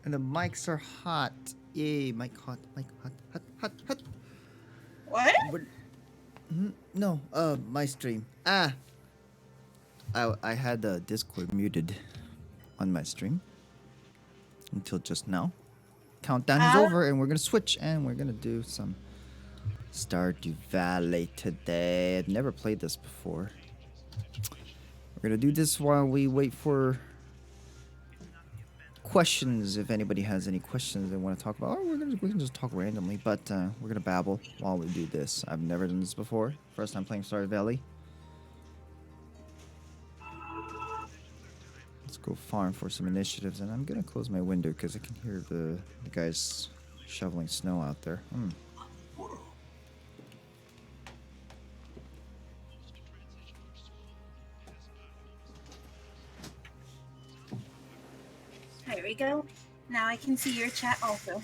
And the mics are hot. Yay, mic hot, hot. What? No, my stream. I had the Discord muted on my stream until just now. Countdown is over, and we're gonna switch, and we're gonna do some Stardew Valley today. I've never played this before. We're gonna do this while we wait for questions. If anybody has any questions they want to talk about, or we can just talk randomly. But we're gonna babble while we do this. I've never done this before. First time playing Stardew Valley. Let's go farm for some initiatives, and I'm gonna close my window because I can hear the guys shoveling snow out there. There we go. Now I can see your chat also.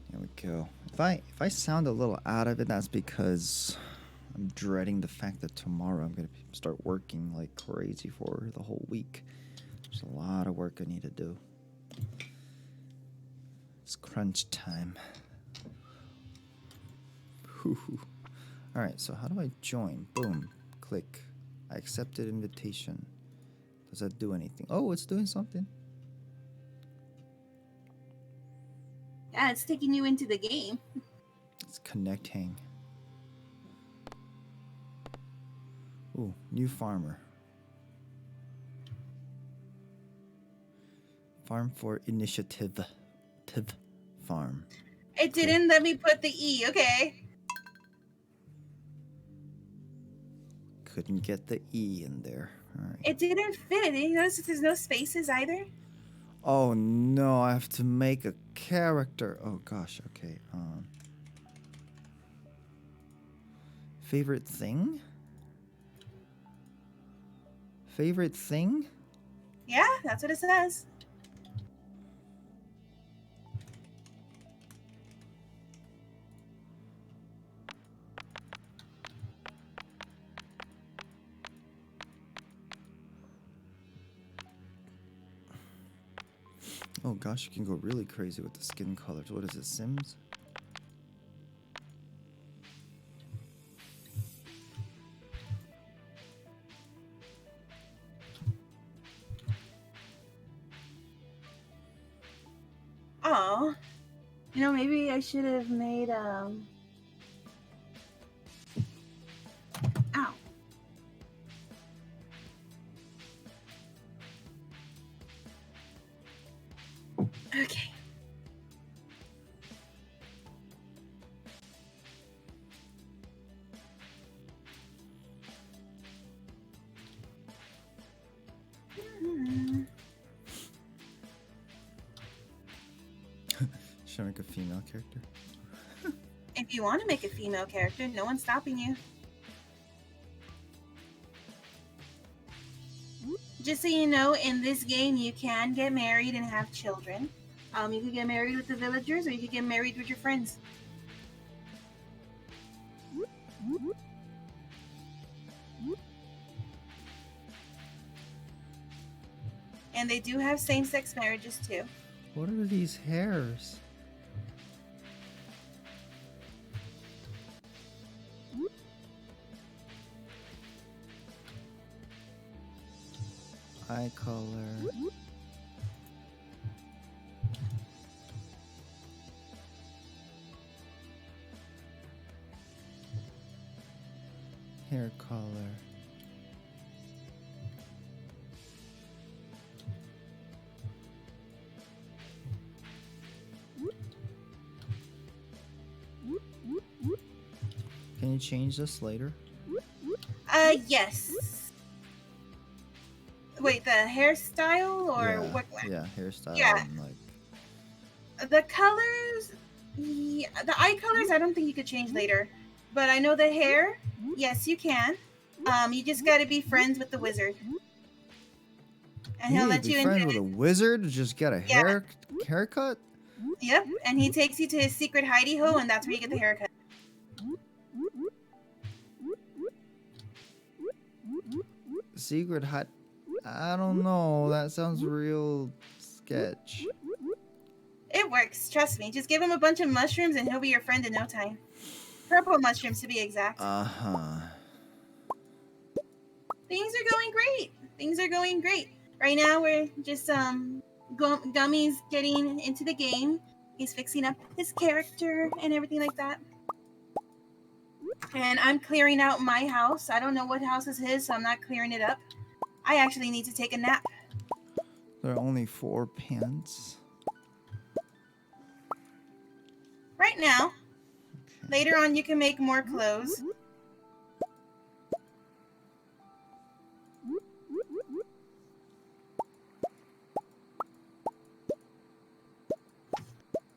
There we go. If I sound a little out of it, that's because I'm dreading the fact that tomorrow I'm gonna start working like crazy for the whole week. There's a lot of work I need to do. It's crunch time. Alright, so how do I join? Boom. Click. I accepted invitation. Does that do anything? Oh, it's doing something. Yeah, it's taking you into the game. It's connecting. Ooh, new farmer. Farm for initiative. Farm. It didn't let me put the E, okay. Couldn't get the E in there. All right. It didn't fit. Did you notice that there's no spaces either? Oh no, I have to make a character. Oh gosh, okay. Favorite thing? Favorite thing? Yeah, that's what it says. Oh gosh, you can go really crazy with the skin colors. What is it, Sims? Oh, you know, maybe I should have made Ow. Okay. Should I make a female character? If you want to make a female character, no one's stopping you. Just so you know, in this game, you can get married and have children. You could get married with the villagers, or you could get married with your friends. And they do have same-sex marriages, too. What are these hairs? Eye color. Hair color. Can you change this later? Yes. Wait, the hairstyle or yeah, what? Yeah, hairstyle. Yeah. And like the colors, the eye colors, I don't think you could change later. But I know the hair, yes, you can. You just got to be friends with the wizard, and he'll let you friends into with a wizard to just get a haircut. Yep, and he takes you to his secret hidey hole, and that's where you get the haircut. Secret hut. I don't know. That sounds real sketch. It works, trust me. Just give him a bunch of mushrooms, and he'll be your friend in no time. Purple mushrooms, to be exact. Things are going great. Things are going great. Right now, we're just Gummy's getting into the game. He's fixing up his character and everything like that. And I'm clearing out my house. I don't know what house is his, so I'm not clearing it up. I actually need to take a nap. There are only 4 pants. Right now. Okay. Later on, you can make more clothes.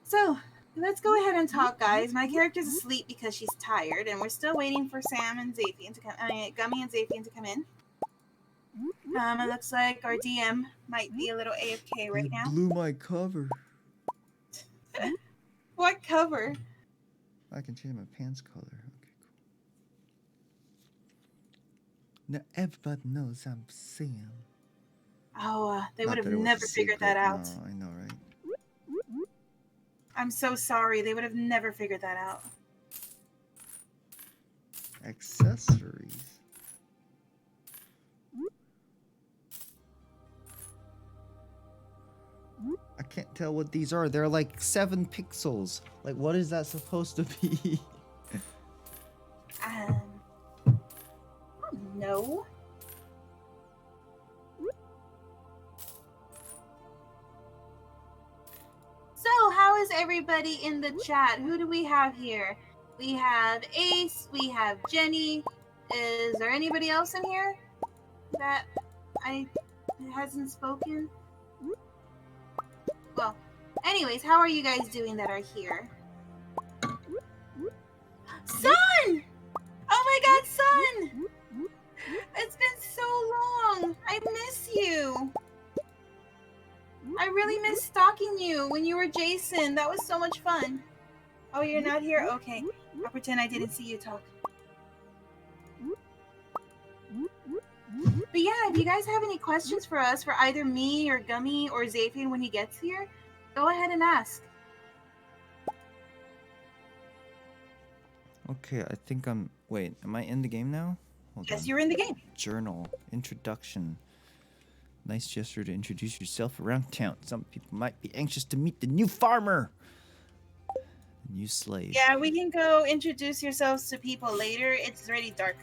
So, let's go ahead and talk, guys. My character's asleep because she's tired, and we're still waiting for Sam and Zaphian to come. Gummy and Zaphian to come in. It looks like our DM might be a little AFK right now. Blew my cover. What cover? I can change my pants color. Okay, cool. Now everybody knows I'm Sam. Oh, they Not would have that it was never a figured secret. that out. No, I know, right? I'm so sorry. They would have never figured that out. Accessories. I can't tell what these are. They're like 7 pixels. Like, what is that supposed to be? I don't know. So, how is everybody in the chat? Who do we have here? We have Ace, we have Jenny. Is there anybody else in here that hasn't spoken? Well, anyways, how are you guys doing that are here? Sun! Oh my god, Sun! It's been so long! I really miss stalking you when you were Jason. That was so much fun. Oh, you're not here? Okay. I'll pretend I didn't see you talk. But yeah, if you guys have any questions for us, for either me or Gummy or Xavier when he gets here, go ahead and ask. Okay, I think I'm... Wait, am I in the game now? Hold Yes, on. you're in the game. Journal. Introduction. Nice gesture to introduce yourself around town. Some people might be anxious to meet the new farmer. New slave. Yeah, we can go introduce yourselves to people later. It's already dark.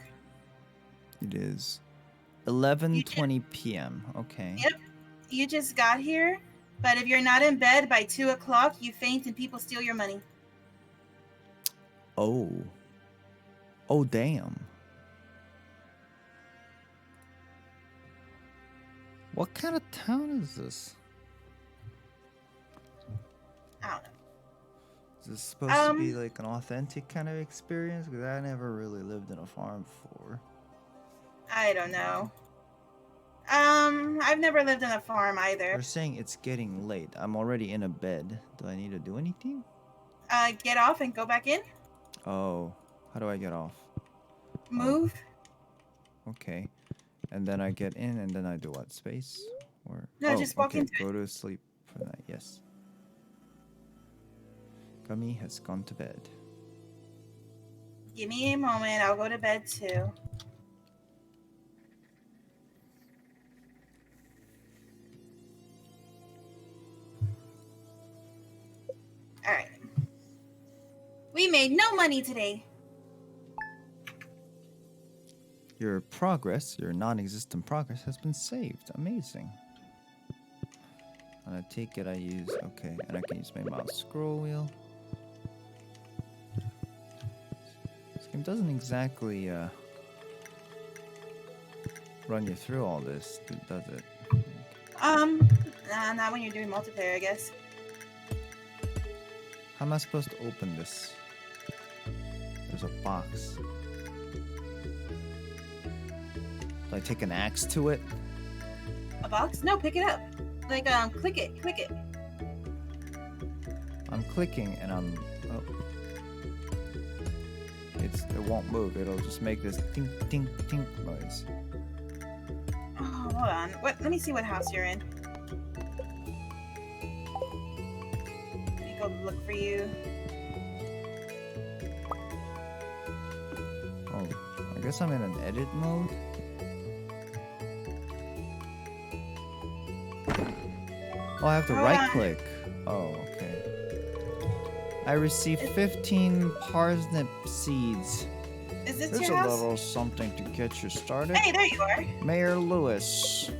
It is 11:20 p.m. Okay. Yep. You just got here, but if you're not in bed by 2 o'clock, you faint and people steal your money. Oh. Oh, damn. What kind of town is this? I don't know. Is this supposed to be like an authentic kind of experience? Because I never really lived in a farm before. I don't know. I've never lived in a farm either. They're saying it's getting late. I'm already in a bed. Do I need to do anything? Get off and go back in. Oh, how do I get off? Move. Oh. Okay. And then I get in and then I do what? Space? Or No, just walk into go it. to sleep for the night. Yes. Gummy has gone to bed. Give me a moment. I'll go to bed too. Alright. We made no money today. Your progress, your non-existent progress, has been saved. Amazing. And I take it I use... Okay, and I can use my mouse scroll wheel. This game doesn't exactly run you through all this, does it? Nah, not when you're doing multiplayer, I guess. How am I supposed to open this? There's a box. Do I take an axe to it? A box? No, pick it up. Like, click it. I'm clicking and I'm... Oh. It won't move. It'll just make this tink, tink, tink noise. Oh, hold on. What? Let me see what house you're in. Let me go look for you. Oh, I guess I'm in an edit mode. Oh, I have to right click. Oh, okay. I received 15 parsnip seeds. Is this There's your a house? little something to get you started. Hey, there you are. Mayor Lewis.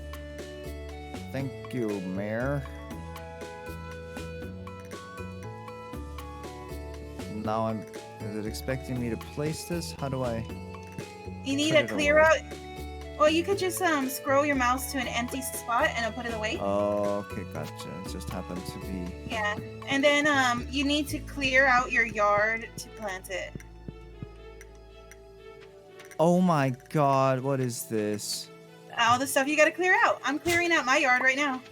Thank you, Mayor. Now is it expecting me to place this? How do I... You need put to it clear away? out. Well, you could just scroll your mouse to an empty spot and it'll put it away. Oh, okay, gotcha. It just happened to be... Yeah, and then you need to clear out your yard to plant it. Oh my god, what is this? All the stuff you gotta clear out. I'm clearing out my yard right now.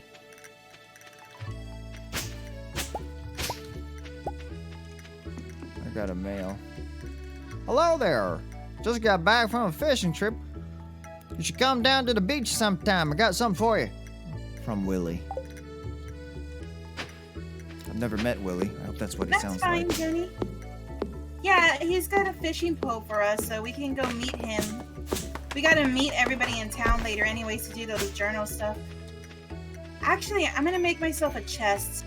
I got a mail. Hello there. Just got back from a fishing trip. You should come down to the beach sometime. I got something for you. From Willie. I've never met Willie. I hope that's what he sounds That's fine, like. Jenny. Yeah, he's got a fishing pole for us, so we can go meet him. We gotta meet everybody in town later anyways to do those journal stuff. Actually, I'm gonna make myself a chest.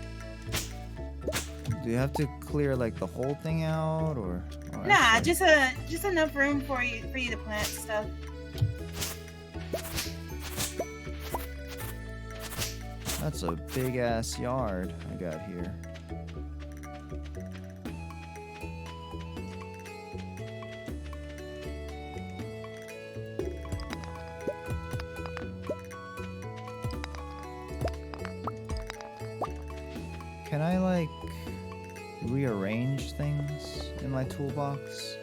Do you have to clear like the whole thing out or? Oh, Nah, actually- just enough room for you to plant stuff. That's a big ass yard I got here. Can I like rearrange things in my toolbox?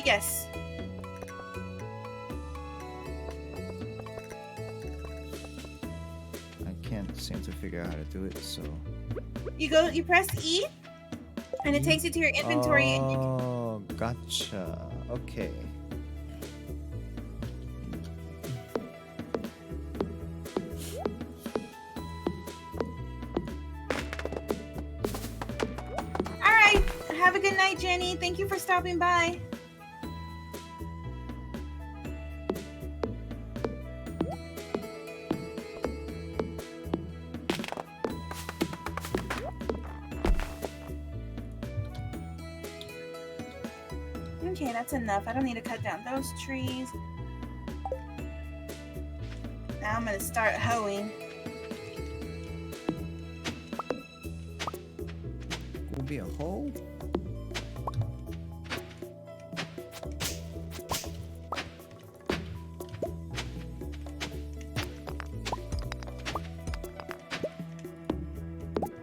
Yes. I can't seem to figure out how to do it, so... You press E, and it takes you to your inventory. And you Oh, gotcha. Okay. All right. Have a good night, Jenny. Thank you for stopping by. Okay, that's enough. I don't need to cut down those trees. Now I'm gonna start hoeing. Will be a hole?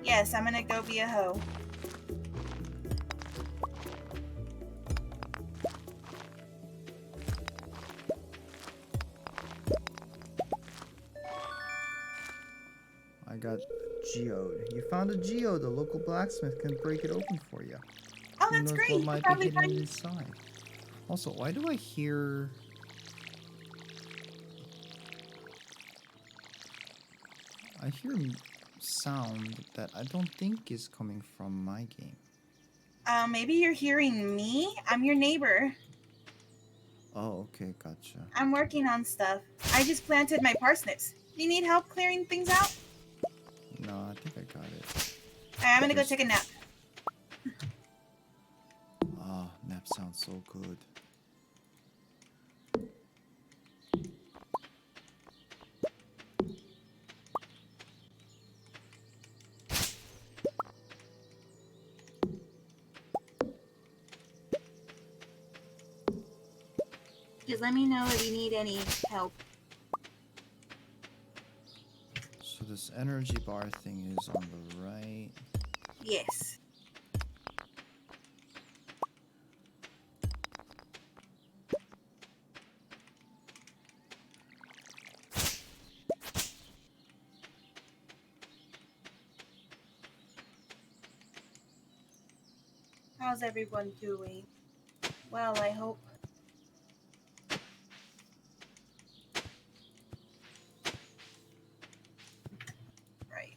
Yes, I'm gonna go be a hoe. I got geode. You found a geode. The local blacksmith can break it open for you. Oh, Who that's knows great. what You might probably be hidden find inside. Also, why do I hear... I hear sound that I don't think is coming from my game. maybe you're hearing me. I'm your neighbor. Oh, okay, gotcha. I'm working on stuff. I just planted my parsnips. Do you need help clearing things out? No, I think I got it. Alright, I'm gonna go take a nap. Ah, nap sounds so good. Just let me know if you need any help. So this energy bar thing is on the right. Yes. How's everyone doing? Well, I hope. Right.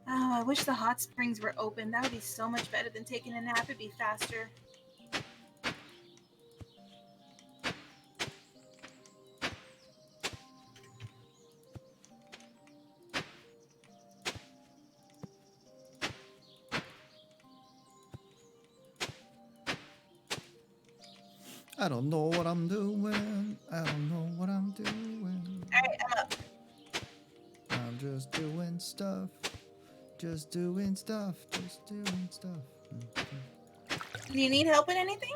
Oh, I wish the hot springs were open. That would be so much better than taking a nap. It'd be faster. I don't know what I'm doing. I don't know what I'm doing. Alright, I'm up. I'm just doing stuff. Just doing stuff. Just doing stuff. Do you need help with anything?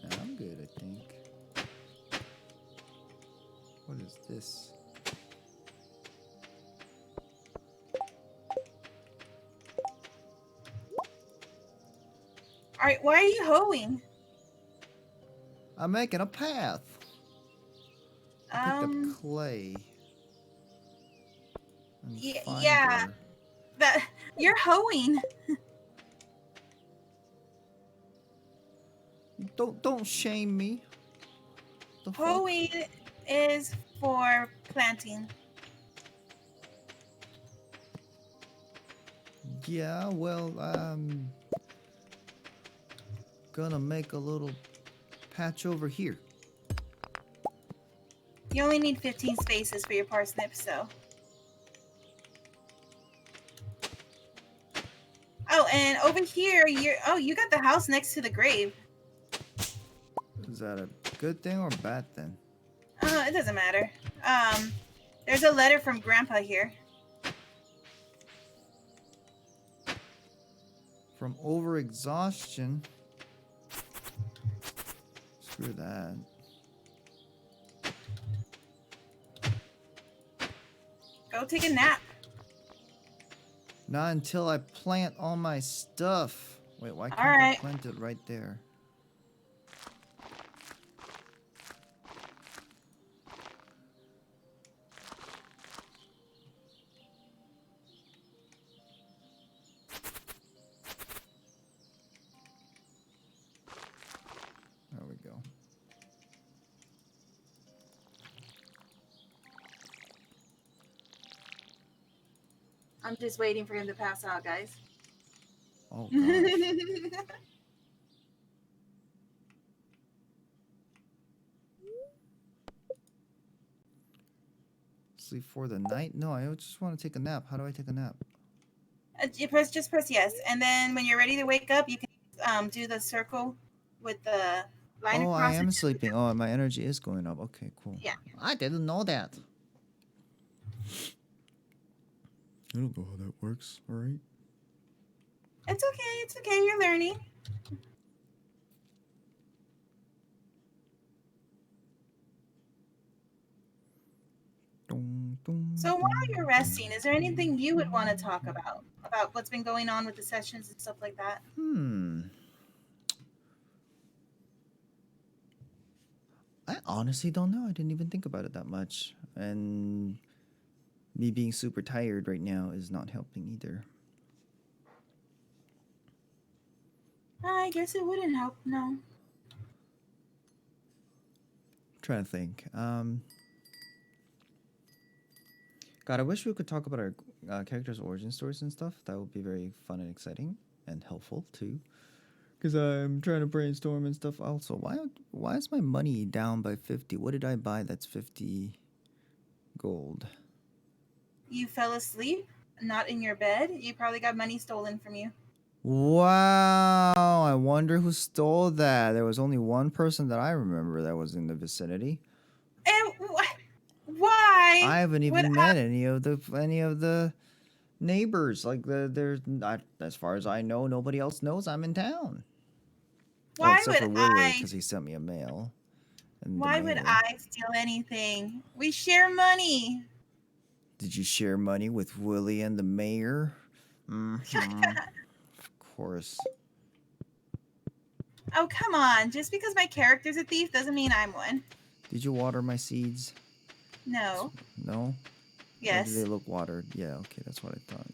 Nah, I'm good, I think. What is this? Alright, why are you hoeing? I'm making a path. I picked up clay. And Yeah. fiber. That you're hoeing. Don't shame me. The fuck? Hoeing is for planting. Yeah, well, I'm gonna make a little patch over here. You only need 15 spaces for your parsnip, so. Oh, and over here, you got the house next to the grave. Is that a good thing or bad thing? It doesn't matter. There's a letter from Grandpa here. From overexhaustion. Screw that. Go take a nap. Not until I plant all my stuff. Wait, why All can't I right. plant it right there? There we go. I'm just waiting for him to pass out, guys. Oh gosh. Sleep for the night? No, I just want to take a nap. How do I take a nap? Just press yes, and then when you're ready to wake up, you can do the circle with the line Oh, I across am it. sleeping. Oh, my energy is going up. Okay, cool. Yeah. I didn't know that. I don't know how that works. All right. It's okay. It's okay. You're learning. So while you're resting, is there anything you would want to talk about what's been going on with the sessions and stuff like that? I honestly don't know. I didn't even think about it that much. And me being super tired right now is not helping either. I guess it wouldn't help. No. Trying to think. God, I wish we could talk about our characters' origin stories and stuff. That would be very fun and exciting and helpful too. Because I'm trying to brainstorm and stuff. Also, why is my money down by 50? What did I buy that's 50 gold? You fell asleep, not in your bed. You probably got money stolen from you. Wow, I wonder who stole that. There was only one person that I remember that was in the vicinity. And why? I haven't even met any of the neighbors. Like they're not, as far as I know, nobody else knows I'm in town. Why except for would Willie, because he sent me a mail. And Why would I steal anything? We share money. Did you share money with Willie and the mayor? Mm-hmm. Of course. Oh, come on. Just because my character's a thief doesn't mean I'm one. Did you water my seeds? No. No? Yes. Or do they look watered? Yeah, okay, that's what I thought.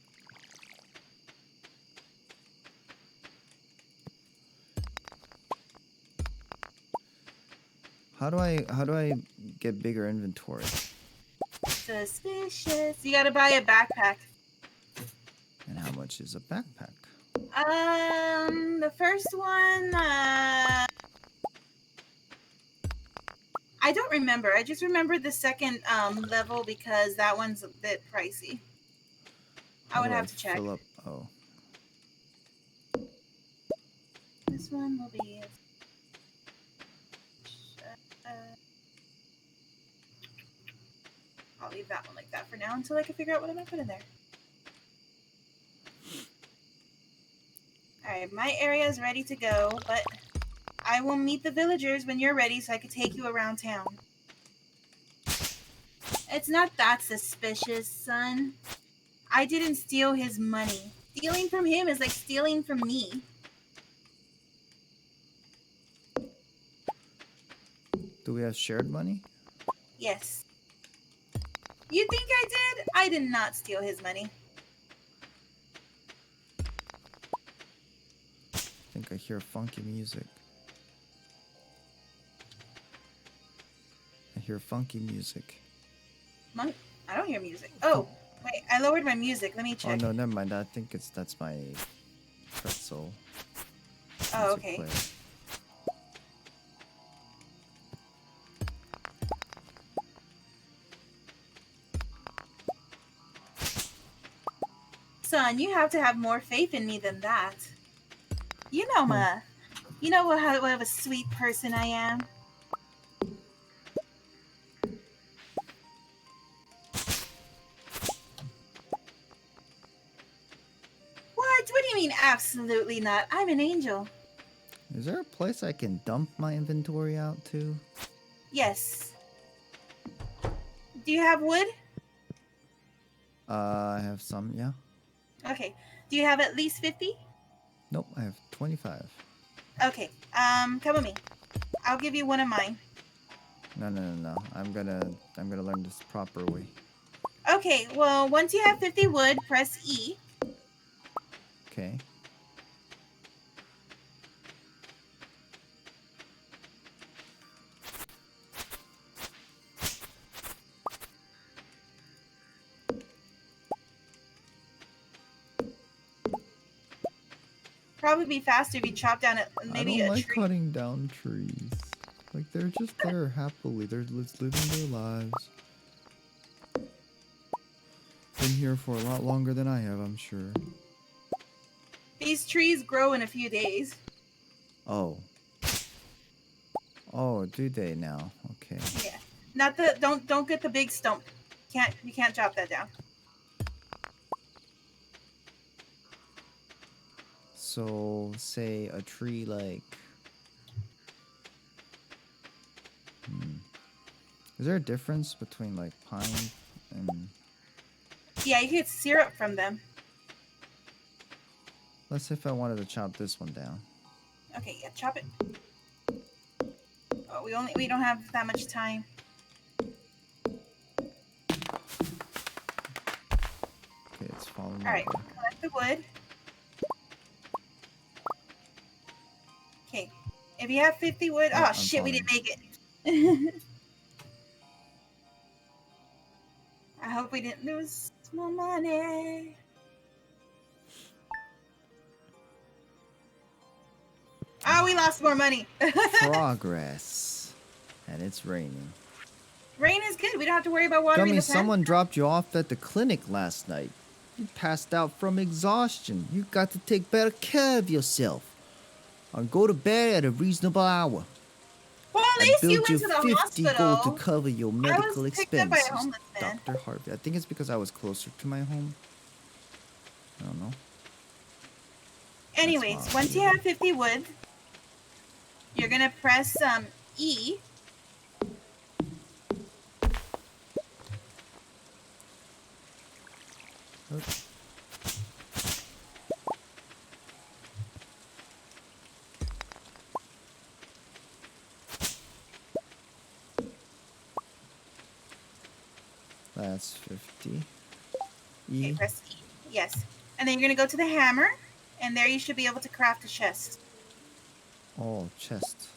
How do I get bigger inventory? Suspicious. You gotta buy a backpack. And how much is a backpack? The first one, I don't remember. I just remember the second level because that one's a bit pricey. I would have to check. Fill up? Oh. This one will be. I'll leave that one like that for now until I can figure out what I'm gonna put in there. Alright, my area is ready to go, but I will meet the villagers when you're ready so I can take you around town. It's not that suspicious, son. I didn't steal his money. Stealing from him is like stealing from me. Do we have shared money? Yes. You think I did? I did not steal his money. I think I hear funky music. I hear funky music. I don't hear music. Oh, wait, I lowered my music. Let me check. Oh no, never mind. I think that's my pretzel. Oh, okay. Player. Son, you have to have more faith in me than that. You know, you know what of a sweet person I am. What do you mean, absolutely not? I'm an angel. Is there a place I can dump my inventory out to? Yes. Do you have wood? I have some, yeah. Okay. Do you have at least 50? Nope, I have 25. Okay. Come with me. I'll give you one of mine. No. I'm gonna learn this proper way. Okay. Well, once you have 50 wood, press E. Okay. Probably be faster if you chop down I maybe don't a like tree. cutting down trees. Like, they're just there happily. They're just living their lives. Been here for a lot longer than I have, I'm sure. These trees grow in a few days. Oh. Oh, do they now? Okay. Yeah. Not the don't get the big stump. You can't chop that down. So, say a tree like... Is there a difference between, like, pine and... Yeah, you get syrup from them. Let's say if I wanted to chop this one down. Okay, yeah, chop it. Oh, we don't have that much time. Okay, it's falling All right, over. collect the wood. Okay, if you have 50 wood, Oh, oh shit, we falling. didn't make it. I hope we didn't lose more money. Oh, we lost more money. Progress. And it's raining. Rain is good. We don't have to worry about watering Gummy, the plant. someone dropped you off at the clinic last night. You passed out from exhaustion. You got to take better care of yourself. And go to bed at a reasonable hour. Well, at I least you billed went you to the 50 gold to hospital. cover your I medical was picked up by a expenses. homeless man. Dr. Harvey. I think it's because I was closer to my home. I don't know. Anyways, That's once you have 50 wood, you're gonna press E. Oops. That's 50. E. Okay, press E. Yes. And then you're gonna go to the hammer, and there you should be able to craft a chest. Oh, chest.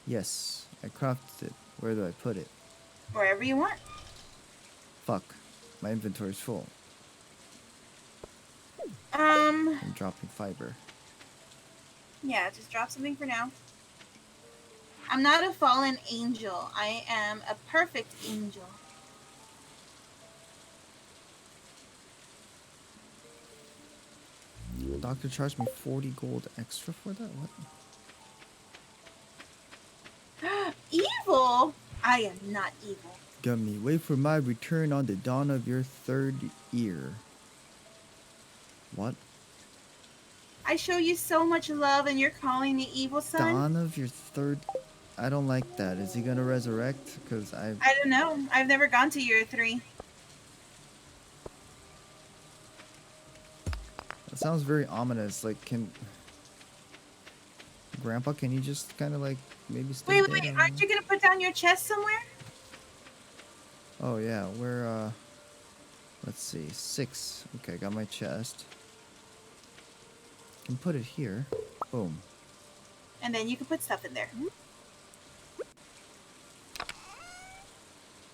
Yes, I crafted it. Where do I put it? Wherever you want. Fuck. My inventory's full. Um, I'm dropping fiber. yeah, just drop something for now. I'm not a fallen angel. I am a perfect angel. Doctor charged me 40 gold extra for that? What? Evil? I am not evil. Gummy, wait for my return on the dawn of your third year. What? I show you so much love and you're calling me evil, son? Dawn of your third... I don't like that. Is he gonna resurrect? Because I don't know. I've never gone to year 3. That sounds very ominous. Like, Grandpa, can you just kind of like maybe stay Wait, dead? aren't you gonna put down your chest somewhere? Oh yeah, we're let's see, 6. Okay, got my chest. Can put it here. Boom. And then you can put stuff in there.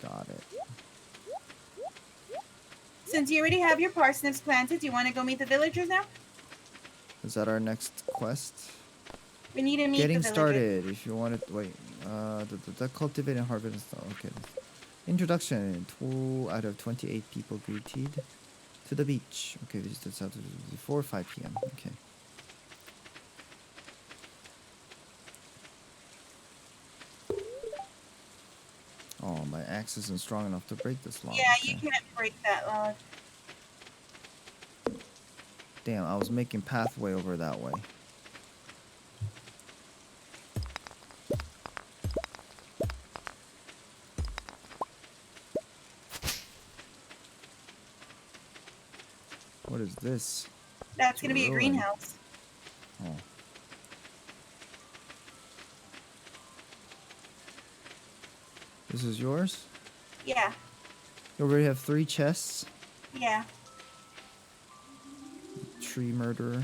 Got it. Since you already have your parsnips planted, do you want to go meet the villagers now? Is that our next quest? We need to meet Getting the villagers. started. If you want to wait, the cultivate and harvest. Okay. Introduction. 2 out of 28 people greeted to the beach. Okay, this is before 5 p.m. Okay. Oh, my axe isn't strong enough to break this log. Yeah, Okay. you can't break that log. Damn, I was making pathway over that way. What is this? That's gonna be a Ruin. greenhouse. Oh. This is yours? Yeah. You already have 3 chests? Yeah. Tree murderer.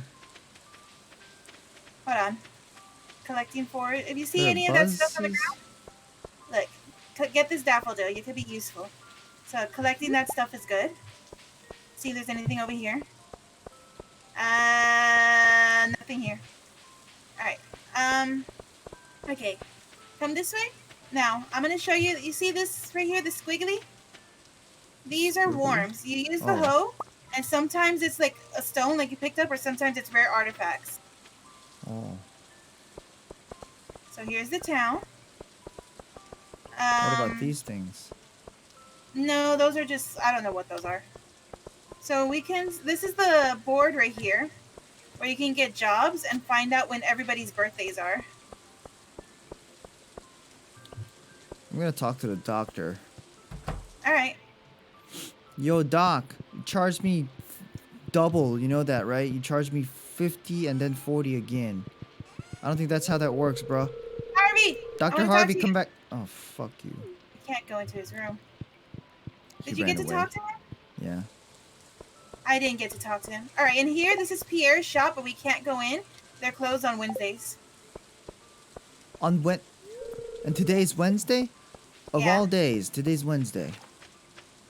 Hold on. Collecting 4. If you see There are any of that stuff on the buzzes. ground, look. Get this daffodil. You could be useful. So collecting that stuff is good. See if there's anything over here. Nothing here. Alright. Okay. Come this way. Now, I'm going to show you. You see this right here, the squiggly? These are Squiggly? worms. You use the Oh. hoe, and sometimes it's like a stone like you picked up, or sometimes it's rare artifacts. Oh. So here's the town. What about these things? No, those are just, I don't know what those are. So this is the board right here, where you can get jobs and find out when everybody's birthdays are. I'm gonna talk to the doctor. Alright. Yo, doc, you charged me double. You know that, right? You charged me 50 and then 40 again. I don't think that's how that works, bro. Harvey! Dr. Harvey, come back. Oh, fuck you. You can't go into his room. He Did you ran get to away. talk to him? Yeah. I didn't get to talk to him. Alright, and here, this is Pierre's shop, but we can't go in. They're closed on Wednesdays. On when? And today's Wednesday? Of Yeah. all days, today's Wednesday.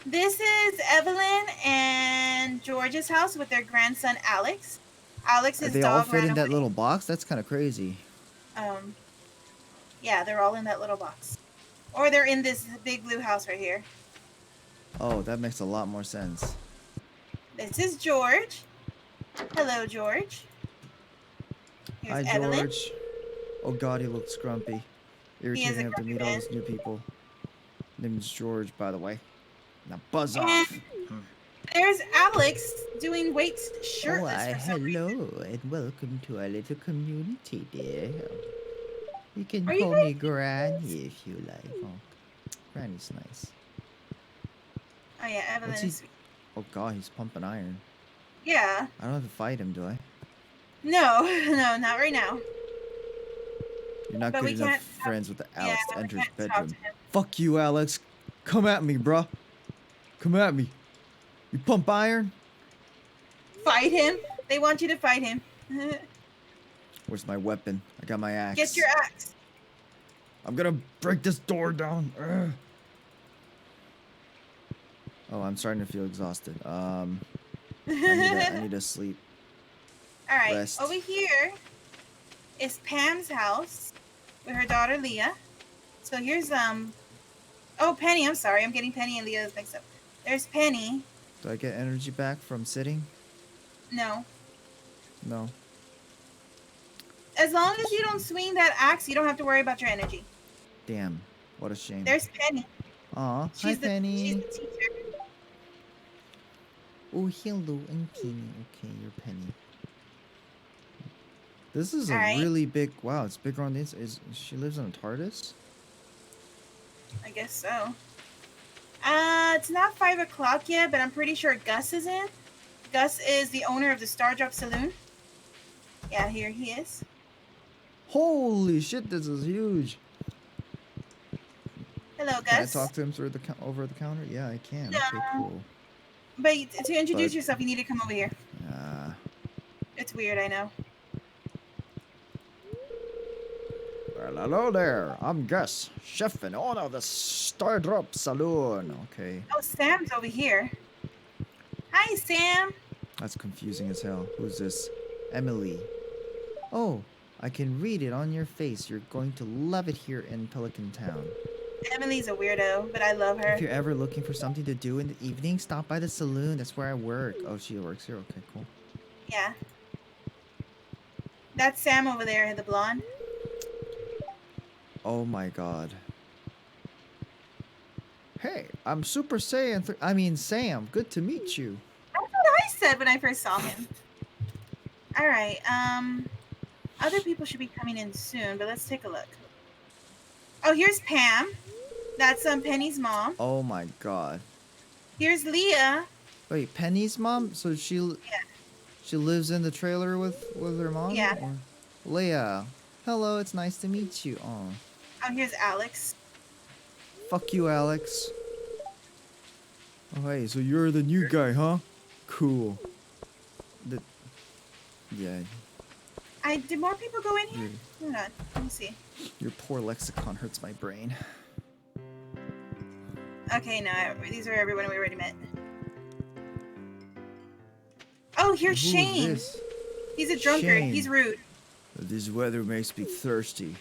This is Evelyn and George's house with their grandson, Alex. Alex's Are they all dog fit ran in that away. little box? That's kind of crazy. Yeah, they're all in that little box. Or they're in this big blue house right here. Oh, that makes a lot more sense. This is George. Hello, George. Here's Hi, Evelyn. George. Oh god, he looks grumpy. Irritating to have to grumpy meet all man. these new people. Name's George, by the way. Now buzz And off. there's Alex doing weights shirtless Why, for some reason. hello, and welcome to our little community, dear. You can Are you call guys- me Granny if you like. Oh, Granny's nice. Oh yeah, Evelyn What's he- is... Oh god, he's pumping iron. Yeah. I don't have to fight him, do I? No, no, not right now. You're not But we good enough can't friends with the Alex yeah, to we enter his can't talk bedroom. to him. Fuck you, Alex. Come at me, bruh. Come at me. You pump iron? Fight him? They want you to fight him. Where's my weapon? I got my axe. Get your axe. I'm gonna break this door down. Ugh. Oh, I'm starting to feel exhausted. I need to sleep. All right, Rest. over here is Pam's house with her daughter Leah. So here's oh, Penny. I'm sorry, I'm getting Penny and Leah mixed up. There's Penny. Do I get energy back from sitting? No. No. As long as you don't swing that axe, you don't have to worry about your energy. Damn. What a shame. There's Penny. Aw, hi She's the Penny. teacher. Oh, hello, I'm Penny. Okay, you're Penny. This is a Alright. really big. Wow, it's bigger on this. She lives in a TARDIS? I guess so. It's not 5 o'clock yet, but I'm pretty sure Gus is in. Gus is the owner of the Stardrop Saloon. Yeah, here he is. Holy shit, this is huge. Hello, Can I Gus. talk to him through the over the counter? Yeah, I can. No. Okay, cool. But to introduce But- yourself, you need to come over here. Uh, It's weird, I know. well, hello there. I'm Gus, chef and owner of the Stardrop Saloon. Okay, Oh, Sam's over here. Hi, Sam. that's confusing as hell. Who's this? Emily. Oh, I can read it on your face. You're going to love it here in Pelican Town. Emily's a weirdo, but I love her. If you're ever looking for something to do in the evening, stop by the saloon. That's where I work. Oh, she works here. Okay, cool. Yeah. That's Sam over there, the blonde. Oh my god. Hey, I'm Super Saiyan. I mean, Sam. Good to meet you. That's what I said when I first saw him. Alright, other people should be coming in soon, but let's take a look. Oh, here's Pam. That's Penny's mom. Oh my god. Here's Leah. Wait, Penny's mom? So she She lives in the trailer with her mom? Yeah. Or? Leia. Hello, it's nice to meet you. Oh. Oh, here's Alex. Fuck you, Alex. Oh, hey, so you're the new guy, huh? Cool. Yeah, Did more people go in here? your, Hold on. Let me see. your poor lexicon hurts my brain. Okay, no, these are everyone we already met. Oh, here's Who's Shane. this? He's a drunkard. Shane. He's rude. This weather makes me thirsty.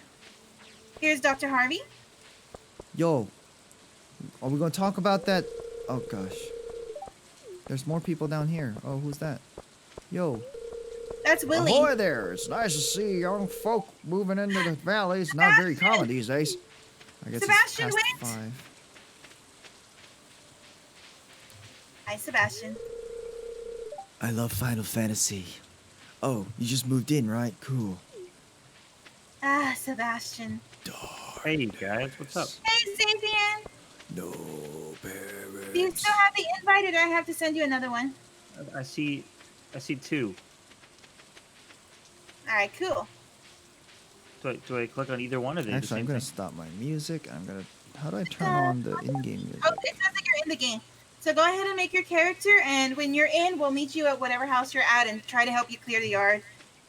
Here's Dr. Harvey. Yo, are we gonna talk about that? Oh gosh. There's more people down here. Oh, who's that? Yo. That's Willie. Ahoy there! It's nice to see young folk moving into the valley. It's not very common these days. I guess Sebastian it's past went. 5. Hi, Sebastian. I love Final Fantasy. Oh, you just moved in, right? Cool. Ah, Sebastian. Hey guys, what's up? Hey, Xavier. No parents. Do you still have the invite, or do I have to send you another one? I see 2. All right, cool. Do I click on either one of these? Actually, I'm gonna stop my music. How do I turn on the in-game music? Oh, it says that you're in the game. So go ahead and make your character, and when you're in, we'll meet you at whatever house you're at and try to help you clear the yard.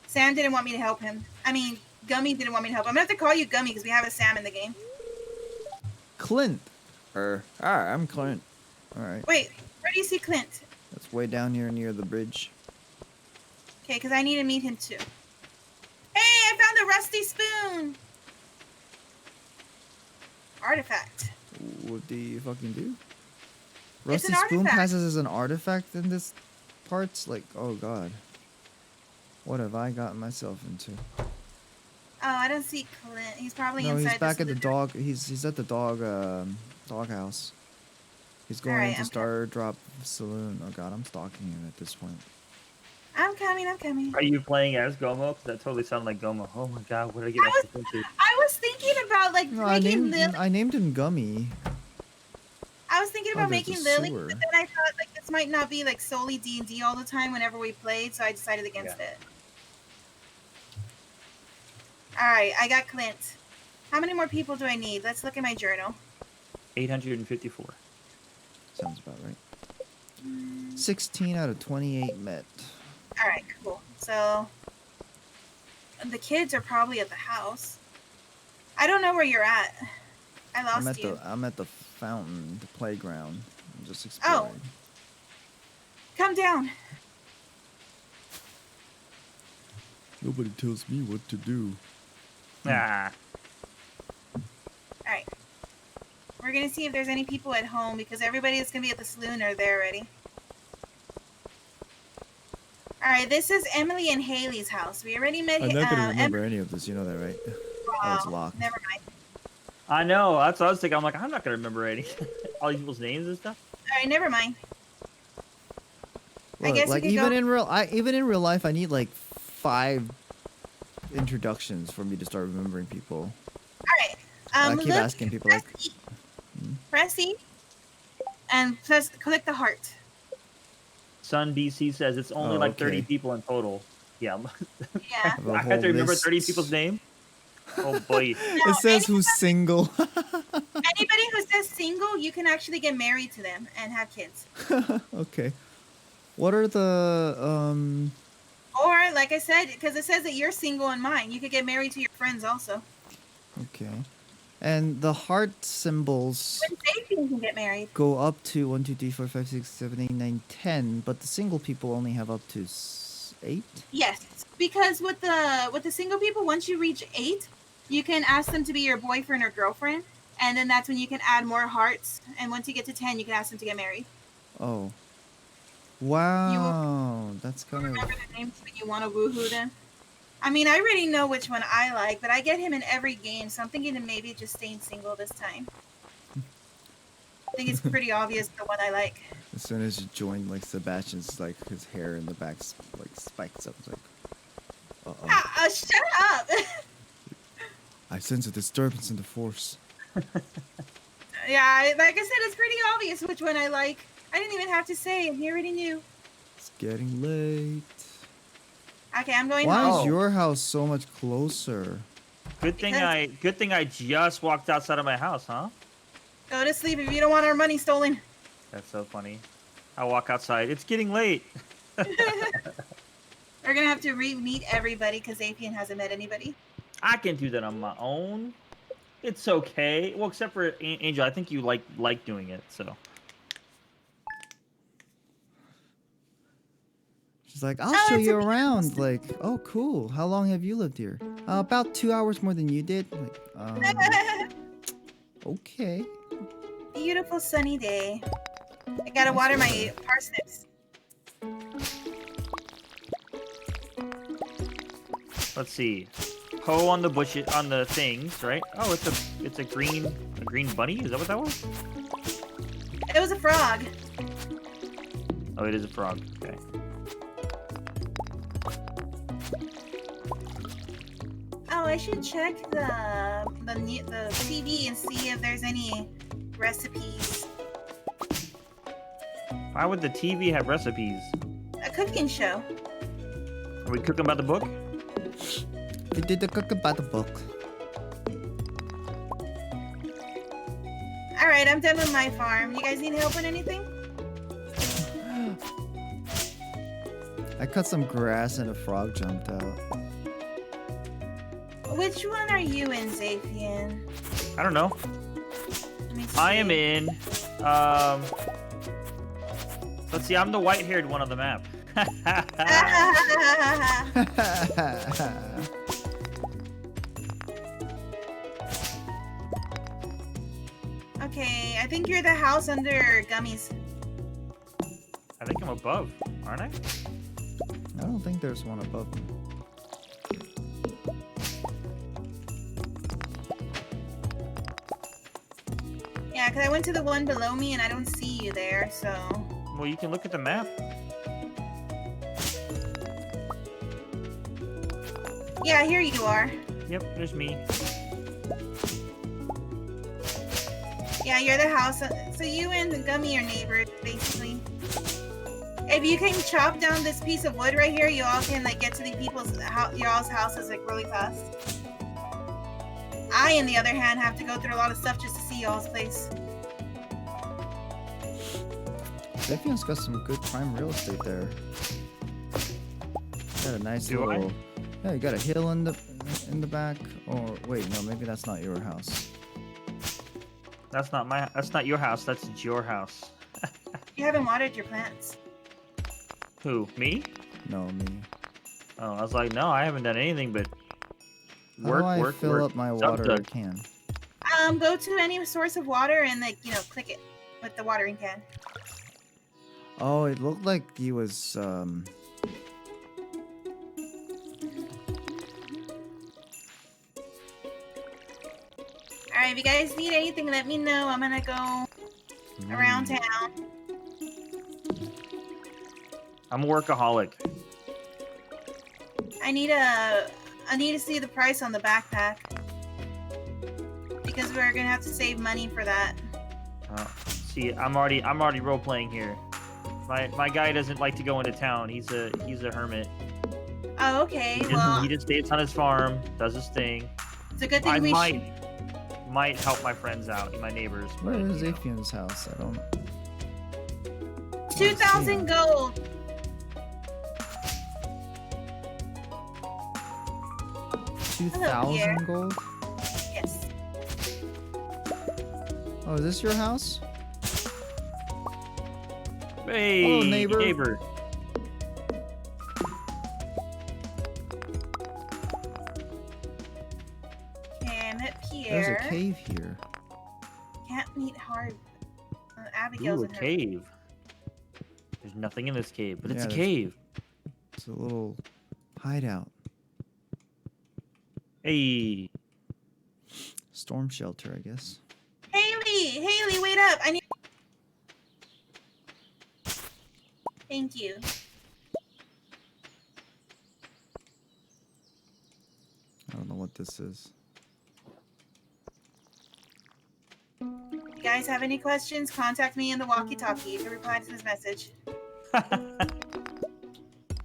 Sam didn't want me to help him. I mean, Gummy didn't want me to help him. I'm gonna have to call you Gummy because we have a Sam in the game. Clint. Hi, I'm Clint. All right. Wait, where do you see Clint? That's way down here near the bridge. Okay, because I need to meet him too. Hey, I found a rusty spoon! Artifact. What do you fucking do? It's Rusty an spoon artifact. passes as an artifact in this parts? Like, oh god. What have I gotten myself into? Oh, I don't see Clint. He's probably No, inside he's back at the saloon. dog. He's at the dog house. He's going Alright, to I'm Stardrop Saloon. Oh god, I'm stalking him at this point. I'm coming. Are you playing as Gomo? 'Cause that totally sounded like Gomo. Oh my god, what did I get myself into? I was thinking about like No, making Lily. I named him Gummy. I was thinking Oh, about there's a making Lily, sewer. but then I thought like this might not be like solely D&D all the time whenever we played, so I decided against it. All right, I got Clint. How many more people do I need? Let's look at my journal. 854. Sounds about right. 16 out of 28 met. All right, cool. So the kids are probably at the house. I don't know where you're at. I lost you. I'm at the fountain, the playground. I'm just Oh. exploring. Come down. Nobody tells me what to do. Ah, All right. We're gonna see if there's any people at home because everybody that's gonna be at the saloon are there already. All right, this is Emily and Haley's house. We already met. I'm not gonna remember any of this. You know that, right? Oh, it's locked. Never mind. I know. That's what I was thinking. I'm like, I'm not gonna remember any all these people's names and stuff. All right, never mind. I Look, guess like we could even go. even in real life, I need like 5 introductions for me to start remembering people. All right. I keep Look, asking people like, press E, and click the heart. Sun BC says it's only Oh, like 30 okay. people in total. Yeah, Yeah. have a I whole have to remember list. 30 people's name. Oh boy. It says who's single. Anybody who says single, you can actually get married to them and have kids. Okay. What are the Or, like I said, because it says that you're single and mine, you could get married to your friends also. Okay. And the heart symbols When Sapien can get married. go up to 1, 2, 3, 4, 5, 6, 7, 8, 9, 10, but the single people only have up to 8? Yes, because with the single people, once you reach 8, you can ask them to be your boyfriend or girlfriend, and then that's when you can add more hearts. And once you get to 10, you can ask them to get married. Oh. Wow. That's kind of... Remember the names when you want to woohoo them. I mean, I already know which one I like, but I get him in every game, so I'm thinking of maybe just staying single this time. I think it's pretty obvious the one I like. As soon as you join, like, Sebastian's, like, his hair in the back, like, spikes up. It's like, uh-oh. Shut up! I sense a disturbance in the force. Yeah, like I said, it's pretty obvious which one I like. I didn't even have to say it. He already knew. It's getting late. Okay, I'm going Why home. is your house so much closer? Good thing I just walked outside of my house, huh? Go to sleep if you don't want our money stolen. That's so funny. I walk outside. It's getting late. We're gonna have to re-meet everybody because Apian hasn't met anybody. I can do that on my own. It's okay. Well, except for Angel, I think you like doing it. So She's like, I'll show you around. Like, oh, cool. How long have you lived here? About 2 hours more than you did. Like, okay. Beautiful sunny day. I gotta water my parsnips. let's see. Hoe on the bushes, on the things, right? Oh, it's a green bunny. Is that what that was? It was a frog. Oh, it is a frog. Okay. Oh, I should check the TV and see if there's any recipes. Why would the TV have recipes? A cooking show. Are we cooking by the book? We did the cooking by the book. All right, I'm done with my farm. You guys need help with anything? I cut some grass and a frog jumped out. Which one are you in, Zafian? I don't know. Let me see. I am in. Let's see. I'm the white-haired one on the map. Okay, I think you're the house under Gummies. I think I'm above, aren't I? I don't think there's one above me. Yeah, because I went to the one below me and I don't see you there, so... Well, you can look at the map. Yeah, here you are. Yep, there's me. Yeah, you're the house. So you and Gummy are neighbors, basically. If you can chop down this piece of wood right here, you all can like get to the y'all's houses like really fast. I, on the other hand, have to go through a lot of stuff just to see y'all's place. Zafian's got some good prime real estate there. Got a nice Do I? little. Yeah, you got a hill in the back. Or wait, no, maybe that's not your house. That's not your house. That's your house. You haven't watered your plants. Who? Me? No, me. Oh, I was like, no, I haven't done anything but How do I fill up my water Dug. can? Go to any source of water and like, click it with the watering can. Oh, it looked like he was Alright, if you guys need anything, let me know. I'm gonna go around town. I'm a workaholic. I need to see the price on the backpack. Because we're gonna have to save money for that. See, I'm already role playing here. My guy doesn't like to go into town. He's a hermit. Oh, okay. He just stays on his farm, does his thing. It's a good thing I might help my friends out, my neighbors. Where But, is Afian's house? I don't. 2,000 gold. Hello, Pierre. 2,000 gold? Yes. Oh, is this your house? Hey, Hello, neighbor. Okay, I met Pierre. There's a cave here. Can't meet hard. Abigail's Ooh, a in her. cave. There's nothing in this cave, but it's a Yeah, cave. It's a little hideout. Hey. Storm shelter, I guess. Haley, wait up! I need. Thank you. I don't know what this is. You guys have any questions? Contact me in the walkie-talkie. You can reply to this message.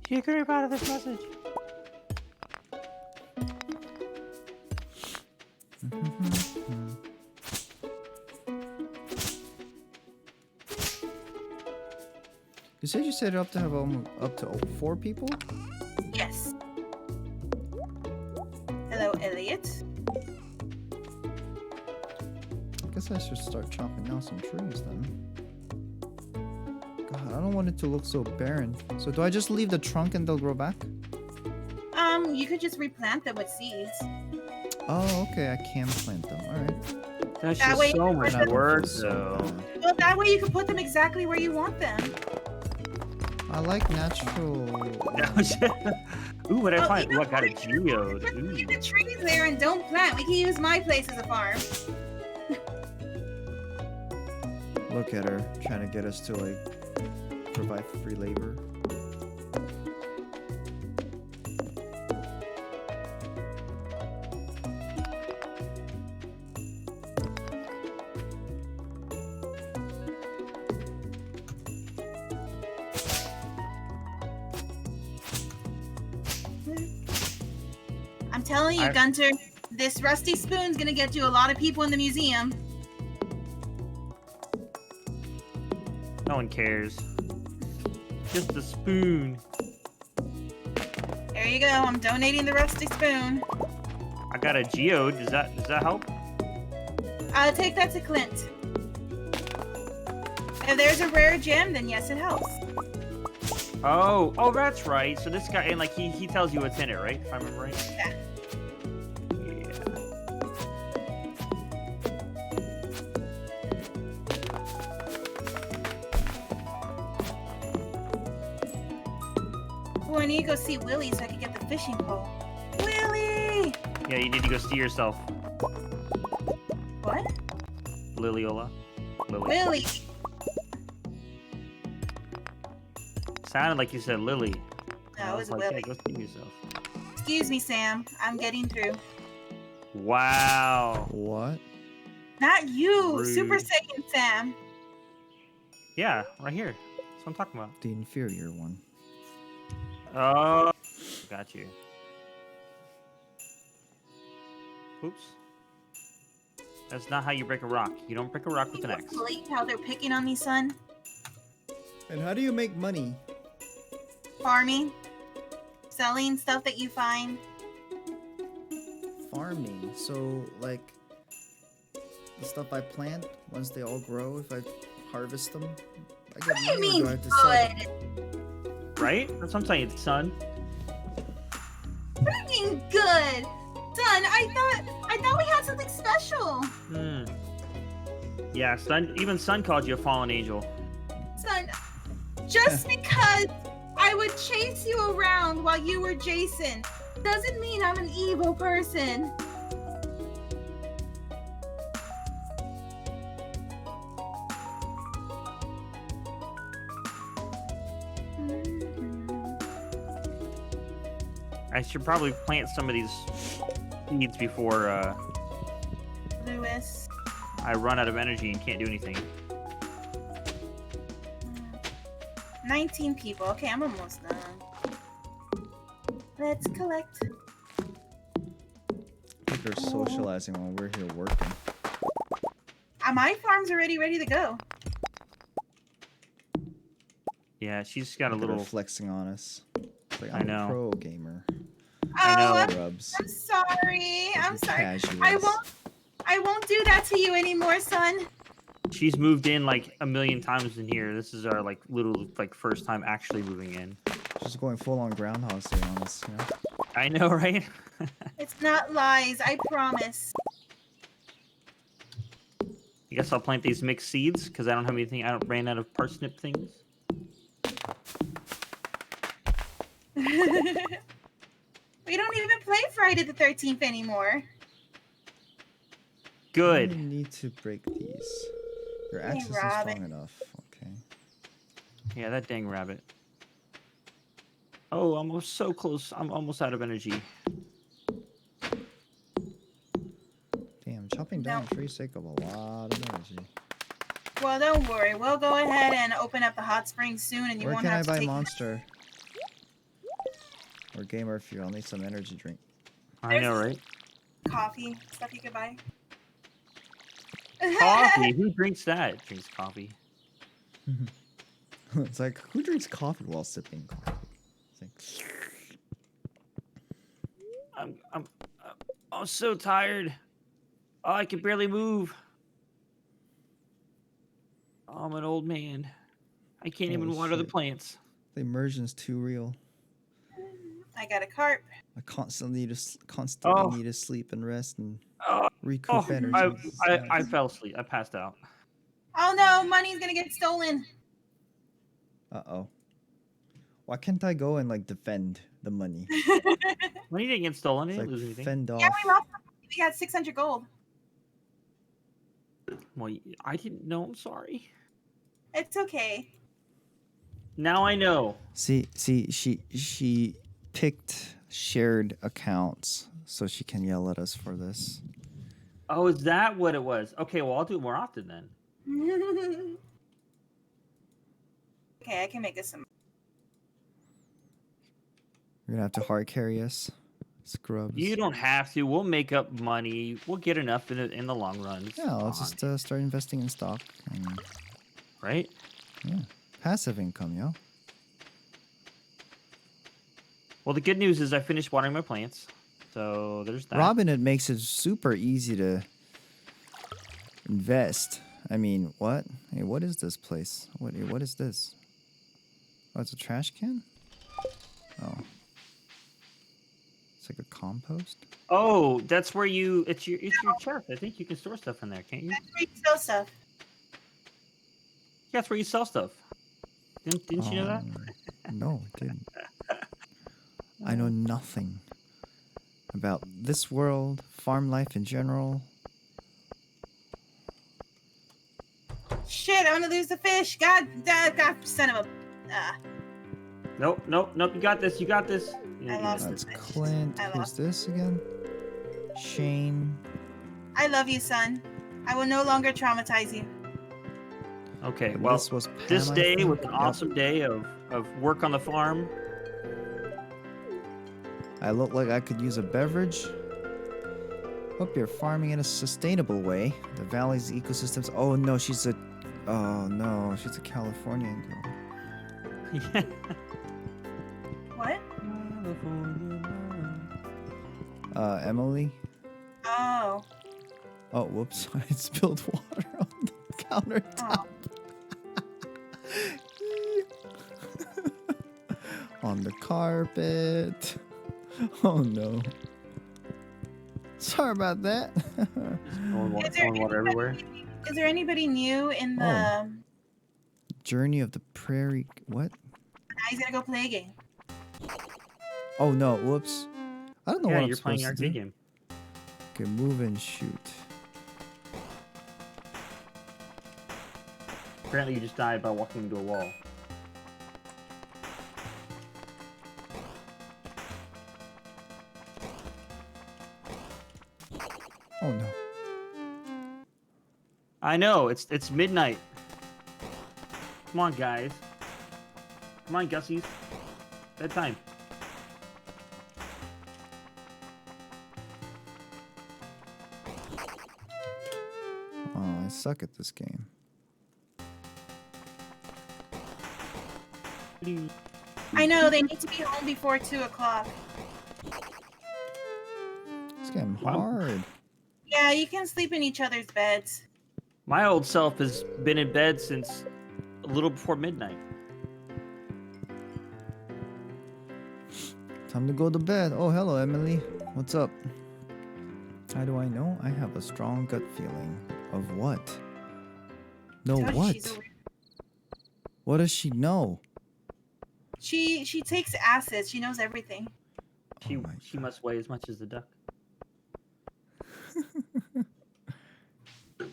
You can reply to this message. You said you set it up to have up to 4 people? Yes. Hello, Elliot. I guess I should start chopping down some trees then. God, I don't want it to look so barren. So do I just leave the trunk and they'll grow back? You could just replant them with seeds. Oh, okay, I can plant them. Alright. That's That just way so you much put them- work, So though. bad. Well, that way you can put them exactly where you want them. I like natural. Ooh, what did I Oh, find? you Ooh, know I got a what? geode. Just Ooh. leave the trees there and don't plant. We can use my place as a farm. Look at her trying to get us to like provide free labor. I'm telling you, Gunter, this rusty spoon's gonna get you a lot of people in the museum. No one cares. Just a spoon. There you go. I'm donating the rusty spoon. I got a geode. Does that help? I'll take that to Clint. If there's a rare gem, then yes, it helps. Oh, that's right. So this guy, and like he tells you what's in it, right? If I remember right. Yeah. Oh, I need to go see Willie so I can get the fishing pole. Willie! Yeah, you need to go see yourself, What? Liliola. Lily. Willie! Sounded like you said Lily. No, it was like, Willie. yeah, go see yourself. Excuse me, Sam. I'm getting through. Wow. What? Not you! Rude. Super Saiyan Sam! Yeah, right here. That's what I'm talking about. The inferior one. Oh, got you. Oops. That's not how you break a rock. You don't break a rock with an axe. Believe how they're picking on me, son? And how do you make money? Farming. Selling stuff that you find. Farming. So, like, the stuff I plant, once they all grow, if I harvest them, I get What do you money, or mean do I have to sell them? good? Right? That's what I'm saying, son. What do you mean good? Son, I thought we had something special. Yeah, son. Even son called you a fallen angel. Son, just because I would chase you around while you were Jason doesn't mean I'm an evil person. I should probably plant some of these seeds before Lewis. I run out of energy and can't do anything. 19 people. Okay, I'm almost done. Let's collect. I think they're socializing while we're here working. My farm's already ready to go. Yeah, she's got a Look at her little. flexing on us. It's like, I I'm know. a pro gamer. I know. Oh, Rubs. I'm sorry. I'm sorry. Casuals. I won't do that to you anymore, son. She's moved in like a million times in here. This is our like little like first time actually moving in. She's going full on Groundhog Day on us, you know? I know, right? It's not lies, I promise. I guess I'll plant these mixed seeds because I don't have anything. I ran out of parsnip things. We don't even play Friday the 13th anymore. Good. You need to break these. Your axe isn't Robin. strong enough. Okay. Yeah, that dang rabbit. Oh, I'm so close. I'm almost out of energy. Damn, chopping down trees take up a lot of energy. Well, don't worry. We'll go ahead and open up the hot springs soon, and you Where won't can I have to buy take. Monster? Or Gamer Fuel? I'll need some energy drink. I know, right? coffee stuff you could buy. Coffee? Who drinks that? Drinks coffee. It's like, who drinks coffee while sipping coffee? It's like, I'm so tired. Oh, I can barely move. Oh, I'm an old man. I can't even Holy water the shit. plants. the immersion's too real. I got a carp. I constantly need to Oh. need to sleep and rest and Oh, recoup energy. I fell asleep. I passed out. Oh no, money's gonna get stolen. Uh-oh. Why can't I go and like defend the money? Money didn't get stolen. I It's didn't like lose anything. fend off. Yeah, we lost. We had 600 gold. Well, I didn't know. I'm sorry. It's okay. Now I know. See, she picked shared accounts so she can yell at us for this. Oh, is that what it was? Okay, well, I'll do it more often then. Okay, I can make this some. You're gonna have to hard carry us, scrubs. You don't have to. We'll make up money. We'll get enough in the long run. It's Yeah, let's fine. just start investing in stock and Right? yeah, passive income, yo. Well, the good news is I finished watering my plants. So there's that. Robin, it makes it super easy to invest. I mean, what? Hey, what is this place? What is this? Oh, it's a trash can? Oh. It's like a compost? Oh, that's where it's your chest. I think you can store stuff in there, can't you? That's where you sell stuff. Yeah, that's where you sell stuff. Didn't you know that? No, I didn't. I know nothing about this world, farm life in general. Shit, I'm gonna lose the fish. God, son of a. Nope. You got this. You got this. I lost That's the fish. Clint. I Who's lost. this again? Shane. I love you, son. I will no longer traumatize you. Okay, And well, this was this Pam, I day think? was an Yep. awesome day of work on the farm. I look like I could use a beverage. Hope you're farming in a sustainable way. The valley's ecosystems. Oh no, she's a Californian girl. What? Emily. Oh. Oh, whoops! I spilled water on the countertop. On the carpet. Oh no. Sorry about that. Throwing water everywhere. Is there anybody new in the? Journey of the Prairie. What? Now he's gonna go play a game. Oh no! Whoops. I don't know Yeah, what I'm you're playing supposed to RPG do. game. Okay, move and shoot. Apparently, you just died by walking into a wall. Oh no. I know, it's midnight. Come on, guys. Come on, Gussies. Bedtime. Oh, I suck at this game. I know they need to be home before 2 o'clock. It's getting Wow. hard. Yeah, you can sleep in each other's beds. My old self has been in bed since a little before midnight. Time to go to bed. Oh, hello, Emily. What's up? How do I know? I have a strong gut feeling. Of what? No, Gosh, what? she's a weird- What does she know? She takes acid. She knows everything. She Oh my she must weigh as much as the duck. All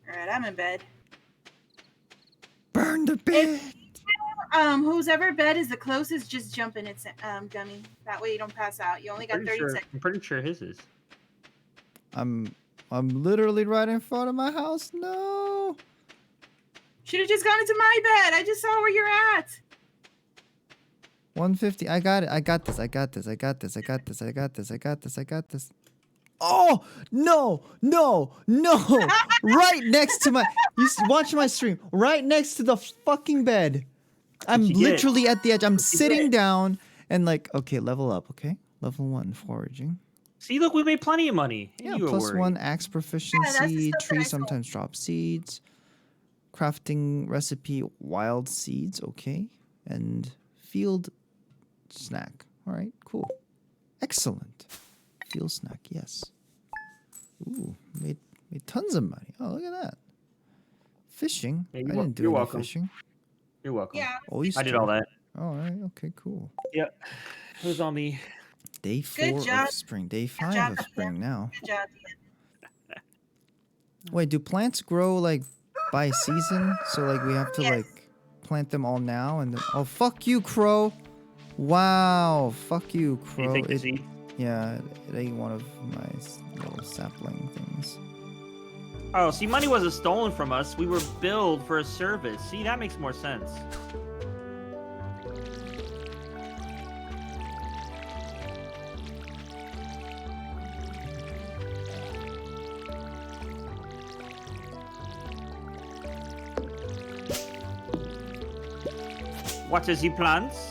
right, I'm in bed. Burn the bed! Whose ever bed is the closest, just jump in its gummy. That way you don't pass out. You only got 30 seconds. I'm pretty sure his is. I'm literally right in front of my house. No. Should have just gone into my bed. I just saw where you're at. 150. I got it. I got this. I got this. I got this. I got this. I got this. I got this. I got this. Oh no, no, no! Right next to my. Watch my stream. Right next to the fucking bed. I'm What'd you get? literally at the edge. I'm What'd you sitting get? down and like, okay, level up. Okay, level 1 foraging. See, look, we made plenty of money. Yeah, You were plus worried. 1 axe Yeah, that's the proficiency. stuff that I Trees sold. sometimes drop seeds. Crafting recipe wild seeds. Okay, and field snack. All right, cool, excellent. Field snack, yes. Ooh, made tons of money. Oh, look at that. Fishing. Yeah, I you're didn't do you're any welcome. fishing. You're welcome. Yeah. Oyster. I did all that. All right. Okay. Cool. Yep. It was on me. Day 4 job. of spring. Day 5 job, of spring now. Good job, Ian. Wait, do plants grow like by season? So like we have to Yes. like plant them all now and then. Oh, fuck you, crow. Wow. Fuck you, You crow. take the seed? Yeah, it ate one of my little sapling things. Oh, see, money wasn't stolen from us. We were billed for a service. See, that makes more sense. What is he plants?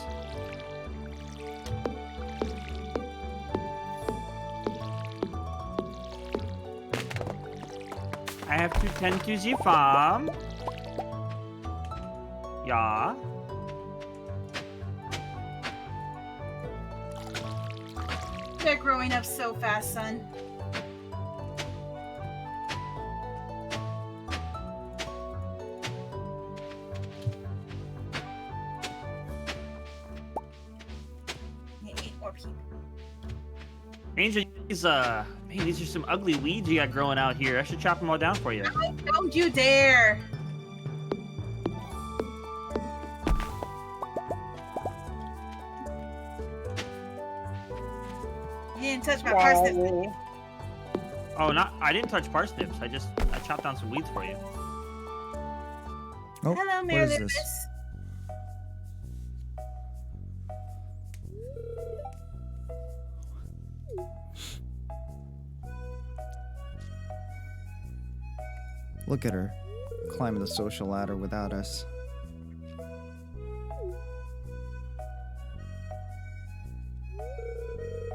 I have to tend to the farm. Yeah. They're growing up so fast, son. Need 8 more people. Angel, these are some ugly weeds you got growing out here. I should chop them all down for you. Don't you dare! You didn't touch my parsnips. did you? Oh, I didn't touch parsnips. I chopped down some weeds for you. Oh, Hello, what Mayor is Lewis. this? Look at her, climbing the social ladder without us.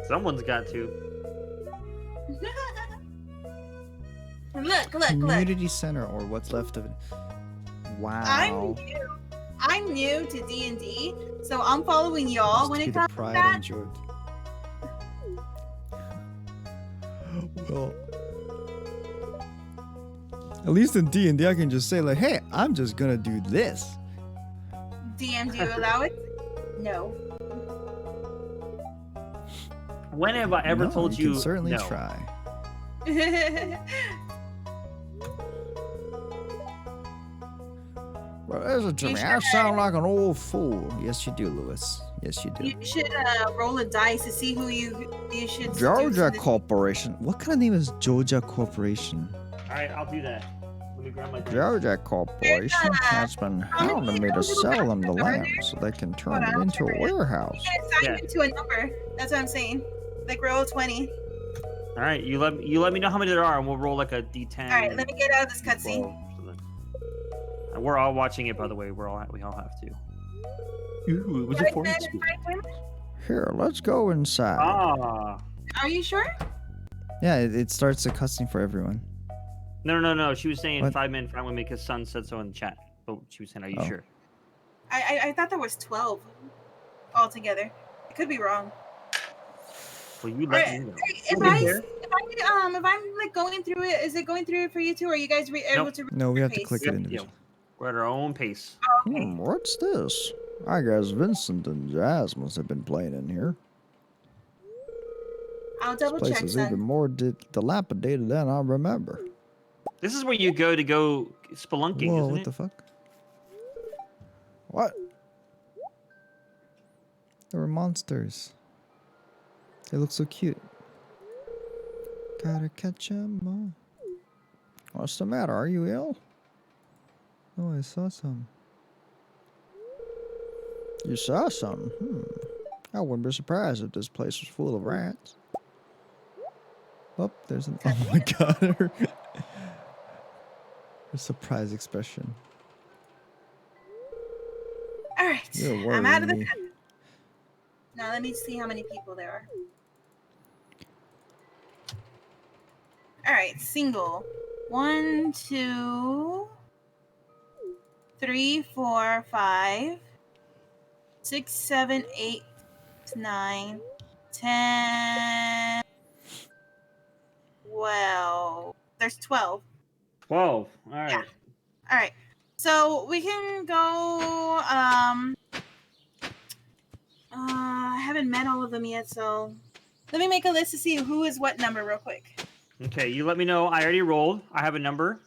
Someone's got to. Look. Community center, or what's left of it. Wow. I'm new to D&D, so I'm following y'all when Must be it the comes to pride that. and joy. Well, at least in D&D, I can just say like, "Hey, I'm just gonna do this." DM, do you allow it? No. When have I ever No, told you you can certainly no? try. Well, there's a Jimmy. I sound like an old fool. Yes, you do, Lewis. Yes, you do. You should roll a dice to see who you should. Georgia seduce in Corporation. What kind of name is Georgia Corporation? All right, I'll do that. Let me grab my dice. Georgia Corporation has been hounding me to sell them the land so they can turn it into a warehouse. this. You can assign Yeah. it to a number. That's what I'm saying. Like roll 20. All right, you let me know how many there are, and we'll roll like a d10. All right, let me get out of this cutscene. 12, something. And we're all watching it, by the way. We all have to. Ooh, it was a Right, forward men speed. and women? Here, let's go inside. Ah. Are you sure? Yeah, it starts a cutscene for everyone. No. She was saying What? 5 men, 5 women, because Sun said so in the chat. But she was saying, "Are you Oh. sure?" I thought there was 12 altogether. I could be wrong. Well, you Alright, let me know. If We'll I get there. if I'm like going through it, is it going through it for you two? Or are you guys able Nope. to? read No, we your have to pace? click it Yep, individually. We're at our own pace. Oh, okay. What's this? I guess Vincent and Jazz must have been playing in here. I'll This double place check, is son. even more dilapidated than I remember. This is where you go spelunking, Whoa, isn't what it? the fuck? What? There were monsters. They look so cute. Gotta catch 'em all. What's the matter? Are you ill? Oh, I saw some. You saw some? I wouldn't be surprised if this place was full of rats. Oh, there's an. Oh my god. Her surprise expression. All right, You're I'm out of the worrying me. pen. Now let me see how many people there are. All right, single. 1, 2, 3, 4, 5, 6, 7, 8, 9, 10. Well, there's 12. 12. All right. Yeah. All right. So we can go. I haven't met all of them yet, so let me make a list to see who is what number real quick. Okay, you let me know. I already rolled. I have a number.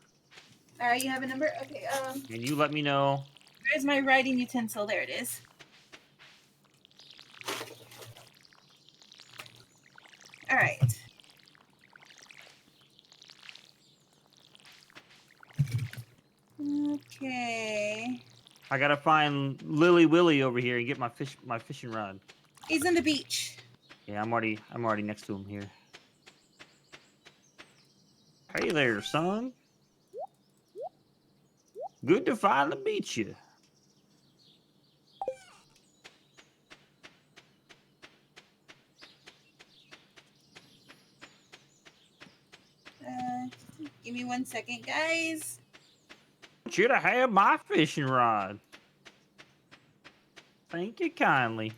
All right, you have a number? Okay. And you let me know. Where's my writing utensil? There it is. All right. Okay. I gotta find Lily Willy over here and get my fishing rod. He's in the beach. Yeah, I'm already next to him here. Hey there, son. Good to finally meet you. Give me 1 second, guys. Should I have my fishing rod? Thank you kindly.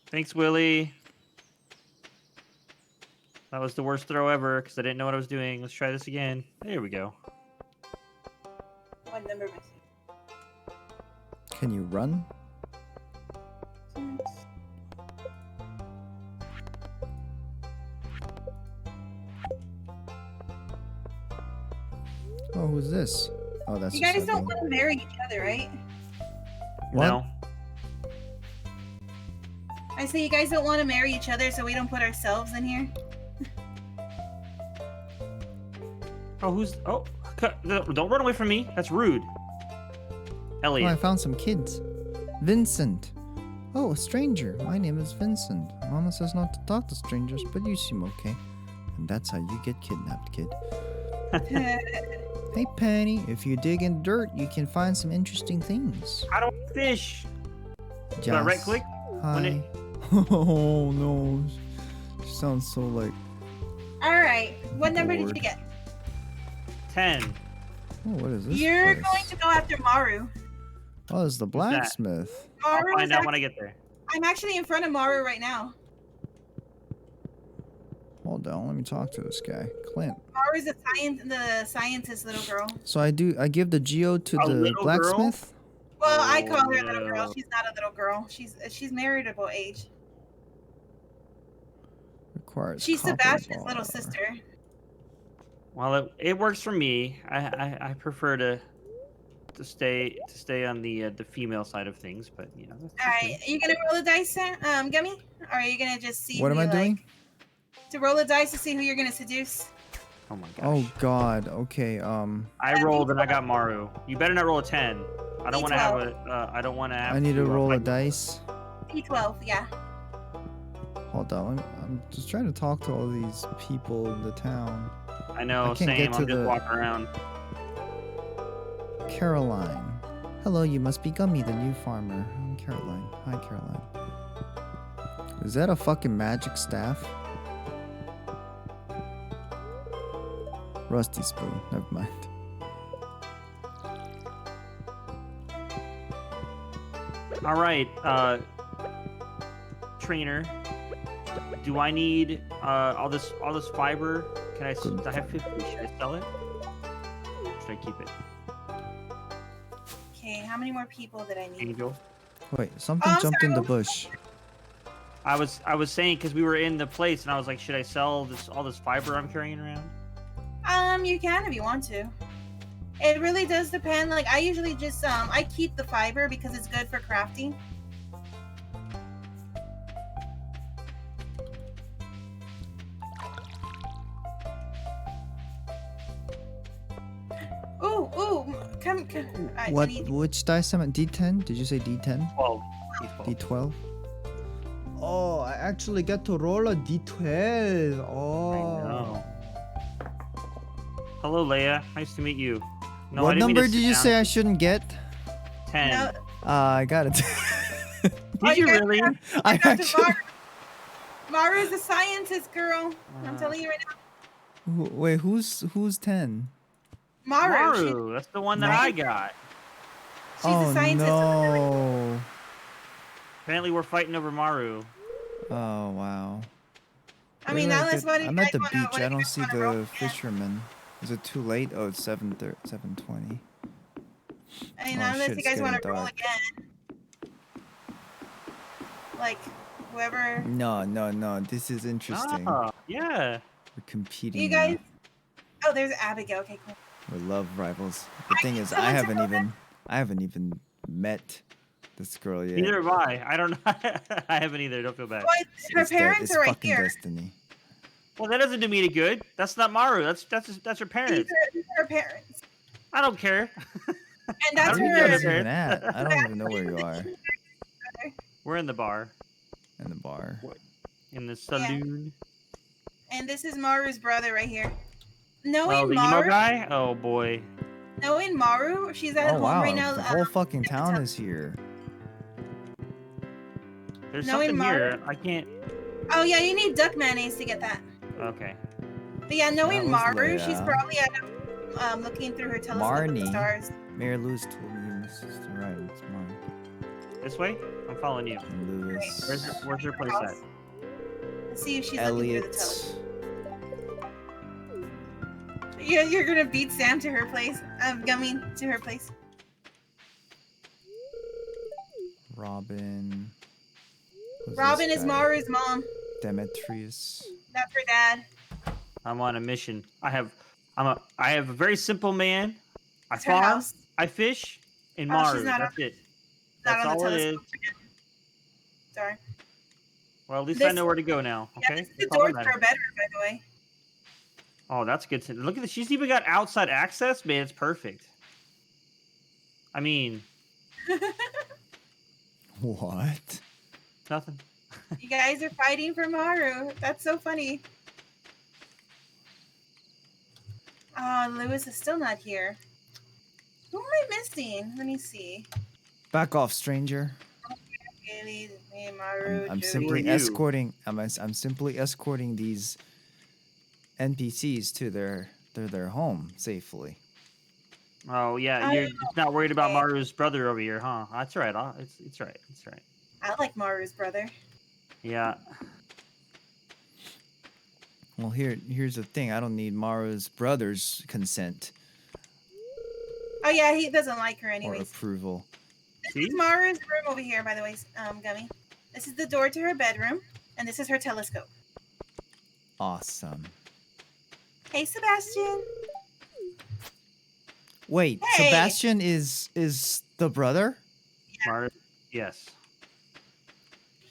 Thanks, Willie. That was the worst throw ever because I didn't know what I was doing. Let's try this again. There we go. One number missing. Can you run? Oh, who's this? Oh, that's You just guys don't something. want to marry each other, right? What? No. I say you guys don't want to marry each other, so we don't put ourselves in here. Oh, who's... Oh, don't run away from me. That's rude. Oh, Elliot. I found some kids. Vincent. Oh, a stranger. My name is Vincent. Mama says not to talk to strangers, but you seem okay. And that's how you get kidnapped, kid. Hey, Penny. If you dig in dirt, you can find some interesting things. I don't fish. Should I Yes. right click? When Hi. it- Oh, no. She sounds so like... All right. What number did Bored. you get? 10. Oh, what is this You're place? going to go after Maru. Oh, it's the blacksmith. I'll Maru find is out when I get there. I'm actually in front of Maru right now. Hold on, let me talk to this guy. Clint. Maru's the scientist little girl. So I give the geo to A the little blacksmith? Well, I Oh, call her a little no. girl. She's not a little girl. She's marriageable age. Requires She's copper Sebastian's bar. little sister. Well, it works for me. I prefer to stay on the female side of things, but you know. That's All right, are you gonna roll a dice, Gummy? Or are you gonna just see? What who am I you doing? Like? To roll a dice to see who you're gonna seduce. Oh my gosh. Oh god, okay, I rolled and I got Maru. You better not roll a 10. I don't want to have a. I don't want to have. I need to roll a fight. dice. D12, yeah. Hold on, I'm just trying to talk to all these people in the town. I know. I can't Same. get to I'm just the- walking around. Caroline. Hello, you must be Gummy, the new farmer. I'm Caroline. Hi, Caroline. Is that a fucking magic staff? Rusty spoon. Never mind. All right, trainer. Do I need all this fiber? Can I? Good I have 50. Should I sell it? Or should I keep it? Okay, how many more people did I need? Angel. Wait, something I'm jumped sorry, in the what bush. I was saying because we were in the place and I was like, should I sell all this fiber I'm carrying around? You can if you want to. It really does depend. Like I usually just I keep the fiber because it's good for crafting. What? need Which dice am I? D10? Did you say D10? 12. D12? Oh, I actually get to roll a D12. Oh. I know. Hello, Leia. Nice to meet you. No, I What didn't mean to number did sit you down. say I shouldn't get? 10. No. I got it. Did you really? I Dr. actually. Maru's a scientist, girl. I'm telling you right now. Wait, who's 10? Maru. Maru. That's the one that I got. She's Oh a scientist. no. Apparently, we're fighting over Maru. Oh wow. I mean, Where do now let's what do you I'm at guys the wanna- beach. what do I you don't guys see wanna roll the again? fisherman. Is it too late? Oh, it's 7:20. I mean, Oh, unless shit, you it's guys want to getting roll dark. again. Like, whoever. No. This is interesting. Ah, yeah. We're competing. You now. guys. Oh, there's Abigail. Okay, cool. We're love rivals. The thing is, someone I took haven't even met this girl yet. Neither have I. I don't know. I haven't either. Don't feel bad. Well, her It's parents are right fucking here. destiny. Well, that doesn't do me any good. That's not Maru. That's her parents. These are her parents. I don't care. And I that's don't Where need are to you her. guys even at? I don't even know where you are. We're in the bar. In the bar. In the saloon. And this is Maru's brother right here. Oh, Knowing the emo Maru, guy? Oh, boy. she's at Oh home wow, right now. the whole fucking town is here. There's Knowing something Maru- here. I can't... Oh yeah, you need duck mayonnaise to get that. Okay. But yeah, That knowing was Maru, she's Leia. probably at looking through her telescope at the Marnie. stars. Mary Lou's told me this is the right. It's mine. This way? I'm following you. Lewis. Where's your place at? Let's see if she's looking through the Elliot. telescope. Yeah, you're gonna beat Sam to her place. Gummy to her place. Robin. Who's Robin this is guy? Maru's mom. Demetrius. That's her dad. I'm on a mission. I have a very simple man. I It's her farm, house. I fish, and Oh, Maru. she's not That's it. Not That's on the all it is. telescope. Sorry. Well, at least I This- know where to go now. Yeah, Okay. this is the That's all door that to matters. her bedroom, by the way. Oh, that's good to look at this. She's even got outside access, man. It's perfect. I mean, What? nothing. You guys are fighting for Maru. That's so funny. Lewis is still not here. Who am I missing? Let me see. Back off, stranger. Haley, me, Maru, I'm Joey. simply you? escorting. I'm simply escorting these NPCs to their home safely. Oh yeah, you're just not worried about Maru's brother over here, huh? That's right. It's right. It's right. I like Maru's brother. Yeah. Well, here's the thing. I don't need Mara's brother's consent Oh yeah, he doesn't like her or anyways. approval. This See? is Maru's room over here, by the way, Gummy. This is the door to her bedroom, and this is her telescope. Awesome. Hey, Sebastian. Wait, Hey! Sebastian is the brother? Maru. Yes.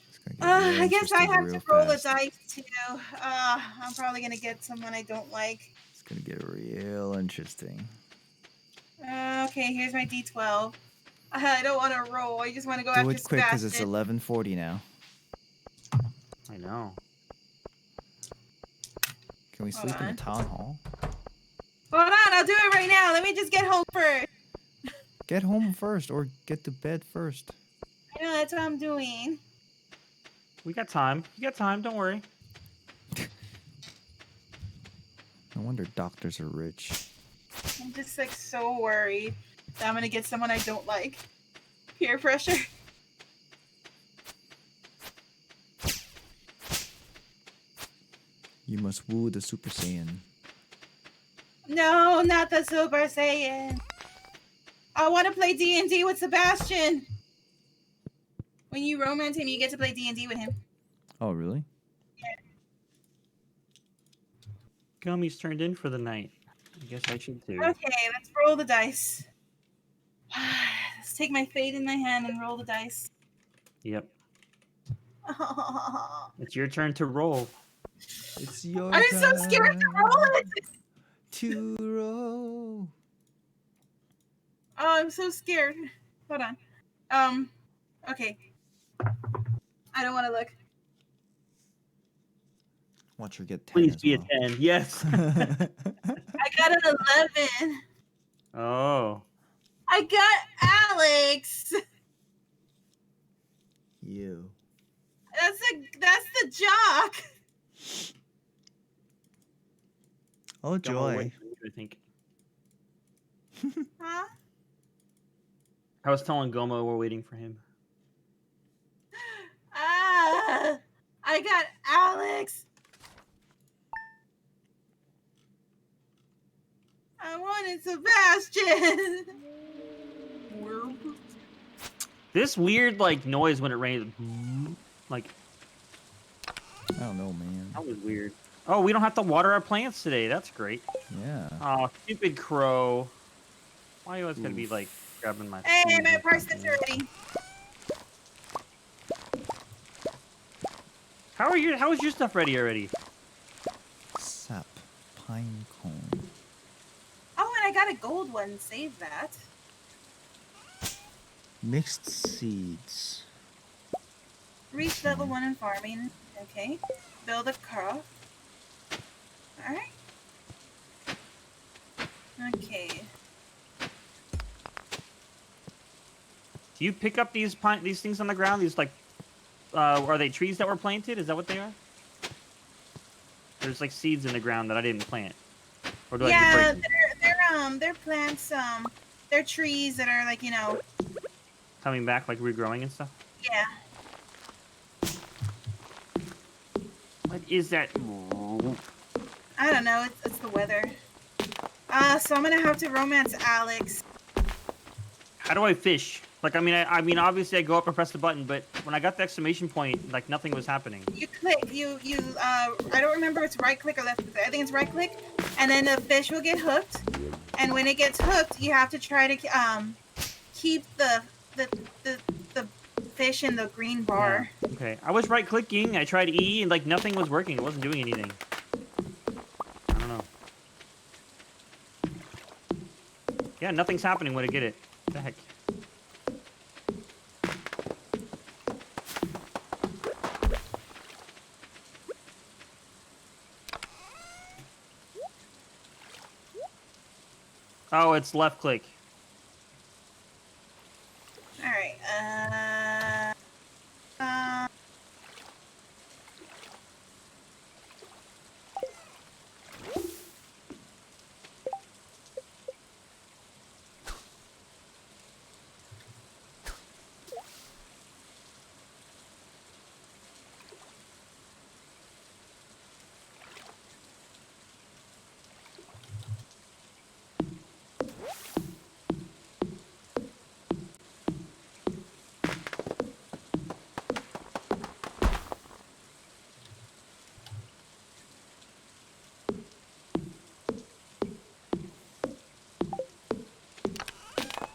It's gonna get real I guess I interesting have real to roll fast. a dice too. I'm probably gonna get someone I don't like. It's gonna get real interesting. Okay, here's my D12. I don't want to roll. I just want to go Do after it quick because it's Sebastian. 11:40 now. I know. Can we Hold sleep in on. the town hall? Hold on, I'll do it right now. Let me just get home first. Get home first or get to bed first. I know that's what I'm doing. We got time. You got time. Don't worry. No wonder doctors are rich. I'm just like so worried that I'm gonna get someone I don't like. Peer pressure. You must woo the Super Saiyan. No, not the Super Saiyan. I want to play D&D with Sebastian. When you romance him, you get to play D&D with him. Oh, really? Gummy's turned in for the night. I guess I should too. Okay, let's roll the dice. Let's take my fate in my hand and roll the dice. Yep. I'm It's your turn to roll. It's your so scared to roll it. to roll. Oh, I'm so scared. Hold on. Okay. I don't want to look. Watch her get 10 Please as be well. a 10. Yes. I got an 11. Oh. I got Alex. You. That's the jock. Oh, Come joy. away from you, I think. Huh? I was telling Gomo we're waiting for him. Ah, I got Alex. I wanted Sebastian. This weird like noise when it rains, like I don't know, man. that was weird. Oh, we don't have to water our plants today. That's great. Yeah. Oh, stupid crow. Why you always gotta be like grabbing my Hey, food my and parsnips stuff, are man? ready. How is your stuff ready already? Sap. Pine cone. Oh, and I got a gold one. Save that. Mixed seeds. Reach level 1 in farming. Okay. Build a crop. Alright. Okay. Do you pick up these things on the ground? These like, are they trees that were planted? Is that what they are? There's like seeds in the ground that I didn't plant. Or do I Yeah, break them? they're plants. They're trees that are like, you know. Coming back, like regrowing and stuff? Yeah. What is that? I don't know. It's the weather. So I'm gonna have to romance Alex. How do I fish? Like, I mean, obviously I go up and press the button, but when I got the exclamation point, like nothing was happening. You click. I don't remember if it's right click or left click. I think it's right click, and then the fish will get hooked. And when it gets hooked, you have to try to keep the fish in the green bar. Yeah. Okay, I was right clicking. I tried E, and like nothing was working. It wasn't doing anything. I don't know. Yeah, nothing's happening when I get it. What the heck? Oh, it's left click. All right.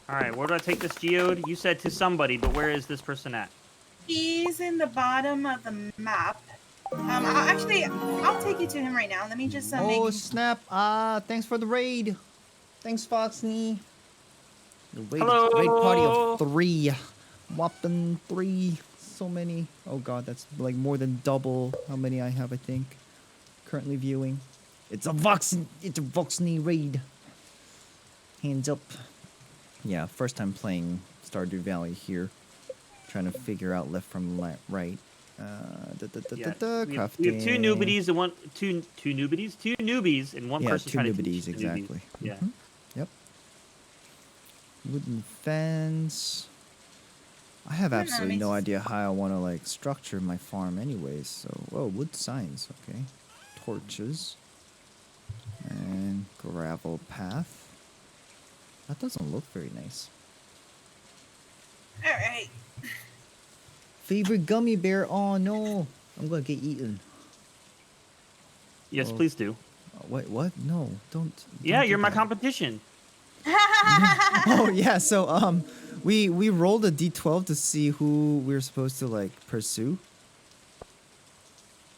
All right, where do I take this geode? You said to somebody, but where is this person at? He's in the bottom of the map. I'll take you to him right now. Let me just Oh, make. snap. Thanks for the raid. Thanks, Foxney. Raid Hello. party of 3. Whopping 3. So many. Oh god, that's like more than double how many I have, I think. Currently viewing. It's a Voxney raid. Hands up. Yeah, first time playing Stardew Valley here. Trying to figure out left from right. Yeah, we have two Crafting. newbies and two newbies and one Yeah, person 2 trying to newbies, teach the newbies. exactly. Yeah. Mhm. Yep. Wooden fence. I have absolutely no idea how I want to like structure my farm anyways. So, whoa, wood signs, okay. Torches. And gravel path. That doesn't look very nice. All right. Favorite gummy bear? Oh no, I'm gonna get eaten. Yes, Oh. please do. Wait, what? No, don't. Yeah, don't do you're my that. competition. Oh yeah, so we rolled a d12 to see who we're supposed to like pursue.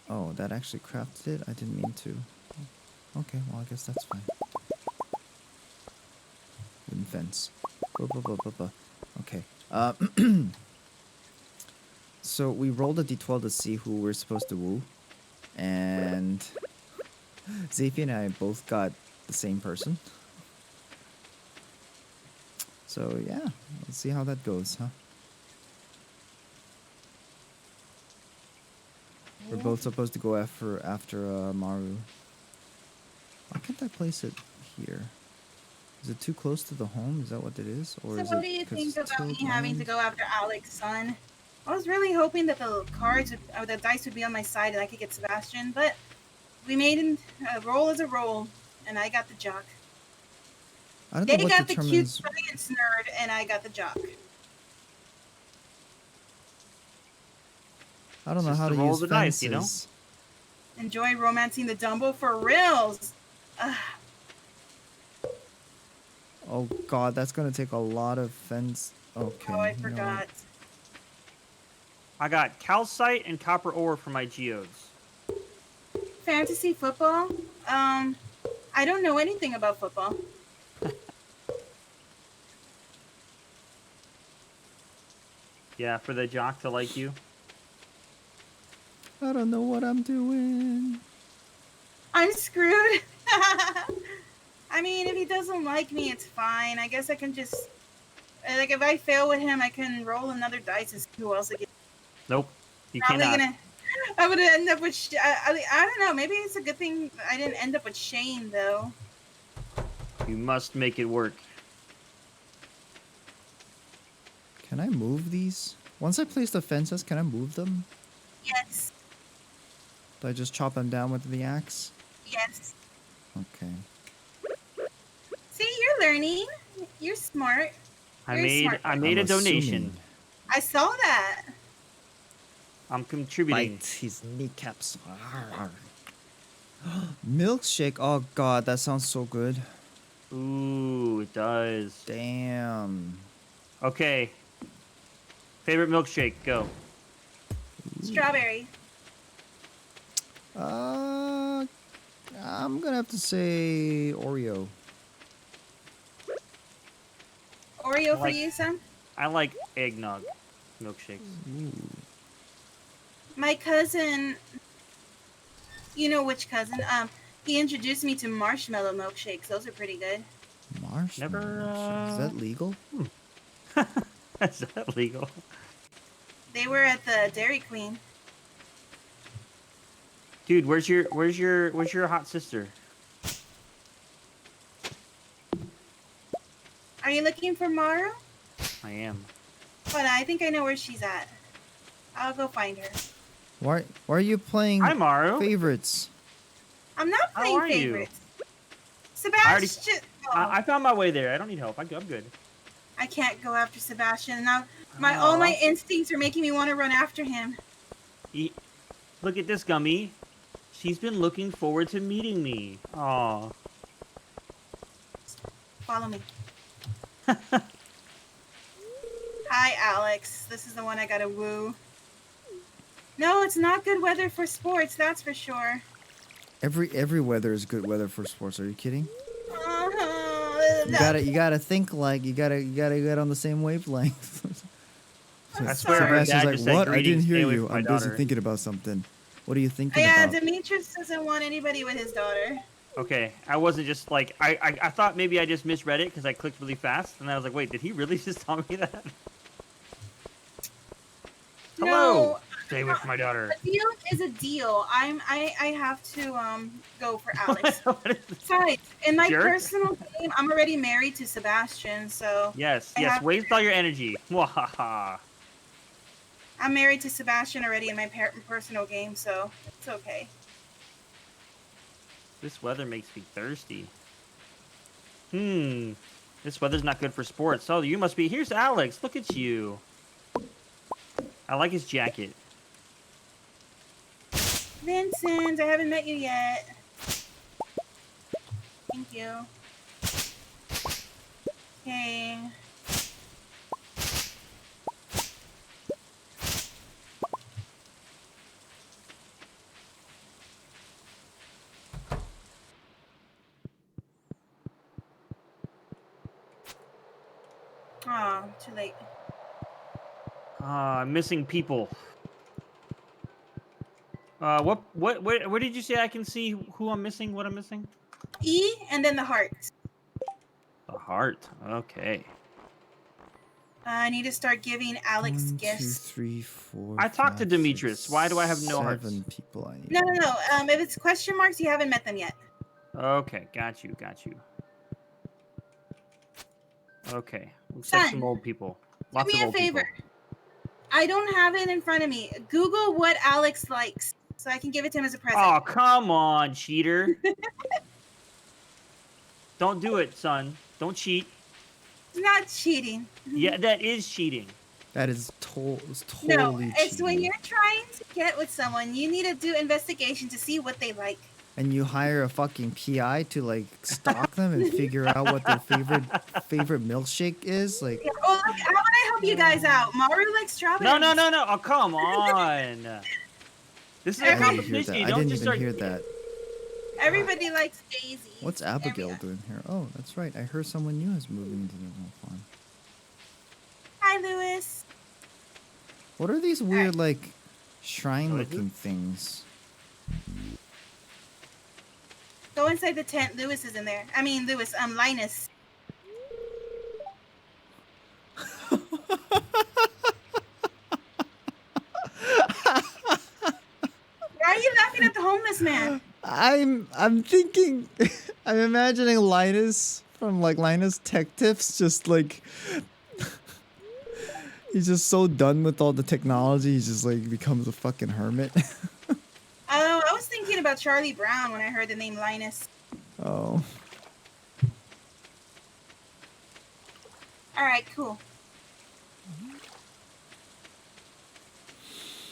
Oh, that actually crafted it? I didn't mean to. Okay, well I guess that's fine. wooden fence. Okay. So we rolled a d12 to see who we're supposed to woo, and Zafi and I both got the same person. So yeah, let's see how that goes, huh? We're both supposed to go after Maru. Why can't I place it here? Is it too close to the home? Is that what it is? Or So is what it do you 'cause think it's about me tilled having to land? go after Alex's son? I was really hoping that the cards or the dice would be on my side and I could get Sebastian, but we made a roll as a roll, and I got the jock. I don't They know what got the cute determines. science nerd, and I got the jock. I don't It's know just how the to roll use of the dice, you know? fences. Enjoy romancing the Dumbo for reals. Ugh. Oh god, that's gonna take a lot of fence. Okay, Oh, I you know what? forgot. I got calcite and copper ore for my geodes. Fantasy football? I don't know anything about football. Yeah, for the jock to like you. I don't know what I'm doing. I'm screwed. I mean, if he doesn't like me, it's fine. I guess I can just like if I fail with him, I can roll another dice and see who else I get. Nope, you Probably cannot. I would end up with. I don't know. Maybe it's a good thing I didn't end up with Shane though. You must make it work. Can I move these? Once I place the fences, can I move them? Yes. Do I just chop them down with the axe? Yes. Okay. See, you're learning. You're smart. I You're a smart made I'm a donation. assuming. I saw that. I'm contributing. Bite his kneecaps. Milkshake. Oh god, that sounds so good. Ooh, it does. Damn. Okay. Favorite milkshake, go. Strawberry. I'm gonna have to say Oreo. Oreo for Like- you, Sam? I like eggnog milkshakes. Ooh. My cousin, you know which cousin? He introduced me to marshmallow milkshakes. Those are pretty good. Marshmallow Never, milkshake. Is that legal? Is that legal? They were at the Dairy Queen. Dude, where's your hot sister? Are you looking for Maru? I am. But I think I know where she's at. I'll go find her. Why are you playing Hi, Maru. favorites? I'm not How playing are you? favorites. Sebastian. I found my way there. I don't need help. I'm good. I can't go after Sebastian. Now, all my instincts are making me want to run after him. Look at this gummy. She's been looking forward to meeting me. Aw. Follow me. Hi, Alex. This is the one I gotta woo. No, it's not good weather for sports, that's for sure. Every weather is good weather for sports. Are you kidding? No. You gotta think like you gotta get on the same wavelength. I'm I swear her Sebastian's dad like, just said, what? I didn't "Greetings, hear stay away you. from my I'm busy daughter." thinking about something. What are you thinking Yeah, about? Demetrius doesn't want anybody with his daughter. Okay, I wasn't just like I thought maybe I just misread it because I clicked really fast, and I was like, wait, did he really just tell me that? Hello. No, Stay with my daughter. a deal is a deal. I have to go for Alex. Besides, in my Jerk. personal game, I'm already married to Sebastian, so Yes, I yes. have- Waste all your energy. Mwahaha. I'm married to Sebastian already in my personal game, so it's okay. This weather makes me thirsty. This weather's not good for sports. Oh, you must be. Here's Alex. Look at you. I like his jacket. Vincent, I haven't met you yet. Thank you. Okay. Oh, too late. Missing people. What did you say? I can see who I'm missing. What I'm missing? E and then the heart. The heart. Okay. I need to start giving Alex 1, 2, gifts. 3, 4. I talked to 5, Demetrius. 6, Why do I have no hearts? 7 people I need. No. If it's question marks, you haven't met them yet. Okay, got you. Okay, looks like some old people. Lots Do me of a old favor. people. I don't have it in front of me. Google what Alex likes so I can give it to him as a present. Oh, come on, cheater. Don't do it, son. Don't cheat. It's not cheating. Yeah, that is cheating. That is totally No, it's cheating. when you're trying to get with someone, you need to do investigation to see what they like. And you hire a fucking PI to like stalk them and figure out what their favorite milkshake is. Like, Yeah, well, look, how would I help you guys out? Maru likes strawberries. No. Oh, come on. This is a I didn't hear competition. that. You I don't didn't just even start. hear that. Everybody likes daisies. What's Abigail doing here? Oh, that's right. I heard someone new is moving into the farm. Hi, Lewis. What are these weird like shrine-looking things? Go inside the tent. Lewis is in there. I mean, Linus. Why are you laughing at the homeless man? I'm thinking, I'm imagining Linus from like Linus Tech Tips, just like he's just so done with all the technology, he just like becomes a fucking hermit. Oh, I was thinking about Charlie Brown when I heard the name Linus. Oh. All right, cool.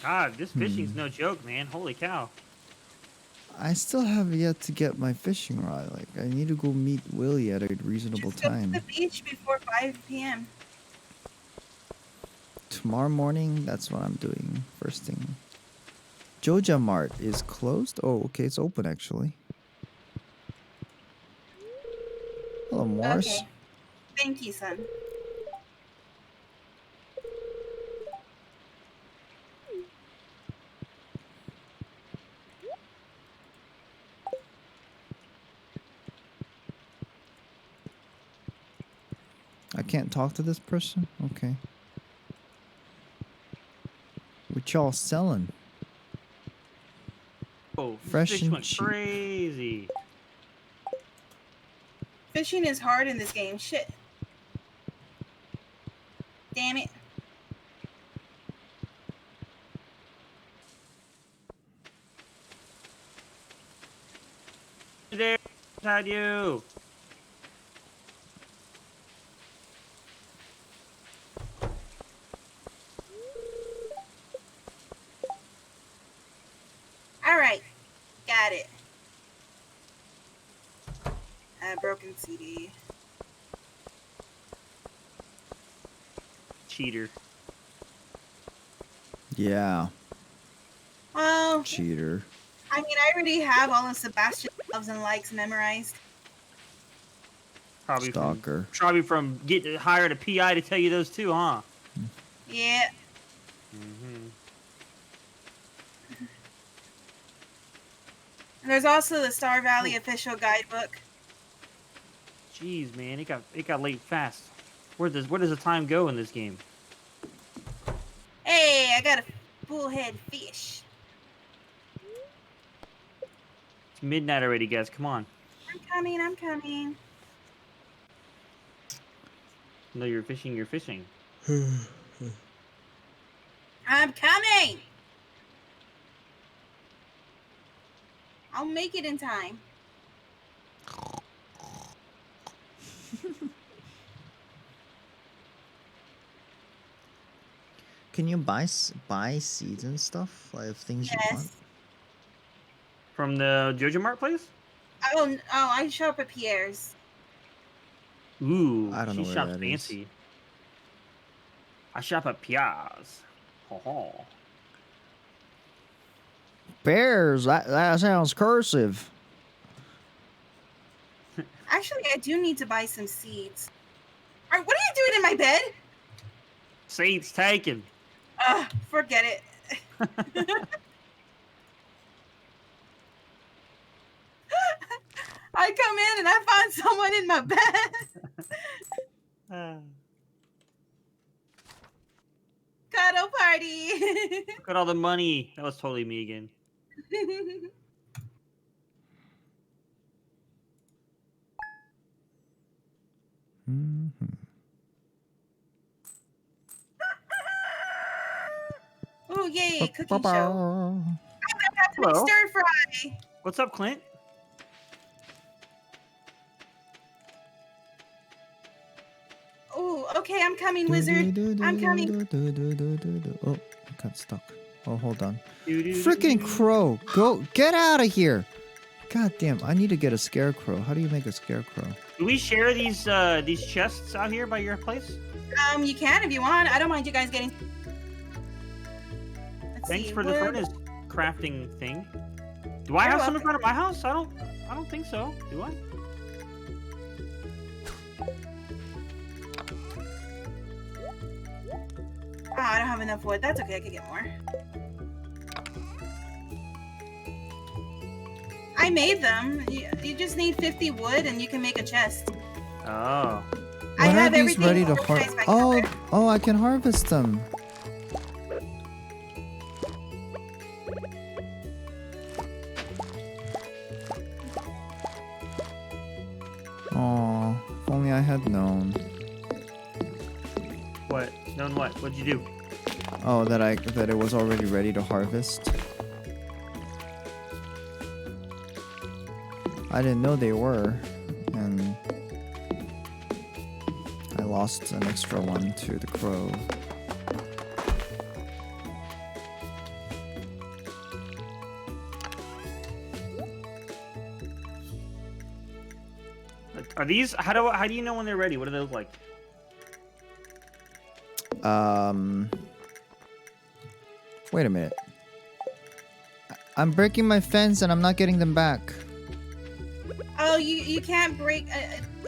God, this fishing's no joke, man. Holy cow. I still have yet to get my fishing rod. Like, I need to go meet Willie at a reasonable Just go to time. the beach before 5 p.m. Tomorrow morning, that's what I'm doing. First thing. Joja Mart is closed? Oh, okay, it's open actually. Hello, Morris. Okay. Thank you, son. I can't talk to this person? Okay. What y'all selling? Oh, Fresh this fish and went cheap. crazy. Fishing is hard in this game. Shit. Damn it. There, beside you. All right. Got it. Broken CD. Cheater. Yeah, Well, cheater. I mean, I already have all of Sebastian's loves and likes memorized. Probably Stalker. from getting hired a PI to tell you those too, huh? Yeah. Mm-hmm. And there's also the Star Valley official guidebook. Jeez, man, it got late fast. Where does the time go in this game? Hey, I got a bullhead fish. It's midnight already, guys. Come on. I'm coming. No, you're fishing. You're fishing. I'm coming! I'll make it in time. Can you buy seeds and stuff? Like things you want? Yes. From the Jojo Mart place? Oh, I show up at Pierre's. Ooh, I don't know she where shops that is. fancy. I shop at Piaz. Ho ho. Bears, that sounds cursive. Actually, I do need to buy some seeds. What are you doing in my bed? Seat's taken. Forget it. I come in and I find someone in my bed. Cuddle party. Look at all the money. That was totally me again. Oh, yay, cookie show. Hello. Stir fry. What's up, Clint? Oh, okay, I'm coming, wizard. I'm coming. Oh, I got stuck. Oh, hold on. Freaking crow. Go, get out of here. God damn, I need to get a scarecrow. How do you make a scarecrow? Do we share these chests out here by your place? You can if you want. I don't mind you guys getting. Thanks for the furnace crafting thing. Do I have some in front of my house? I don't think so. Do I? Oh, I don't have enough wood. That's okay. I could get more. I made them. You just need 50 wood and you can make a chest. Oh. I have everything ready to harvest. Oh, I can harvest them. Oh, if only I had known. What? Known what? What'd you do? Oh, that it was already ready to harvest. I didn't know they were, and I lost an extra one to the crow. Are these? How do you know when they're ready? What do they look like? Wait a minute. I'm breaking my fence and I'm not getting them back. Oh, you can't break.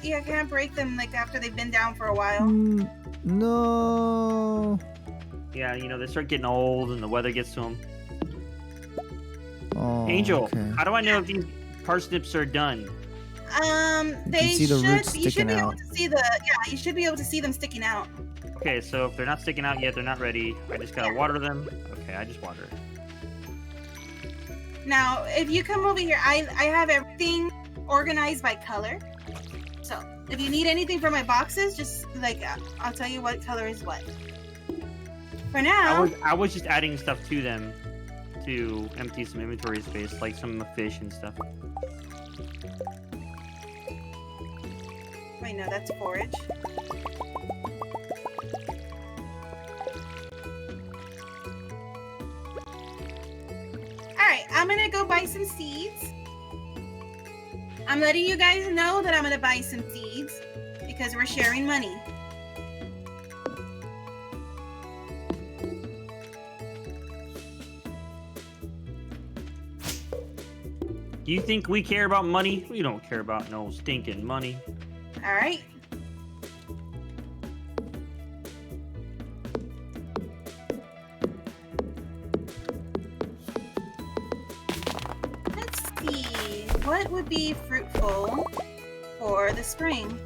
You can't break them like after they've been down for a while. No. Yeah, you know they start getting old and the weather gets to them. Oh, Angel, okay. how do I know if these parsnips are done? They see the roots you should be sticking able out. to see you should be able to see them sticking out. Okay, so if they're not sticking out yet, they're not ready. I just gotta water them. Okay, I just water. Now, if you come over here, I have everything organized by color. So if you need anything from my boxes, just like I'll tell you what color is what. For now, I was just adding stuff to them to empty some inventory space, like some fish and stuff. wait, no, that's forage. Alright, I'm gonna go buy some seeds. I'm letting you guys know that I'm gonna buy some seeds because we're sharing money. Do you think we care about money? We don't care about no stinking money. Alright. Let's see. What would be fruitful for the spring?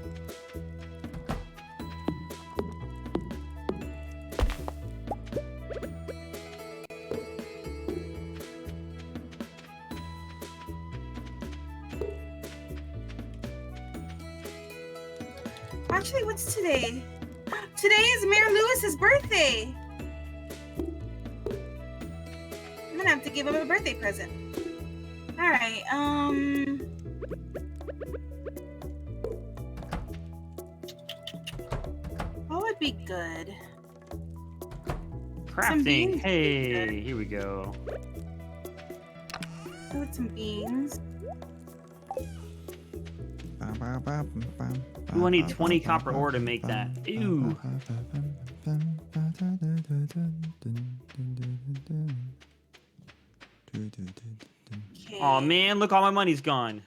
Actually, what's today? Today is Mayor Lewis's birthday. I'm gonna have to give him a birthday present. All right. What would be good? Crafting. beans. Hey, here we go. Go with some beans. Ooh, I need 20 copper ore to make that. Ew. Okay. Oh man, look, all my money's gone.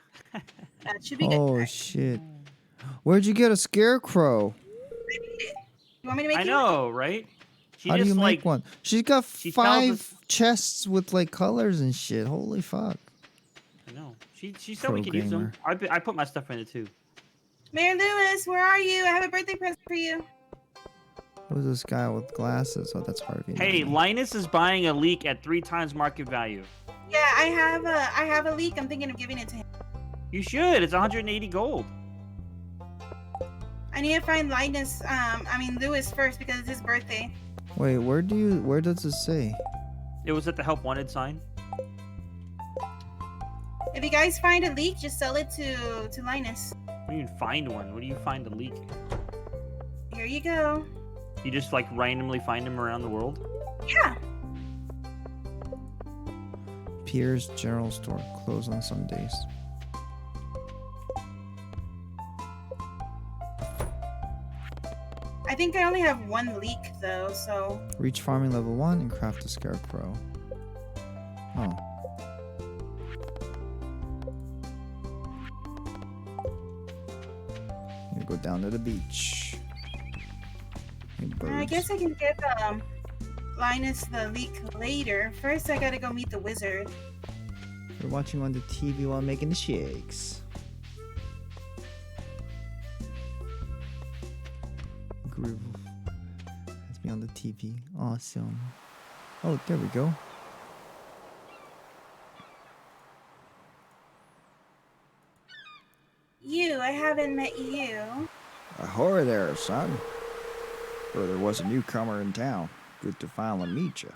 That should be good. Oh shit! Where'd you get a scarecrow? I made it. You want me to make I know, right? How do you make like, one? She's got she tells 5 us- chests with like colors and shit. Holy fuck. I know. She said we could use them. I put my stuff in it too. Mayor Lewis, where are you? I have a birthday present for you. Who's this guy with glasses? Oh, that's Harvey. Hey, Linus is buying a leak at 3 times market value. Yeah, I have a leak. I'm thinking of giving it to him. You should. It's 180 gold. I need to find Lewis first because it's his birthday. Wait, where does it say? It was at the help wanted sign. If you guys find a leak, just sell it to Linus. What do you mean find one? What do you find a leak? Here you go. You just like randomly find them around the world? Yeah. Pierre's General Store closed on some days. I think I only have 1 leak though, so. Reach farming level 1 and craft a scarecrow. Oh. You go down to the beach. Hey, I guess I can give Linus the leak later. First, I gotta go meet the wizard. We're watching on the TV while making the shakes. Groove. Has me on the TV. Awesome. Oh, there we go. I haven't met you. Ahoy there, son. Heard there was a newcomer in town. Good to finally meet you.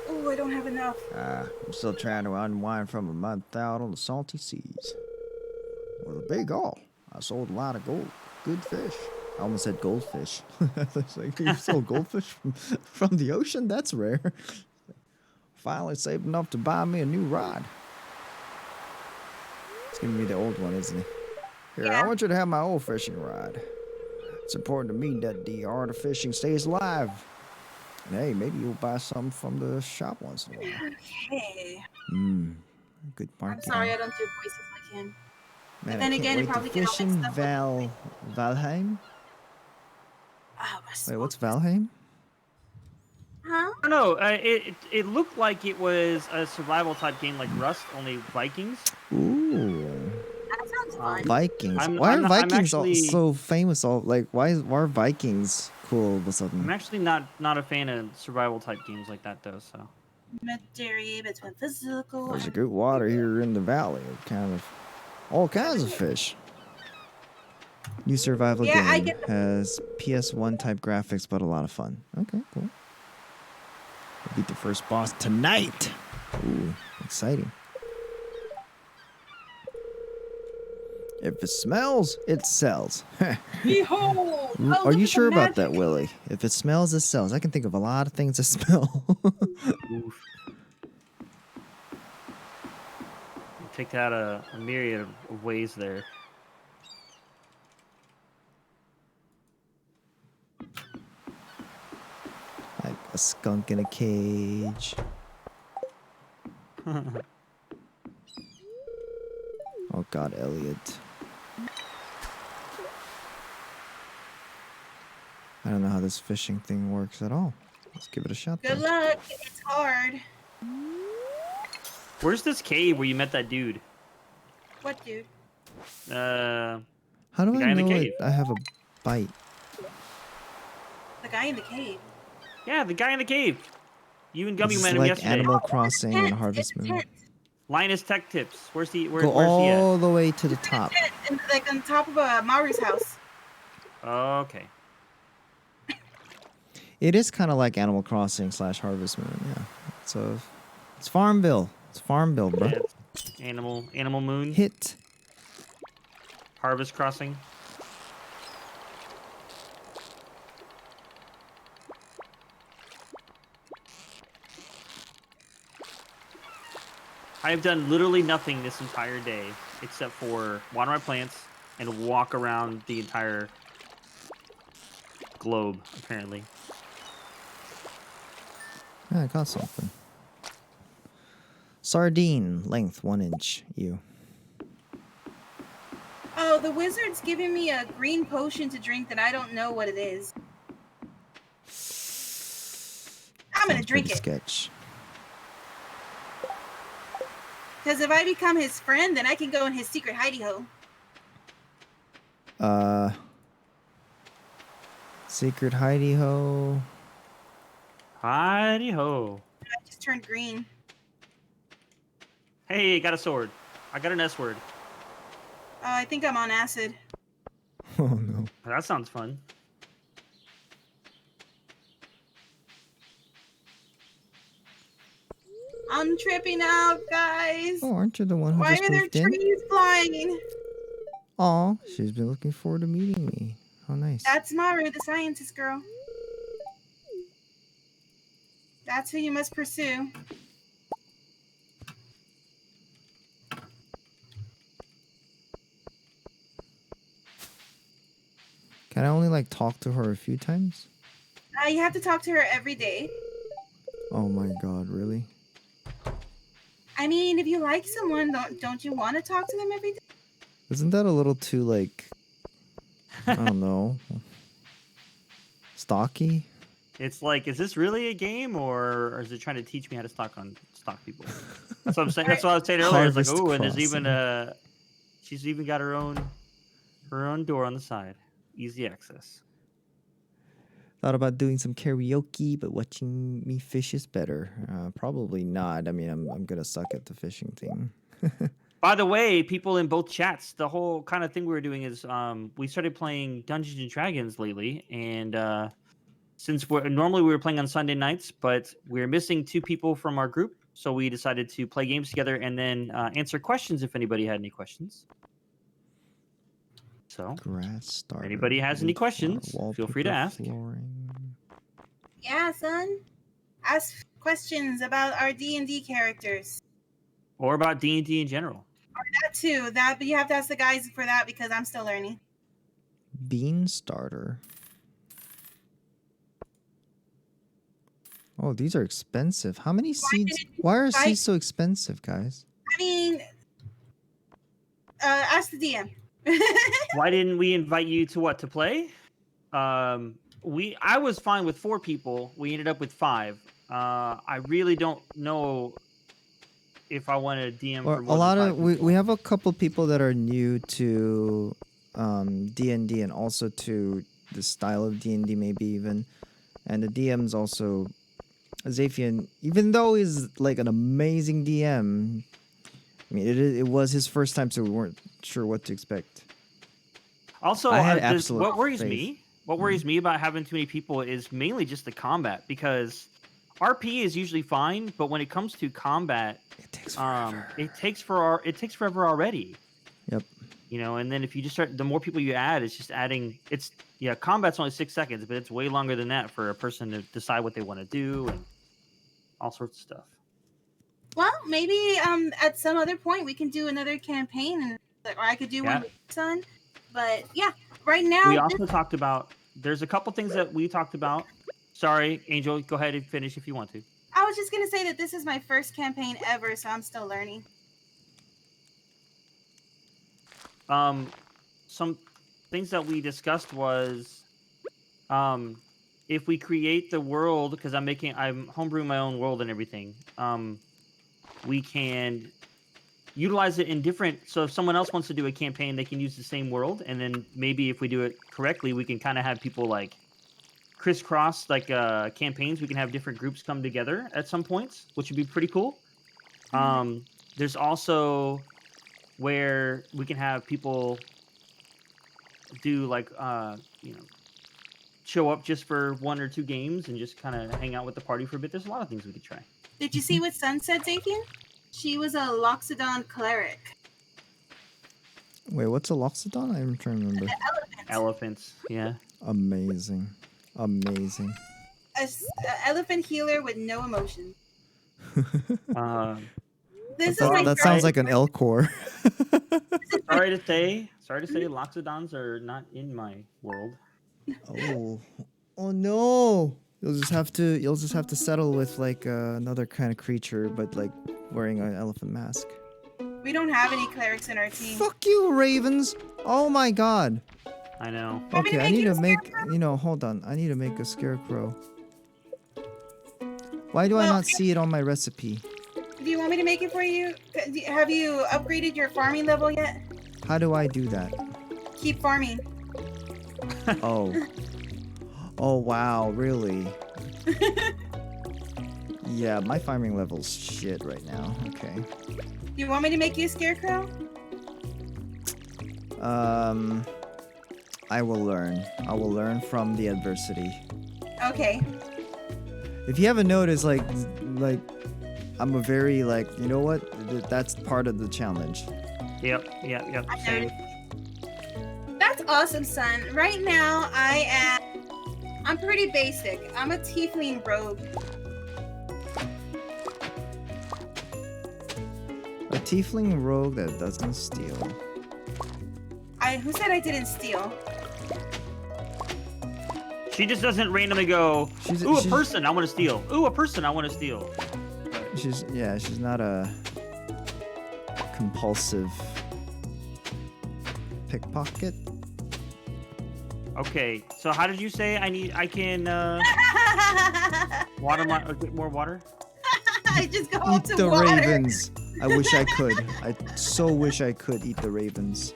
Oh, I don't have enough. I'm still trying to unwind from a month out on the salty seas. With a big haul. I sold a lot of good fish. I almost said goldfish. It's like, you sold goldfish from the ocean? That's rare. Finally saved enough to buy me a new rod. It's giving me the old one, isn't he? Here, Yeah. I want you to have my old fishing rod. It's important to me that the art of fishing stays alive. And hey, maybe you'll buy some from the shop once in a while. Okay. Good I'm marketing. sorry I don't do voices like him. Man, then I can't again, it wait to probably get all fish in mixed up with Valheim. Oh, Wait, what's Valheim? Huh? I don't know. It looked like it was a survival type game like Rust, only Vikings. Ooh, That sounds fun. Vikings. I'm Why are not- I'm Vikings actually- so famous? Why are Vikings cool all of a sudden? I'm actually not a fan of survival type games like that though. So Mystery between physical There's a and good water here in the valley. Kind of all kinds of fish. New survival Yeah, I game get has PS1 type graphics, but a lot of fun. Okay, cool. We'll beat the first boss tonight. Ooh, exciting. If it smells, it sells. Behold! Oh, Are look you at sure the about that, magic. Willie? If it smells, it sells. I can think of a lot of things that smell. oof. You take that a myriad of ways there. Like a skunk in a cage. Oh God, Elliot. I don't know how this fishing thing works at all. Let's give it a shot. Good though. luck. It's hard. Where's this cave where you met that dude? What, dude? How do The guy I in the know cave. I have a bite? The guy in the cave. Yeah, the guy in the cave. You and Gummy This met is him like yesterday. Animal Crossing and Tent. Harvest It's a Moon. tent. Linus Tech Tips. Where's he? Go Where's he all at? the way to the top. Tent, like on top of Maru's house. Okay. It is kind of like Animal Crossing / Harvest Moon. Yeah. So it's Farmville. It's Farmville, bro. Yeah, it's Animal Moon. Hit. Harvest Crossing. I have done literally nothing this entire day except for water my plants and walk around the entire globe, apparently. Yeah, I got something. Sardine, length 1 inch. You. Oh, the wizard's giving me a green potion to drink that I don't know what it is. I'm gonna drink it. Sketch. Because if I become his friend, then I can go in his secret hidey hole. Secret hidey ho. Hidey ho. I just turned green. Hey, got a sword. I got an S word. I think I'm on acid. Oh no. That sounds fun. I'm tripping out, guys. Oh, aren't you the one who Why just are there moved in? trees flying? Aw, she's been looking forward to meeting me. How nice. That's Maru, the scientist girl. That's who you must pursue. Can I only like talk to her a few times? You have to talk to her every day. Oh my god, really? I mean, if you like someone, don't you want to talk to them every day? Isn't that a little too like, I don't know, stocky? It's like, is this really a game, or is it trying to teach me how to stalk people? That's what I'm saying. That's what I was saying earlier. It's like, Harvest oh, and there's even Crossing. she's even got her own door on the side, easy access. Thought about doing some karaoke, but watching me fish is better. Probably not. I mean, I'm gonna suck at the fishing thing. By the way, people in both chats, the whole kind of thing we were doing is we started playing Dungeons and Dragons lately, and since normally we were playing on Sunday nights, but we're missing 2 people from our group, so we decided to play games together and then answer questions if anybody had any questions. So, Grass starter. anybody has any questions, feel free to ask. Flooring. Yeah, son. Ask questions about our D&D characters. Or about D&D in general. That too. But you have to ask the guys for that because I'm still learning. Bean starter. Oh, these are expensive. How many seeds? Why are seeds so expensive, guys? I mean, ask the DM. Why didn't we invite you to play? I was fine with 4 people. We ended up with 5. I really don't know if I want to DM for more a lot than 5 of we people. have a couple people that are new to D&D and also to the style of D&D maybe even. And the DM's also Zafian, even though he's like an amazing DM, I mean it was his first time, so we weren't sure what to expect. Also, I had absolute what worries faith. me, me about having too many people is mainly just the combat, because RP is usually fine, but when it comes to combat, It takes forever. it takes forever already. Yep. You know, and then if you just start, the more people you add, it's just adding. Combat's only 6 seconds, but it's way longer than that for a person to decide what they want to do and all sorts of stuff. Well, maybe at some other point we can do another campaign, or I could do one with Son. But yeah, right now we also talked about. There's a couple things that we talked about. Sorry, Angel, go ahead and finish if you want to. I was just gonna say that this is my first campaign ever, so I'm still learning. Some things that we discussed was, if we create the world, because I'm homebrewing my own world and everything. We can utilize it in different. So if someone else wants to do a campaign, they can use the same world, and then maybe if we do it correctly, we can kind of have people like crisscross campaigns. We can have different groups come together at some points, which would be pretty cool. There's also where we can have people do show up just for 1 or 2 games and just kind of hang out with the party for a bit. There's a lot of things we could try. Did you see what Sun said, Zafian? She was a Loxodon cleric. Wait, what's a Loxodon? I'm trying to remember. Elephants, yeah. Amazing. Amazing. An elephant healer with no emotion. That sounds like an Elcor. Sorry to say, Loxodons are not in my world. Oh no! You'll just have to settle with like another kind of creature, but like wearing an elephant mask. We don't have any clerics in our team. Fuck you, ravens. Oh my god. I know. Want me to Okay, I make need you to a make, scarecrow? hold on. I need to make a scarecrow. Why do I Well, not see it on my recipe? Do you want me to make it for you? Have you upgraded your farming level yet? How do I do that? Keep farming. Oh. Oh wow, really? Yeah, my farming level's shit right now. Okay. You want me to make you a scarecrow? I will learn. I will learn from the adversity. Okay. If you haven't noticed, like I'm a very like, you know what? That's part of the challenge. Yep. I Same. noticed. That's awesome, son. Right now, I'm pretty basic. I'm a tiefling rogue. A tiefling rogue that doesn't steal. Who said I didn't steal? She just doesn't randomly go, ooh, a person, I want to steal. Ooh, a person, I want to steal. She's not a compulsive pickpocket. Okay, so how did you say I can get more water? I just go Eat up to the water. ravens. I wish I could. I so wish I could eat the ravens.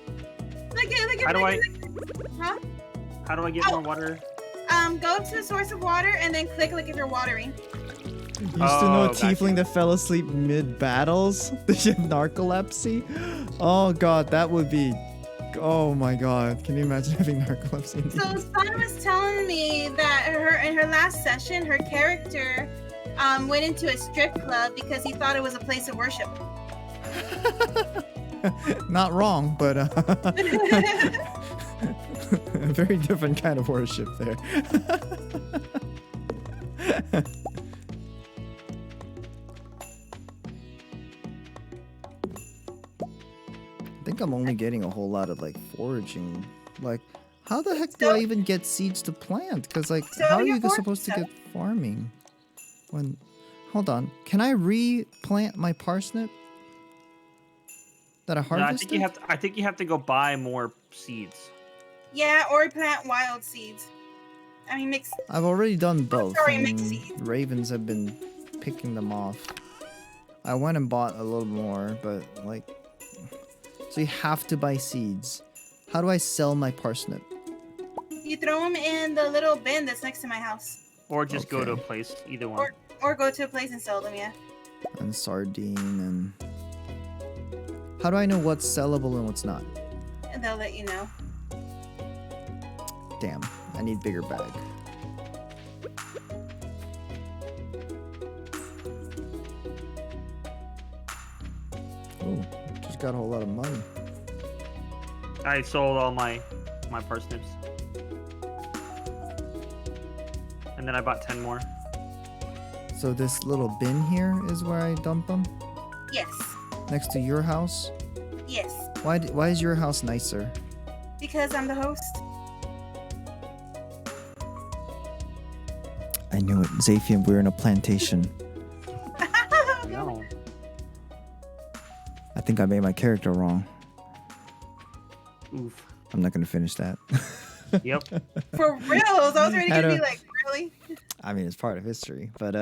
How do I get Oh. more water? Go to a source of water and then click like if you're watering. Used to know a gotcha. tiefling that fell asleep mid-battles? Does she have narcolepsy? Oh god, that would be... Oh my god, can you imagine having narcolepsy? So Sun was telling me that in her last session, her character went into a strip club because he thought it was a place of worship. Not wrong, but a very different kind of worship there. I think I'm only getting a whole lot of like foraging. Like, how the heck do I even get seeds to plant? Because like, So how are your you supposed to get farming? When, hold on, can I replant my parsnip that I No, harvested? I think you have to go buy more seeds. Yeah, or plant wild seeds. I mean, mix. I've already done both. sorry, and mixed seeds. Ravens have been picking them off. I went and bought a little more, but like, so you have to buy seeds. How do I sell my parsnip? You throw them in the little bin that's next to my house, Or just go to a Okay. place, either one. or go to a place and sell them. Yeah. And sardine and... How do I know what's sellable and what's not? And they'll let you know. Damn, I need bigger bag. Oh, just got a whole lot of money. I sold all my parsnips. And then I bought 10 more. So this little bin here is where I dump them? Yes. Next to your house? Yes. Why is your house nicer? Because I'm the host. I knew it. Zaphian, we're in a plantation. No. I think I made my character wrong. Oof. I'm not gonna finish that. Yep. For reals, I was ready I to be don't- like, really? I mean, it's part of history, but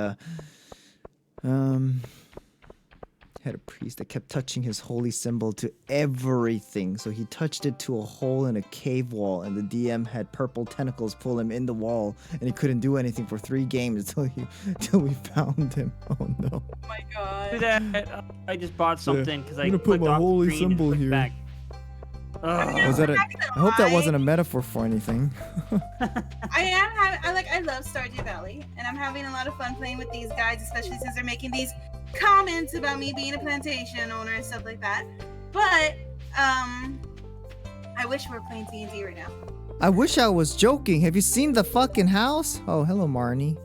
had a priest that kept touching his holy symbol to everything. So he touched it to a hole in a cave wall, and the DM had purple tentacles pull him in the wall, and he couldn't do anything for 3 games till we found him. Oh no! Oh my Do god. that. I just bought something because I I'm gonna put clicked my off the holy screen and symbol clicked here. back. Was that I hope that wasn't a metaphor for anything. I love Stardew Valley, and I'm having a lot of fun playing with these guys, especially since they're making these comments about me being a plantation owner and stuff like that. But I wish we were playing D&D right now. I wish I was joking. Have you seen the fucking house? Oh, hello, Marnie.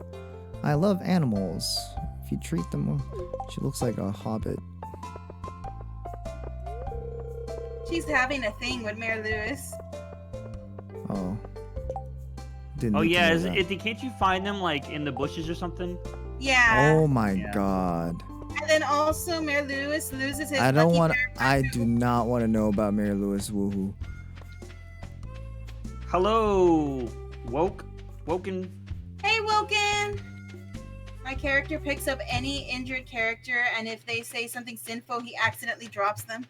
I love animals. If you treat them well. She looks like a hobbit. She's having a thing with Mayor Lewis. Oh. Didn't Oh need to yeah, know that. can't you find them like in the bushes or something? Yeah. Oh my Yeah. god. then also Mayor Lewis loses his. I don't lucky want. pair of I back- do not want to know about Mayor Lewis. Woohoo! Hello, Woken. Hey, Wilkin. My character picks up any injured character, and if they say something sinful, he accidentally drops them.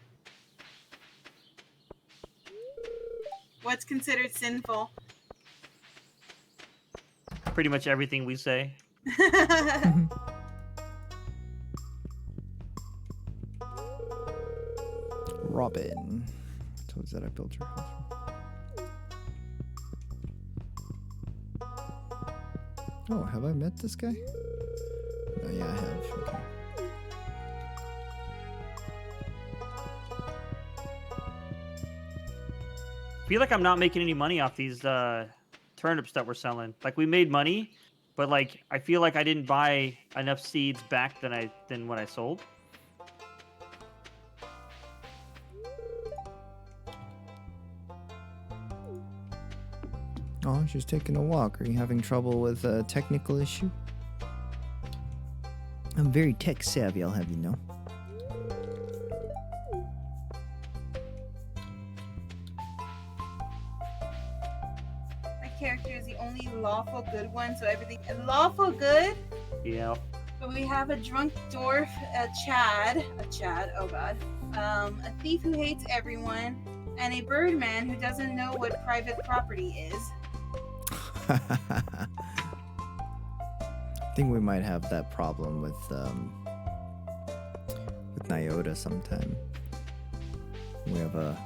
What's considered sinful? Pretty much everything we say. Robin. So is that I built your house? Oh, have I met this guy? Oh, yeah, I have. Okay. I feel like I'm not making any money off these turnips that we're selling. Like we made money, but like I feel like I didn't buy enough seeds back than what I sold. Oh, she's taking a walk. Are you having trouble with a technical issue? I'm very tech savvy, I'll have you know. My character is the only lawful good one, so everything lawful good. Yeah. But we have a drunk dwarf, a Chad, oh god, a thief who hates everyone, and a birdman who doesn't know what private property is. I think we might have that problem with Nyota sometime. We have a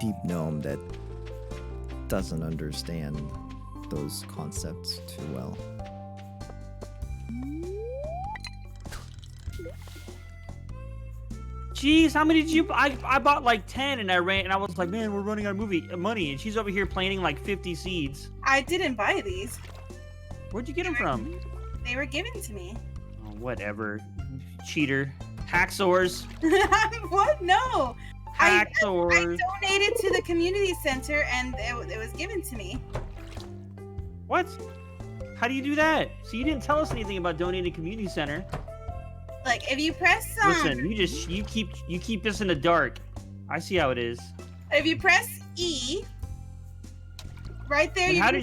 deep gnome that doesn't understand those concepts too well. Jeez, how many did you? I bought like 10, and I was like, man, we're running out of money, and she's over here planting like 50 seeds. I didn't buy these. Where'd you get them from? They were given to me. Oh, whatever, cheater, hacksaws, What? No. I hacksaws. donated to the community center, and it was given to me. What? How do you do that? So you didn't tell us anything about donating to community center. Like, if you press Listen, you keep us in the dark. I see how it is. if you press E, right there. And you how can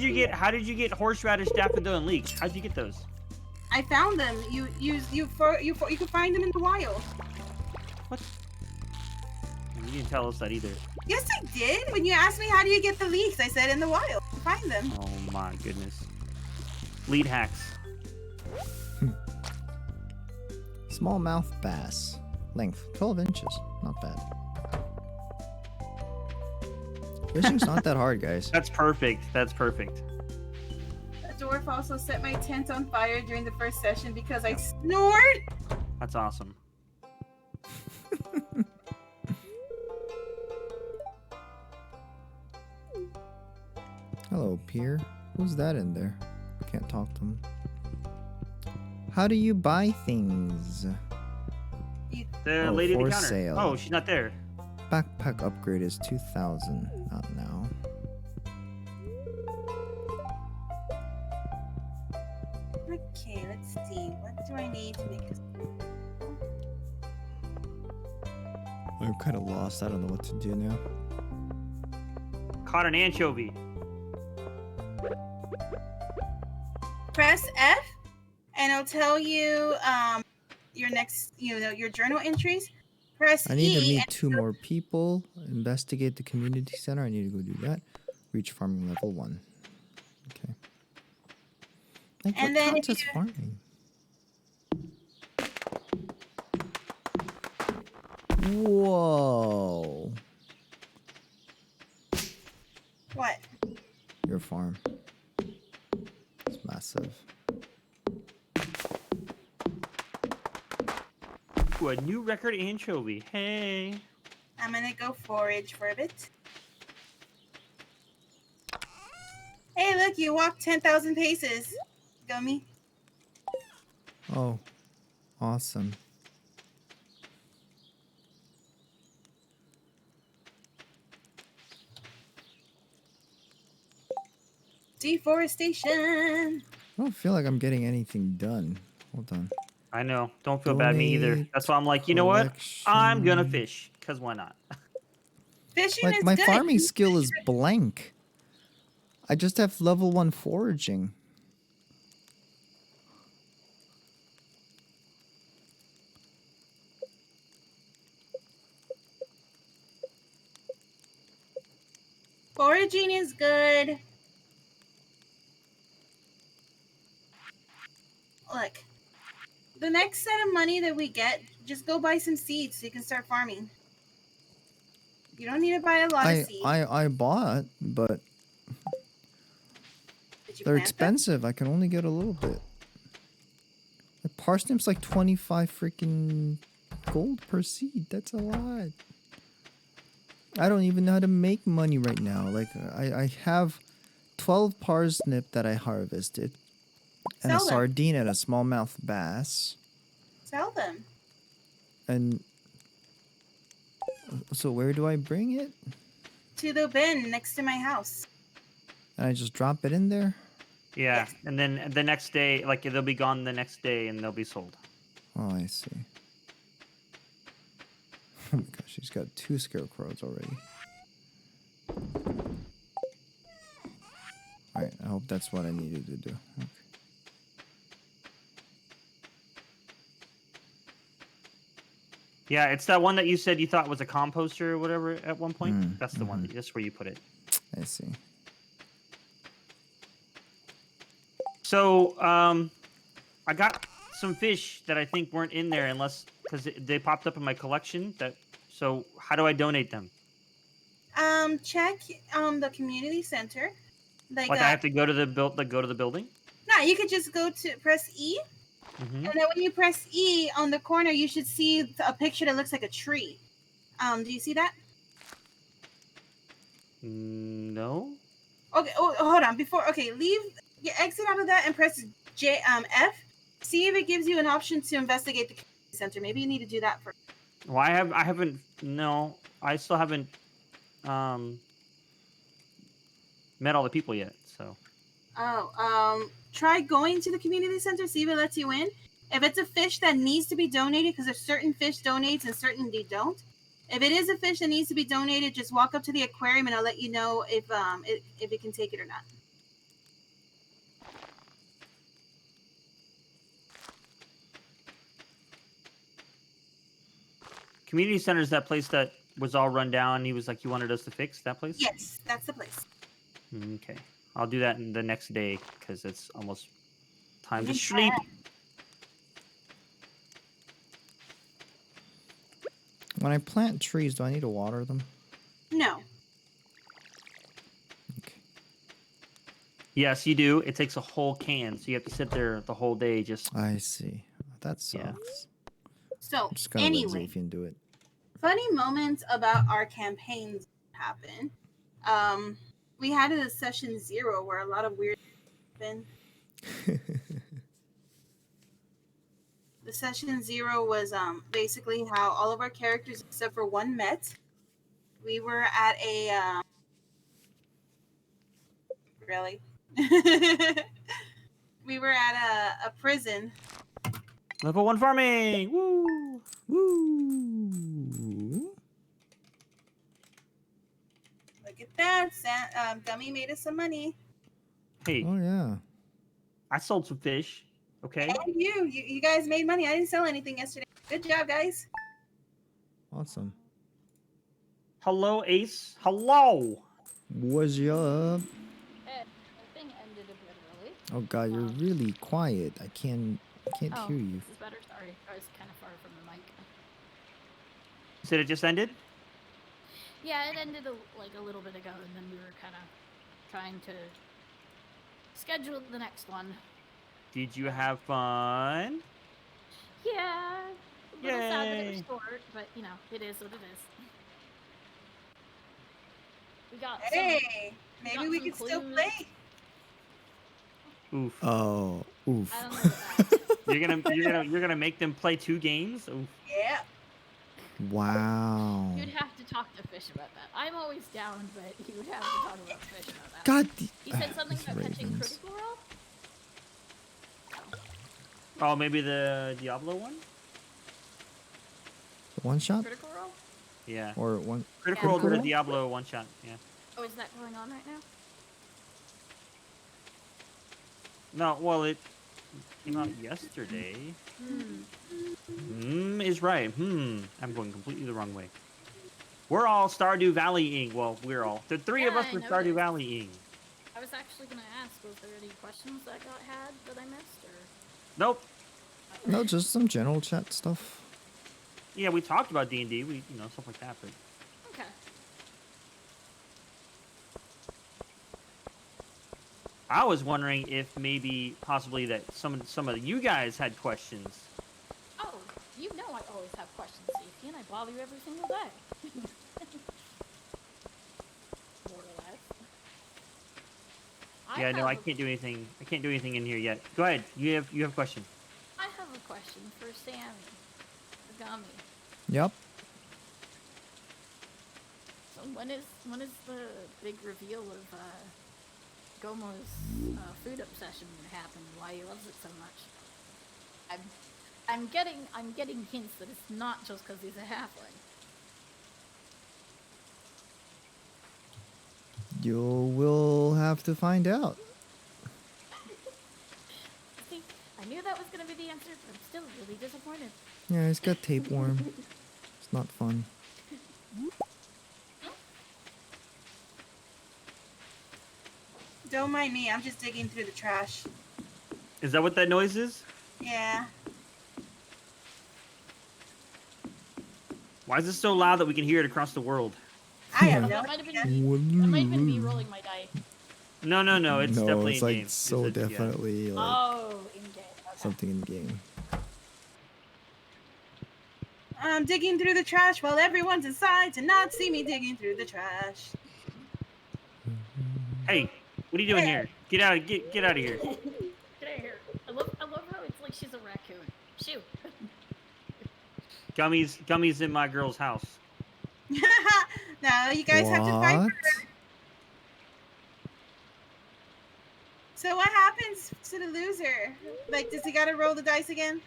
did you get horseradish, daffodil, and leeks? How'd you get those? I found them. You can find them in the wild. What? You didn't tell us that either. Yes, I did. When you asked me how do you get the leeks, I said in the wild. You find them. Oh my goodness. Lead hacks. Smallmouth bass. Length 12 inches. Not bad. Fishing's not that hard, guys. That's perfect. That's perfect. The dwarf also set my tent on fire during the first session because I snored. That's awesome. Hello, Pierre. Who's that in there? I can't talk to him. How do you buy things? The Oh, lady at the for counter. sale. Oh, she's not there. Backpack upgrade is 2,000. Not now. Okay, let's see. What do I need to make this? I'm kind of lost. I don't know what to do now. Caught an anchovy. Press F, and it'll tell you your next, your journal entries. Press I need to E. meet 2 more people. Investigate the community center. I need to go do that. Reach farming level 1. Okay. Like, And what then counts if as you- farming? Whoa. What? Your farm. It's massive. Ooh, a new record anchovy. Hey. I'm gonna go forage for a bit. Hey, look, you walked 10,000 paces, Gummy. Oh, awesome. Deforestation. I don't feel like I'm getting anything done. Hold on. I know. Don't feel bad, me either. Donate, That's why I'm like, you know what? I'm gonna collection. fish, cause why not? Fishing is My good. farming skill is blank. I just have level 1 foraging. Foraging is good. Look, the next set of money that we get, just go buy some seeds so you can start farming. You don't need to buy a lot of seeds. I bought, but Did you they're plant them? expensive. I can only get a little bit. The parsnip's like 25 freaking gold per seed. That's a lot. I don't even know how to make money right now. Like I have 12 parsnip that I harvested, and a Sell them. sardine and a smallmouth bass. Sell them. And so where do I bring it? To the bin next to my house. And I just drop it in there? Yeah, Yes. and then the next day, like they'll be gone the next day, and they'll be sold. Oh, I see. Oh my gosh, she's got 2 scarecrows already. Alright, I hope that's what I needed to do. Okay. Yeah, it's that one that you said you thought was a composter or whatever at one point. That's the one. mhm. That's where you put it. I see. So, I got some fish that I think weren't in there unless because they popped up in my collection. So how do I donate them? Check the community center. Like I have to go to the building. No, you could just go to press E, Mm-hmm. and then when you press E on the corner, you should see a picture that looks like a tree. Do you see that? No. Okay. Oh, hold on. Leave. Exit out of that and press F. See if it gives you an option to investigate the community center. Maybe you need to do that first. Well, I haven't. No, I still haven't met all the people yet. So. Try going to the community center. See if it lets you in. If it's a fish that needs to be donated, because there's certain fish donates and certain they don't. If it is a fish that needs to be donated, just walk up to the aquarium and I'll let you know if it can take it or not. Community center is that place that was all run down. He was like, he wanted us to fix that place? Yes, that's the place. Okay. I'll do that in the next day because it's almost time to Okay. sleep. When I plant trees, do I need to water them? No. Okay. Yes, you do. It takes a whole can, so you have to sit there the whole day just... I see. That sucks. Yeah. So, I'm just gonna anyway, let Xavian do it. funny moments about our campaigns happen. We had a session 0 where a lot of weird happened. The session 0 was basically how all of our characters except for one met. We were at a really we were at a prison. Level 1 farming! Woo! Woo! Look at that. Dummy made us some money. Hey, Oh yeah. I sold some fish. Okay. And you guys made money. I didn't sell anything yesterday. Good job, guys. Awesome. Hello, Ace. Hello! What's up? The thing ended a bit early. Oh god, you're really quiet. I can't hear you. This is better. Sorry, I was kind of far from the mic. You said it just ended? Yeah, it ended a little bit ago, and then we were kind of trying to schedule the next one. Did you have fun? Yeah, a little sad that it Yay. was short, but you know, it is what it is. We got Hey, got maybe we some can still clues. play. Oof. Oh, oof. I don't know about that. You're gonna make them play 2 games? Oof. Yeah. Wow. You'd have to talk to Fish about that. I'm always down, but you would have to talk about Fish about that. God. He said something these about catching ravens. Critical Role? Oh, maybe the Diablo one? One shot Critical Role? Yeah. or one? Critical Role Critical did a Role? Diablo one shot. Yeah. Oh, is that going on right now? No, well, it came out yesterday. Is right. I'm going completely the wrong way. We're all Stardew Valley-ing. Well, we're all. The three of Yeah, us I were Stardew noticed. Valley-ing. I was actually gonna ask, was there any questions that got had that I missed, or? Nope. No, just some general chat stuff. Yeah, we talked about D&D. We, stuff like that, but... Okay. I was wondering if maybe possibly that some of you guys had questions. Oh, you know I always have questions, Stacey, and I bother you every single day. More or less. Yeah, no, I can't do anything. I can't do anything in here yet. Go ahead. You have a question. I have a question for Sammy, the gummy. Yep. So when is the big reveal of Gomo's food obsession gonna happen? Why he loves it so much? I'm getting hints that it's not just because he's a halfling. You will have to find out. See, I knew that was gonna be the answer, but I'm still really disappointed. Yeah, he's got tapeworm. It's not fun. Don't mind me. I'm just digging through the trash. Is that what that noise is? Yeah. Why is it so loud that we can hear it across the world? I have That no might have been idea. me. That might have been me rolling my dice. No. It's no, definitely it's in like game. so It's a- yeah. definitely like Oh, in game. Okay. something in game. I'm digging through the trash while everyone's inside to not see me digging through the trash. Hey, what are you doing here? Get out of here. Get out of here. I love how it's like she's a raccoon. Shoo. Gummy's in my girl's house. No, you guys have to fight for What? her. So what happens to the loser? Like, does he gotta roll the dice again?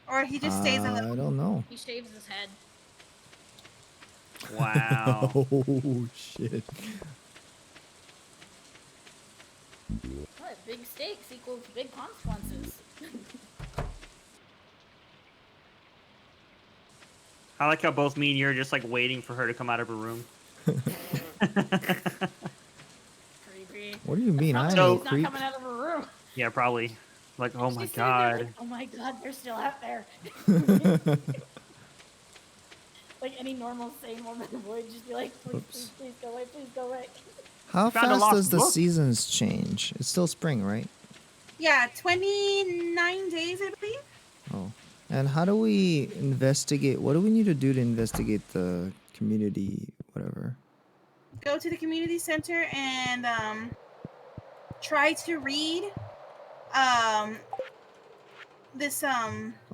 Or he just stays I alone? don't know. He shaves his head. Wow. Oh shit. What? Big stakes equals big consequences. I like how both me and you are just like waiting for her to come out of her room. Creepy. What do you mean? I Probably ain't she's not creep. coming out of her room. Yeah, probably. Like, oh my She's sitting there god. like, oh my god, they're still out there. Like any normal sane woman would just be like, please go away, please go away. How Found a fast lost does the book. seasons change? It's still spring, right? Yeah, 29 days, I believe. Oh. And how do we investigate? What do we need to do to investigate the community, whatever? Go to the community center and try to read this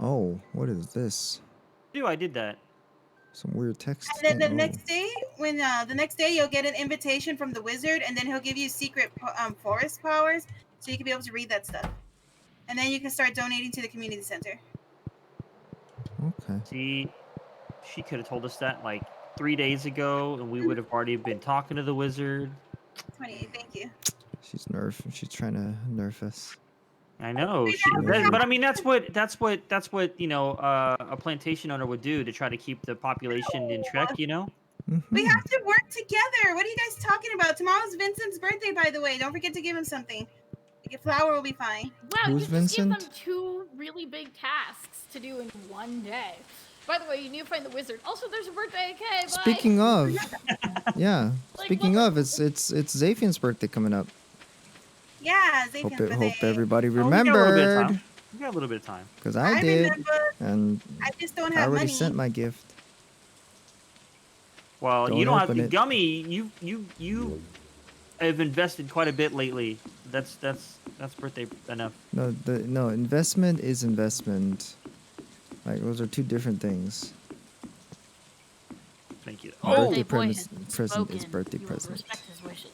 Oh, what is this? Dude, I did that. Some weird text. and then the thing. next day when the next day you'll get an invitation from the wizard, and then he'll give you secret forest powers, so you can be able to read that stuff, and then you can start donating to the community center. Okay. See, she could have told us that like 3 days ago, and we would have already been talking to the wizard. 28, thank you. She's She's trying to nerf us. I know, but I mean that's what a plantation owner would do to try to keep the population in check. You know. We have to work together. What are you guys talking about? Tomorrow's Vincent's birthday, by the way. Don't forget to give him something. Like a flower will be fine. Wow, Who's you just give them Vincent? 2 really big tasks to do in one day. By the way, you need to find the wizard. Also, there's a birthday. Okay, bye. Speaking of, yeah. Like, Speaking what of, it's Zafian's birthday coming up. Yeah, Xavier's Hope birthday. everybody Oh, we got a little bit of remembered. time. We got a little bit of time. Because I did, remember. and I just don't I have already money. sent my gift. Well, Don't you don't have open to. it. Gummy, you have invested quite a bit lately. That's birthday enough. No, investment is investment. Like those are 2 different things. Thank you. Oh! Oh, Birthday boy present- has present is spoken. birthday You will present. Respect his wishes.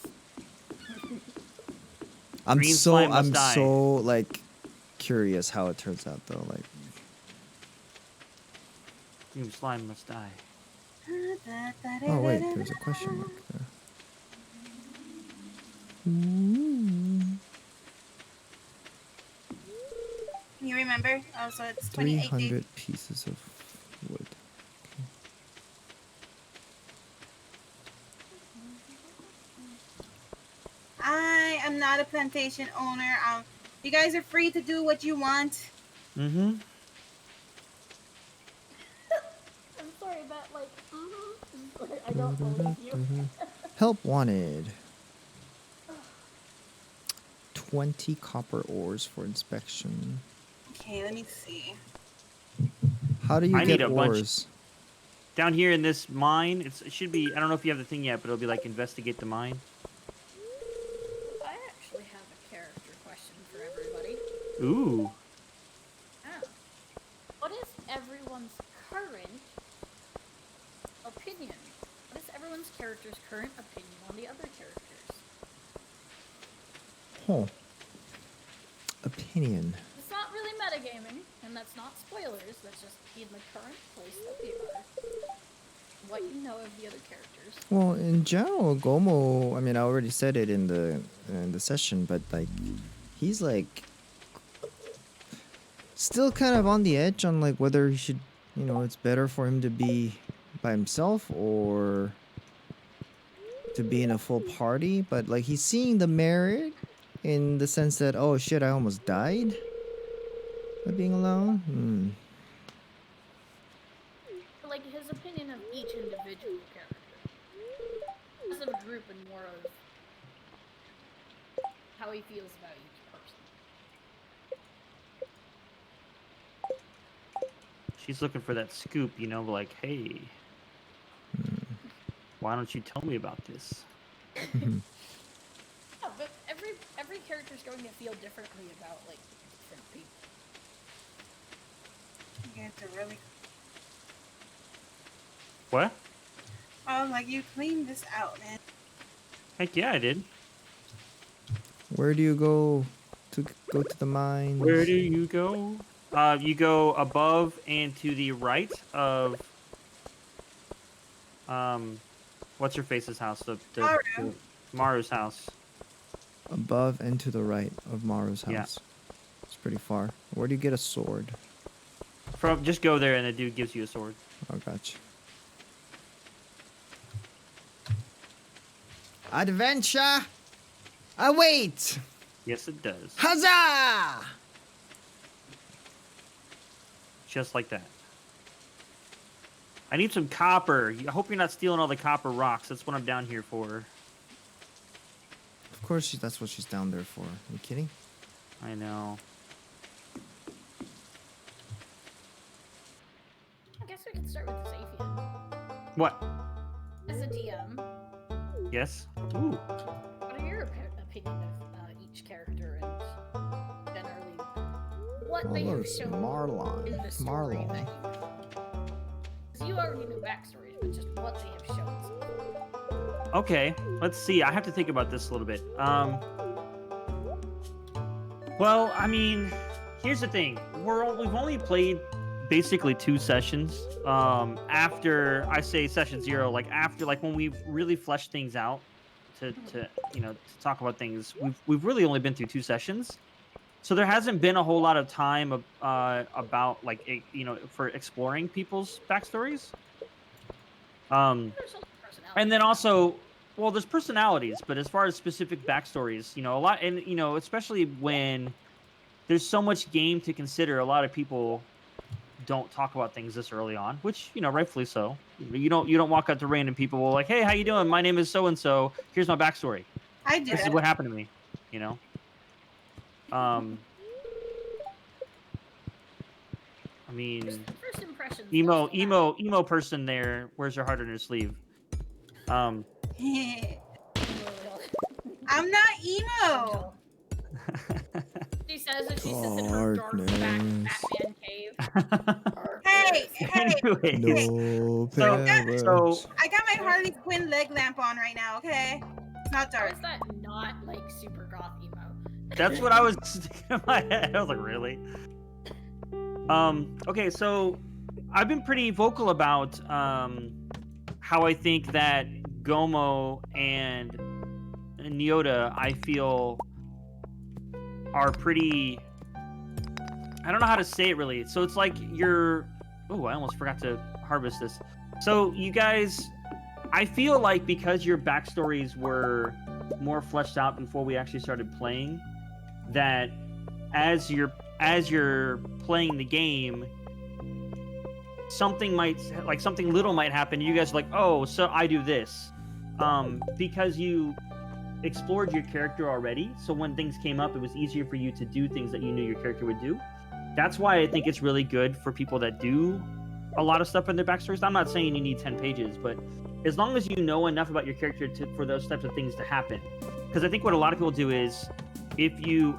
I'm Green slime must die. so like curious how it turns out though. Like, You slime must die. oh wait, there's a question mark there. Ooh. Can you remember? Oh, so it's 28 days. 300 pieces of wood. I am not a plantation owner. You guys are free to do what you want. Mm-hmm. I'm sorry, but like, I don't believe you. Help wanted. 20 copper ores for inspection. Okay, let me see. How do you I get need a bunch. ores? Down here in this mine, it should be. I don't know if you have the thing yet, but it'll be like investigate the mine. I actually have a character question for everybody. Ooh. Ah. What is everyone's current opinion? What is everyone's character's current opinion on the other characters? Huh. Opinion. It's not really metagaming, and that's not spoilers. That's just in the current place that you are. What you know of the other characters. Well, in general, Gomo. I mean, I already said it in the session, but like, he's like still kind of on the edge on like whether he should, you know, it's better for him to be by himself or to be in a full party. But like, he's seeing the merit in the sense that, oh shit, I almost died by being alone. Like his opinion of each individual character. Less of a group and more of how he feels about each person. She's looking for that scoop, you know, like, hey, why don't you tell me about this? Yeah, but every character's going to feel differently about like different people. You guys are really. What? Oh, like you cleaned this out, man. Heck yeah, I did. Where do you go to the mines? Where do you go? You go above and to the right of what's her face's house? The Maru's house. Above and to the right of Maru's house. Yeah. It's pretty far. Where do you get a sword? Just go there and the dude gives you a sword. Oh, gotcha. Adventure await. Yes, it does. Huzzah! Just like that. I need some copper. I hope you're not stealing all the copper rocks. That's what I'm down here for. Of course, that's what she's down there for. Are you kidding? I know. I guess we could start with Xavier. What? As a DM, Yes? Ooh. what are your opinion of each character and generally what they have there's shown Marlon. in the story that you know? Because you already know backstories, but just what they have shown. Okay, let's see. I have to think about this a little bit. Well, I mean, here's the thing. We've only played basically 2 sessions. After I say session 0, like after when we've really fleshed things out to talk about things, we've really only been through 2 sessions. So there hasn't been a whole lot of time about for exploring people's backstories. And then also, well, there's personalities, but as far as specific backstories, a lot, and especially when there's so much game to consider, a lot of people don't talk about things this early on, which rightfully so. You don't walk up to random people like, hey, how you doing? My name is so and so. Here's my backstory. I do. This is what happened to me. I mean, First impressions. emo person there wears her heart on her sleeve. I'm not emo. She says that she sits in her dark Batman cave. Hey. Anyways, No so I got my Harley Quinn leg lamp on right now. Okay, it's not How dark. is that not like super goth emo? That's what I was sticking in my head. I was like, really? Okay, so I've been pretty vocal about how I think that Gomo and Nyota, I feel, are pretty... I don't know how to say it really. So it's like you're... Oh, I almost forgot to harvest this. So you guys... I feel like because your backstories were more fleshed out before we actually started playing, that as you're playing the game, something little might happen. You guys are like, oh, so I do this, because you explored your character already. So when things came up, it was easier for you to do things that you knew your character would do. That's why I think it's really good for people that do a lot of stuff in their backstories. I'm not saying you need 10 pages, but as long as you know enough about your character for those types of things to happen. Because I think what a lot of people do is, if you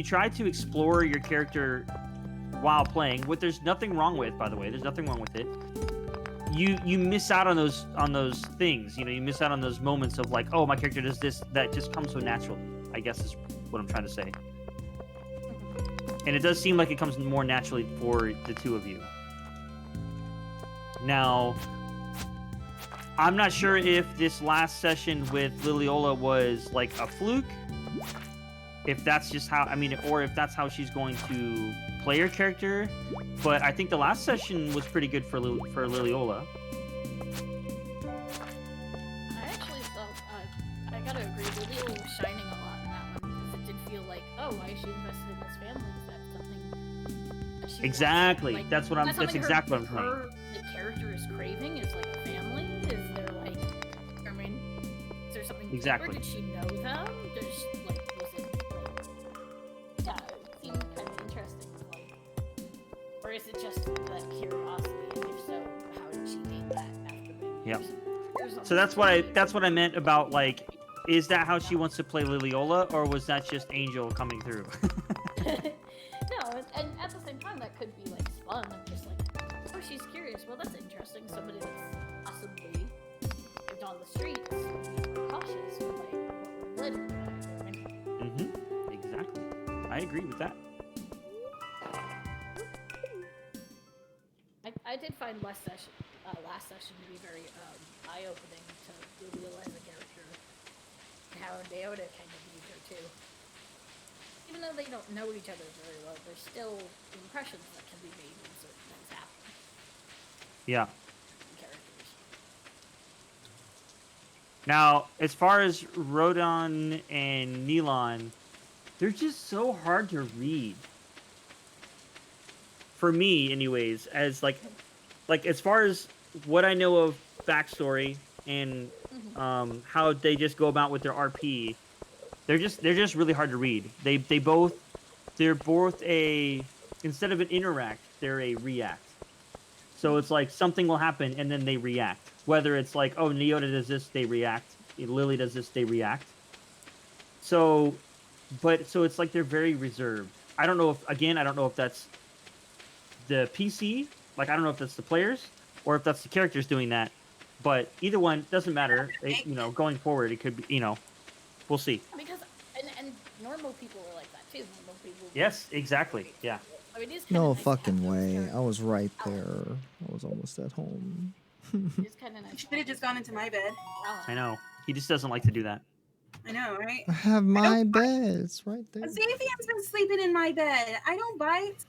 try to explore your character while playing, what there's nothing wrong with, by the way, there's nothing wrong with it. You miss out on those things. You know, you miss out on those moments of like, oh, my character does this, that just comes so naturally, I guess is what I'm trying to say. And it does seem like it comes more naturally for the two of you. Now, I'm not sure if this last session with Liliola was like a fluke, if that's just how, I mean, or if that's how she's going to play her character. But I think the last session was pretty good for Liliola. I actually thought, I gotta agree, Liliola was shining a lot in that one, because it did feel like, oh, why is she invested in this family? Is that something that she Exactly. wants? Like, That's exactly what I'm saying. The character is craving is like a family. Is there like, I mean, is there something Exactly. deeper? Did she know them? Does like, was it like, yeah, it seemed kind of interesting. Like, or is it just that curiosity? And if so, how did she gain that after being? Yep. So that's what I meant about like, is that how she wants to play Liliola, or was that just Angel coming through? No, and at the same time, that could be like fun. I'm just like, oh, she's curious. Well, that's interesting. Somebody that's possibly lived on the streets would be more cautious with like what we're living by. Exactly. I agree with that. I did find last session to be very eye-opening to reveal as a character how Nyota kind of viewed her too. Even though they don't know each other very well, there's still impressions that can be made when certain things happen. Yeah. Characters. Now, as far as Rodon and Nilon, they're just so hard to read. For me, anyways, as like as far as what I know of backstory and how they just go about with their RP, they're just really hard to read. They're both a, instead of an interact, they're a react. So it's like something will happen and then they react. Whether it's like, oh, Nyota does this, they react. Lily does this, they react. So it's like they're very reserved. I don't know if that's the PC, like I don't know if that's the players or if that's the characters doing that. But either one doesn't matter. Going forward, it could be, we'll see. Because and normal people are like that too. Normal people. Yes, exactly. Yeah. I mean, it's No nice to have fucking those way. characters. I was right there. I was almost at home. It's kind of nice. You should have just gone into my bed. I know. He just doesn't like to do that. I know, right? I have my bed. It's right there. Xavier's been sleeping in my bed. I don't bite.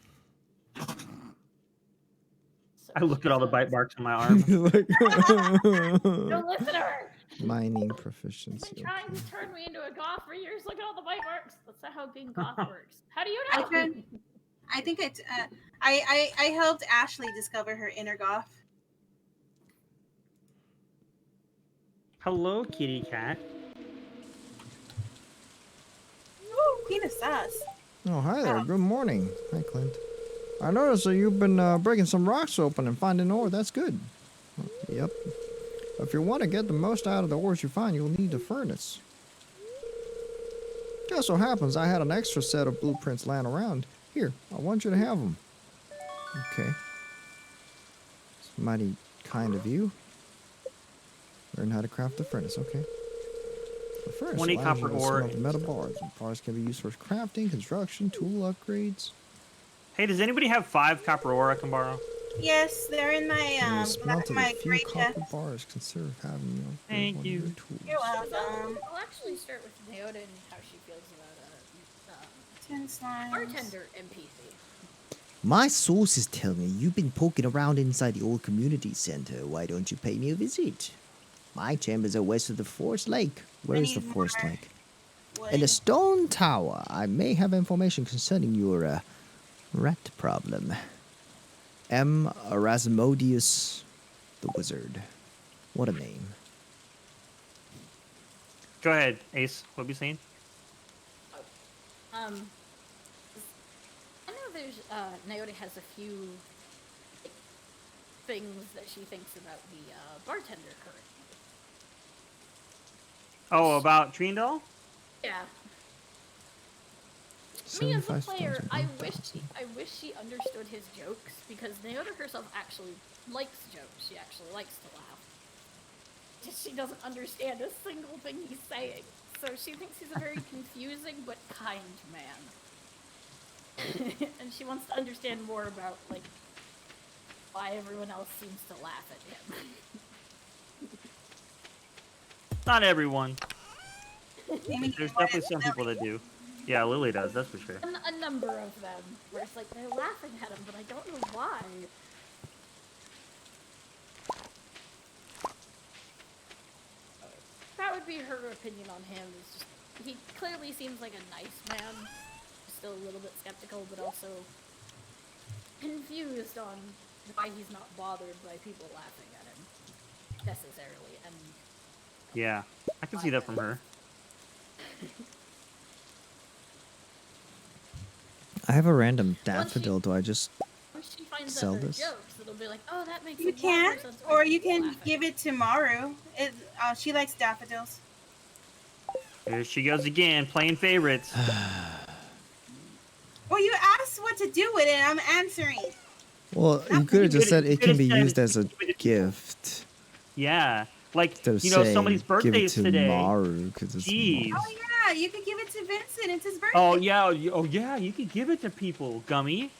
I look at all the bite marks on my arm. Don't listen to her. Mining She's proficiency. been trying to turn me into a goth for years. Look at all the bite marks. That's not how being goth works. How do you know? I think I helped Ashley discover her inner goth. Hello, kitty cat. Ooh, Queen of Sus. Oh, hi there. Good morning. Hi, Clint. I noticed that you've been breaking some rocks open and finding ore. That's good. Yep. If you want to get the most out of the ores you find, you'll need a furnace. Just so happens I had an extra set of blueprints lying around. Here, I want you to have them. Okay. It's mighty kind of you. Learn how to craft the furnace, okay. A furnace 20 allows copper you to ore. smelt metal bars. And bars can be used for crafting, construction, tool upgrades. Hey, does anybody have 5 copper ore I can borrow? Yes, they're in When you my smelted a my few great copper chest. bars, consider having you upgrade Thank one you. of your tools. You're So welcome. I'll actually start with Naoda and how she feels about 10 slimes. bartender NPC. My sources tell me you've been poking around inside the old community center. Why don't you pay me a visit? My chambers are west of the Forest Lake. Where is the need Forest more Lake? wood. In the stone tower. I may have information concerning your rat problem. M. Erasmodius the Wizard. What a name. Go ahead, Ace. What be saying? I know there's Naoda has a few like, things that she thinks about the bartender currently. Oh, about Treendall? Yeah. Me as a 75 player, stones I and wish she understood his jokes because Naoda herself actually likes jokes. She actually likes to laugh. Just she doesn't understand a single thing he's saying. So she thinks he's a very confusing but kind man. And she wants to understand more about like why everyone else seems to laugh at him. Not everyone. Maybe There's definitely some people that do. Yeah, Lily does, that's for sure. A number of them, where it's like they're laughing at him, but I don't know why. That would be her opinion on him. Is just he clearly seems like a nice man, still a little bit skeptical, but also confused on why he's not bothered by people laughing at him necessarily. And Yeah, I can see that from her. I have a random daffodil. Do I just once she finds sell out her this? jokes, it'll be like, oh, that makes You a lot can, more sense why or you people can laugh at give him. it to Maru. She likes daffodils. Here she goes again, playing favorites. Well, you asked what to do with it, and I'm answering. Well, you could have just said it can be used as a Give it to people. gift. Yeah, like, Instead of you know, saying, somebody's birthday give it is to today. Maru, because it's Jeez. Maru. Oh yeah, you could give it to Vincent. It's his birthday. Oh yeah, you could give it to people, Gummy.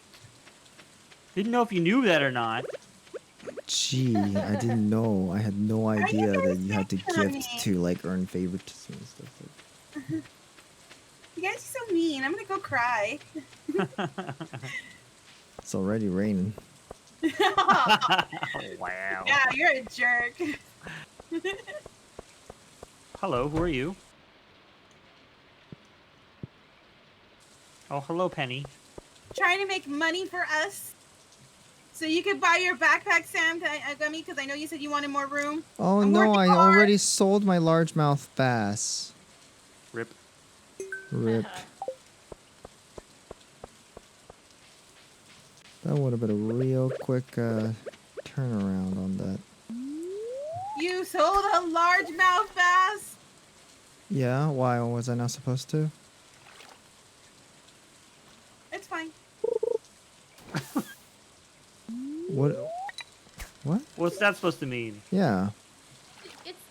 Didn't know if you knew that or not. Gee, I didn't know. I had no idea that you had to Honey. gift to like earn favoritism and stuff like You guys are so mean. I'm gonna go cry. It's already raining. Wow. Yeah, you're a jerk. Hello, who are you? Oh, hello, Penny. Trying to make money for us, so you could buy your backpack, Sam, Gummy, because I know you said you wanted more room. Oh I'm no, working I hard. already sold my largemouth bass. Rip. Rip. That would have been a real quick turnaround on that. You sold a largemouth bass. Yeah, why was I not supposed to? It's fine. What? What? What's that supposed to mean? Yeah. It's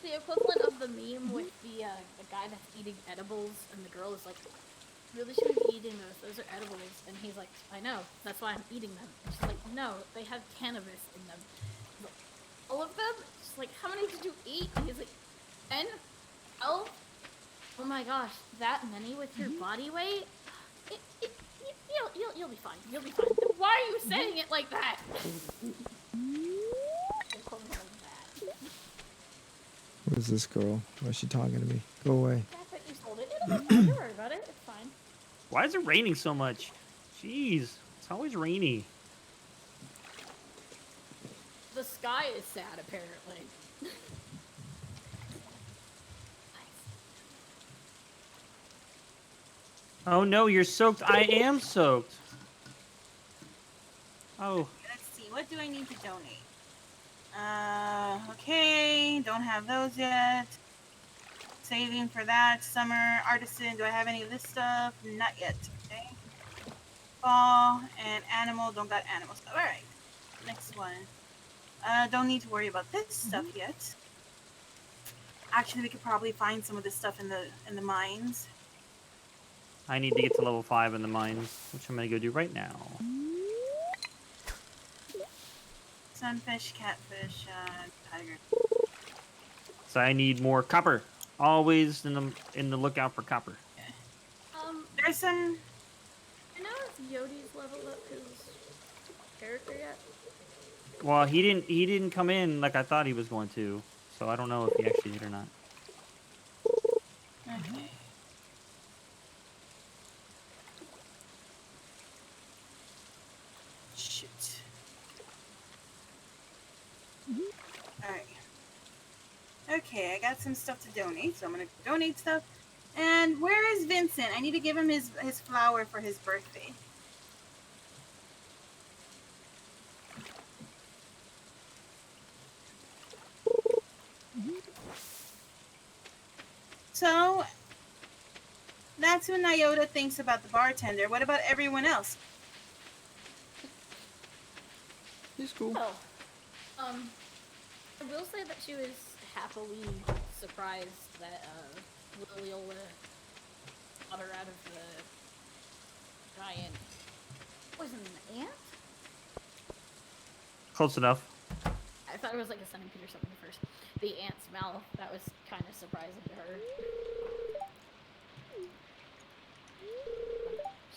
the equivalent of the meme with the guy that's eating edibles, and the girl is like, really shouldn't be eating those. Those are edibles. And he's like, I know. That's why I'm eating them. And she's like, no, they have cannabis in them. Like, all of them? She's like, how many did you eat? And he's like, 10? 12? Oh my gosh, that many with your body weight? You'll be fine. You'll be fine. Why are you saying it like that? What is this girl? Why is she talking to me? Go away. I thought you sold it. It'll be fine. Don't worry about it. It's fine. Why is it raining so much? Jeez, it's always rainy. The sky is sad, apparently. Oh no, you're soaked. I am soaked. Oh. Let's see. What do I need to donate? Okay. Don't have those yet. Saving for that. Summer artisan. Do I have any of this stuff? Not yet. Okay. Fall and animal. Don't got animal stuff. All right. Next one. Don't need to worry about this stuff yet. Actually, we could probably find some of this stuff in the mines. I need to get to level 5 in the mines, which I'm gonna go do right now. Sunfish, catfish, tiger. So I need more copper. Always in the lookout for copper. There's some. I know if Yodi's leveled up his character yet. Well, he didn't come in like I thought he was going to, so I don't know if he actually did or not. Okay. Shoot. Alright. Okay, I got some stuff to donate, so I'm gonna donate stuff. And where is Vincent? I need to give him his flower for his birthday. So, that's what Nyota thinks about the bartender. What about everyone else? He's cool. Oh, I will say that she was happily surprised that Liliola got her out of the giant poison ant. Close enough. I thought it was like a centipede or something at first. The ant's mouth, that was kind of surprising to her.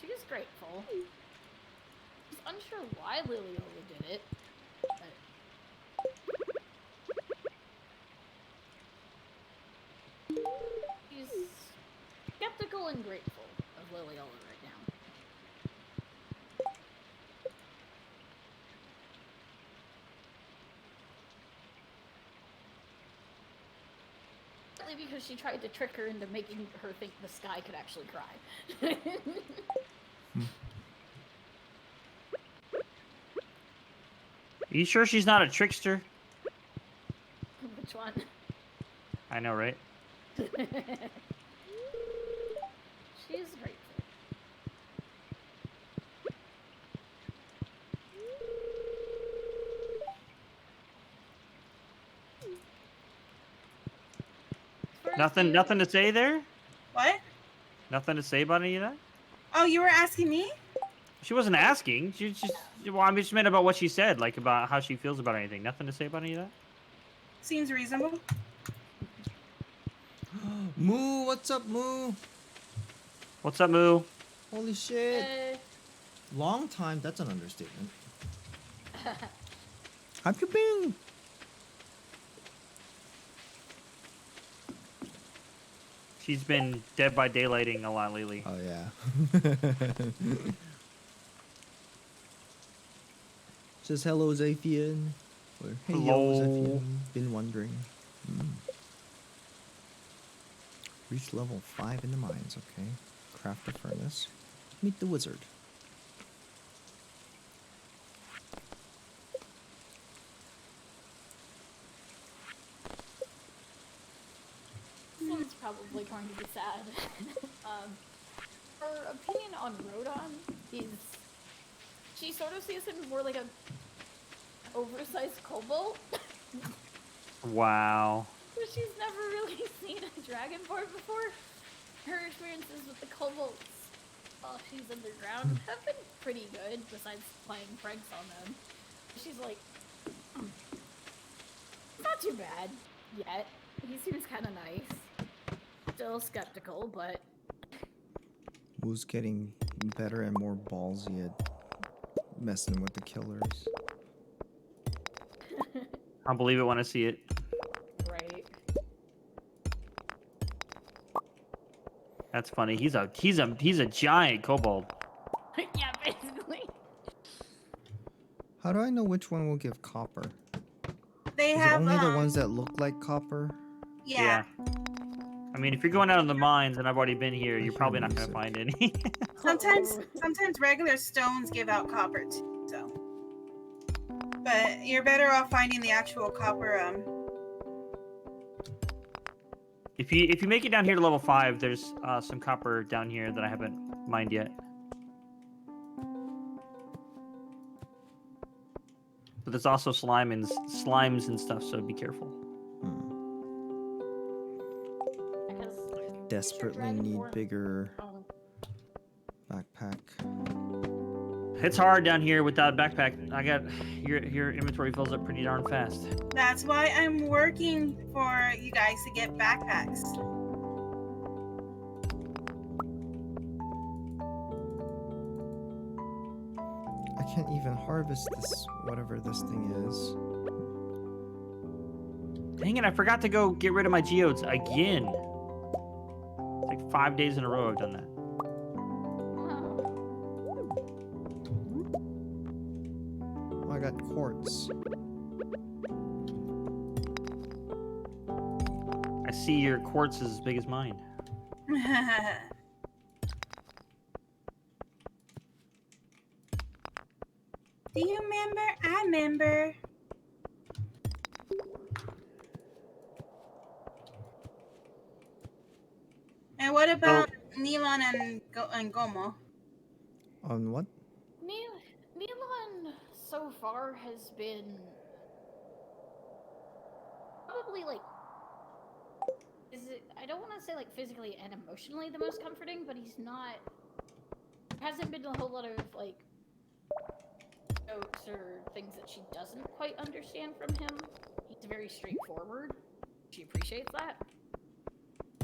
She was grateful. She's unsure why Liliola did it, but she's skeptical and grateful of Liliola right now. Partly because she tried to trick her into making her think the sky could actually cry. Are you sure she's not a trickster? Which one? I know, right? She is grateful. Nothing to say there? What? Nothing to say about any of that? Oh, you were asking me? She wasn't asking. She just, well, I just meant about what she said, like about how she feels about anything. Nothing to say about any of that? Seems reasonable. Moo, what's up, Moo? What's up, Moo? Holy shit. Long time, that's an understatement. Have you been? She's been Dead by Daylighting a lot lately. Oh, yeah. Says hello, Zaphian. Or, hey, Hello. yo, Zaphian. Been wondering. Reach level 5 in the mines, okay. Craft a furnace. Meet the wizard. This one's probably going to be sad. Her opinion on Rodon is she sort of sees him more like a oversized kobold. Wow. But she's never really seen a dragonborn before. Her experiences with the kobolds while she's underground have been pretty good, besides playing pranks on them. She's like, not too bad yet. He seems kind of nice. Still skeptical, but Who's getting better and more ballsy at messing with the killers. I'll believe it when I see it. right. That's funny. He's a giant kobold. Yeah, basically. How do I know which one will give copper? They Is it have only the ones that look like copper? Yeah. I mean, if you're going out in the mines and I've already been here, I you're hear probably not going to music. find any. Sometimes regular stones give out copper too. So, but you're better off finding the actual copper. If you make it down here to level 5, there's some copper down here that I haven't mined yet. But there's also slimes and stuff, so be careful. desperately dragon need form? bigger Oh. backpack. It's hard down here without a backpack. I got your inventory fills up pretty darn fast. That's why I'm working for you guys to get backpacks. I can't even harvest this, whatever this thing is. Dang it! I forgot to go get rid of my geodes again. It's like 5 days in a row I've done that. Oh, I got quartz. I see your quartz is as big as mine. Do you remember? I remember. And what about Nilon and Gomo? On what? Neilon so far has been probably like, I don't want to say like physically and emotionally the most comforting, but he's not, hasn't been a whole lot of like jokes or things that she doesn't quite understand from him. He's very straightforward. She appreciates that.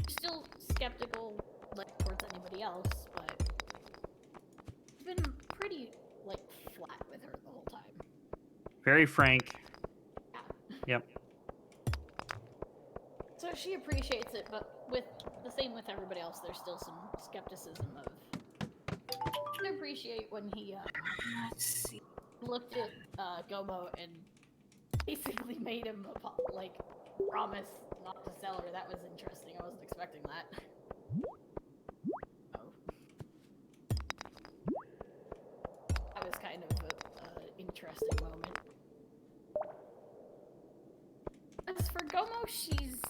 Still skeptical like towards anybody else, but he's been pretty like flat with her the whole time. Very frank. Yeah. Yep. So she appreciates it, but with the same with everybody else, there's still some skepticism of. I appreciate when he Let's see. looked at Gomo and basically made him like promise not to sell her. That was interesting. I wasn't expecting that. Oh. That was kind of an interesting moment. As for Gomo, she's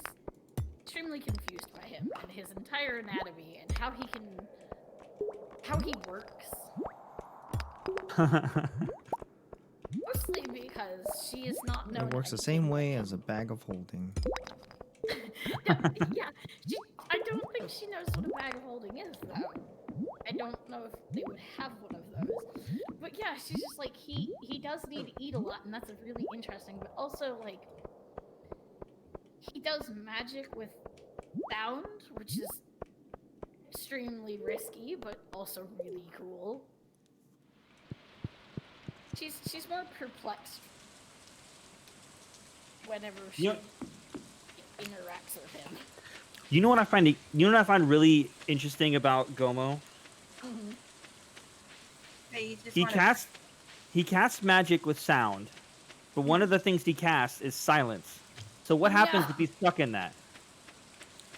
extremely confused by him and his entire anatomy and how he works. Mostly because she is not known. It works the same way as a bag of holding. Yeah, I don't think she knows what a bag of holding is, though. I don't know if they would have one of those. But yeah, she's just like, he does need to eat a lot, and that's really interesting. But also, like, he does magic with sound, which is extremely risky, but also really cool. She's more perplexed whenever she interacts with him. You know what I find really interesting about Gomo? Mm-hmm. He casts magic with sound, but one of the things he casts is silence. So what happens if he's stuck in that?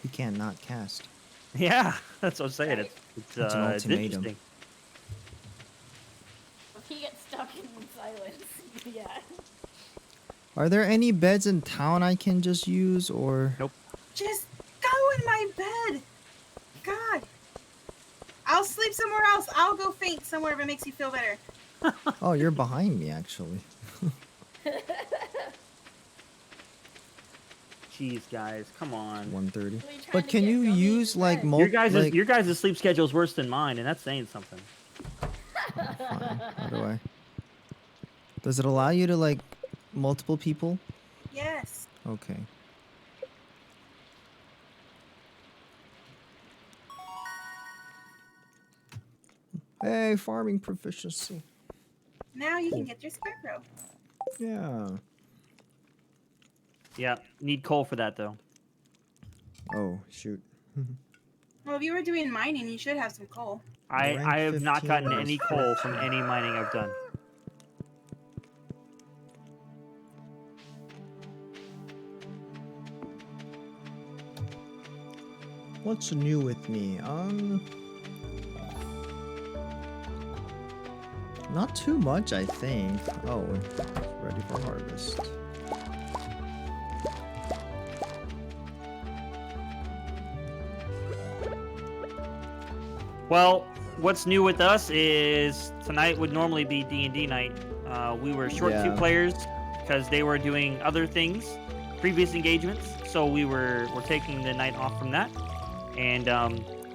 He can't not cast. Yeah, that's what I'm saying. Right. It's an ultimatum. interesting. If he gets stuck in silence, yeah. Are there any beds in town I can just use, or? Nope. Just go in my bed. God. I'll sleep somewhere else. I'll go faint somewhere if it makes you feel better. Oh, you're behind me, actually. Jeez, guys, come on. 1:30. trying But to can get you Gummy use to like bed. Your guys' sleep schedule is worse than mine, and that's saying something. Fine. How do I? Does it allow you to like multiple people? Yes. Okay. Hey, farming proficiency. Now you can get your scarecrow. Yeah. Yeah, need coal for that though. Oh, shoot. Well, if you were doing mining, you should have some coal. I Rank have not 15 gotten is any coal from any mining I've done. What's new with me? Not too much, I think. Oh, ready for harvest. Well, what's new with us is tonight would normally be D&D night. We were short 2 players because they were doing other things, previous engagements. So we're taking the night off from that. And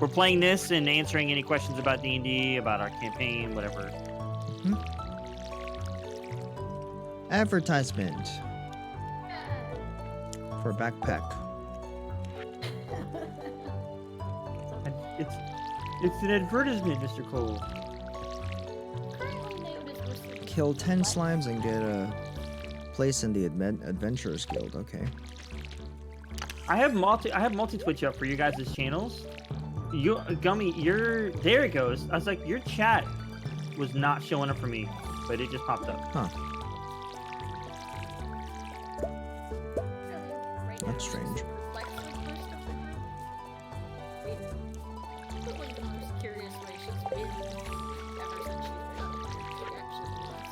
we're playing this and answering any questions about D&D, about our campaign, whatever. Advertisement for backpack. It's an advertisement, Mr. Cole. Kill 10 slimes and get a place in the Adventurers Guild. Okay. I have multi Twitch up for you guys' channels. You Gummy, there it goes. I was like, your chat was not showing up for me, but it just popped up. Huh. That's strange.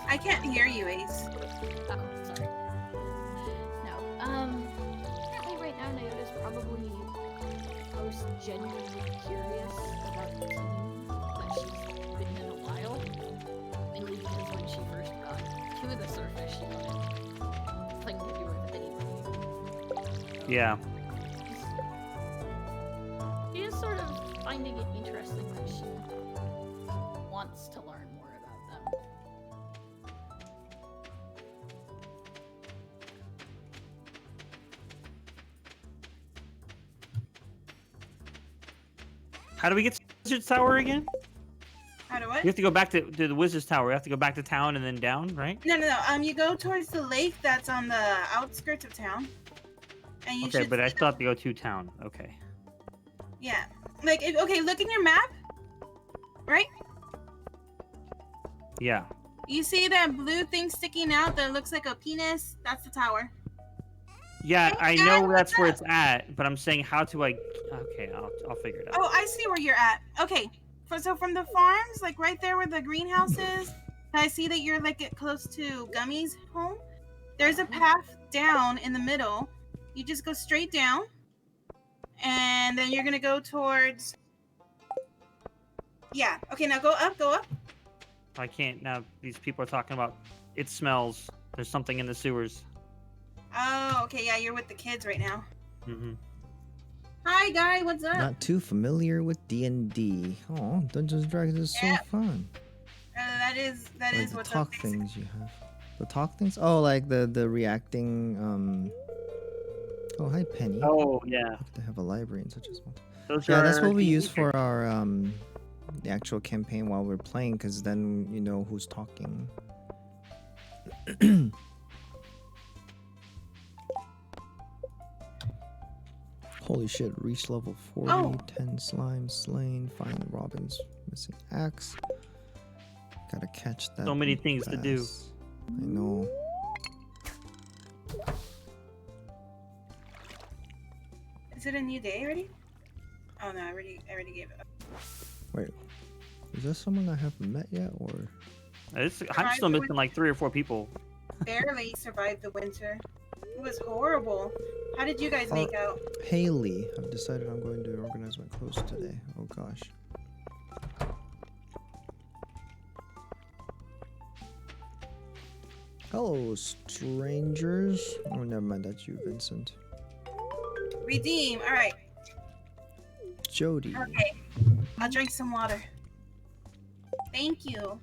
I can't hear you, Ace. Oh, sorry. No. Apparently right now Nayota's probably most genuinely curious about the team that she's been in a while. Mainly because when she first got to the surface, she wanted nothing to do with anybody. Yeah. She is sort of finding it interesting that she wants to learn more about them. How do we get to the Wizard's Tower again? How do what? We have to go back to the Wizard's Tower. We have to go back to town and then down, right? No. You go towards the lake that's on the outskirts of town. And you Okay, should but I see still have to go to town. Okay. Yeah. Like, okay, look in your map. Right? Yeah. You see that blue thing sticking out that looks like a penis? That's the tower. Yeah, I God, know what's that's where up? it's at, but I'm saying how do I... Okay, I'll figure it out. Oh, I see where you're at. Okay. So from the farms, like right there where the greenhouse is, I see that you're like close to Gummy's home. There's a path down in the middle. You just go straight down. And then you're going to go towards... Yeah. Okay, now go up, go up. I can't now. These people are talking about it smells. There's something in the sewers. Oh, okay, yeah, you're with the kids right now. Mm-hmm. Hi, guy, what's up? Not too familiar with D&D. Oh, Dungeons and Dragons is so Yep. fun. That is Like the what's talk up. things you have. The talk things? Oh, like the reacting. Oh, hi, Penny. Oh yeah. They have a library in such a small. Those Yeah, that's are what we the use features. for our the actual campaign while we're playing, because then you know who's talking. Holy shit, reach level 40, Oh. 10 slimes slain, find Robin's missing axe. Gotta catch that. So many things to do. bass. I know. Is it a new day already? Oh no, I already gave it up. Wait, is there someone I haven't met yet, or? I'm still missing like 3 or 4 people. Barely survived the winter. It was horrible. How did you guys make out? Haley, I've decided I'm going to organize my clothes today. Oh gosh. Hello, strangers. Oh, never mind. That's you, Vincent. Redeem. All right. Jody. Okay. I'll drink some water. Thank you.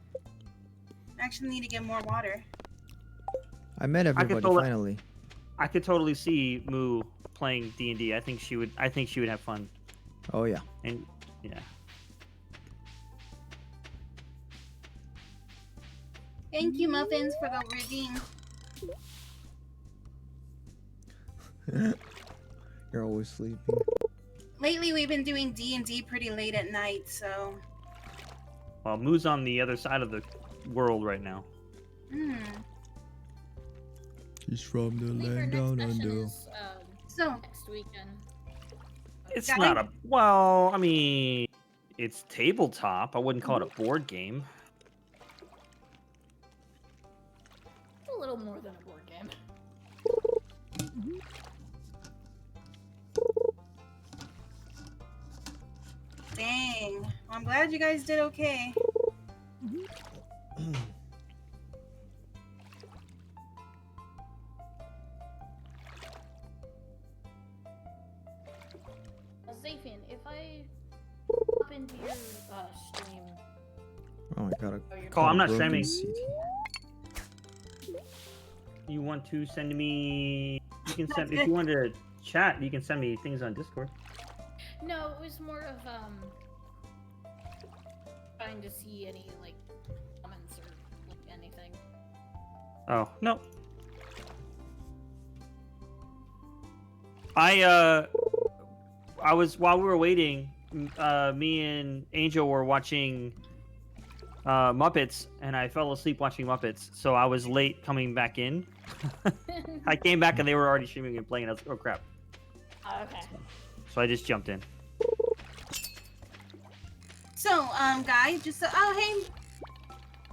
I actually need to get more water. I met everybody finally. I could totally see Moo playing D&D. I think she would have fun. Oh yeah. And yeah. Thank you, Muffins, for the redeem. You're always sleeping. Lately, we've been doing D&D pretty late at night, so... Well, Moo's on the other side of the world right now. She's from the I think our land next down session under. is So, next weekend. It's Guy- not a... Well, I mean... It's tabletop. I wouldn't call it a board game. It's a little more than a board game. dang. Well, I'm glad you guys did okay. Zaphian, if I stream. Oh, I got a. Oh, you're Oh, I'm not broken streaming. seat. You want to send me? You can send if you want to chat. You can send me things on Discord. No, it was more of trying to see any like comments or like anything. Oh no. I was while we were waiting. Me and Angel were watching Muppets, and I fell asleep watching Muppets, so I was late coming back in. I came back and they were already streaming and playing. I was, oh crap! Oh, okay. So I just jumped in. So, guys, just so, oh, hey,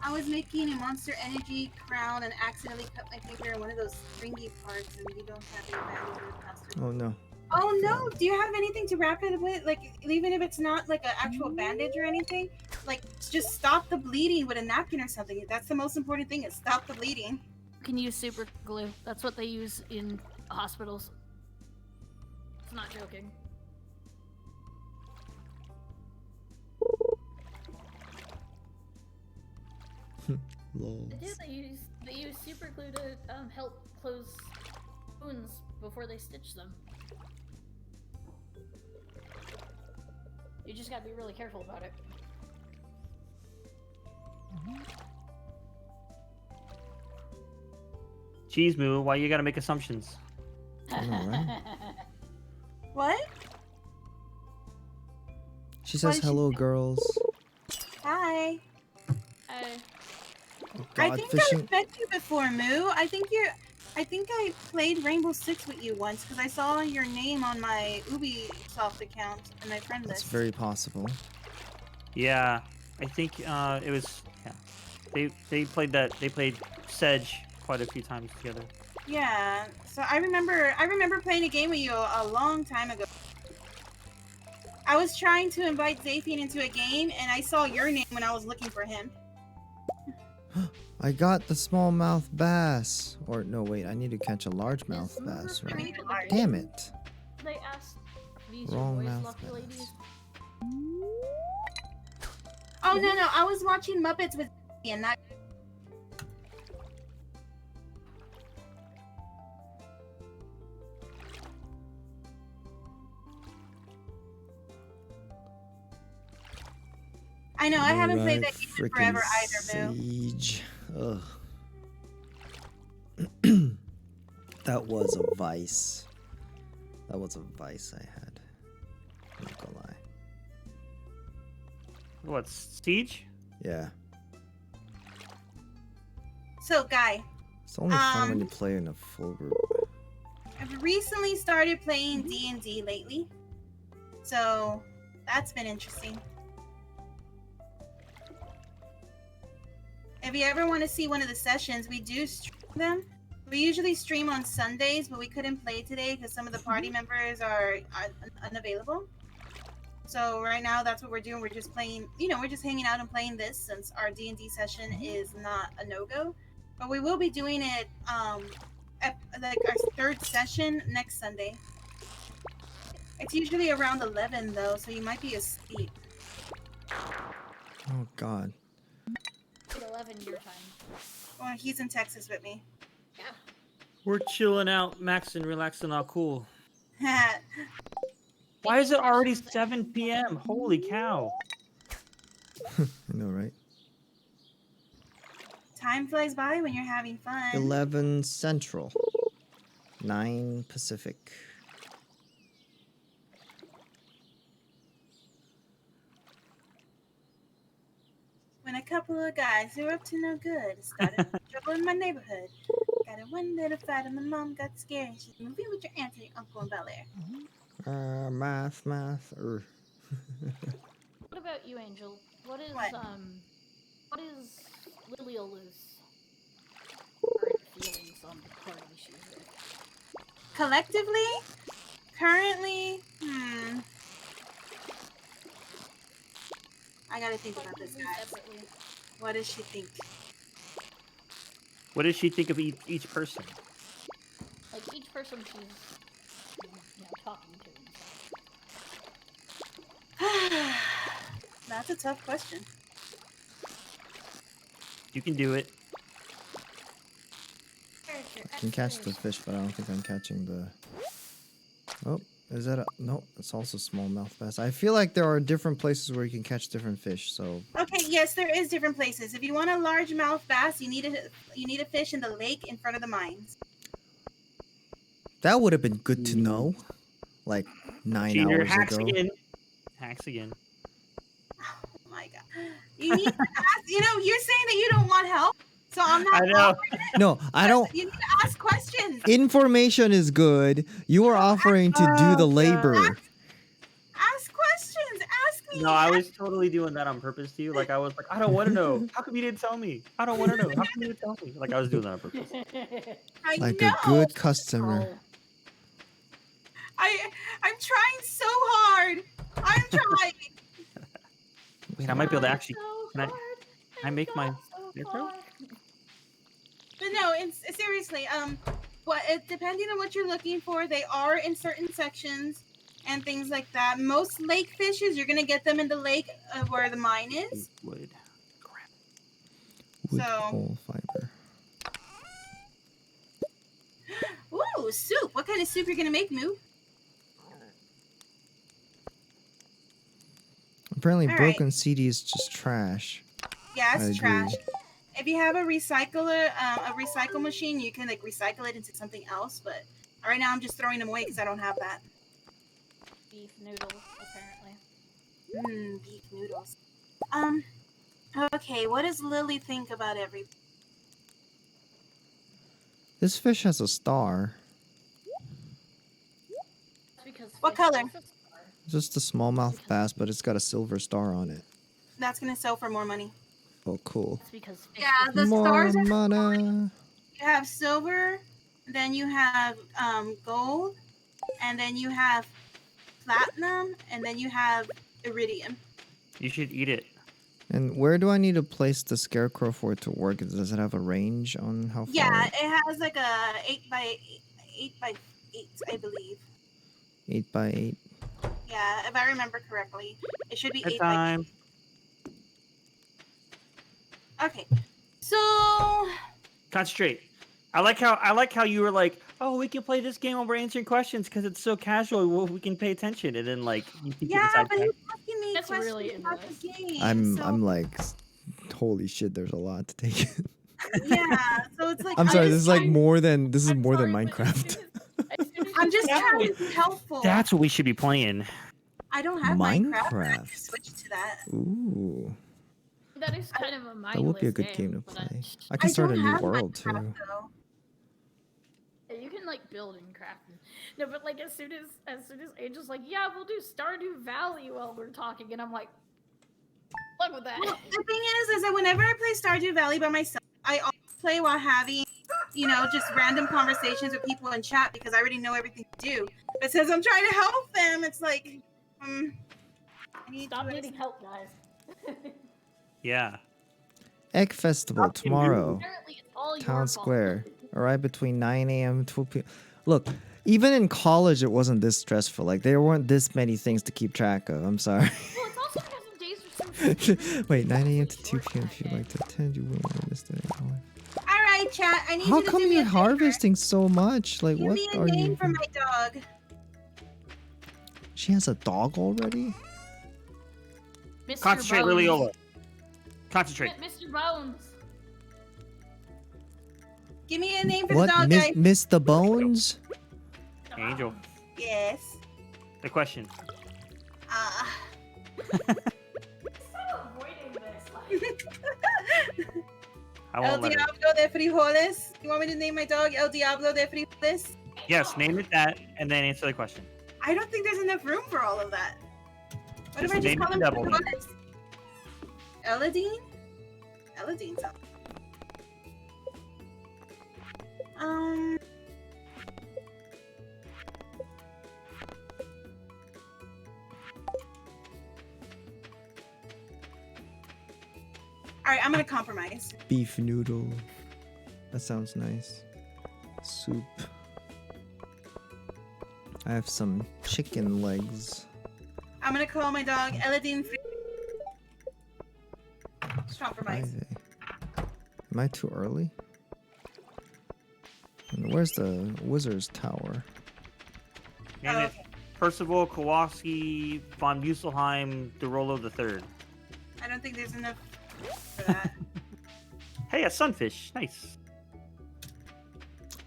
I was making a Monster Energy crown and accidentally cut my finger in one of those stringy parts, and you don't have any bandage or plaster. Oh no. Oh no! Do you have anything to wrap it with? Like, even if it's not like an actual bandage or anything, like just stop the bleeding with a napkin or something. That's the most important thing: is stop the bleeding. You can use super glue. That's what they use in hospitals. It's not joking. Lol. They do. They use super glue to help close wounds before they stitch them. You just gotta be really careful about it. Jeez, Moo, why you gotta make assumptions? I know, right? What? She What says did she hello, say? girls. Hi. Oh, I God, think fishing. I've met you before, Moo. I think I played Rainbow Six with you once because I saw your name on my Ubisoft account and my friend That's list. very possible. Yeah, I think it was. Yeah, they played that. They played Sedge quite a few times together. Yeah. So I remember playing a game with you a long time ago. I was trying to invite Zaphian into a game and I saw your name when I was looking for him. I got the smallmouth bass. Or no, wait, I need to catch a largemouth Remember bass, when right? Large. Damn it. They asked these Wrong your voice, mouth lucky ladies. bass. Oh no, I was watching Muppets with and not. I know, I haven't played that game in forever either, Moo. Siege. Ugh. That was a vice. That was a vice I had. I'm not gonna lie. What, Siege? Yeah. So, Guy, It's only fun when you play in a full group. I've recently started playing D&D lately. So, that's been interesting. If you ever want to see one of the sessions, we do stream them. We usually stream on Sundays, but we couldn't play today because some of the party members are unavailable. So right now, that's what we're doing. We're just playing, we're just hanging out and playing this since our D&D session is not a no-go. But we will be doing it, like our third session next Sunday. It's usually around 11 though, so you might be asleep. Oh God. 11 your time. Well, he's in Texas with me. Yeah. We're chilling out, maxing, relaxing, all cool. Why is it already 7 p.m.? Holy cow. I know, right? Time flies by when you're having fun. 11 Central. 9 Pacific. When a couple of guys who are up to no good started trouble in my neighborhood. Got in one little fight and my mom got scared. She's moving with your aunt and your uncle in Bel Air. Math. What about you, Angel? What is Liliola's current feelings on the party she's with? Collectively, currently, I gotta think about this, guys. Separately. What does she think? What does she think of each person? Like each person she's talking to and stuff. That's a tough question. You can do it. I can catch the fish, but I don't think I'm catching the... Oh, is that a... No, it's also smallmouth bass. I feel like there are different places where you can catch different fish, so... Okay, yes, there is different places. If you want a largemouth bass, you need a fish in the lake in front of the mines. That would have been good to know. Like 9 Cheater, hours hacks ago. again. Hacks again. Oh my god. You need to ask, you're saying that you don't want help, so I'm not I know. offering it. No, I don't... You need to ask questions. Information is good. You are offering to do the labor. Ask questions. Ask me. No, I was totally doing that on purpose to you. Like, I was like, I don't want to know. How come you didn't tell me? I don't want to know. How come you didn't tell me? Like, I was doing that on purpose. I Like know. a good customer. I'm trying so hard. I'm trying. Wait, I might be able to actually... Can I make my... intro? But no, seriously. Depending on what you're looking for, they are in certain sections and things like that. Most lake fishes, you're gonna get them in the lake where the mine is. Wood. Crap. Wood So- pole fiber. Ooh, soup. What kind of soup you're gonna make, Moo? Apparently, All right. broken CD is just trash. Yeah, I it's agree. trash. If you have a recycle machine, you can like recycle it into something else. But right now, I'm just throwing them away because I don't have that. Beef noodles, apparently. Beef noodles. Okay, what does Lily think about everything? This fish has a star. Because What fish color? has a star. Just a smallmouth bass, but it's got a silver star on it. That's gonna sell for more money. Oh, cool. That's because fish Yeah, the More stars are money. You have silver, then you have gold, and then you have platinum, and then you have iridium. You should eat it. And where do I need to place the scarecrow for it to work? Does it have a range on how far? Yeah, it has like a 8x8, I believe. 8x8. Yeah, if I remember correctly, it should be 8x8. Time. Okay, so Concentrate. I like how you were like, oh, we can play this game while we're answering questions because it's so casual. We can pay attention, and then like you can yeah, decide. but he's asking me That's questions really about the game. I'm like, holy shit! There's a lot to take in. yeah, so it's like I'm sorry. just This is like trying- more than this is I'm more than sorry, but Minecraft. as soon as I'm you just said trying that- to be helpful. That's what we should be playing. I don't have Minecraft. but I Minecraft. can switch to that. Ooh, That is kind of a mindless that would be a good game to but play. I can start a don't new have world Minecraft, too. though. Yeah, you can like build and craft. No, but like as soon as Angel's like, yeah, we'll do Stardew Valley while we're talking, and I'm like, look with that. Well, the thing is that whenever I play Stardew Valley by myself, I always play while having, just random conversations with people in chat because I already know everything to do. But since I'm trying to help them, it's like, I need Stop to needing help, guys. Yeah. Egg Festival tomorrow, Apparently, it's all your Town fault. Square. All right, between 9 a.m. and 12 p.m. Look, even in college, it wasn't this stressful. Like there weren't this many things to keep track of. I'm sorry. Well, it's also because some days are so stupid. Wait, 9 a.m. to 2 Short p.m. that If you'd day. like to attend, you will not miss the hour. All right, chat. I need How you to come do me you're a favor. harvesting so much? Like, Give what me a are name you? for my dog. She has a dog already? Mr. Concentrate, Bones. Liliola. Concentrate. Mr. Bones. Give me a name for What? the dog, guys. Miss the Bones? Angel. Yes. The question. So avoiding this. Like, I El won't let her. Diablo de Frijoles. You want me to name my dog El Diablo de Frijoles? Yes, name it that, and then answer the question. I don't think there's enough room for all of that. What if Just I just name call it him double. Frijoles? Eladine? Eladine's up. Alright, I'm gonna compromise. Beef noodle. That sounds nice. Soup. I have some chicken legs. I'm gonna call my dog Eladine Strong for mice. Am I too early? And where's the wizard's tower? Name it Percival Kowalski von Musselheim de Rollo III. I don't think there's enough for that. Hey, a sunfish. Nice.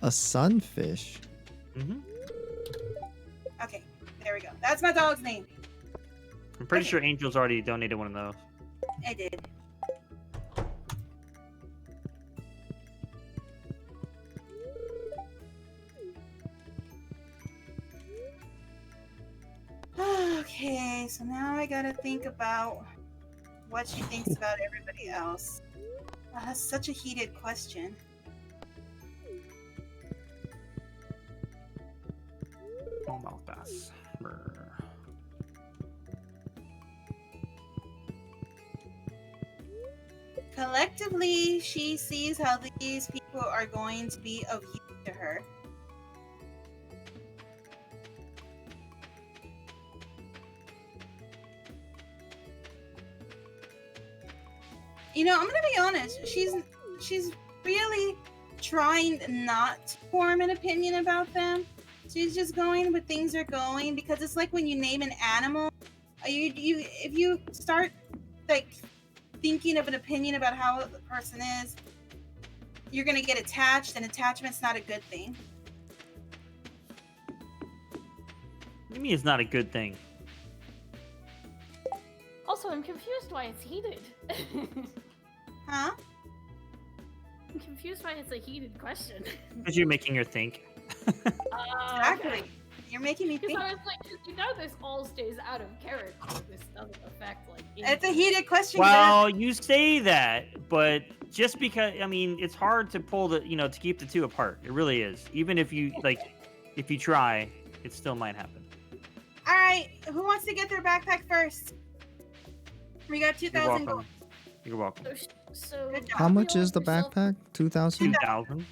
A sunfish? Mm-hmm. Okay, there we go. That's my dog's name. I'm pretty sure Angel's already donated one of those. I did. Okay, so now I gotta think about what she thinks about everybody else. That's such a heated question. Smallmouth bass. Brr. Collectively, she sees how these people are going to be of use to her. You know, I'm gonna be honest. She's really trying not to form an opinion about them. She's just going with things are going because it's like when you name an animal. If you start like thinking of an opinion about how the person is, you're gonna get attached, and attachment's not a good thing. What do you mean it's not a good thing? Also, I'm confused why it's heated. Huh? I'm confused why it's a heated question. Because you're making her think. Exactly. Okay. You're making me Because think. I was like, you know, this all stays out of character. This doesn't affect like. It's a heated question. Well, you say that, but just because, I mean, it's hard to pull the, to keep the two apart. It really is. Even if you, if you try, it still might happen. All right, who wants to get their backpack first? We got You're 2,000 welcome. gold. You're welcome. So Good job. How much is the yourself- backpack? 2,000? 2,000.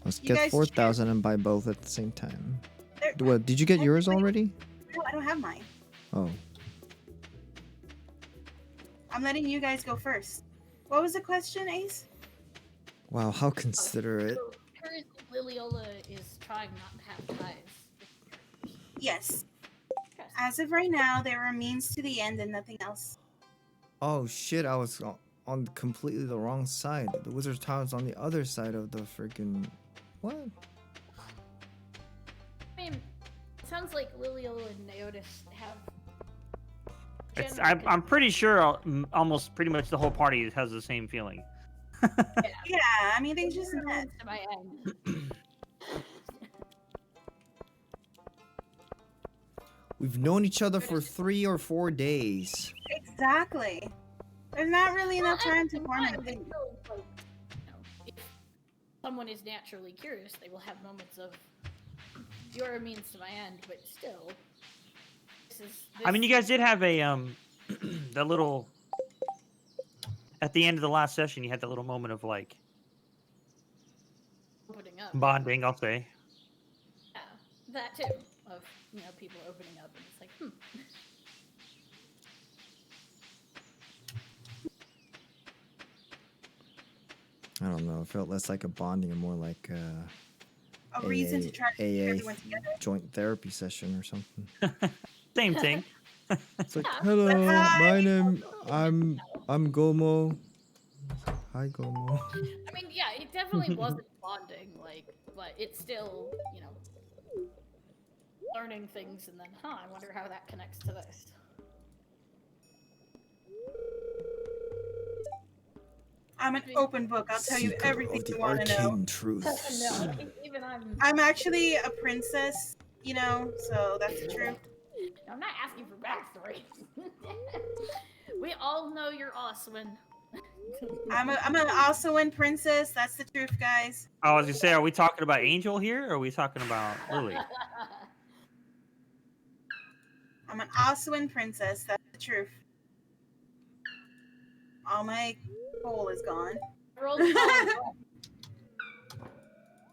Let's You get guys 4,000 and buy both at the same time. There- What, did you get yours already? No, I don't have mine. Oh. I'm letting you guys go first. What was the question, Ace? Wow, how considerate. So currently, Liliola is trying not to have ties. Yes. Okay. As of right now, there are means to the end and nothing else. Oh shit, I was on completely the wrong side. The wizard's tower is on the other side of the freaking... What? I mean, it sounds like Liliola and Naotis have. I'm pretty sure almost pretty much the whole party has the same feeling. Yeah, I mean, they just met. To my end. We've known each other for 3 or 4 days. Exactly. There's not really enough Well, time at to the form an time, opinion. still, like, if someone is naturally curious, they will have moments of you're a means to my end, but still. I mean, you guys did have a that little at the end of the last session. You had that little moment of like opening up. bonding. I'll say. Yeah, that too. Of people opening up, and it's like, I don't know. It felt less like a bonding and more like A reason to try to keep AA everyone together. joint therapy session or something. Same thing. It's like, Yeah. hello, Hi. my name, I'm Gomo. Hi, Gomo. I mean, yeah, it definitely wasn't bonding, but it's still, learning things, and then, I wonder how that connects to this. I'm an open book. I'll tell you Seeker everything of the you want to know. arcane truths. No, even I'm. I'm actually a princess, so that's the truth. I'm not asking for backstory. We all know you're Oswin. I'm an Osawin princess. That's the truth, guys. I was gonna say, are we talking about Angel here, or are we talking about Lily? I'm an Osawin princess. That's the truth. All my coal is gone. Rolled a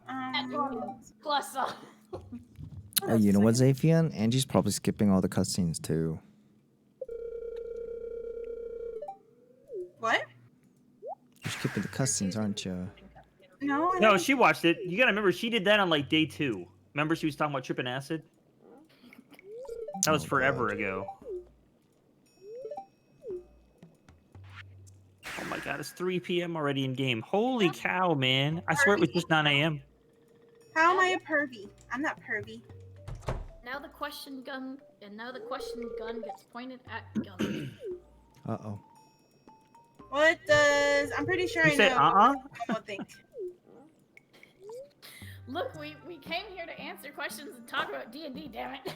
Um, plus. Oh, you know what, Zafian? Angie's probably skipping all the cutscenes too. what? skipping the cutscenes, aren't you? No, I No, haven't- she watched it. You gotta remember, she did that on like day 2. Remember, she was talking about tripping acid. That was Oh, forever God. ago. Oh my god, it's 3 p.m. already in game. Holy cow, man! I swear it was just 9 a.m. How am I a pervy? I'm not pervy. Now the question gun gets pointed at Gummy. Uh-oh. What does... I'm pretty sure You I said know what Gomo think. Look, we came here to answer questions and talk about D&D, damn it.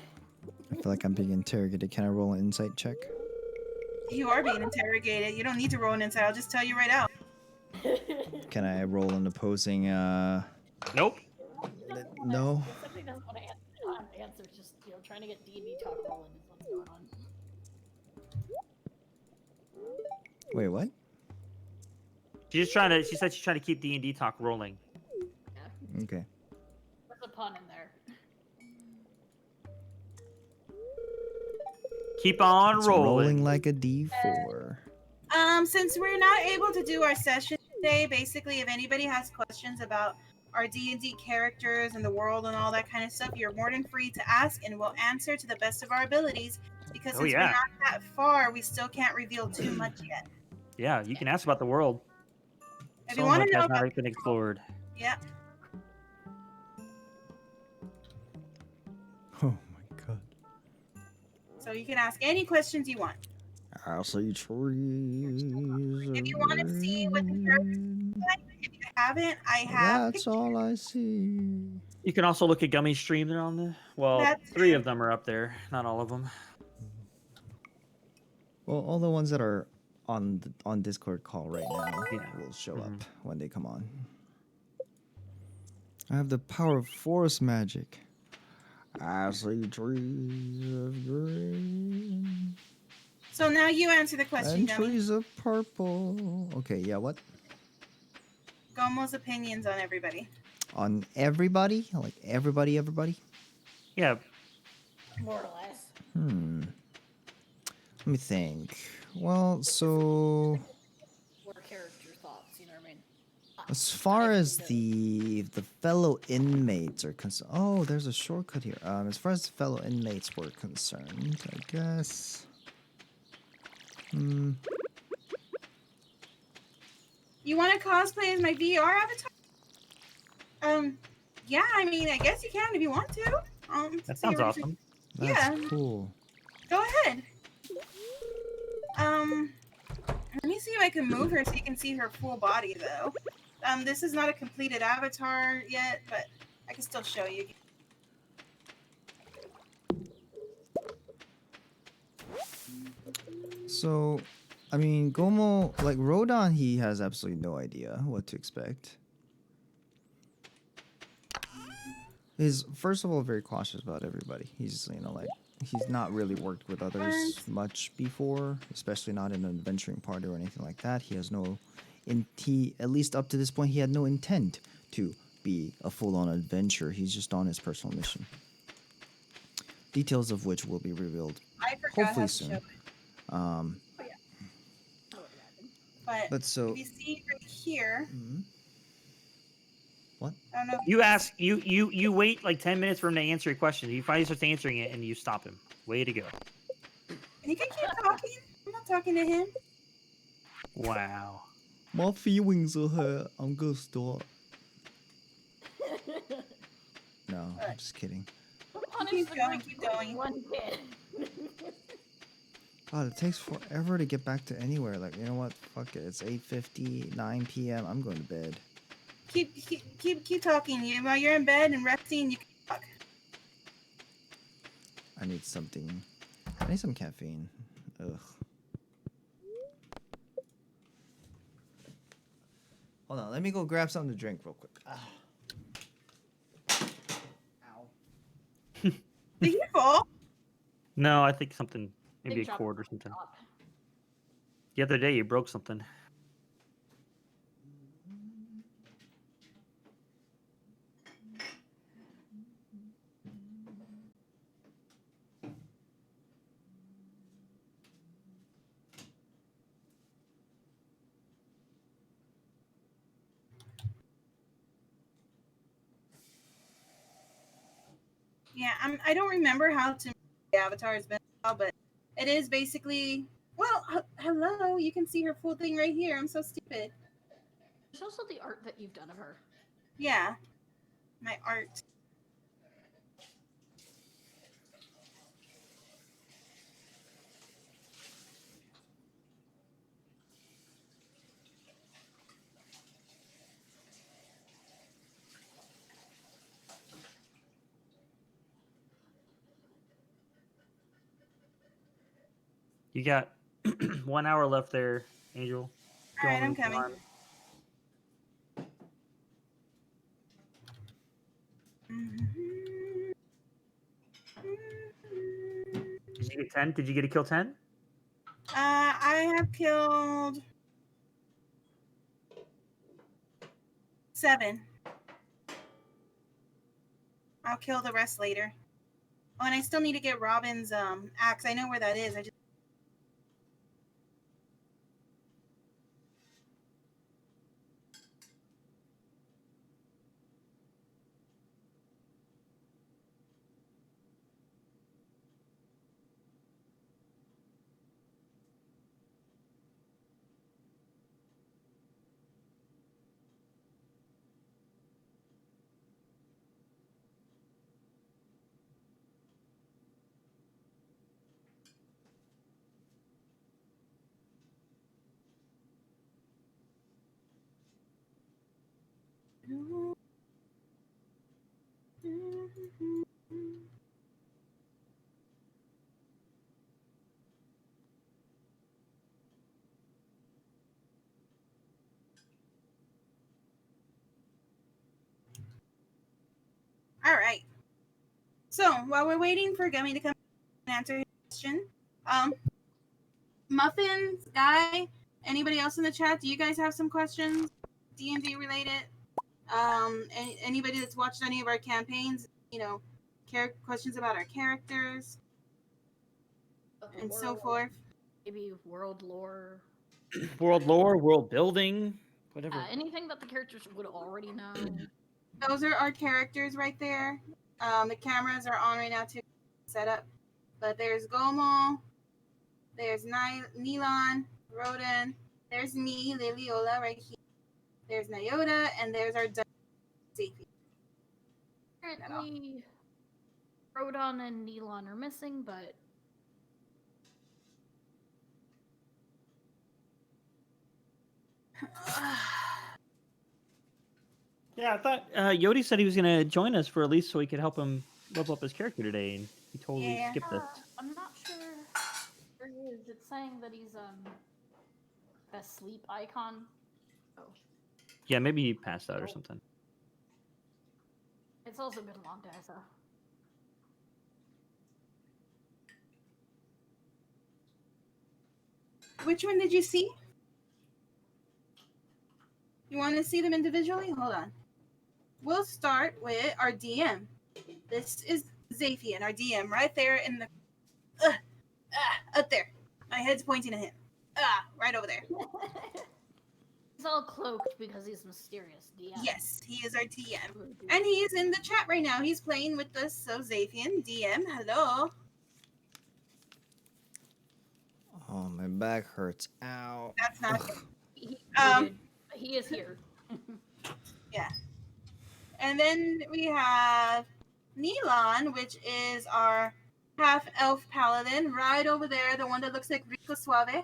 I feel like I'm being interrogated. Can I roll an insight check? You are being interrogated. You don't need to roll an insight. I'll just tell you right out. Can I roll an opposing, Nope. No. If somebody doesn't want to answer, just, trying to get D&D talk rolling is what's going on. Wait, what? She said she's trying to keep D&D talk rolling. Yeah, Okay. there's a pun in there. Keep on It's rolling. rolling like a D4. Since we're not able to do our session today, basically, if anybody has questions about our D&D characters and the world and all that kind of stuff, you're more than free to ask, and we'll answer to the best of our abilities. Because since we're not that far, we still can't reveal too much yet. Yeah, you can ask about the world. If So you want much to know has about not been explored. yeah, Oh my god. so you can ask any questions you want. I see trees. If you want to see what the characters look like, if you haven't, I have. That's all I see. You can also look at Gummy's stream. They're on the... Well, That's 3 true. of them are up there. Not all of them. Well, all the ones that are on Discord call right now Yeah. will show up when they come on. I have the power of forest magic. I see trees of green So now you answer the question, and Gummy. trees of purple. Okay, yeah, what? Gomo's opinions on everybody. On everybody? Like everybody? Yeah. More or less. Let me think. Well, so Or character thoughts, you know what I mean? as far as the fellow inmates are concerned, oh, there's a shortcut here. As far as the fellow inmates were concerned, I guess. You want to cosplay as my VR avatar? Yeah, I mean, I guess you can if you want to. That sounds awesome. That's Yeah. cool. Go ahead. Let me see if I can move her so you can see her full body, though. This is not a completed avatar yet, but I can still show you. So, I mean, Gomo, like Rodon, he has absolutely no idea what to expect. He's first of all very cautious about everybody. He's he's not really worked with others much before, especially not in an adventuring party or anything like that. He has no, at least up to this point, he had no intent to be a full-on adventurer. He's just on his personal mission. Details of which will be revealed I forgot hopefully how to soon. show it. But So if you see right here, what? I don't know. You ask, you wait like 10 minutes for him to answer your question. He finally starts answering it, and you stop him. Way to go. He can keep talking. I'm not talking to him. Wow. My feelings are hurt. I'm gonna stop. No, I'm just kidding. Keep going. One kid. God, it takes forever to get back to anywhere. Like, you know what? Fuck it. It's 8:50, 9 p.m. I'm going to bed. Keep talking. While you're in bed and resting, you can talk. I need something. I need some caffeine. Ugh. Hold on. Let me go grab something to drink real quick. Ow. Did you fall? No, I think something, maybe Big a drop cord or on something. top. The other day, you broke something. Yeah, I don't remember how to make the avatar. It's been a while, but it is basically. Well, hello. You can see her full thing right here. I'm so stupid. There's also the art that you've done of her. Yeah, my art. You got 1 hour left there, Angel. All right, I'm Going coming. on. Did you get 10? Did you get a kill 10? I have killed 7. I'll kill the rest later. Oh, and I still need to get Robin's axe. I know where that is. I just. All right. So while we're waiting for Gummy to come and answer his question, Muffins, Guy, anybody else in the chat? Do you guys have some questions, D&D related? Anybody that's watched any of our campaigns, questions about our characters and so forth. Maybe world lore. World lore, world building, whatever. Anything that the characters would already know. Those are our characters right there. The cameras are on right now to set up. But there's Gomo, there's Nilon, Rodan, there's me, Liliola, right here. There's Nyota, and there's our Safety. Apparently, Rodan and Nilon are missing, but Yeah, I thought Yodi said he was going to join us for at least so he could help him level up his character today, and he totally skipped us. I'm not sure where he is. It's saying that he's a sleep icon. Oh. Yeah, maybe he passed out or something. It's also been a long day, so. Which one did you see? You want to see them individually? Hold on. We'll start with our DM. This is Zaphian, our DM, right there in the... up there. My head's pointing at him. Right over there. He's all cloaked because he's mysterious DM. Yes, he is our DM. And he is in the chat right now. He's playing with us, so Zaphian, DM, hello. Oh, my back hurts. Ow. That's not... He is here. Yeah. And then we have Nilon, which is our half-elf paladin, right over there, the one that looks like Rico Suave.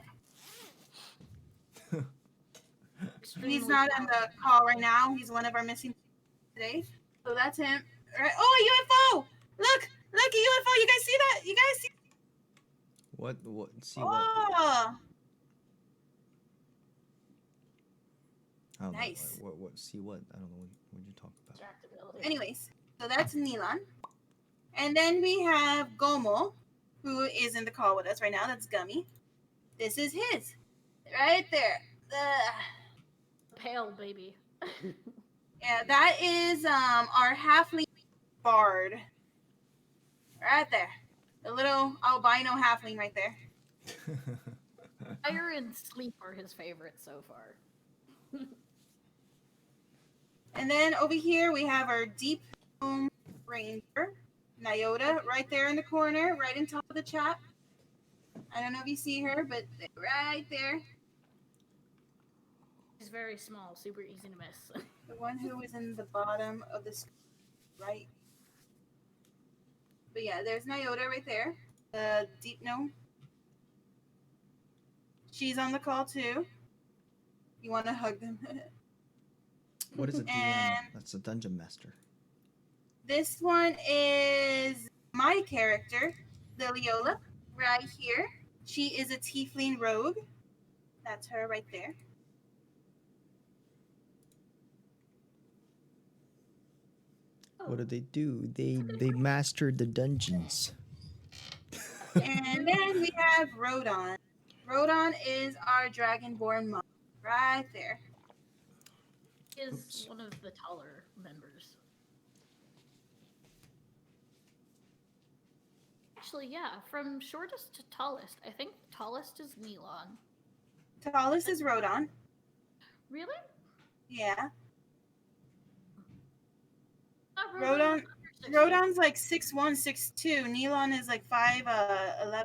He's not on the call right now. He's one of our missing today. So that's him. Right. Oh, a UFO! Look, a UFO. You guys see that? You guys see? What? See what? I don't nice. know. What? See what? I don't know what you're talking about. Anyways, so that's Nilon. And then we have Gomo, who is in the call with us right now. That's Gummy. This is his. Right there. Pale baby. Yeah, that is our halfling bard. Right there. The little albino halfling right there. Fire and sleep are his favorites so far. And then over here we have our deep home ranger. Nyota, right there in the corner, right in top of the chat. I don't know if you see her, but right there. She's very small, super easy to miss. The one who is in the bottom of the screen, right? But yeah, there's Nyota right there. The deep gnome. She's on the call too. You want to hug them? What is a DM? And That's a dungeon master. this one is my character, Liliola, right here. She is a tiefling rogue. That's her right there. What do? They mastered the dungeons. And then we have Rodon. Rodon is our dragonborn monk, right there. He is Oops. one of the taller members. Actually, yeah, from shortest to tallest, I think tallest is Neelon. Tallest is Rodon. Really? Yeah. Not Rodon. under 6'2". Rodon's like 6'1", 6'2". Neelon is like 5'11",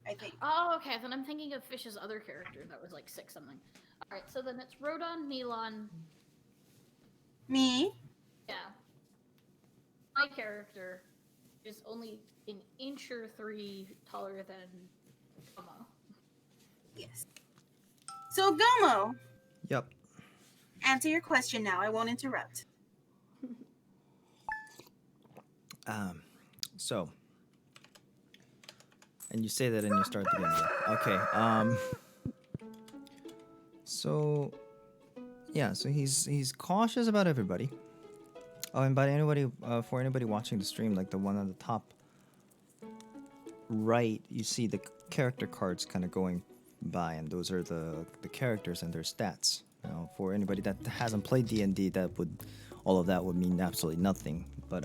I think. Oh, okay. Then I'm thinking of Fish's other character that was like 6 something. All right, so then it's Rodon, Neelon. Me. Yeah. My character is only an inch or 3 taller than Gomo. Yes. So Gomo, Yep. answer your question now. I won't interrupt. So, and you say that and you start the game again. Okay. So, yeah. So he's cautious about everybody. Oh, and by anybody, for anybody watching the stream, like the one on the top right, you see the character cards kind of going by, and those are the characters and their stats. You know, for anybody that hasn't played D&D, all of that would mean absolutely nothing. But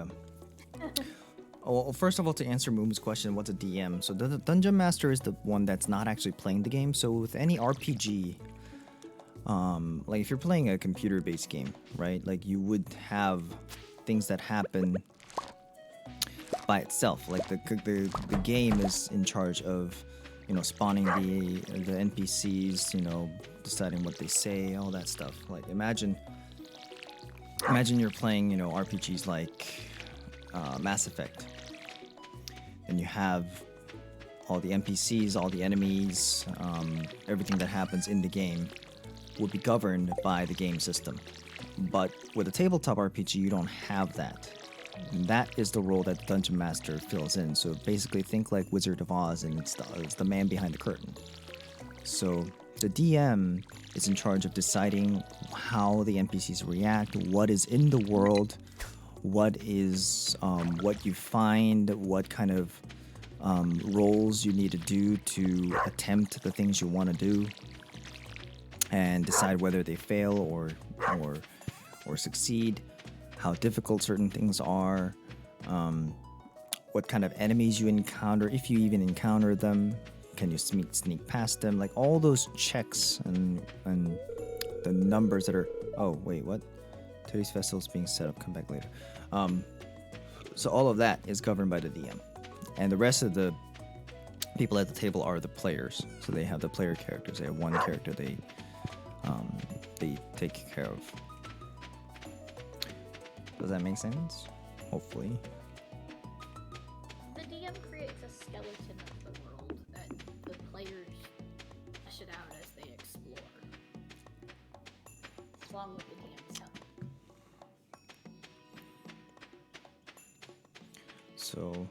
well, first of all, to answer Moom's question, what's a DM? So the Dungeon Master is the one that's not actually playing the game. So with any RPG, like if you're playing a computer-based game, right? Like you would have things that happen by itself. Like the game is in charge of, you know, spawning the NPCs, you know, deciding what they say, all that stuff. Like imagine you're playing, you know, RPGs like Mass Effect, and you have all the NPCs, all the enemies, everything that happens in the game would be governed by the game system. But with a tabletop RPG, you don't have that. And that is the role that the Dungeon Master fills in. So basically think like Wizard of Oz, and it's the man behind the curtain. So the DM is in charge of deciding how the NPCs react, what is in the world, what is what you find, what kind of roles you need to do to attempt the things you want to do, and decide whether they fail or succeed, how difficult certain things are, what kind of enemies you encounter, if you even encounter them, can you sneak past them, like all those checks and the numbers that are. Oh wait, what? Today's festival is being set up. Come back later. So all of that is governed by the DM, and the rest of the people at the table are the players. So they have the player characters. They have one character they take care of. Does that make sense? Hopefully. The DM creates a skeleton of the world, and the players flesh it out as they explore, along with the DM's help. So,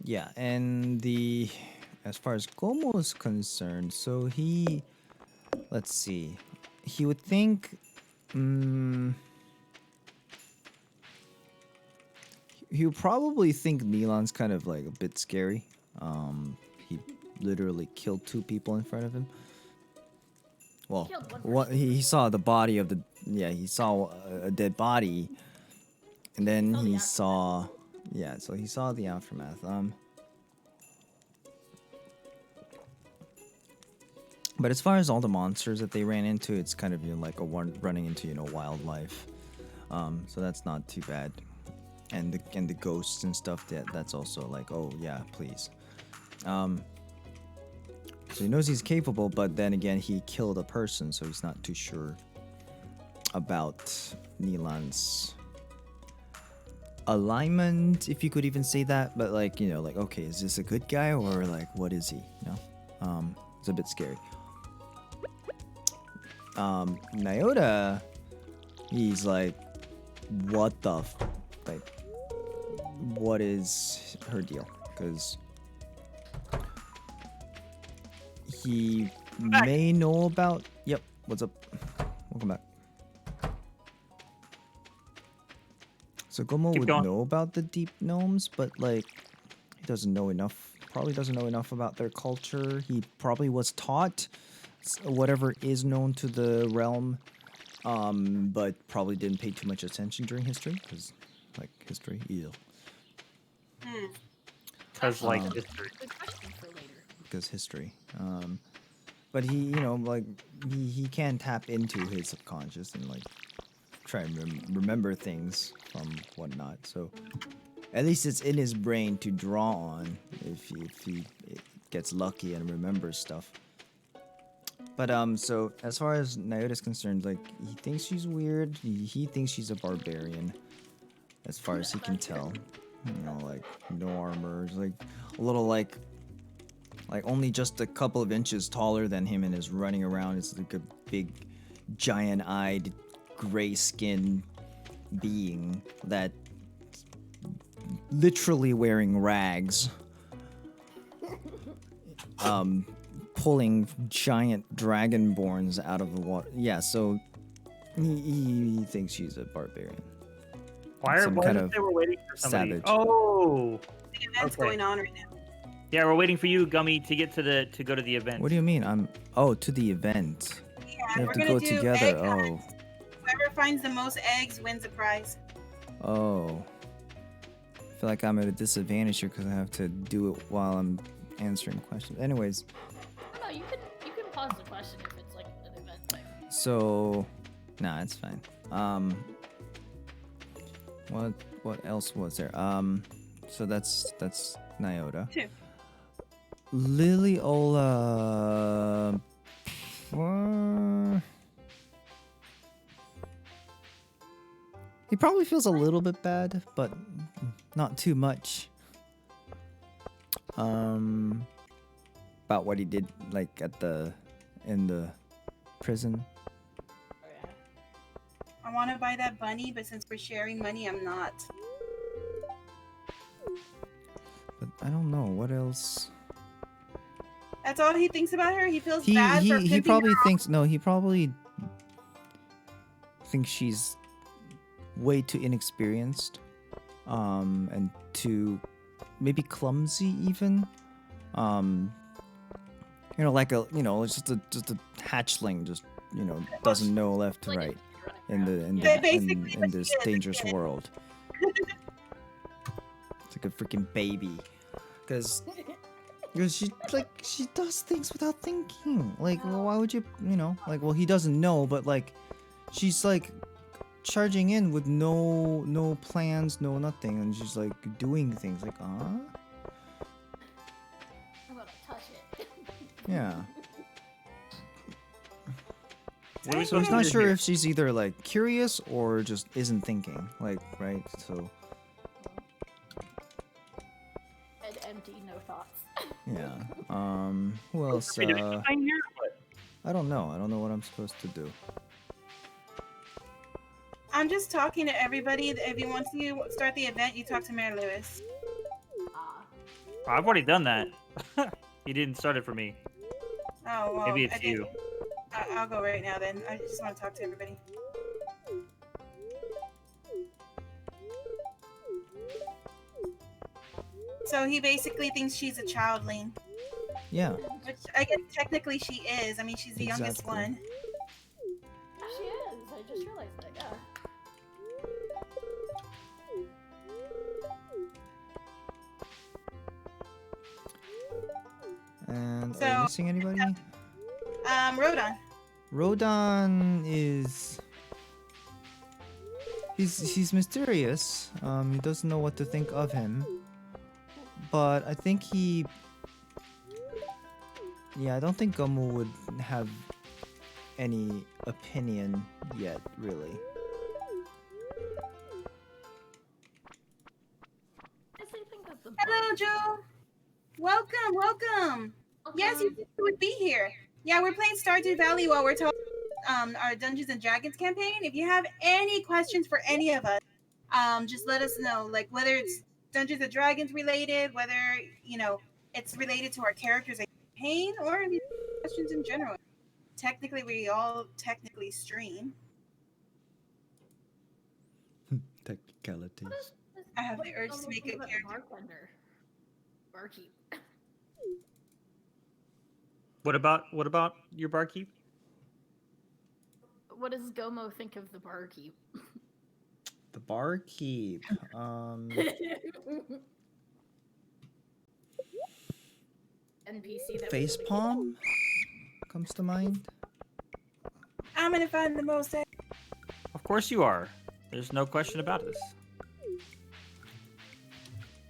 yeah, and as far as Gomo is concerned, so let's see, he would think, he would probably think Neelon's kind of like a bit scary. He literally killed 2 people in front of him. Well, he saw the body of he saw a dead body, and then he saw, so he saw the aftermath. But as far as all the monsters that they ran into, it's kind of, you know, like a one running into, you know, wildlife. So that's not too bad. and the ghosts and stuff. That's also like, oh yeah, please. So he knows he's capable, but then again, he killed a person, so he's not too sure about Nilan's alignment, if you could even say that. But like, you know, like, okay, is this a good guy or like, what is he? You know, it's a bit scary. Nyota, he's like, what the, what is her deal? Because he may know about. Yep. What's up? Welcome back. So Gomo would know about the deep gnomes, but like he doesn't know enough. Probably doesn't know enough about their culture. He probably was taught whatever is known to the realm, but probably didn't pay too much attention during history, because like history, ew. Because like history. Good question for later. Because history. But he, you know, like he can tap into his subconscious and like try and remember things from whatnot. So at least it's in his brain to draw on if he gets lucky and remembers stuff. But so as far as Nyota's concerned, like he thinks she's weird. He thinks she's a barbarian, as far as he can tell. You know, like no armor, like a little like only just a couple of inches taller than him and is running around. It's like a big, giant-eyed, gray-skinned being that literally wearing rags, pulling giant dragonborns out of the water. Yeah, so he thinks she's a barbarian. Why Some why kind did of they were waiting for somebody? savage. Oh, The event's Okay. going on right now. yeah, we're waiting for you, Gummy, to get to go to the event. What do you mean? To the event. Yeah, We we're have to gonna go do together. egg Oh. hunt. Whoever finds the most eggs wins a prize. Oh. I feel like I'm at a disadvantage here because I have to do it while I'm answering questions. Anyways, No, you can pause the question if it's like an event thing. so nah, it's fine. What else was there? So that's Nyota. Two. Liliola. He probably feels a little bit bad, but not too much. About what he did, like in the prison. I want to buy that bunny, but since we're sharing money, I'm not. But I don't know what else. That's all he thinks about her. He feels bad for He pimping probably her off. thinks he probably thinks she's way too inexperienced, and too maybe clumsy even. You know, like it's just a hatchling, just doesn't know left to Like right a- in Basically, what this she is, dangerous yeah. world. It's like a freaking baby, because she does things without thinking. Like, well, why would you like? Well, he doesn't know, but like, she's like charging in with no plans, no nothing, and she's like doing things like, I'm gonna touch it. yeah. What are we So he's supposed not to do sure here? if she's either like curious or just isn't thinking. Like, right? So Head empty, no thoughts. yeah. Who else? Are we doing anything here or what? I don't know. I don't know what I'm supposed to do. I'm just talking to everybody. If you want to start the event, you talk to Mary Lewis. I've already done that. He didn't start it for me. Oh, well. Maybe it's you. I'll go right now then. I just want to talk to everybody. So he basically thinks she's a childling, Yeah. which I guess technically she is. I mean, she's the youngest Exactly. one. She is. I just realized that. Yeah. And are So- you missing anybody? Rodon. Rodon is. he's mysterious. He doesn't know what to think of him. But I think I don't think Gomu would have any opinion yet, really. Hello, Joe. Welcome. Yes, you would be here. Yeah, we're playing Stardew Valley while we're talking our Dungeons and Dragons campaign. If you have any questions for any of us, just let us know. Like whether it's Dungeons and Dragons related, whether it's related to our characters and campaign, or if you have questions in general. Technically, we all stream. Technicalities. I have the urge to make a character. Barkeep. What about your barkeep? What does Gomo think of the barkeep? The barkeep. NPC that Facepalm comes to mind. I'm gonna find the most. Of course you are. There's no question about this.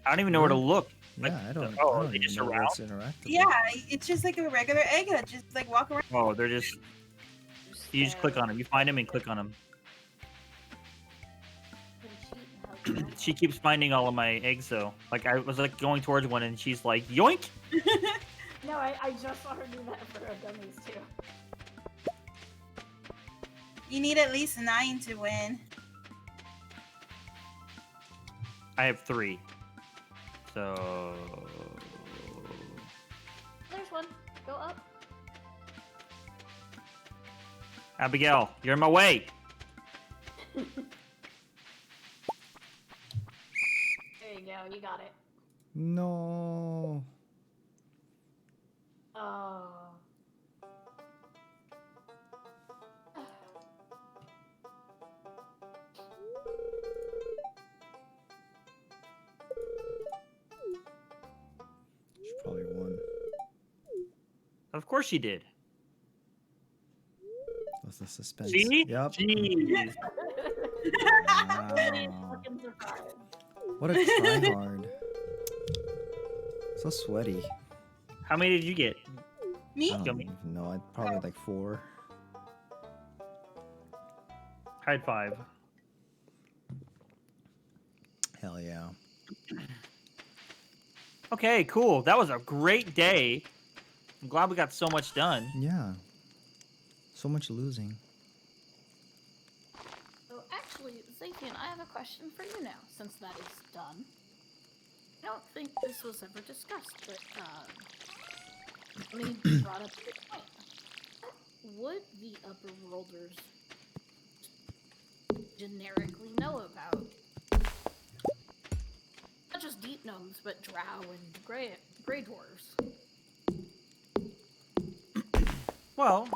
I don't even know where to look. Yeah, I don't they even just know around? what's interactable. Yeah, it's just like a regular egg. Just like walk around. Oh, they're just. You just click on them. You find them and click on them. She keeps finding all of my eggs though. Like I was like going towards one and she's like, yoink! No, I just saw her do that for her dummies too. You need at least 9 to win. I have 3. So There's one. Go up. Abigail, you're in my way. There you go. You got it. No. Oh. She probably won. Of course she did. What's the suspense? See? Yep. Jeez. Wow. What a tryhard. So sweaty. How many did you get? Me? I don't Yummy. even know. I'd probably like 4. I had 5. Hell yeah. Okay, cool. That was a great day. I'm glad we got so much done. Yeah. So much losing. So actually, Zapian, I have a question for you now, since that is done. I don't think this was ever discussed, but I mean, you brought up a good point. What would the upper worlders generically know about? Not just deep gnomes, but drow and gray dwarves. Well,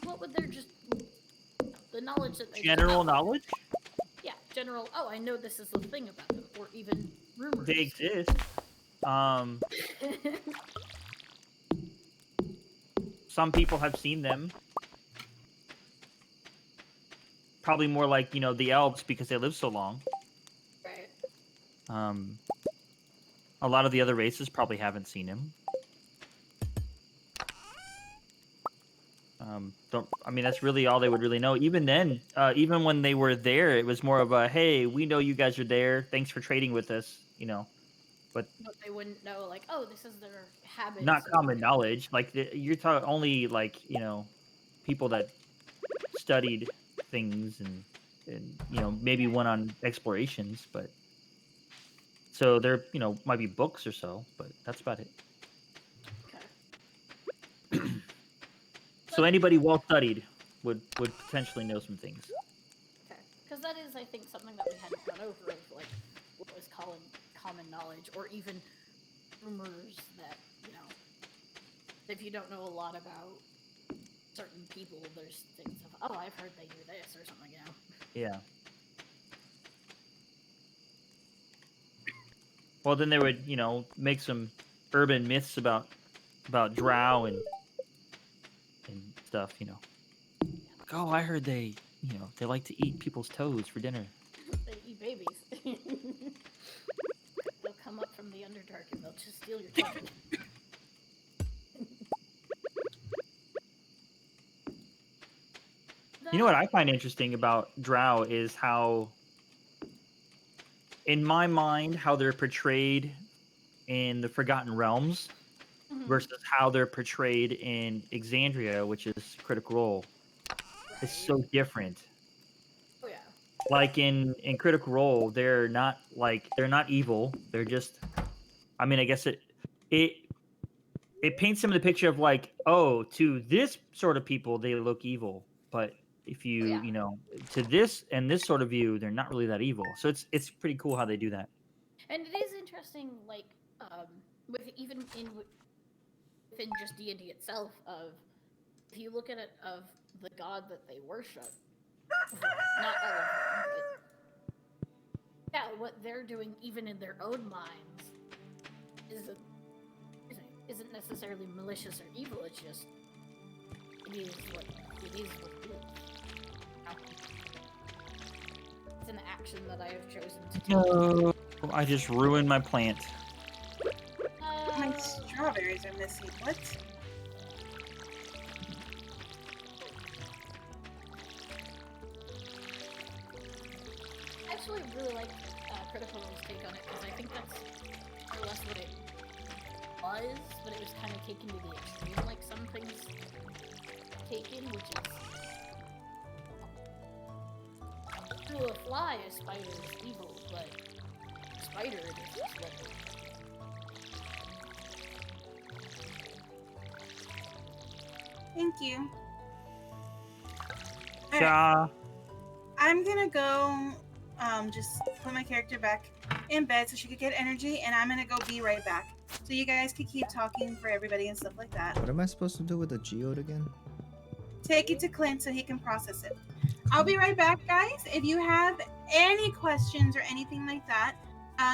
What would their just the knowledge that they general just know? knowledge, Yeah, general. Oh, I know this is the thing about them, or even rumors. they exist. Some people have seen them. Probably more like, the elves because they live so long. Right. A lot of the other races probably haven't seen him. That's really all they would really know. Even then, even when they were there, it was more of a, hey, we know you guys are there. Thanks for trading with us, But they wouldn't know, like, oh, this is their habit. not common knowledge. Like, you're talking only, like, people that studied things and maybe went on explorations. But so there, might be books or so, but that's about it. Okay. So anybody well studied would potentially know some things. Okay. Because that is, I think, something that we hadn't gone over, of, like, what was common knowledge, or even rumors that, if you don't know a lot about certain people, there's things of, oh, I've heard they do this, or something, Yeah. Well, then they would, make some urban myths about drow and stuff, Like, oh, I heard they like to eat people's toes for dinner. They eat babies. They'll come up from the Underdark and they'll just steal your children. You know what I find interesting about Drow is how, in my mind, how they're portrayed in the Forgotten Realms versus how they're portrayed in Exandria, which is Critical Role, is so different. Oh yeah. Like in Critical Role, they're not evil. They're just, I mean, I guess it paints them in the picture of like, oh, to this sort of people they look evil, but if you you know, to this and this sort of view, they're not really that evil. So it's pretty cool how they do that. And it is interesting, like, with even within just D&D itself, of if you look at it of the god that they worship, not all of them, but yeah, what they're doing even in their own minds isn't necessarily malicious or evil. It's just it is what it is. It's an action that I have chosen to take. No, I just ruined my plant. My strawberries are missing. What? I actually really like Critical Role's take on it, because I think that's more or less what it was, but it was kind of taken to the extreme, like some things taken, which is to a fly, a spider is evil, but a spider is just what. Thank you. Ja. I'm gonna go just put my character back in bed so she could get energy, and I'm gonna go be right back. So you guys could keep talking for everybody and stuff like that. What am I supposed to do with the geode again? Take it to Clint so he can process it. I'll be right back, guys. If you have any questions or anything like that,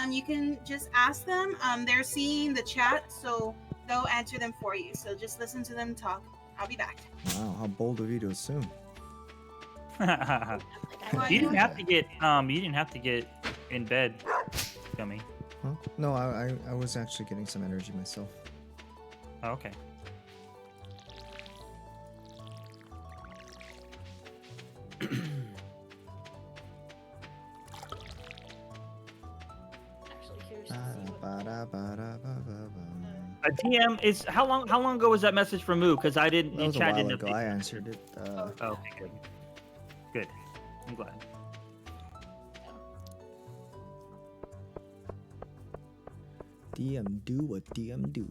you can just ask them. They're seeing the chat, so they'll answer them for you. So just listen to them talk. I'll be back. Wow, how bold of you to assume. You didn't have to get in bed, Gummy. Huh? No, I was actually getting some energy myself. Oh, okay. Actually, here's the A DM is how long ago was that message from Moo? Because I didn't. That was a chat while didn't ago. update I me. answered it. Oh, okay, good. Good. I'm glad. DM do what DM do.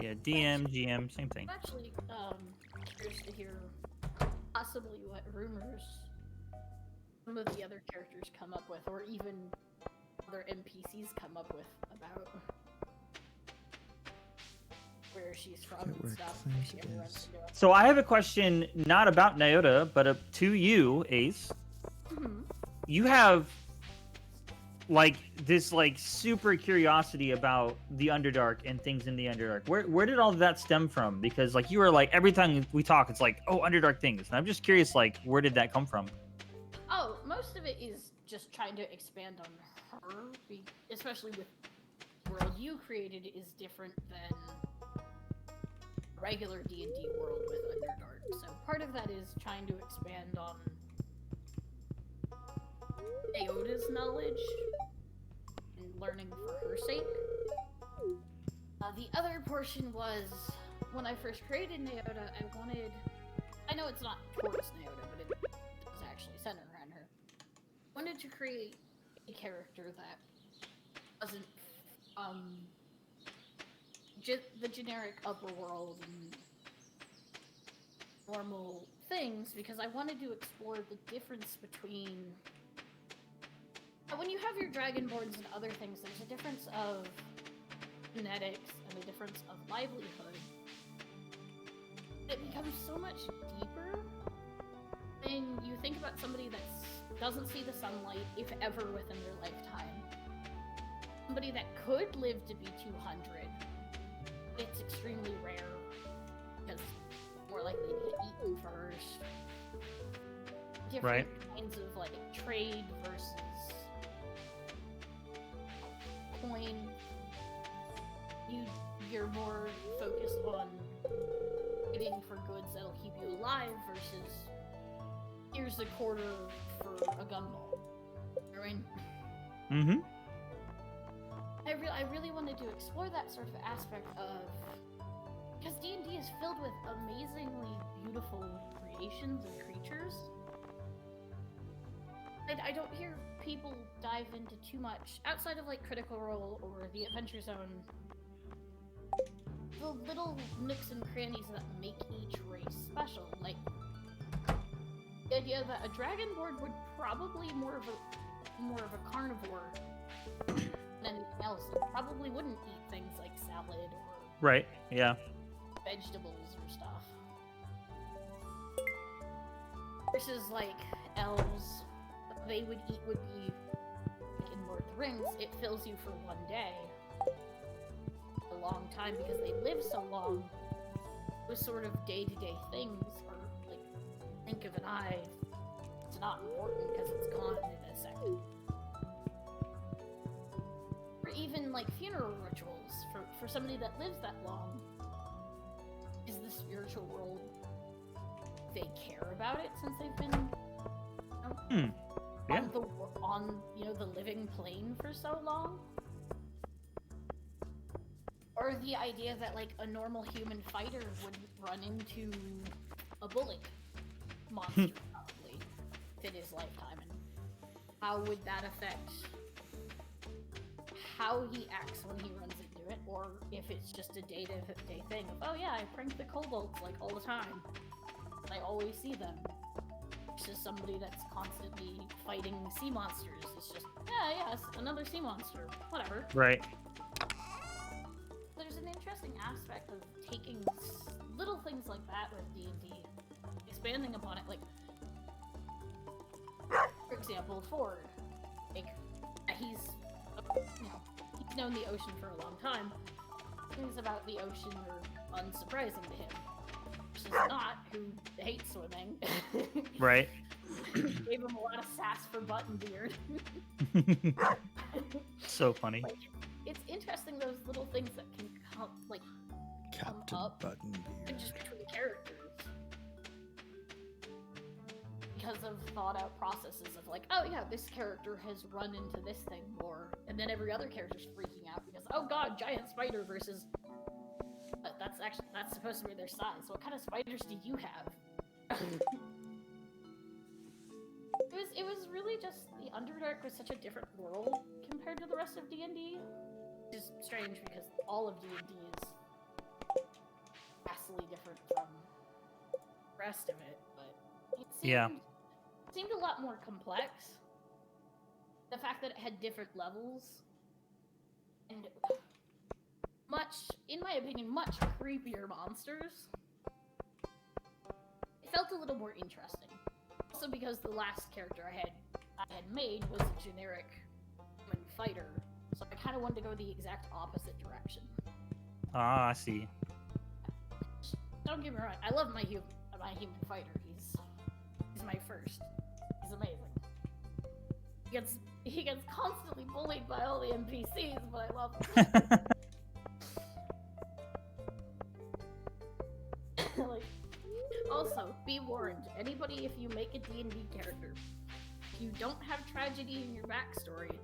Yeah, DM, GM, same thing. I'm actually curious to hear possibly what rumors some of the other characters come up with, or even other NPCs come up with about where she's from Forget and where stuff. Clint If she ever runs is. into it. So I have a question, not about Nyota, but to you, Ace. You have like this super curiosity about the Underdark and things in the Underdark. Where did all of that stem from? Because like you were like every time we talk, it's like, oh, Underdark things, and I'm just curious, like where did that come from? Oh, most of it is just trying to expand on her, especially with the world you created is different than a regular D&D world with Underdark. So part of that is trying to expand on Aoda's knowledge and learning for her sake. The other portion was when I first created Nyota, I know it's not towards Nyota, but it is actually centered around her. I wanted to create a character that wasn't the generic upper world and normal things, because I wanted to explore the difference between when you have your dragonborns and other things, there's a difference of genetics and a difference of livelihood. It becomes so much deeper when you think about somebody that doesn't see the sunlight, if ever, within their lifetime. Somebody that could live to be 200. It's extremely rare because more likely to get eaten first. different kinds of like trade versus coin. You're more focused on trading for goods that'll keep you alive versus here's a quarter for a gumball. I mean, I really wanted to explore that sort of aspect of, because D&D is filled with amazingly beautiful creations and creatures. And I don't hear people dive into too much outside of like Critical Role or the Adventure Zone. The little nooks and crannies that make each race special, like the idea that a dragonborn would probably more of a carnivore than anything else, and probably wouldn't eat things like salad or vegetables or stuff. Versus like elves, what they would eat would be like in Lord of the Rings, it fills you for one day. A long time because they live so long. Those sort of day-to-day things are like blink of an eye. It's not important because it's gone in a second. Or even like funeral rituals for somebody that lives that long. Is the spiritual world, they care about it since they've been on the living plane for so long? Or the idea that like a normal human fighter would run into a bullet monster probably in his lifetime, and how would that affect how he acts when he runs into it, or if it's just a day-to-day thing of, oh yeah, I prank the kobolds like all the time, I always see them. It's just somebody that's constantly fighting sea monsters. It's just, yeah, it's another sea monster, whatever. Right. There's an interesting aspect of taking little things like that with D&D, expanding upon it. Like, for example, Ford. Like, he's known the ocean for a long time. Things about the ocean are unsurprising to him. Versus not, who hates swimming. Right. Gave him a lot of sass for Buttonbeard. So funny. Like, it's interesting those little things that can come, like, Captain come up Buttonbeard. just between characters. Because of thought-out processes of like, oh yeah, this character has run into this thing more, and then every other character's freaking out because, oh god, giant spider versus... that's supposed to be their size. So what kind of spiders do you have? It was really just, the Underdark was such a different world compared to the rest of D&D. Which is strange because all of D&D is vastly different from the rest of it, but it seemed a lot more complex. The fact that it had different levels and in my opinion, much creepier monsters. It felt a little more interesting. Also because the last character I had made was a generic human fighter, so I kind of wanted to go the exact opposite direction. Ah, I see. Don't get me wrong, I love my human fighter. He's my first. He's amazing. He gets constantly bullied by all the NPCs, but I love him. Like, also, be warned, anybody, if you make a D&D character, if you don't have tragedy in your backstory,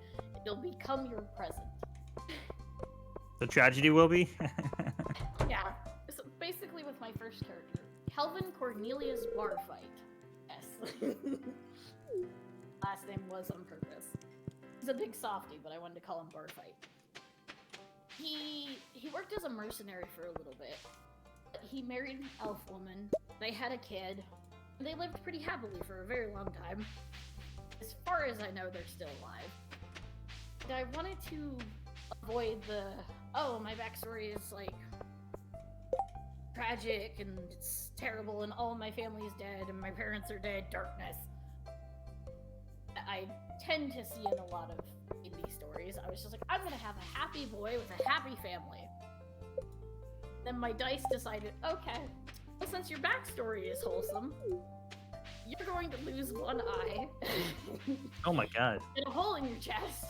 it'll become your present. The tragedy will be? Yeah. So basically with my first character, Calvin Cornelius Barfight. Yes. Last name was on purpose. He's a big softie, but I wanted to call him Barfight. He worked as a mercenary for a little bit. He married an elf woman, they had a kid, and they lived pretty happily for a very long time. As far as I know, they're still alive. And I wanted to avoid my backstory is like tragic and it's terrible and all my family is dead and my parents are dead, darkness. I tend to see in a lot of indie stories. I was just like, I'm gonna have a happy boy with a happy family. Then my dice decided, okay, well, since your backstory is wholesome, you're going to lose one eye. Oh my god. And a hole in your chest.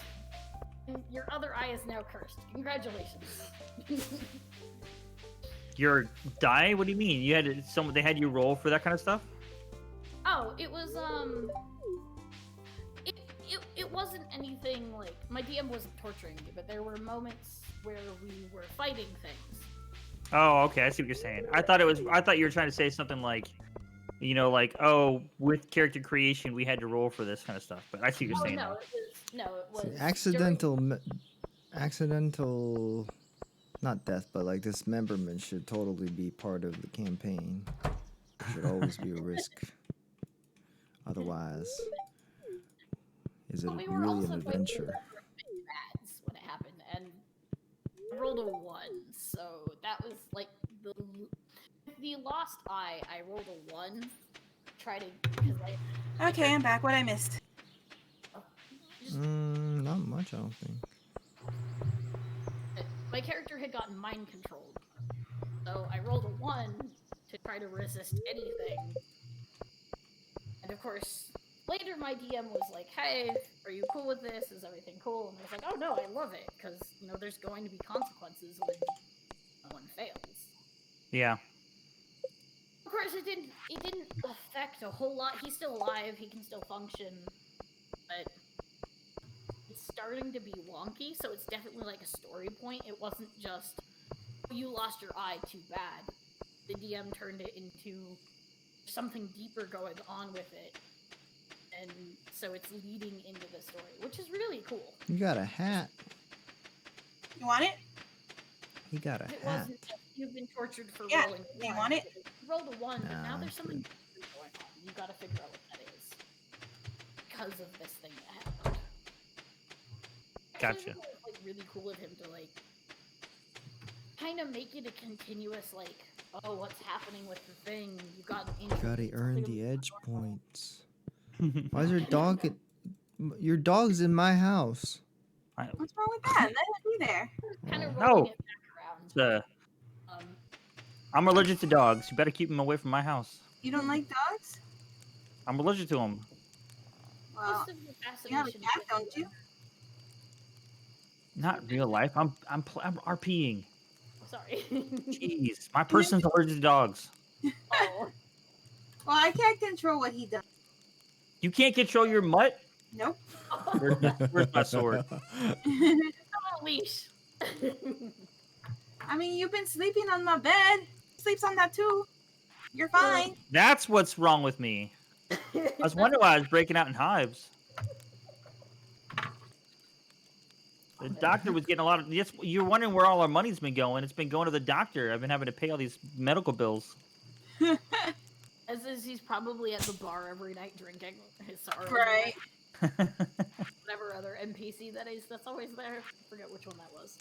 And your other eye is now cursed. Congratulations. Your die? What do you mean? You had someone? They had you roll for that kind of stuff? Oh, it was it wasn't anything like my DM wasn't torturing me, but there were moments where we were fighting things. Oh, okay. I see what you're saying. I thought you were trying to say something like, like, oh, with character creation, we had to roll for this kind of stuff. But I see what you're saying. No, Now. it was See, accidental, not death, but like dismemberment should totally be part of the campaign. It should always be a risk. Otherwise, is it we were really also an adventure? Bads when it happened, and I rolled a 1, so that was like the lost eye. I rolled a 1. Try to Okay, I'm back. What I missed? Not much, I don't think. My character had gotten mind controlled, so I rolled a 1 to try to resist anything. And of course, later my DM was like, "Hey, are you cool with this? Is everything cool?" And I was like, "Oh no, I love it, because there's going to be consequences when someone fails." Yeah. Of course, it didn't affect a whole lot. He's still alive. He can still function, but it's starting to be wonky. So it's definitely like a story point. It wasn't just, "Oh, you lost your eye, too bad." The DM turned it into something deeper going on with it, and so it's leading into the story, which is really cool. You got a hat. You want it? He got a It hat. wasn't just you've been tortured for Yeah, rolling. do you want it? You rolled a 1, but now Nah, there's something good. different going on. You got to figure out what that is because of this thing that happened. Actually, Gotcha. it was, like, really cool of him to kind of make it a continuous oh, what's happening with the thing? You got Gotta earn the edge points. Why is your dog your dog's in my house? What's wrong with that? Let it be there. kind of Oh. rolling No. it back around. I'm allergic to dogs. You better keep them away from my house. You don't like dogs? I'm allergic to them. Well, Most of your you have a fascination cat, with don't you? Not real life. I'm RPing. Sorry. Jeez, my person's allergic to dogs. Oh. Well, I can't control what he does. You can't control your mutt. Nope. Where's my sword? Oh, leash. I mean, you've been sleeping on my bed. Sleeps on that too. You're fine. That's what's wrong with me. I was wondering why I was breaking out in hives. The doctor was getting a lot of. Yes, you're wondering where all our money's been going. It's been going to the doctor. I've been having to pay all these medical bills. As is, he's probably at the bar every night drinking his sorrow. Right. Whatever other NPC that's always there. I forget which one that was.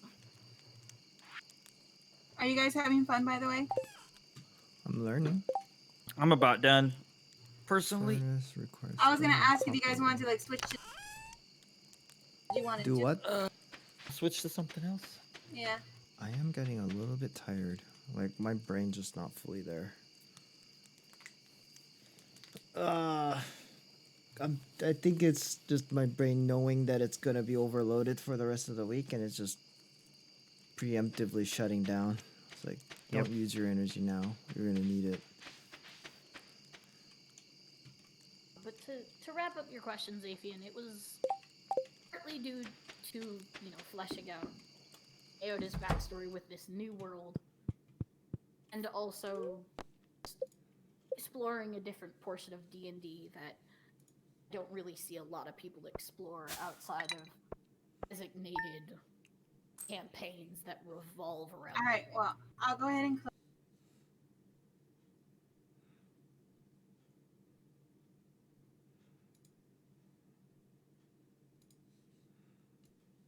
Are you guys having fun, by the way? I'm learning. I'm about done. Personally, I was gonna ask if you guys wanted to switch to. You wanted Do to? what? switch to something else. Yeah. I am getting a little bit tired. Like my brain's just not fully there. I think it's just my brain knowing that it's gonna be overloaded for the rest of the week, and it's just preemptively shutting down. It's like, don't use your energy now. You're gonna need it. But to wrap up your question, Zaphian, it was partly due to fleshing out Aoda's backstory with this new world, and also exploring a different portion of D&D that I don't really see a lot of people explore outside of designated campaigns that revolve around. All right. Well, I'll go ahead and close.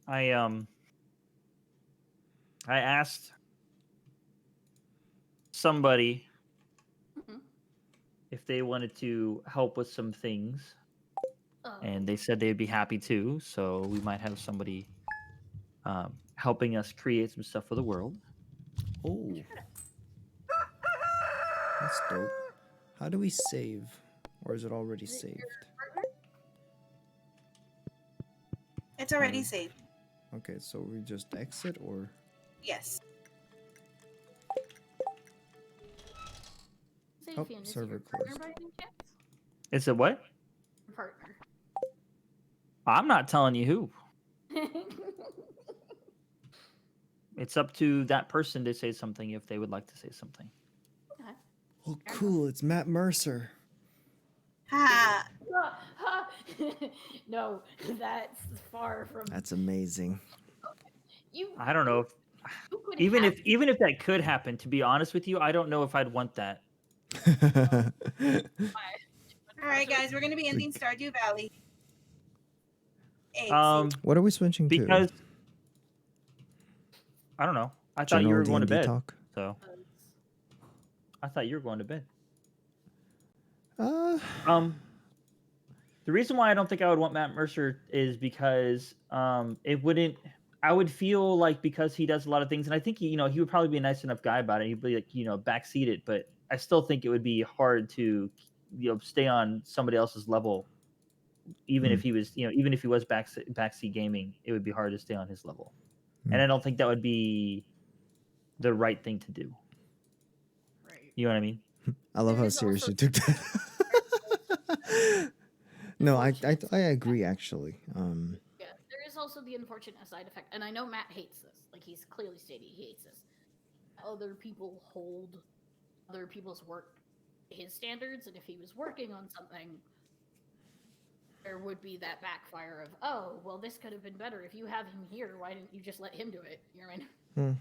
I asked somebody if they wanted to help with some things, and they said they'd be happy to. So we might have somebody helping us create some stuff for the world. Oh, that's dope. How do we save? Or is it already Is it saved? your partner? It's already Um, saved. Okay, so we just exit or Yes. Xavian, is it server your partner closed. by any chance? It's a what? Your partner. I'm not telling you who. It's up to that person to say something if they would like to say something. Okay. Oh, cool! It's Matt Mercer. Ha! No, that's far from That's amazing. you. I don't know if You could even have if that could happen. To be honest with you, I don't know if I'd want that. All right, guys, we're gonna be ending Stardew Valley. Eggs. What are we switching to? Because I don't know. I thought you General were going to D&D bed. talk. So I thought you were going to bed. Uh, The reason why I don't think I would want Matt Mercer is because it wouldn't. I would feel like because he does a lot of things, and I think he would probably be a nice enough guy about it. He'd be like backseat it, but I still think it would be hard to stay on somebody else's level, even if he was even if he was backseat gaming, it would be hard to stay on his level, and I don't think that would be the right thing to do. right. You know what I mean? I love There how is serious also- you took that. No, I agree actually. Yeah, there is also the unfortunate side effect, and I know Matt hates this. Like he's clearly stated he hates this. Other people hold other people's work to his standards, and if he was working on something, there would be that backfire of, oh, well, this could have been better. If you have him here, why didn't you just let him do it? You know what I mean?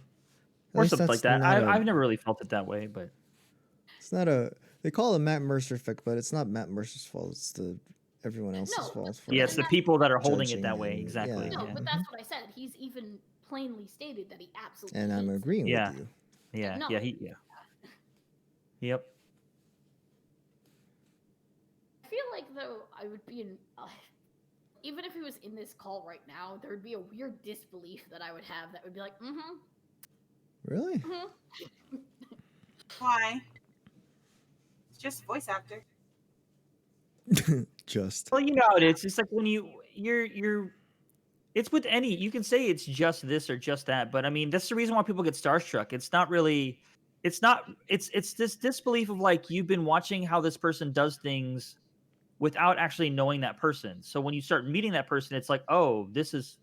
At Or least something like that's that. not I've never really felt it that way, but It's not a. They call it a Matt Mercer effect, but it's not Matt Mercer's fault. It's everyone else's No, fault. For yeah, it's the people that are holding it judging that way. and- Exactly. yeah. No, Yeah. but that's what I said. He's even plainly stated that he absolutely And I'm hates it. agreeing Yeah. with you. Yeah. No. Yeah. Yep. I feel like though I would be in, even if he was in this call right now, there would be a weird disbelief that I would have that would be like, Really? Why? It's just a voice actor. Just. Well, how it is. It's like when you're. It's with any. You can say it's just this or just that, but I mean that's the reason why people get starstruck. It's not really. It's not. It's this disbelief of like you've been watching how this person does things, without actually knowing that person. So when you start meeting that person, it's like, oh, this is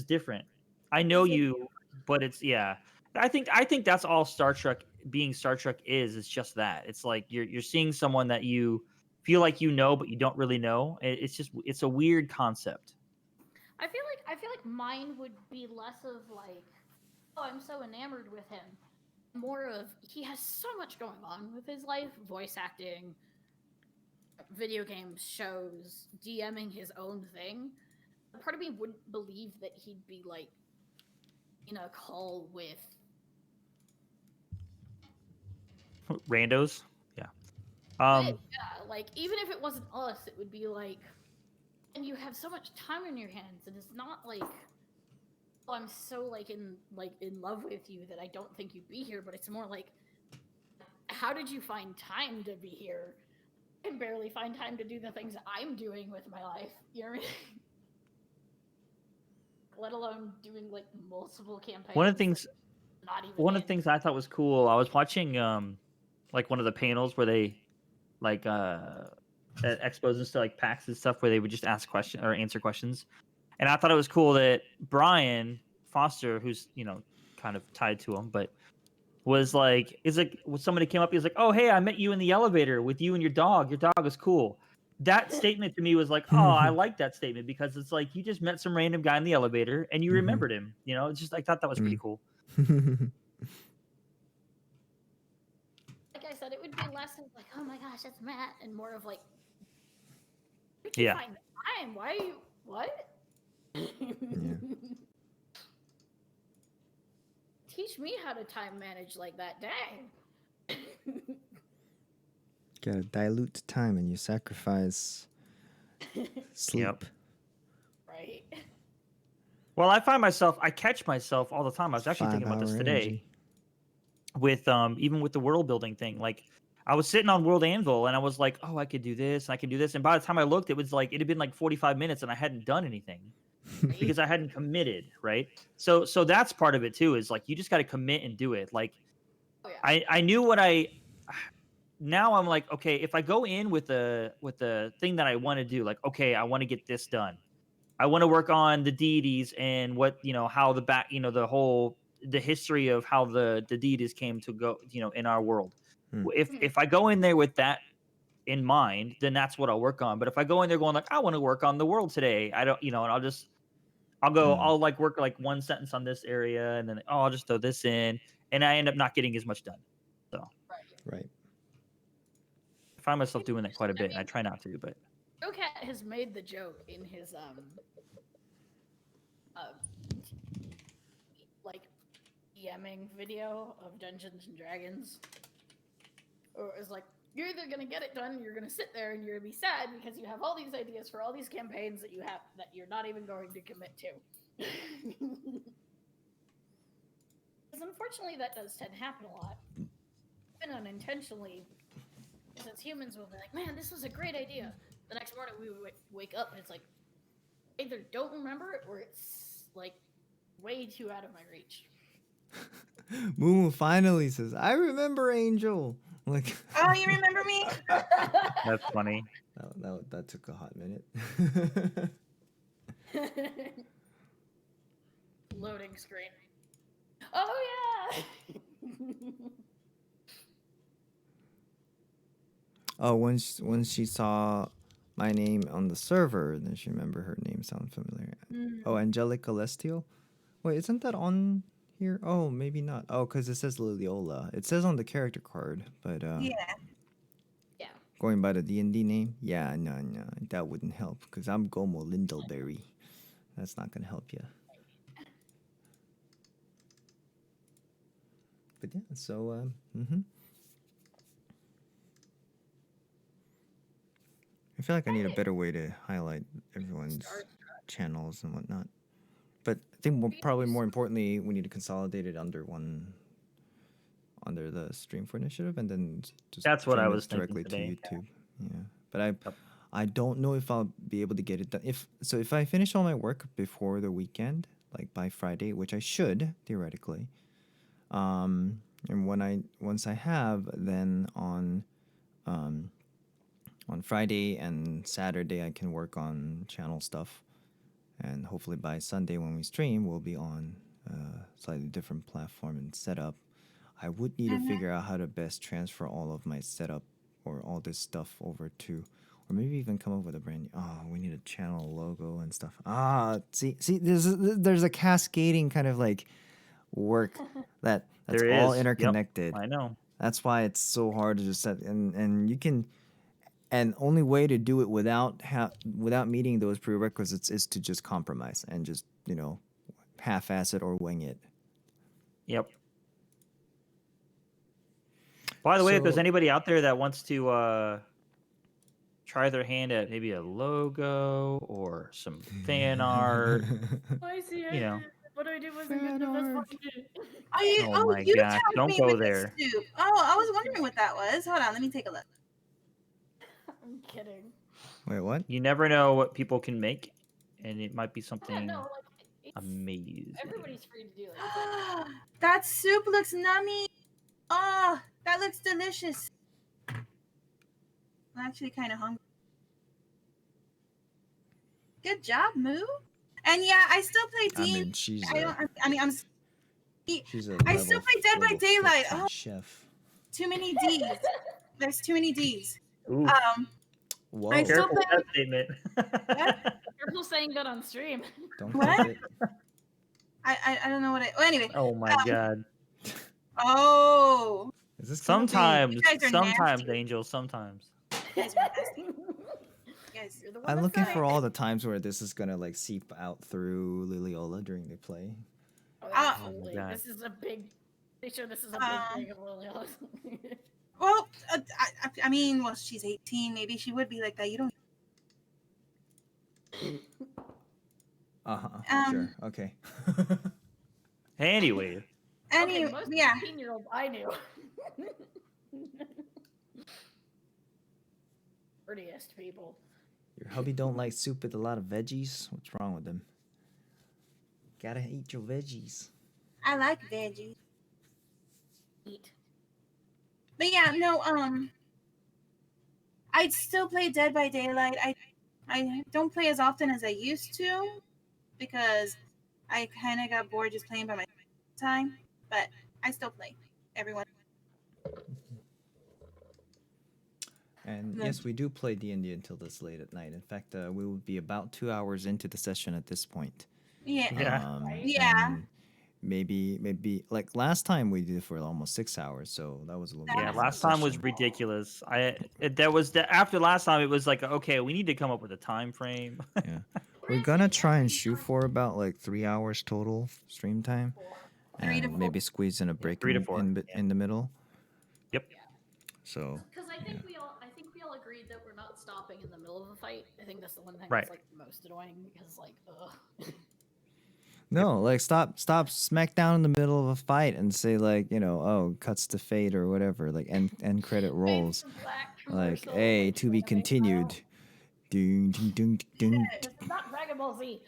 different. I know you, but it's yeah. I think that's all Star Trek being Star Trek is. It's just that. It's like you're seeing someone that you feel like but you don't really know. It's a weird concept. I feel like mine would be less of like, oh, I'm so enamored with him. More of he has so much going on with his life, voice acting, video games, shows, DMing his own thing. Part of me wouldn't believe that he'd be like in a call with Randos. Yeah. yeah, like even if it wasn't us, it would be like, and you have so much time in your hands, and it's not like, oh, I'm so like in love with you that I don't think you'd be here, but it's more like, how did you find time to be here? I can barely find time to do the things I'm doing with my life. You know what I mean? Let alone doing like multiple campaigns. One of the things not even one of the things I thought was cool. I was watching like one of the panels where they like at expos and stuff, like PAX and stuff, where they would just ask questions or answer questions. And I thought it was cool that Brian Foster, who's kind of tied to him, but was like, when somebody came up, he was like, "Oh, hey, I met you in the elevator with you and your dog. Your dog is cool." That statement to me was like, "Oh, I like that statement," because it's like you just met some random guy in the elevator and you remembered him. It's just I thought that was pretty cool. Like I said, it would be less of like, oh my gosh, that's Matt, and more of like, where'd Yeah. you find the time? Why are you what? Teach me how to time manage like that. Dang. Gotta dilute time and you sacrifice sleep. Yep. Right. Well, I catch myself all the time. I was actually thinking about this 5-hour today energy. with even with the world building thing. Like I was sitting on WorldAnvil and I was like, oh, I could do this, I can do this. And by the time I looked, it was like it had been like 45 minutes and I hadn't done anything because I hadn't committed, right? So that's part of it too, is like you just got to commit and do it. Like Oh, yeah. I knew what now I'm like, okay, if I go in with the thing that I want to do, like, okay, I want to get this done. I want to work on the deities and what, how the back, the history of how the deities came to go, in our world. If I go in there with that in mind, then that's what I'll work on. But if I go in there going like, I want to work on the world today, I don't, and I'll like work like one sentence on this area and then, I'll just throw this in, and I end up not getting as much done. So Right. I find myself doing that quite a bit, and I try not to, but Cat has made the joke in his like DMing video of Dungeons and Dragons, or it's like, you're either gonna get it done, you're gonna sit there and you're gonna be sad because you have all these ideas for all these campaigns that you're not even going to commit to. Because unfortunately, that does tend to happen a lot, even unintentionally. Because humans will be like, man, this was a great idea. The next morning we wake up and it's like, either don't remember it or it's like way too out of my reach. Moo finally says, "I remember Angel." Like, Oh, you remember me? that's funny. that took a hot minute. Loading screen. Oh yeah. Oh, once she saw my name on the server, then she remembered her name sounded familiar. Oh, Angelic Celestial? Wait, isn't that on here? Oh, maybe not. Oh, because it says Liliola. It says on the character card, but Yeah. going by the D&D name? Yeah, no, that wouldn't help because I'm Gomo Lindleberry. That's not going to help you. But yeah, so, I feel like I need a better way to highlight everyone's channels and whatnot. But I think probably more importantly, we need to consolidate it under the Stream4Initiative, and then just That's what I stream it was thinking directly today. to YouTube. Yeah, but I don't know if I'll be able to get it done. If I finish all my work before the weekend, like by Friday, which I should theoretically, and once I have, then on Friday and Saturday I can work on channel stuff, and hopefully by Sunday when we stream, we'll be on a slightly different platform and setup. I would need to figure out how to best transfer all of my setup or all this stuff over to, or maybe even come up with a brand new, we need a channel logo and stuff. See, there's a cascading kind of like work that's There all is. Yep, interconnected. I know. That's why it's so hard to just set, and you can, and only way to do it without meeting those prerequisites is to just compromise and just, half-ass it or wing it. Yep. By the way, if there's So- anybody out there that wants to try their hand at maybe a logo or some fan art, I see. you know. What I did wasn't good enough. That's what I did. Oh my you gosh, tagged don't me go with there. the soup. Oh, I was wondering what that was. Hold on, let me take a look. I'm kidding. Wait, what? You never know what people can make, and it might be something No, like it's, amazing. everybody's free to do it. That soup looks nummy. Oh, that looks delicious. I'm actually kind of hungry. Good job, Moo. And yeah, I still play D. I mean, she's I a still play Dead by level Daylight. 15 Oh, chef. too many D's. There's too many D's. Ooh, Whoa! I still careful play. with that statement. Careful saying that on stream. Don't What? click it. I don't know what it. Well, anyway. Oh my god. Oh. Is this Sometimes, You guys are sometimes, nasty. Angel, sometimes. You guys are nasty. Guys. You're the one I'm that's looking got for it. all the times where this is gonna like seep out through Liliola during the play. Oh, Ah. absolutely. God. This is a big. They show this is a big thing of Lilios. Well, I mean, well, she's 18. Maybe she would be like that. You don't. Sure. Okay. Anyway, Anyway, most yeah. 18-year-olds I knew. Prettiest people. Your hubby don't like soup with a lot of veggies? What's wrong with him? Gotta eat your veggies. I like veggies. Eat. But yeah, no, I'd still play Dead by Daylight. I don't play as often as I used to because I kind of got bored just playing by my time. But I still play every once. And No. yes, we do play D&D until this late at night. In fact, we will be about 2 hours into the session at this point. Yeah. Yeah. Yeah. And maybe like last time we did it for almost 6 hours, so that was a little. Yeah, bit of a last time was session. ridiculous. After last time it was like, okay, we need to come up with a time frame. Yeah, we're gonna try and shoot for about like 3 hours total stream time, 3 to and 4. maybe squeeze in a break 3 to 4, in the middle. Yep. So. Because I think we all agreed that we're not stopping in the middle of a fight. I think that's the one thing Right. that's like the most annoying because like, ugh. No, like stop smack down in the middle of a fight and say like, oh, cuts to fate or whatever, like end credit rolls. Like, hey, to be continued. Ding ding ding ding. This is not Dragon Ball Z.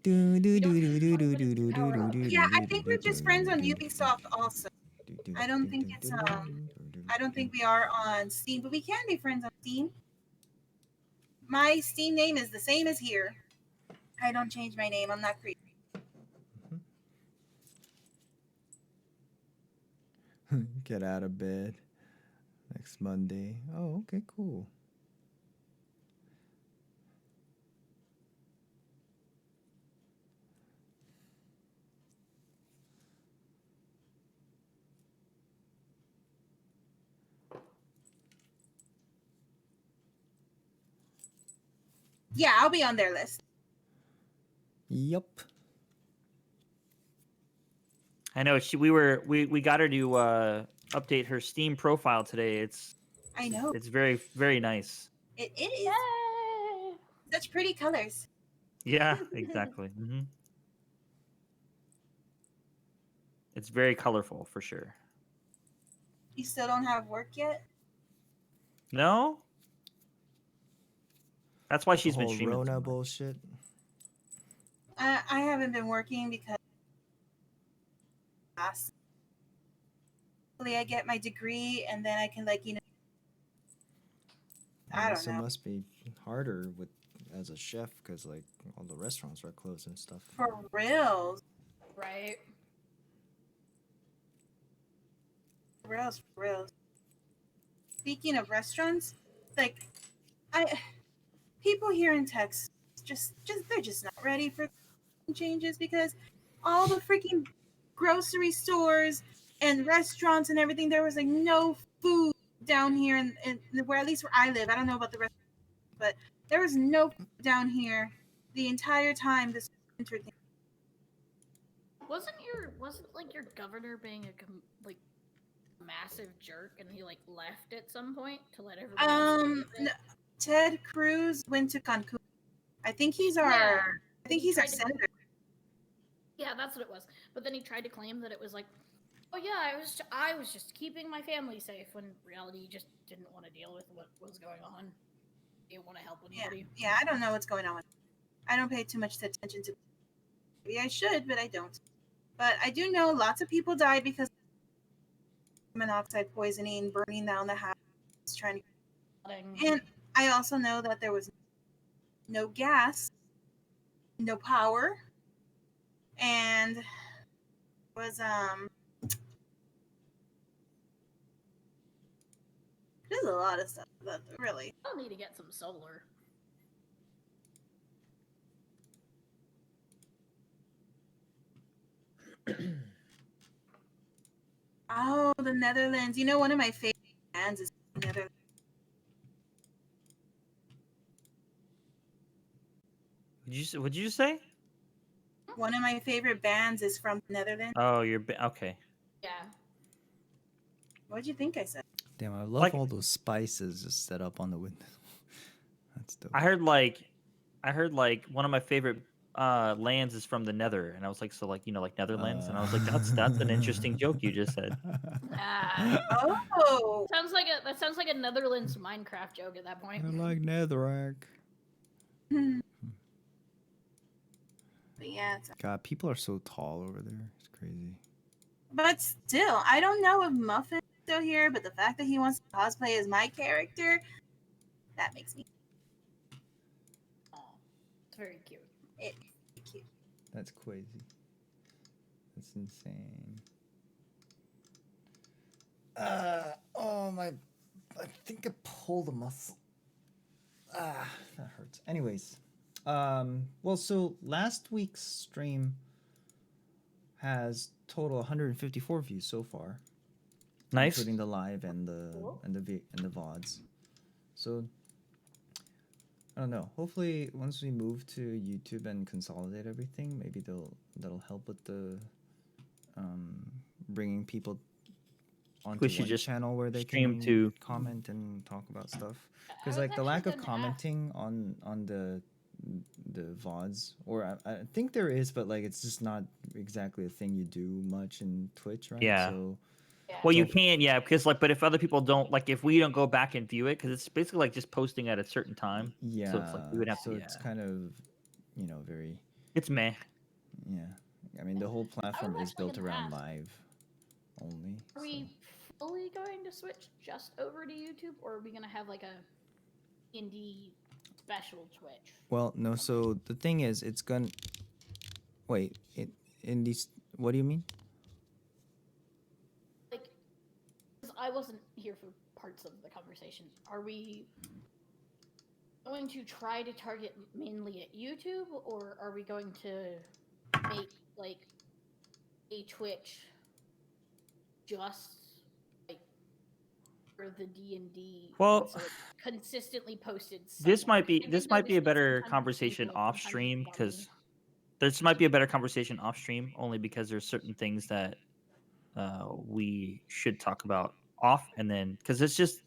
Yeah, I think we're just friends on Ubisoft also. I don't think it's I don't think we are on Steam, but we can be friends on Steam. My Steam name is the same as here. I don't change my name. I'm not creepy. Get out of bed next Monday. Oh, okay, cool. Yeah, I'll be on their list. Yep. I know we got her to update her Steam profile today. I know. It's very, very nice. It is. Yay! Such pretty colors. Yeah, exactly. Hmm. It's very colorful for sure. You still don't have work yet? No? That's why The she's been whole streaming. so Rona much. bullshit. I haven't been working because hopefully I get my degree and then I can I Guess don't it know. must be harder as a chef because like all the restaurants are closed and stuff. For reals. Right. For reals. Speaking of restaurants, people here in Texas they're just not ready for changes because all the freaking grocery stores and restaurants and everything, there was no food down here in where at least where I live. I don't know about the rest, but there was no food down here the entire time this winter thing. Wasn't your governor being a massive jerk and he left at some point to let everybody else No, Ted Cruz went to Cancun. I think he's our senator. Yeah, that's what it was. But then he tried to claim that it was oh yeah, I was just keeping my family safe when in reality he just didn't want to deal with what was going on. He didn't want to help anybody. Yeah, I don't know what's going on. I don't pay too much attention to. Maybe I should, but I don't. But I do know lots of people died because of monoxide poisoning, burning down the house, trying to. And I also know that there was no gas, no power, and was there's a lot of stuff that really. I'll need to get some solar. Oh, the Netherlands. You know, one of my favorite bands is the Netherlands. What'd you say? One of my favorite bands is from the Netherlands. Oh, okay. Yeah. What'd you think I said? Damn, I love all those spices just set up on the window. That's dope. I heard one of my favorite lands is from the Nether, and I was like, so like like Netherlands, and I was like, that's an interesting joke you just said. Ah, Oh, that sounds like a Netherlands Minecraft joke at that point. I like Netherrack. but yeah. God, people are so tall over there. It's crazy. But still, I don't know if Muffin's still here, but the fact that he wants to cosplay as my character, that makes me Aw, it's very cute. cute. That's crazy. That's insane. Oh my! I think I pulled a muscle. That hurts. Anyways, well, so last week's stream has total 154 views so far, Nice. including the live and the VODs. So I don't know. Hopefully, once we move to YouTube and consolidate everything, maybe that'll help with the bringing people onto We should one just channel where they stream can to- comment and talk about stuff. I Because was like the lack actually of gonna ask- commenting on the VODs, or I think there is, but like it's just not exactly a thing you do much in Twitch, right? Yeah. So Yeah. Well, you can, yeah, because like, but if other people don't, like, if we don't go back and view it, because it's basically like just posting at a certain time. yeah, So it's like we would have so to. it's kind of very It's meh. yeah. I mean the whole platform is actually built gonna around ask. live only. Are we fully going to switch just over to YouTube, or are we gonna have like a indie special Twitch? Well, no. So the thing is, it's gonna wait. In these, what do you mean? Like, 'cause I wasn't here for parts of the conversation. Are we going to try to target mainly at YouTube, or are we going to make like a Twitch just like for the D&D? Well, so it's consistently posted. This might be somewhere? I this did might be a notice that better sometimes it's conversation visual, off sometimes it's stream funny. because this might be a better conversation off stream only because there's certain things that we should talk about off, and then because it's just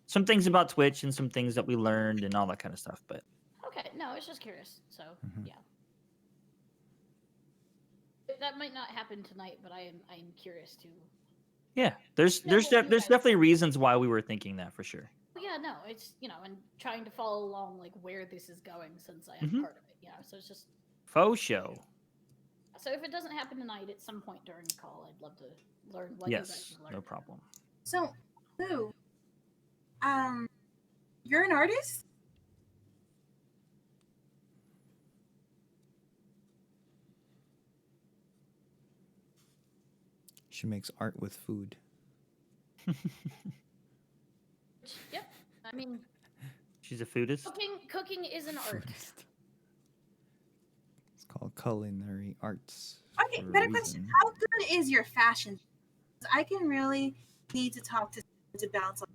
some things about Twitch and some things that we learned and all that kind of stuff. But Okay, no, I was just curious. So Mhm. yeah, that might not happen tonight, but I am curious to. yeah, there's Yeah, well, there's definitely reasons why we were thinking that for sure. Well, yeah, no, it's and trying to follow along like where this is going since I am Mhm. part of it. Yeah, so it's just Faux show. so if it doesn't happen tonight, at some point during the call, I'd love to learn what you guys Yes, have learned. no problem. So, Moo, you're an artist? She makes art with food. Yep, I mean, She's a foodist. cooking is an art. Foodist. It's called culinary arts. Okay, for a better question. reason. How good is your fashion? 'Cause I can really need to talk to bounce on.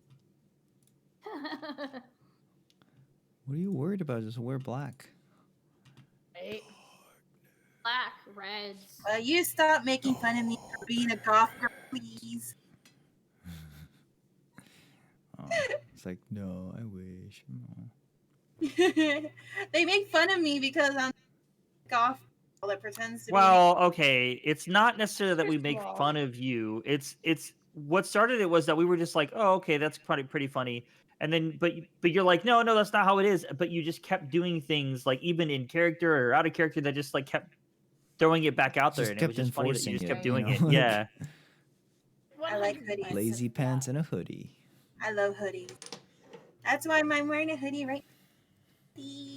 What are you worried about? Just wear black. Right? Black, reds. You stop making fun of me for being a goth girl, please. Oh, it's like, no, I wish. No. They make fun of me because I'm a goth girl that pretends to Well, okay, it's not necessarily that we First of make all- fun of you. It's what started it was that we were just like, oh, okay, that's pretty funny, and then but you're like, no, that's not how it is. But you just kept doing things like even in character or out of character that just like kept throwing it back out there, Just and it was kept just funny that you enforcing just it, kept you doing know, it. like- Yeah, I like 100%. hoodies. Lazy pants and a hoodie. I love hoodies. That's why I'm wearing a hoodie right now.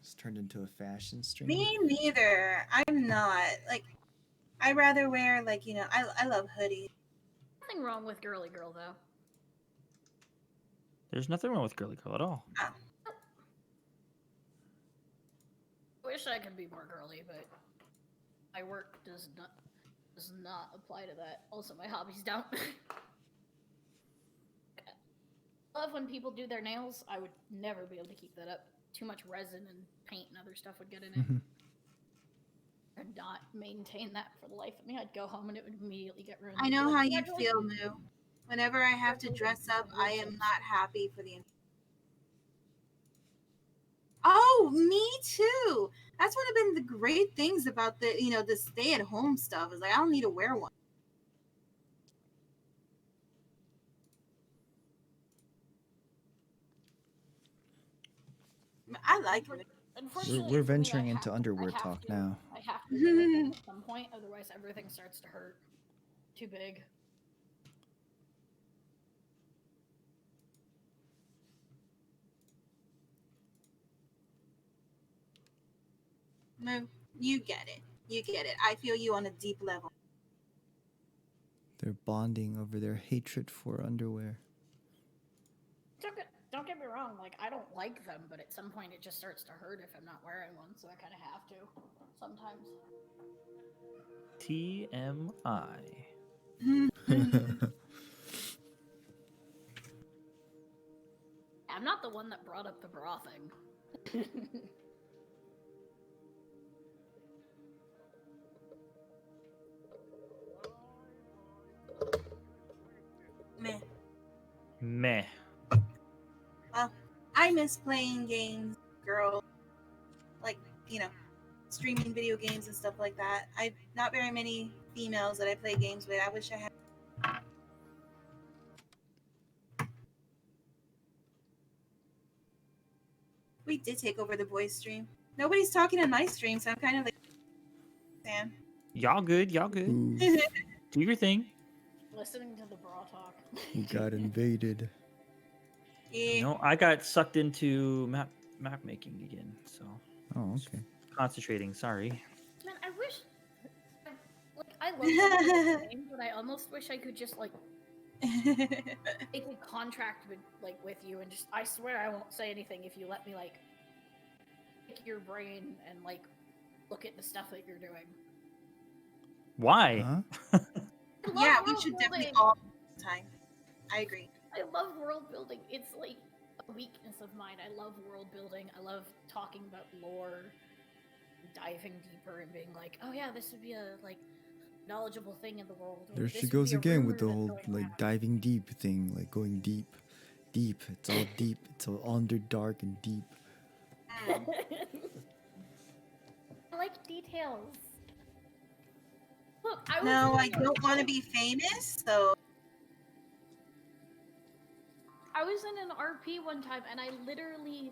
It's turned into a fashion stream. Me neither. I'm not. Like, I'd rather wear, like, I love hoodies. Nothing wrong with girly girl though. there's nothing wrong with girly girl at all. Wish I could be more girly, but my work does not apply to that. Also, my hobbies don't. Love when people do their nails. I would never be able to keep that up. Too much resin and paint and other stuff would get in it. Mhm. I'd not maintain that for the life of me. I'd go home and it would immediately get ruined. I know Like, how you congratulations. feel, Moo. Whenever I have to dress up, I am not happy for the. Congratulations. Congratulations. Congratulations. I like hoodies. Oh, me too. That's one of been the great things about the the stay-at-home stuff is like I don't need to wear one. I like it. Unfortunately, We're for me, venturing into underwear I have talk to, now. I have to do it at some point, otherwise everything starts to hurt. Too big. No, you get it. You get it. I feel you on a deep level. They're bonding over their hatred for underwear. Don't get me wrong, like, I don't like them, but at some point it just starts to hurt if I'm not wearing one, so I kind of have to sometimes. TMI. I'm not the one that brought up the bra thing. Meh. Meh. Well, I miss playing games, girl. Like, streaming video games and stuff like that. I not very many females that I play games with. I wish I had. We did take over the boys stream. Nobody's talking in my stream, so I'm kind of like, Sam. Y'all good. Y'all good. Ooh, Do your thing. Listening to the bra talk. we got invaded. Yeah. No, I got sucked into map making again. So Oh, okay. concentrating. Sorry. Man, I wish. Like, I love the game, but I almost wish I could just like make a contract with you and just. I swear I won't say anything if you let me like pick your brain and like look at the stuff that you're doing. Why? Huh? Yeah, we should definitely all the time. I agree. I love world building. It's like a weakness of mine. I love world building. I love talking about lore, diving deeper and being like, oh yeah, this would be a like knowledgeable thing in the world. Or There this she would goes be a again with the rumor whole that's going like around." diving deep thing, like going deep. It's all deep. It's all under dark and deep. Mm. I like details. Look, I No, I don't want to be famous, so I was in an RP one time and I literally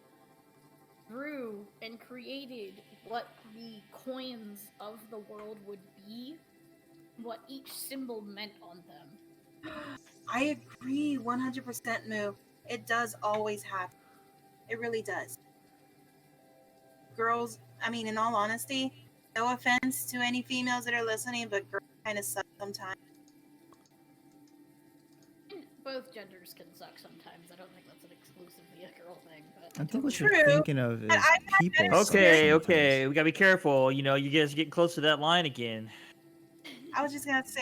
drew and created what the coins of the world would be, what each symbol meant on them. I agree 100%, Moo. It does always happen. It really does. Girls, I mean, in all honesty, no offense to any females that are listening, but girls kind of suck sometimes. Both genders can suck sometimes. I don't think that's an exclusively a girl thing, but I think what True, you're thinking of is but I've had people. better suck Okay, sometimes. okay. We gotta be careful. You know, you guys are getting close to that line again. I was just gonna say,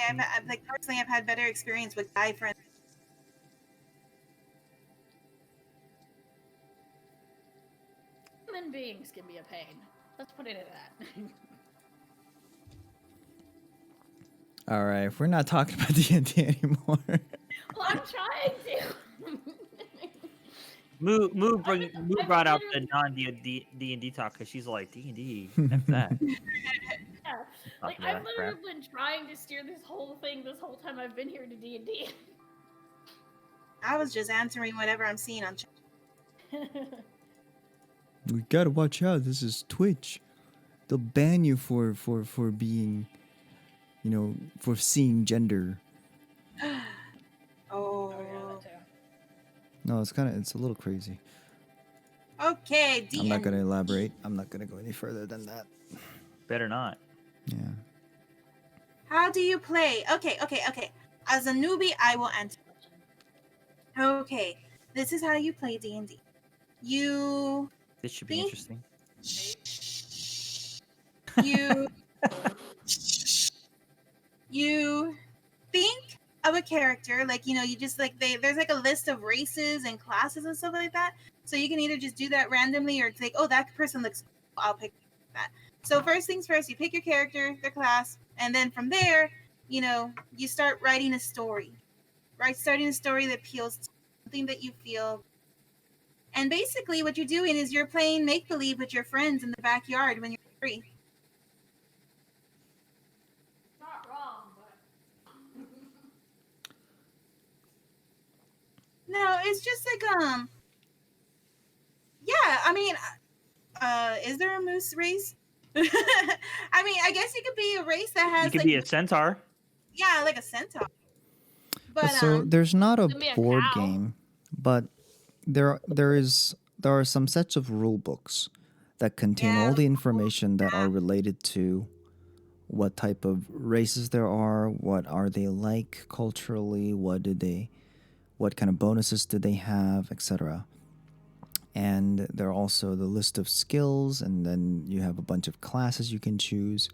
personally, I've had better experience with guy friends. human beings can be a pain. Let's put it at that. All right, if we're not talking about D&D anymore. Well, I'm trying to. Moo brought out the literally- non-D&D talk because she's like, D&D, F that. Yeah. Like, about I've that crap. literally been trying to steer this whole thing this whole time I've been here to D&D. I was just answering whatever I'm seeing on chat. We gotta watch out. This is Twitch. They'll ban you for being, for seeing gender. Oh, yeah, that too. No, it's a little crazy. okay, I'm not gonna elaborate. I'm not gonna go any further than that. Better not. Yeah. How do you play? Okay. As a newbie, I will answer. Okay, this is how you play D&D. You This should be Think- interesting. you think of a character, like you just like there's like a list of races and classes and stuff like that. So you can either just do that randomly or take, oh, that person looks cool, I'll pick that. So first things first, you pick your character, their class, and then from there, you start writing a story. Starting a story that appeals to something that you feel And basically what you're doing is you're playing make-believe with your friends in the backyard when you're free. Not wrong, but No, it's just like yeah, I mean, is there a moose race? I mean, I guess it could be a race that has You could like be a centaur. yeah, like a centaur. But So there's not a Give me a board cow. game, but there are some sets of rule books that contain Yeah. all the information that are related to what type of races there are, what are they like culturally, what kind of bonuses do they have, etc. And there are also the list of skills, and then you have a bunch of classes you can choose.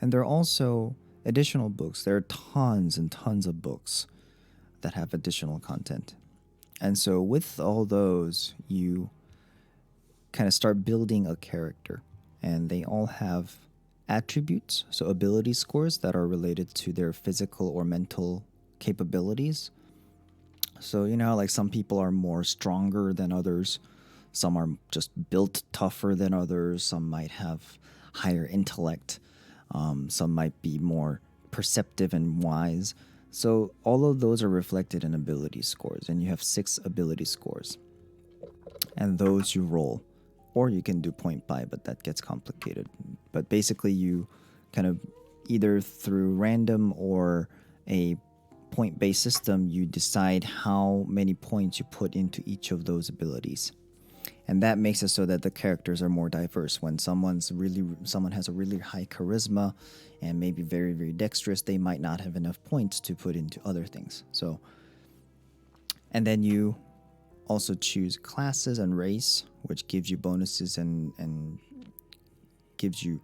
And there are also additional books. There are tons and tons of books that have additional content. And so with all those, you kind of start building a character. And they all have attributes, so ability scores that are related to their physical or mental capabilities. So you know how like some people are more stronger than others, some are just built tougher than others, some might have higher intellect, some might be more perceptive and wise. So all of those are reflected in ability scores, and you have 6 ability scores. And those you roll. Or you can do point buy, but that gets complicated. But basically you kind of either through random or a point-based system, you decide how many points you put into each of those abilities. And that makes it so that the characters are more diverse. When someone has a really high charisma and maybe very, very dexterous, they might not have enough points to put into other things. So, and then you also choose classes and race, which gives you bonuses and gives you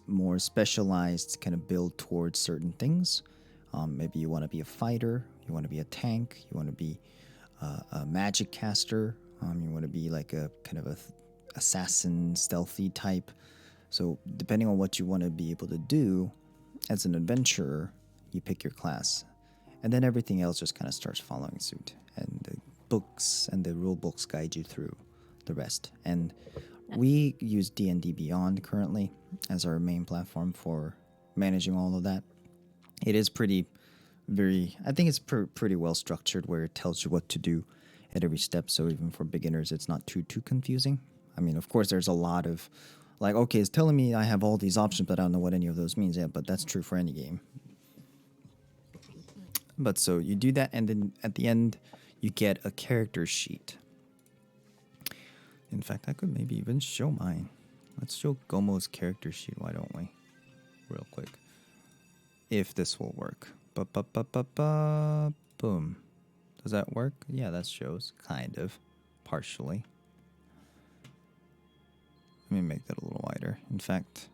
more specialized kind of build towards certain things. Maybe you want to be a fighter, you want to be a tank, you want to be a magic caster, you want to be like a kind of a assassin, stealthy type. So depending on what you want to be able to do as an adventurer, you pick your class. And then everything else just kind of starts following suit. And the books and the rule books guide you through the rest. And we use D&D Beyond currently as our main platform for managing all of that. It is pretty well structured, where it tells you what to do at every step. So even for beginners, it's not too confusing. I mean, of course, there's a lot of like, okay, it's telling me I have all these options, but I don't know what any of those means. Yeah, but that's true for any game. But so you do that, and then at the end, you get a character sheet. In fact, I could maybe even show mine. Let's show Gomo's character sheet, why don't we? Real quick. If this will work. Boom. Does that work? Yeah, that shows. Kind of. Partially. Let me make that a little wider. In fact,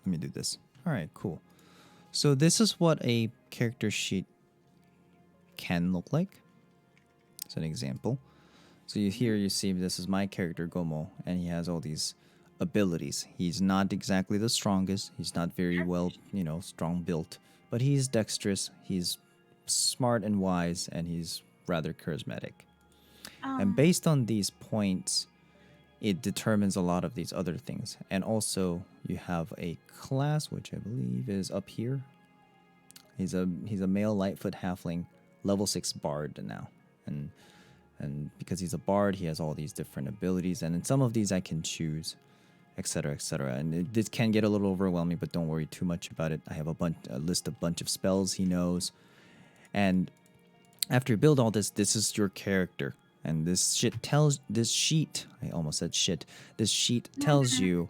let me do this. Alright, cool. So this is what a character sheet can look like. It's an example. So here you see this is my character Gomo, and he has all these abilities. He's not exactly the strongest. He's not very well, strong built, but he's dexterous. He's smart and wise, and he's rather charismatic. And based on these points, it determines a lot of these other things. And also you have a class, which I believe is up here. He's a male Lightfoot halfling, level 6 bard now. And because he's a bard, he has all these different abilities, and in some of these I can choose, etc., etc. And this can get a little overwhelming, but don't worry too much about it. I have a bunch of spells he knows, and after you build all this, this is your character, and this sheet tells you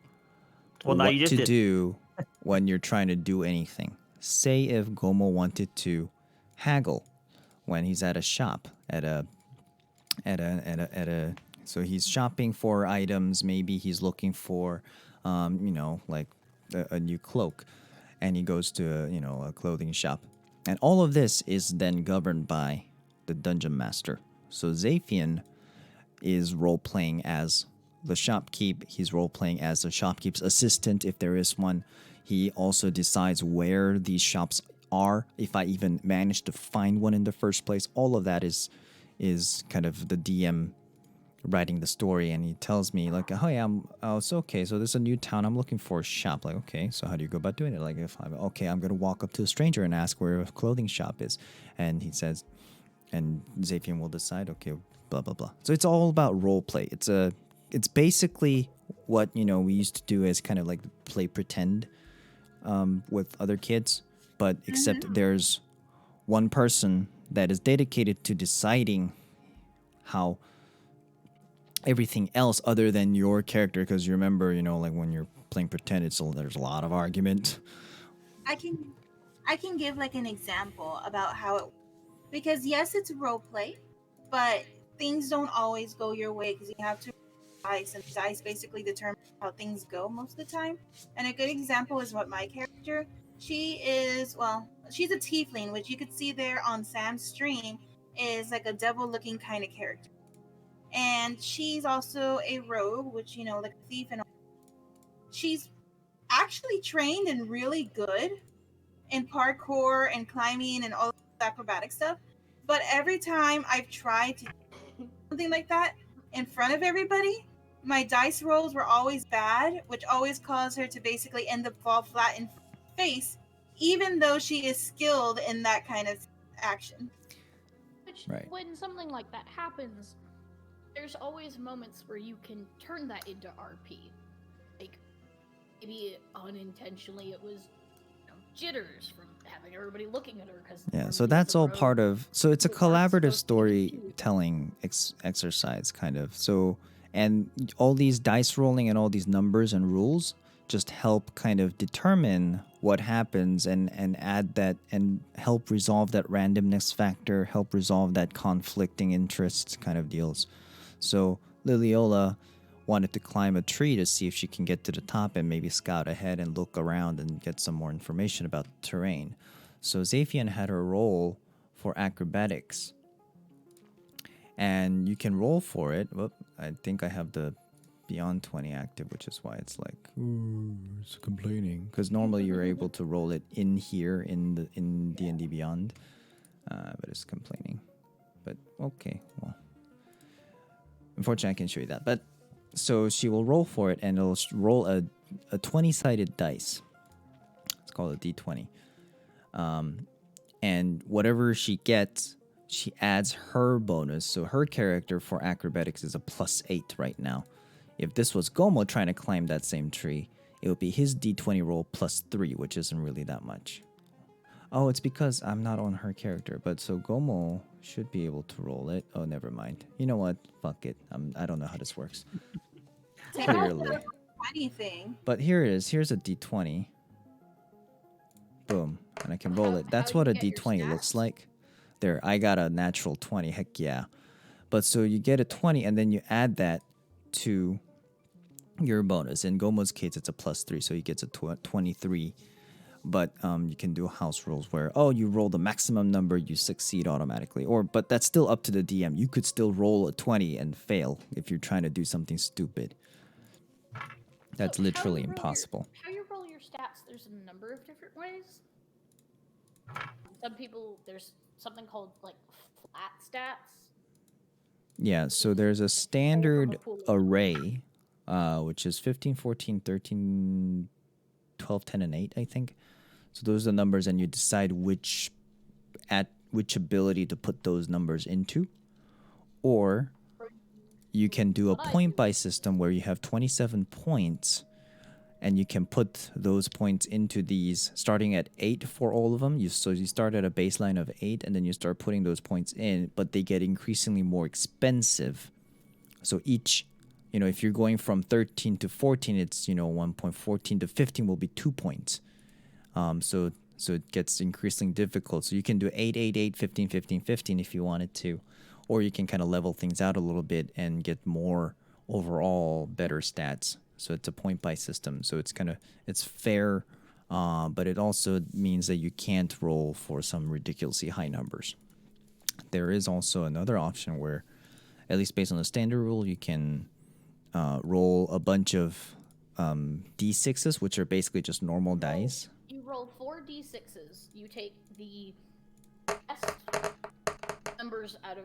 what to do when you're trying to do anything. Say if Gomo wanted to haggle when he's at a shop, so he's shopping for items. Maybe he's looking for, like a new cloak, and he goes to a clothing shop, and all of this is then governed by the dungeon master. So Zaphian is role playing as the shopkeep. He's role playing as the shopkeep's assistant if there is one. He also decides where these shops are, if I even manage to find one in the first place. All of that is kind of the DM writing the story, and he tells me like, "Oh yeah, it's okay. So there's a new town. I'm looking for a shop." Like, okay, so how do you go about doing it? Like, if I'm okay, I'm gonna walk up to a stranger and ask where a clothing shop is, and he says, and Zapian will decide. Okay, blah blah blah. So it's all about role play. It's basically what we used to do as kind of like play pretend with other kids, but except there's one person that is dedicated to deciding how everything else other than your character, because you remember, like when you're playing pretend, there's a lot of argument. I can give like an example about how it, because yes, it's role play, but things don't always go your way because you have to dice, and dice basically determine how things go most of the time. And a good example is what my character, she's a tiefling, which you could see there on Sam's stream, is like a devil looking kind of character. And she's also a rogue, which like a thief, and she's actually trained and really good in parkour and climbing and all the acrobatic stuff. But every time I've tried to do something like that in front of everybody, my dice rolls were always bad, which always caused her to basically end up fall flat in face, even though she is skilled in that kind of action. Which, Right. when something like that happens, there's always moments where you can turn that into RP. Like, maybe unintentionally it was jitters from having everybody looking at her. Yeah, so that's all part of... So it's a collaborative storytelling exercise, kind of. So, and all these dice rolling and all these numbers and rules just help kind of determine what happens and add that and help resolve that randomness factor, help resolve that conflicting interest kind of deals. So Liliola wanted to climb a tree to see if she can get to the top and maybe scout ahead and look around and get some more information about the terrain. So Zafian had her roll for acrobatics. And you can roll for it. Well, I think I have the Beyond 20 active, which is why it's like, ooh, it's complaining. Because normally you're able to roll it in here in D&D Beyond. But it's complaining. But okay, well. Unfortunately, I can show you that. But so she will roll for it, and it'll roll a 20-sided dice. It's called a D20. And whatever she gets, she adds her bonus. So her character for acrobatics is a +8 right now. If this was Gomo trying to climb that same tree, it would be his D20 roll +3, which isn't really that much. Oh, it's because I'm not on her character. But so Gomo should be able to roll it. Oh, never mind. You know what? Fuck it. I don't know how this works. Clearly. Anything. But here it is. Here's a D20. Boom. And I can roll it. That's what a D20 looks like. There, I got a natural 20. Heck yeah. But so you get a 20, and then you add that to your bonus. In Gomo's case, it's a +3, so he gets a 23. But you can do house rules where, you roll the maximum number, you succeed automatically. But that's still up to the DM. You could still roll a 20 and fail if you're trying to do something stupid. That's literally impossible. How you roll your stats, there's a number of different ways. Some people, there's something called like flat stats. Yeah, so there's a standard array, which is 15, 14, 13, 12, 10, and 8, I think. So those are the numbers, and you decide which ability to put those numbers into. Or you can do a point-buy system where you have 27 points, and you can put those points into these, starting at 8 for all of them. So you start at a baseline of 8, and then you start putting those points in, but they get increasingly more expensive. So each, if you're going from 13 to 14, it's, 1.14 to 15 will be 2 points. So it gets increasingly difficult. So you can do 8, 8, 8, 15, 15, 15 if you wanted to. Or you can kind of level things out a little bit and get more overall better stats. So it's a point-buy system. So it's fair, but it also means that you can't roll for some ridiculously high numbers. There is also another option where, at least based on the standard rule, you can roll a bunch of D6s, which are basically just normal dice. You roll 4 D6s. You take the best numbers out of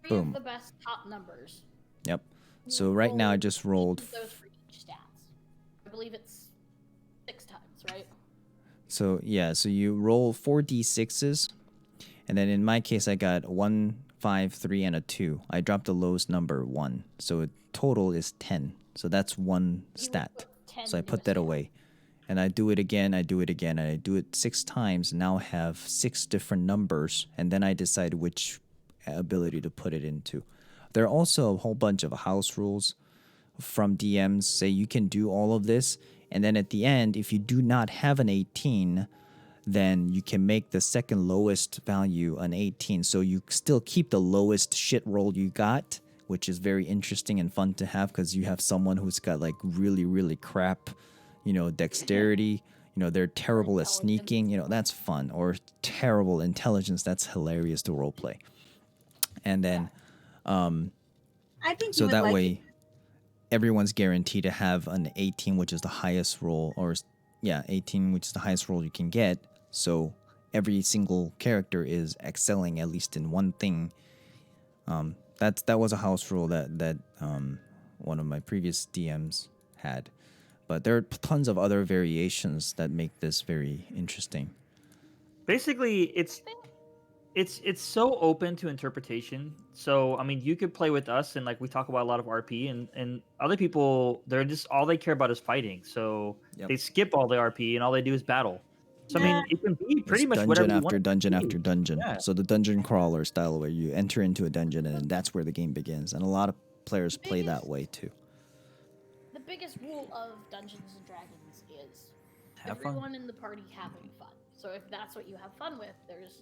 three Boom. of the best top numbers. Yep. You So right now I roll just each rolled. of those for each stats. I believe it's 6 times, right? So yeah, so you roll 4d6s, and then in my case I got 1, 5, 3, and a 2. I dropped the lowest number 1, so total is 10. So that's one You would stat. put 10 So I into put a that stat. away, and I do it again. I do it again, and I do it 6 times. Now I have 6 different numbers, and then I decide which ability to put it into. There are also a whole bunch of house rules from DMs say you can do all of this, and then at the end, if you do not have an 18, then you can make the second lowest value an 18. So you still keep the lowest shit roll you got, which is very interesting and fun to have because you have someone who's got like really, really crap, dexterity. They're terrible at sneaking. That's fun. Or terrible intelligence. That's hilarious to roleplay. And then, I think so you would that like way, it. everyone's guaranteed to have an 18, which is the highest roll, 18, which is the highest roll you can get. So every single character is excelling at least in one thing. That was a house rule that one of my previous DMs had, but there are tons of other variations that make this very interesting. Basically, it's so open to interpretation. So I mean, you could play with us, and like we talk about a lot of RP, and other people, they're just all they care about is fighting. So Yep. they skip all the RP, and all they do is battle. So I mean, it can be pretty It's much dungeon whatever you after want. dungeon it to after be. dungeon. Yeah. So the dungeon crawler style where you enter into a dungeon and that's where the game begins. And a lot of players play that way too. The biggest rule of Dungeons and Dragons is Have fun. everyone in the party having fun. So if that's what you have fun with, there's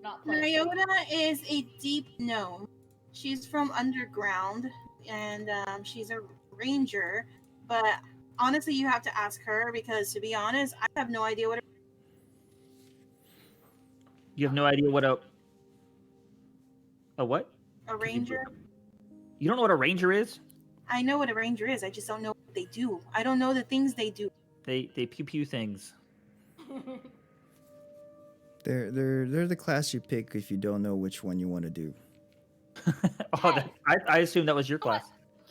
not playing. Mariota is a deep gnome. She's from underground, and she's a ranger. But honestly, you have to ask her because, to be honest, I have no idea what. You have no idea what a what? A ranger. You don't know what a ranger is? I know what a ranger is. I just don't know what they do. I don't know the things they do. They pew pew things. They're the class you pick if you don't know which one you want to do. I assume that was your class.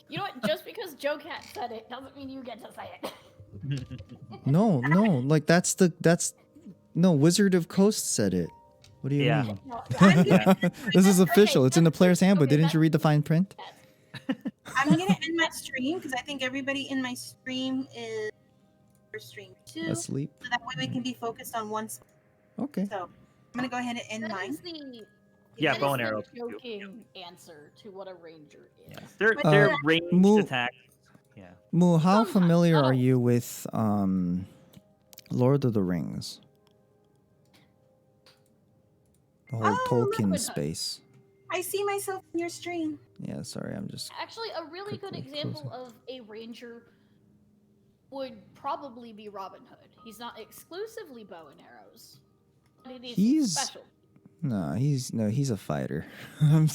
You know what? Just because Joe Cat said it doesn't mean you get to say it. No, like no, Wizard of Coast said it. What do you Yeah. mean? No, This is official. It's in the player's handbook. okay, Didn't you read the fine print? I'm gonna end my stream because I think everybody in my stream is for stream 2, Asleep. so that way we can be focused on one. Okay. So I'm gonna go ahead and end That mine. is the Yeah, that bow is and the arrow. joking answer to what a ranger is. They're ranged Moo- attacks. Yeah. Moo, how Sometimes, familiar not are always. you with Lord of the Rings? The whole Oh, Tolkien Robin Hood. space. I see myself in your stream. Yeah, sorry, I'm just Actually, a really good Quickly example closing. of a ranger would probably be Robin Hood. He's not exclusively bow and arrows, but it is He's- special. he's a fighter. Robin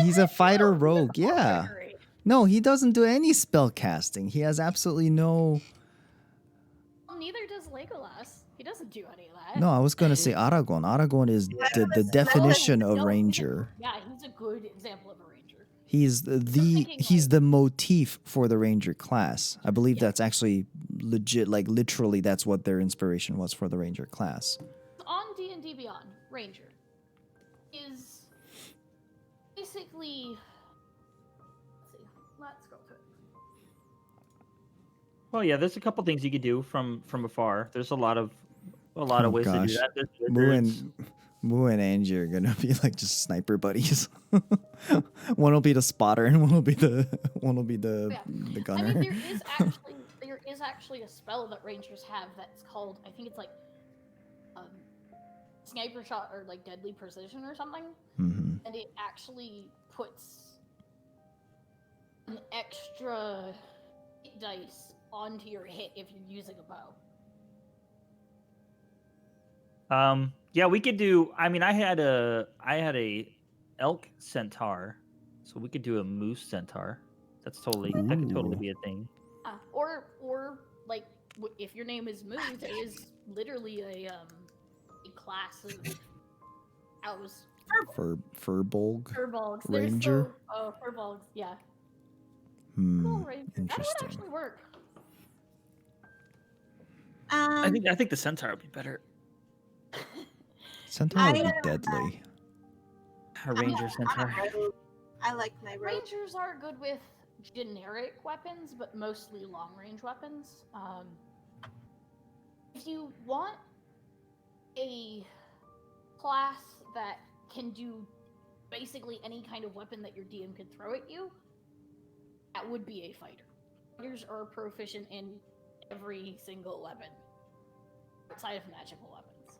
he's a Hood? fighter No, he's a rogue. Yeah. mercenary. No, he doesn't do any spell casting. He has absolutely no. Well, neither does Legolas. He doesn't do any of that. No, I was gonna say Aragorn. Aragorn is the definition of No, ranger. Yeah, he's a good example of a ranger. He's thinking, he's like- the motif for the ranger class. I believe Yeah. that's actually legit. Like literally, that's what their inspiration was for the ranger class. On D&D Beyond, ranger is basically. Let's go to it. Well, yeah. There's a couple things you could do from afar. There's a lot of Oh, ways to gosh. do that. There's Moo wizards. and Angie are gonna be like just sniper buddies. One will be the spotter, and one will be the Yeah. the I gunner. mean, there is actually a spell that rangers have that's called, I think it's like sniper shot or like deadly precision or something, hmm and it actually puts an extra hit dice onto your hit if you're using a bow. Yeah, we could do. I mean, I had a elk centaur, so we could do a moose centaur. That could totally Ooh. be a thing. Or like if your name is Moose, it is literally a class of Cows. Furbolg. Furbolgs. Ranger? Furbolgs, yeah. Hmm. Ranger. That would Interesting. actually work. I think the centaur would be better. Centaur would be deadly. A ranger centaur. I like my rogue. Rangers are good with generic weapons, but mostly long-range weapons. If you want a class that can do basically any kind of weapon that your DM can throw at you, that would be a fighter. Fighters are proficient in every single weapon outside of magical weapons.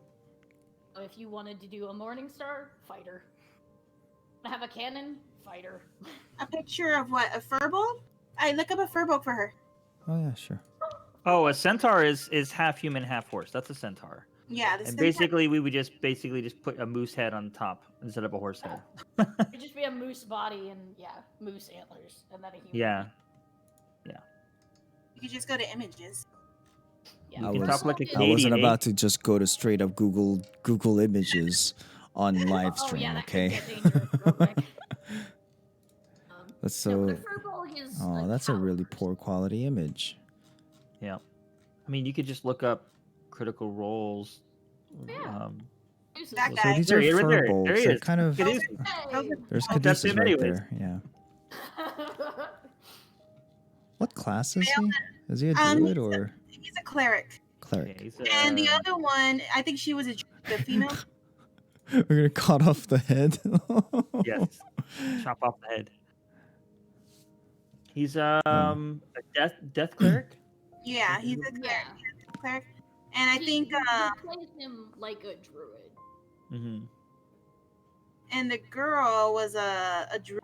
So if you wanted to do a Morningstar, fighter. Have a cannon, fighter. A picture of what? A furbolg? I look up a furbolg for her. Oh yeah, sure. Oh, a centaur is half human, half horse. That's a centaur. Yeah, the And centaur- basically, we would just put a moose head on top instead of a horse head. It'd just be a moose body and moose antlers, and then a human. Yeah. You could just go to images. Yeah. You can talk like a I wasn't Canadian, eh? about to just go to straight up Google Images on live Oh stream, yeah, that okay? could get dangerous real quick. That's No, so. but a furbolg is Oh, a that's a really cow poor quality image. Yeah. I mean, you could just look up critical roles. Yeah. Moose That is- guy. So these There are he is, right there. furbolgs. There he They're is. kind of. It is. Hey! There's Oh, that's Caduceus him right anyways. there. Yeah. What class is he? Is he a Um, druid or He's a cleric. cleric? Yeah, he's, And the other one, I think she was the female. We're gonna cut off the head. Yes. Chop off the head. He's a death cleric. Yeah, he's a cleric. Yeah. He's a cleric. And I think, he plays him like a druid. Mm-hmm. and the girl was a druid.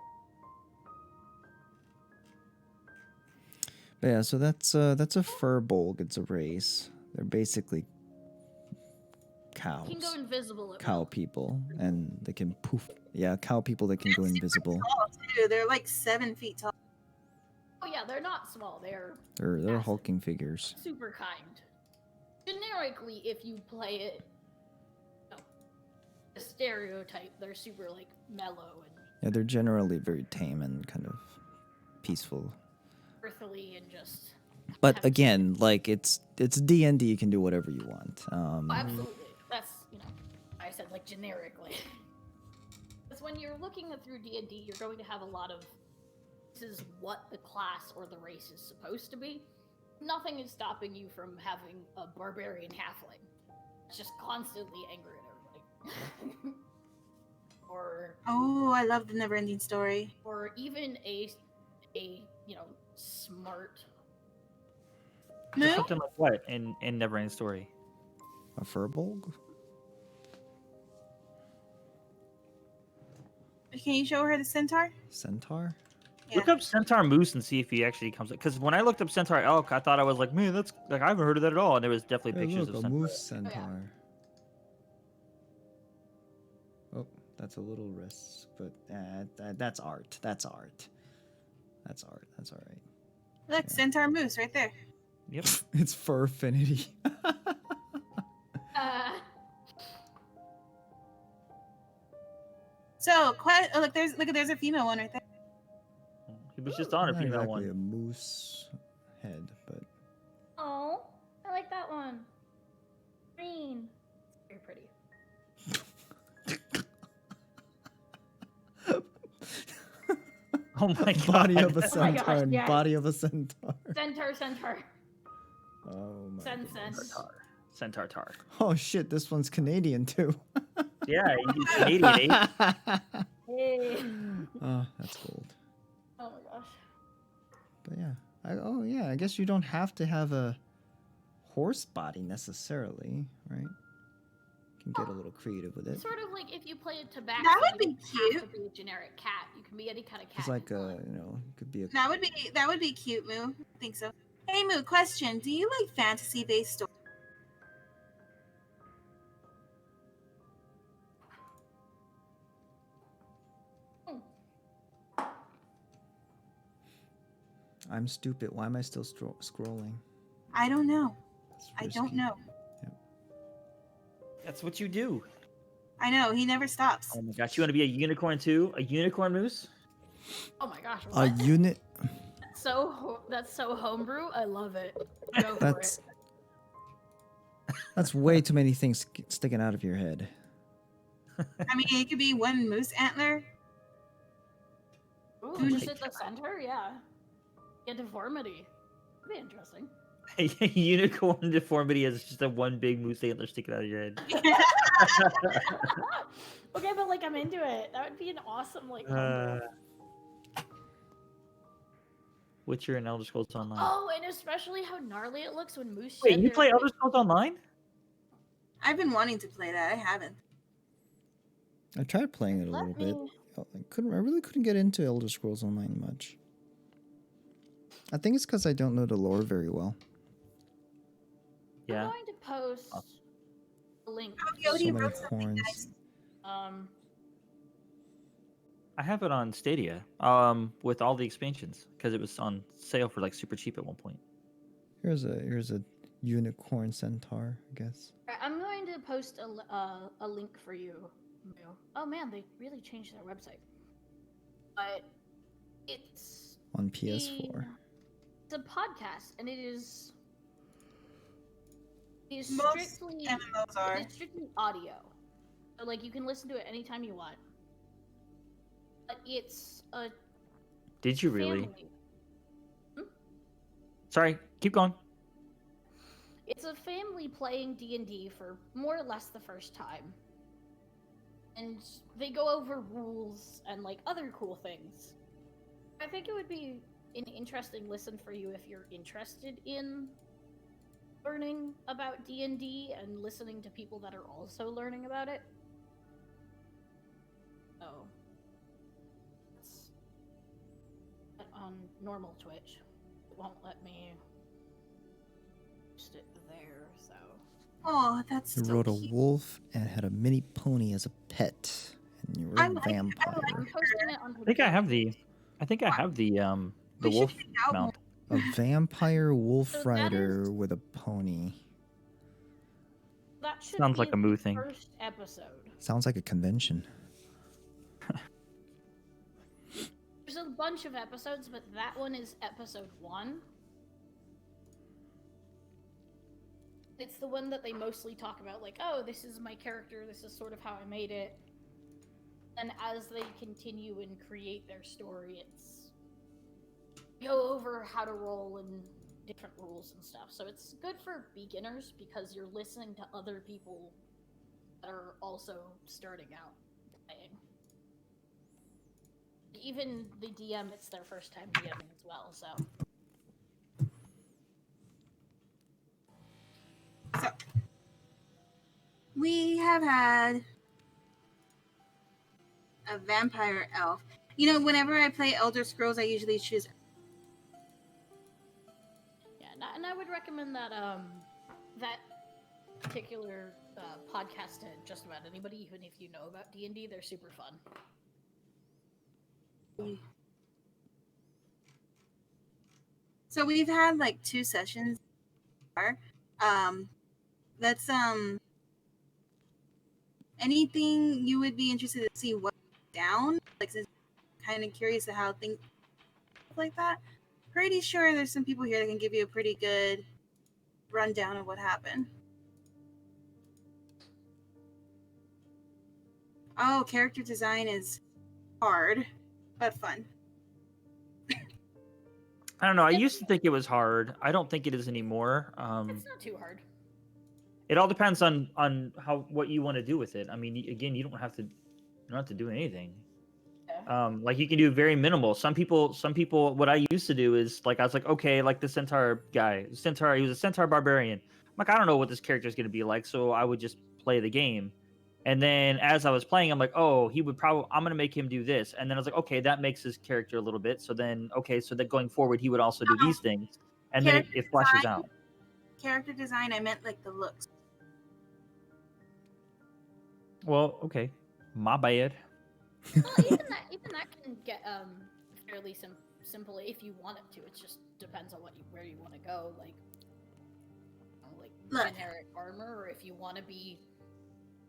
But yeah, so that's a furbolg. It's a race. They're basically cows. He can go invisible at Cow will. people, and they can poof. Yeah, cow people that can go invisible. Tall, too. They're like 7 feet tall. Oh yeah, they're not small. They're They're massive. hulking figures. super kind. Generically, if you play it, a stereotype, they're super like mellow and Yeah, they're generally very tame and kind of peaceful. earthly and just. But have- again, like it's D&D, you can do whatever you want. Oh, absolutely. That's I said like generically. Because when you're looking through D&D, you're going to have a lot of this is what the class or the race is supposed to be. Nothing is stopping you from having a barbarian halfling. It's just constantly angry at everybody. or Oh, I love the never-ending story. or even a smart. Moo? Something like what in Neverending Story? A furbolg? Can you show her the centaur? Centaur? Yeah. Look up Centaur Moose and see if he actually comes up. Because when I looked up Centaur Elk, I thought I was like, man, that's like I haven't heard of that at all. And there was definitely Hey, pictures look, of a Centaur. moose centaur. Oh, that's a little risk, but that's art. That's art. That's art. That's all right. Look, centaur moose right there. Yep. It's fur affinity. So, look, there's a female one right there. He was just on a Not female exactly one. a moose head, but Oh, I like that one. Green. Very pretty. Oh my god. body of a Oh my centaur gosh, and yes. body of a centaur. Centaur. Oh my Sen. goodness. Centaur Tar. Oh shit, this one's Canadian too. Yeah, he's Canadian, eh? Hey. Oh, that's gold. Oh my gosh. But yeah, I guess you don't have to have a horse body necessarily, right? You can get a little creative with it. Sort of like if you play a tobacco. That would you be don't have cute. to be a generic cat. You can be any kind of cat. It's like you a, want. it could be a. That would be cute, Moo. I think so. Hey, Moo, question. Do you like fantasy-based stories? I'm stupid. Why am I still scrolling? I don't know. It's I don't risky. know. That's what you do. I know, he never stops. Oh my gosh, you want to be a unicorn too? A unicorn moose? Oh my gosh, A what? unit. That's so homebrew. I love it. Go for it. That's way too many things sticking out of your head. I mean, it could be one moose antler. Ooh, Oh just my at the center, yeah. A deformity. That'd be interesting. A unicorn deformity is just a one big moose antler sticking out of your head. Okay, but like I'm into it. That would be an awesome like homebrew. Witcher and Elder Scrolls Online. Oh, and especially how gnarly it looks when Moose. Wait, shed you their, play like- Elder Scrolls Online? I've been wanting to play that. I haven't. I tried playing it a little bit. I really couldn't get into Elder Scrolls Online much. I think it's because I don't know the lore very well. Yeah. I'm going to post a link. Oh, So Yodi many wrote something horns. nice. I have it on Stadia, with all the expansions because it was on sale for like super cheap at one point. Here's a unicorn centaur, I guess. I'm going to post a link for you. Oh man, they really changed their website. But it's On PS4. It's a podcast, and it is Most strictly MMOs are. it's strictly audio. So like you can listen to it anytime you want. But it's a Did you really? family. Sorry, keep going. It's a family playing D&D for more or less the first time. And they go over rules and like other cool things. I think it would be an interesting listen for you if you're interested in learning about D&D and listening to people that are also learning about it. Oh. It's on normal Twitch. It won't let me post it there, so. Oh, that's You so rode a cute. wolf and had a mini pony as a pet, and you were I a like- vampire. I'm posting it on I think I have the We should wolf hang out more. mount. A vampire wolf So that rider is- with a pony. That should Sounds be like a the Moo thing. first episode. Sounds like a convention. There's a bunch of episodes, but that one is episode 1. It's the one that they mostly talk about, like, oh, this is my character, this is sort of how I made it. And as they continue and create their story, it's go over how to roll and different rules and stuff. So it's good for beginners because you're listening to other people that are also starting out playing. Even the DM, it's their first time DMing as well, so. So, we have had a vampire elf. You know, whenever I play Elder Scrolls, I usually choose. Yeah, and I would recommend that that particular podcast to just about anybody, even if you know about D&D. They're super fun. So we've had like 2 sessions. That's anything you would be interested to see what down? Like, since kind of curious of how things like that. Pretty sure there's some people here that can give you a pretty good rundown of what happened. Oh, character design is hard, but fun. I don't know. I used to think it was hard. I don't think it is anymore. It's not too hard. It all depends on what you want to do with it. I mean, again, you don't have to do anything. Yeah. Like you can do very minimal. Some people. What I used to do is like I was like, okay, like the centaur guy, he was a centaur barbarian. I'm like, I don't know what this character is going to be like, so I would just play the game. And then as I was playing, I'm like, oh, I'm going to make him do this. And then I was like, okay, that makes his character a little bit. So then going forward, he would also do these things. And then it flashes design? out. Character design, I meant like the looks. Well, okay. My bad. Well, even that can get fairly simple if you want it to. It just depends on where you want to go. Like Look. generic armor, or if you want to be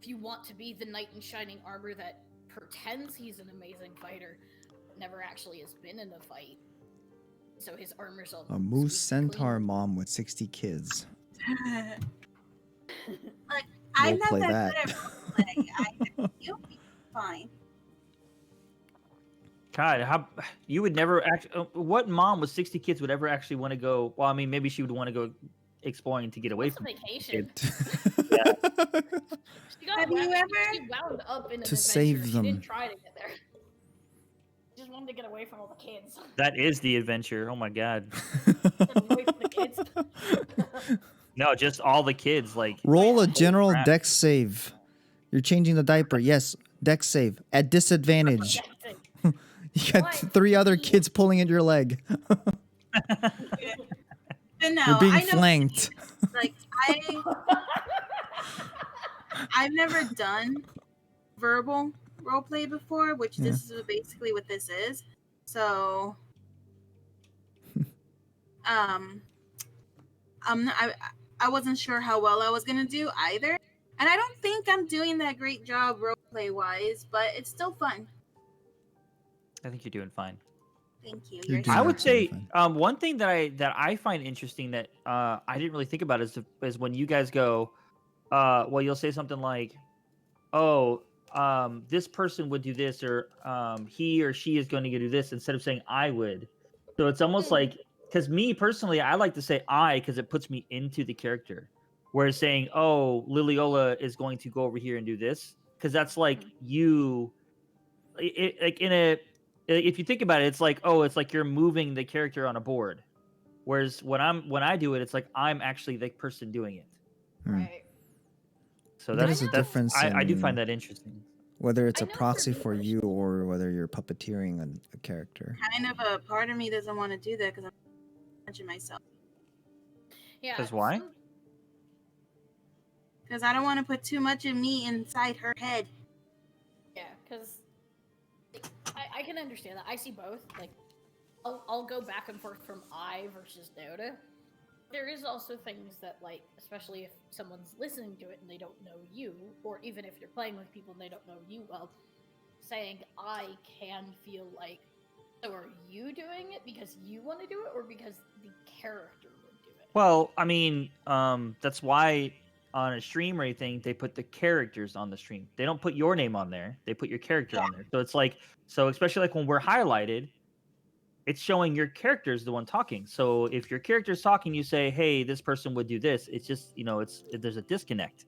if you want to be the knight in shining armor that pretends he's an amazing fighter, but never actually has been in a fight, so his armor's all A moose squeaky centaur clean. mom with 60 kids. Like, I'm not Roleplay that that. good at roleplay. You'll be fine. God, how you would never actually? What mom with 60 kids would ever actually want to go? Well, I mean, maybe she would want to go exploring to get away What's a from vacation? Have you ever- She wound up in an To adventure. save She them. didn't try to get there. She just wanted to get away from all the kids. That is the adventure. Oh my God. Get away from the kids. No, just all the kids. Like Roll a holy general crap. dex save. You're changing the diaper. Yes, dex save. At disadvantage. You got What? 3 other kids pulling at your leg. But no, You're being I know. flanked. Like I've never done verbal roleplay before, which Yeah. this is basically what this is. So, I wasn't sure how well I was gonna do either, and I don't think I'm doing that great job roleplay wise, but it's still fun. I think you're doing fine. Thank you. You're You're doing I so would say fine. one thing that I find interesting that I didn't really think about is when you guys go, well, you'll say something like, "Oh, this person would do this," or "He or she is going to do this," instead of saying "I would." So it's almost like, because me personally, I like to say "I" because it puts me into the character. Whereas saying, "Oh, Liliola is going to go over here and do this," because that's like you, like in a. If you think about it, it's like, oh, it's like you're moving the character on a board. Whereas when I do it, it's like I'm actually the person doing it. Right. So There that's is a difference I do in find that interesting. whether it's I a know for proxy me for you or whether you're puppeteering a character. kind of a part of me doesn't want to do that because I'm judging myself. Yeah. 'Cause why? Because I don't want to put too much of me inside her head. Yeah, because I can understand that. I see both. Like, I'll go back and forth from I versus Dota. There is also things that, like, especially if someone's listening to it and they don't know you, or even if you're playing with people and they don't know you well, saying I can feel like, so are you doing it because you want to do it, or because the character would do it? Well, I mean, that's why on a stream or anything they put the characters on the stream. They don't put your name on there. They put your character on there. So it's like, so especially like when we're highlighted, it's showing your character is the one talking. So if your character's talking, you say, "Hey, this person would do this." It's just, there's a disconnect.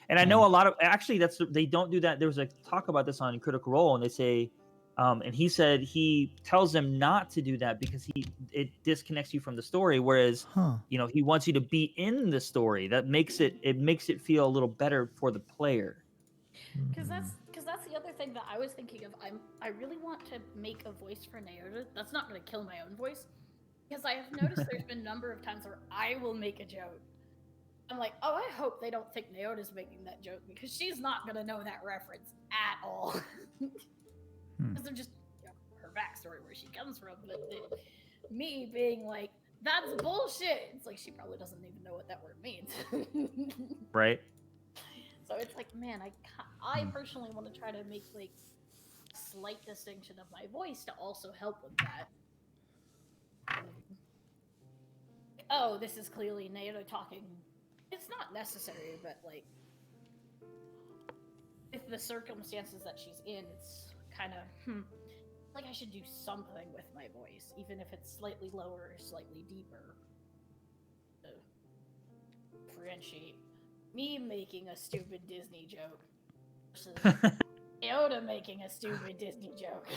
And I know a lot of actually they don't do that. There was a talk about this on Critical Role, and they say, and he said he tells them not to do that because it disconnects you from the story. Whereas he wants you to be in the story. That makes it feel a little better for the player. Because that's the other thing that I was thinking of. I really want to make a voice for Naoda. That's not going to kill my own voice, because I have noticed there's been a number of times where I will make a joke. I'm like, oh, I hope they don't think Naoda's making that joke, because she's not going to know that reference at all. Because of just her backstory, where she comes from. But me being like, that's bullshit. It's like she probably doesn't even know what that word means. Right. So it's like, man, I personally want to try to make like a slight distinction of my voice to also help with that. Oh, this is clearly Naoda talking. It's not necessary, but like, if the circumstances that she's in, it's kind of like I should do something with my voice, even if it's slightly lower or slightly deeper, to differentiate me making a stupid Disney joke versus Naoda making a stupid Disney joke.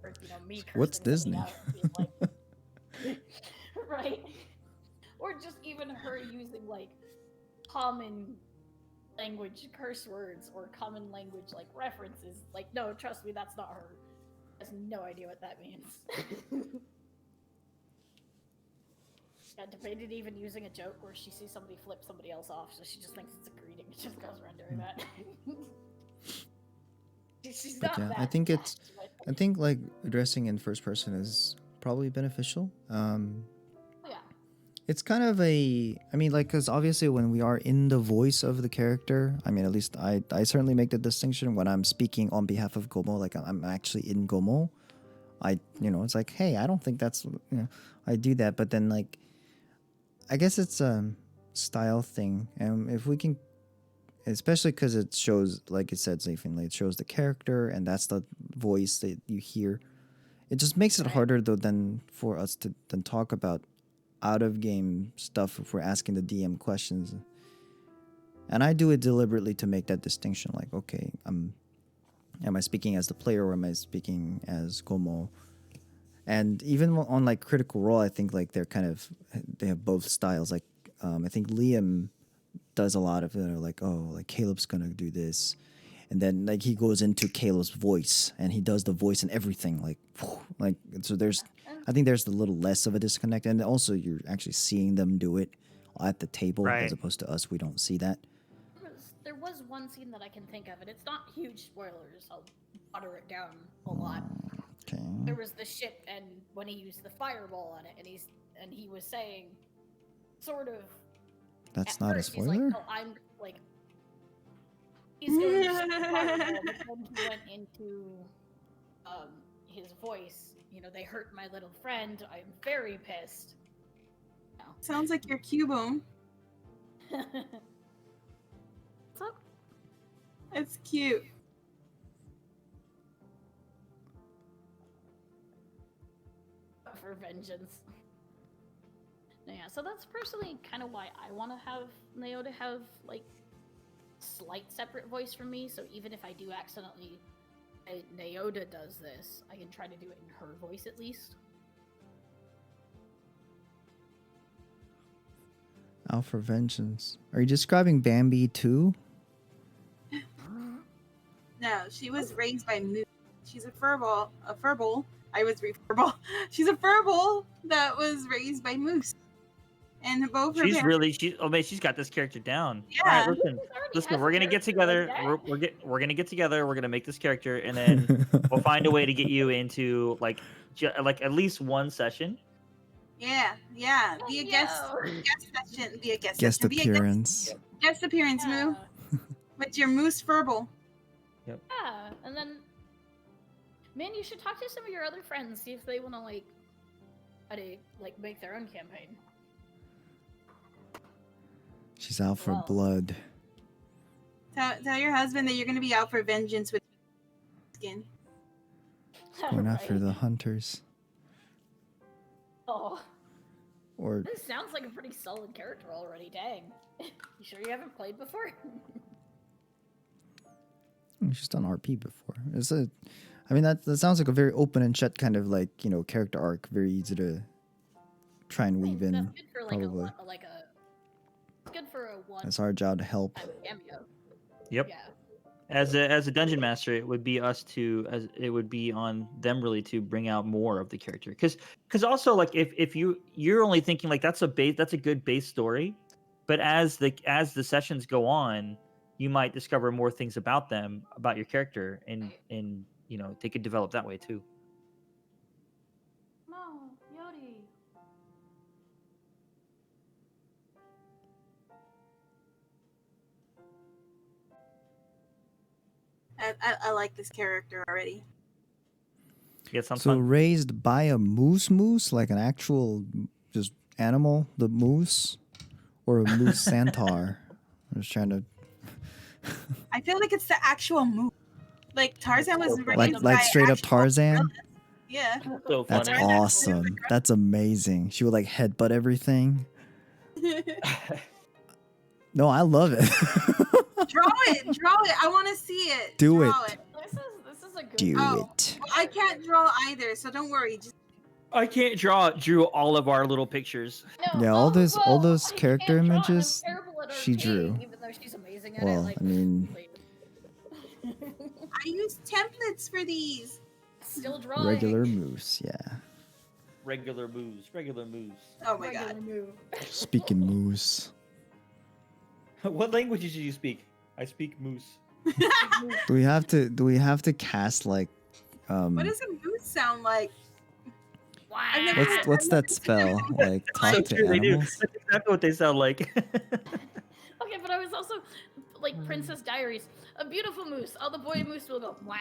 Or, me What's cursing Disney? something out and being like, right? Or just even her using like common language curse words or common language like references. Like, no, trust me, that's not her. She has no idea what that means. Got debated even using a joke where she sees somebody flip somebody else off, so she just thinks it's a greeting. She just goes around doing that. She's But not yeah, that I think fast, I think like addressing in first person is probably beneficial. yeah. It's kind of I mean, like, because obviously when we are in the voice of the character, I mean, at least I certainly make the distinction when I'm speaking on behalf of Gomo, like I'm actually in Gomo. It's like, hey, I don't think that's, I do that. But then, like, I guess it's a style thing. And if we can, especially because it shows, like it said, Zafin, it shows the character and that's the voice that you hear. It just makes it harder, though, than for us to then talk about out of game stuff if we're asking the DM questions. And I do it deliberately to make that distinction. Like, okay, am I speaking as the player or am I speaking as Gomo? And even on like Critical Role, I think like they have both styles. Like I think Liam does a lot of like, oh, like Caleb's gonna do this, and then like he goes into Caleb's voice and he does the voice and everything. Like so I think there's a little less of a disconnect, and also you're actually seeing them do it at the table as opposed to us. We don't see that. There was one scene that I can think of, and it's not huge spoilers. I'll water it down a lot. Okay. There was the ship, and when he used the fireball on it, and he was saying, sort of. That's not a spoiler. He's like, oh, I'm like. He's going to use the fireball, but then he went into his voice. They hurt my little friend. I'm very pissed. No. Sounds like your Cubone. What's up? It's cute. For vengeance. Yeah, so that's personally kind of why I want to have Naota have like slight separate voice from me. So even if I do accidentally, Naota does this, I can try to do it in her voice at least. Out for vengeance. Are you describing Bambi too? No, she was raised by Moose. She's a furball. I was furball. She's a furball that was raised by Moose. And both her parents. She's got this character down. Yeah. All right, listen, we're gonna get together. We're gonna get together. We're gonna make this character, and then we'll find a way to get you into like at least one session. Yeah. Be a guest session. Be a guest. Guest session. appearance. Guest appearance, Moo. With your Moose furball. Yep. Yeah, and then, man, you should talk to some of your other friends, see if they want to make their own campaign. She's out for blood. Tell your husband that you're going to be out for vengeance with skin. Going after the hunters. Oh. Or this sounds like a pretty solid character already. Dang. You sure you haven't played before? She's done RP before. That sounds like a very open and shut kind of like character arc. Very easy to try and weave in. That's good for probably. It's good for a one. It's our job to help. Cameo. Yep. Yeah. As a dungeon master, it would be it would be on them really to bring out more of the character. Because also like if you're only thinking like that's a good base story, but as the sessions go on, you might discover more things about them, about your character, and they could develop that way too. No, Yodi. I like this character already. Get some So fun. raised by a moose, like an actual just animal, the moose, or a moose centaur. I'm just trying to. I feel like it's the actual Moose. Like Tarzan was raised by like straight up actual Tarzan. gorillas. Yeah. So That's funny. awesome. That's amazing. She would like headbutt everything. No, I love it. Draw it. I want to see it. Do Draw it. This is a good Do one. it. I can't draw either, so don't worry. Just I can't drew all of our little pictures. No, Yeah, all those I character can't draw, and I'm images, terrible at she RP, drew. Even though she's amazing at Well, it. Like, I mean, I use templates for these. still drawing. regular moose, yeah. Regular moose. Oh my god. Speaking moose. What languages do you speak? I speak moose. Do we have to cast like What does a moose sound like? I've never- What's that spell? Like talk So to true, they do. animals? That's exactly what they sound like. Okay, but I was also like Princess Diaries. A beautiful moose. All the boy moose will go wah.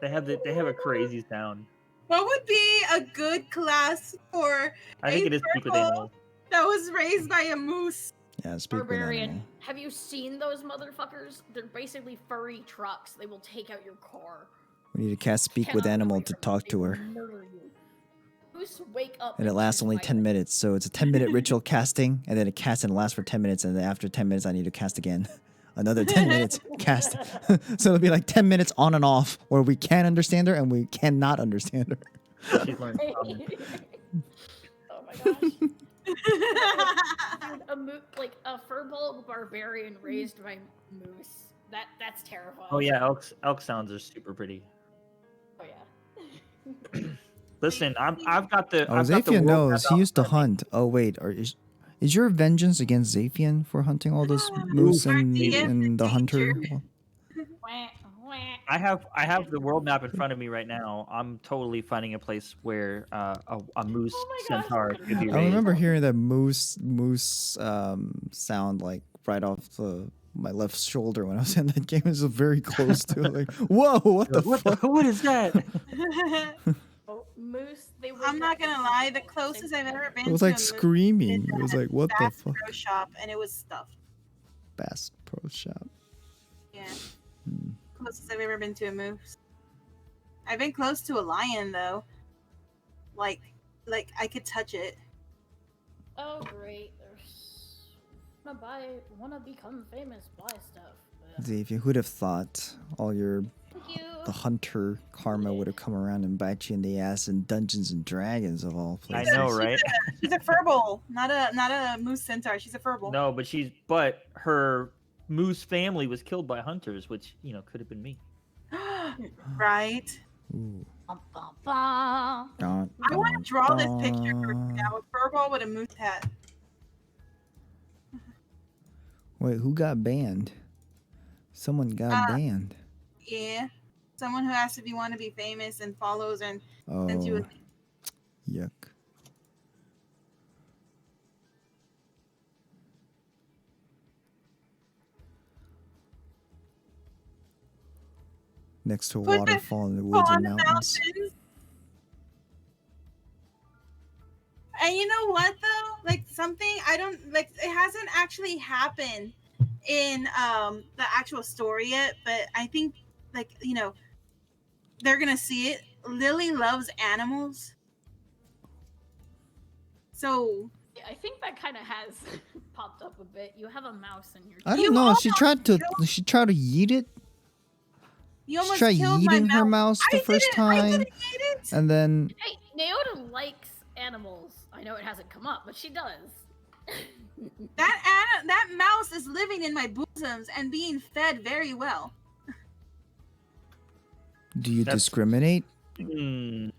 They have a crazy sound. What would be a good class for I think it is speak with animals. that was raised by a moose? Yeah, speak with Barbarian. animal. Have you seen those motherfuckers? They're basically furry trucks. They will take out your car. We need to cast speak with Cannot animal away to from talk them. to They her. will murder you. Moose wake up. And it lasts only 10 minutes, so it's a 10-minute ritual casting, and then it casts and it lasts for 10 minutes, and then after 10 minutes I need to cast again. Another 10 minutes cast. So it'll be like 10 minutes on and off where we can understand her and we cannot understand her. She's learned common. Oh my gosh. Dude, like a furball barbarian raised by moose. That's terrifying. Oh yeah, elk sounds are super pretty. Oh yeah. Listen, I've got the. Oh, I've got the Zaphian world knows. map He out used to in front of me. hunt. Oh, wait. Is your vengeance against Zaphian for hunting all those moose and the hunter? Wah, wah. I have the world map in front of me right now. I'm totally finding a place where a moose Oh my gosh, centaur look at could be that. I raised. remember hearing that moose sound like right off my left shoulder when I was in that game. It was very close to it. Like, whoa, what the fuck? What is that? Oh, moose. I'm not gonna lie, the closest I've ever been It was to like a moose screaming. It was at like, what the Bass fuck? Pro Shop, and it was stuffed. Bass Pro Shop. Yeah. Closest I've ever been to a moose. I've been close to a lion though. Like I could touch it. Oh great. Wanna become famous, buy stuff. But... See, if you would have thought all your Thank you. the hunter karma would have come around and bite you in the ass in Dungeons and Dragons of all I places. know, right? She's a furball, not a moose centaur. She's a furball. No, but her moose family was killed by hunters, which could have been me. Right. Ooh. Bum, bum, bum. Dun, I want dun, to draw this picture for dun. now. A furball with a moose hat. Wait, who got banned? Someone got banned. Yeah. Someone who has to want to be famous and follows and Oh, sends you a yuck. Next to a Put the- waterfall in the woods on and the mountains. mountains. And you know what though? Like something I don't like. It hasn't actually happened in the actual story yet, but I think they're gonna see it. Lily loves animals, so I think that kind of has popped up a bit. You have a mouse in your. I You don't know. She almost tried to. killed- She tried to yeet it. you She almost tried killed my yeeting her mouse. mouse the first I time, didn't eat it. and then Hey, Naota likes animals. I know it hasn't come up, but she does. That mouse is living in my bosoms and being fed very well. do you That's- discriminate? Hmm.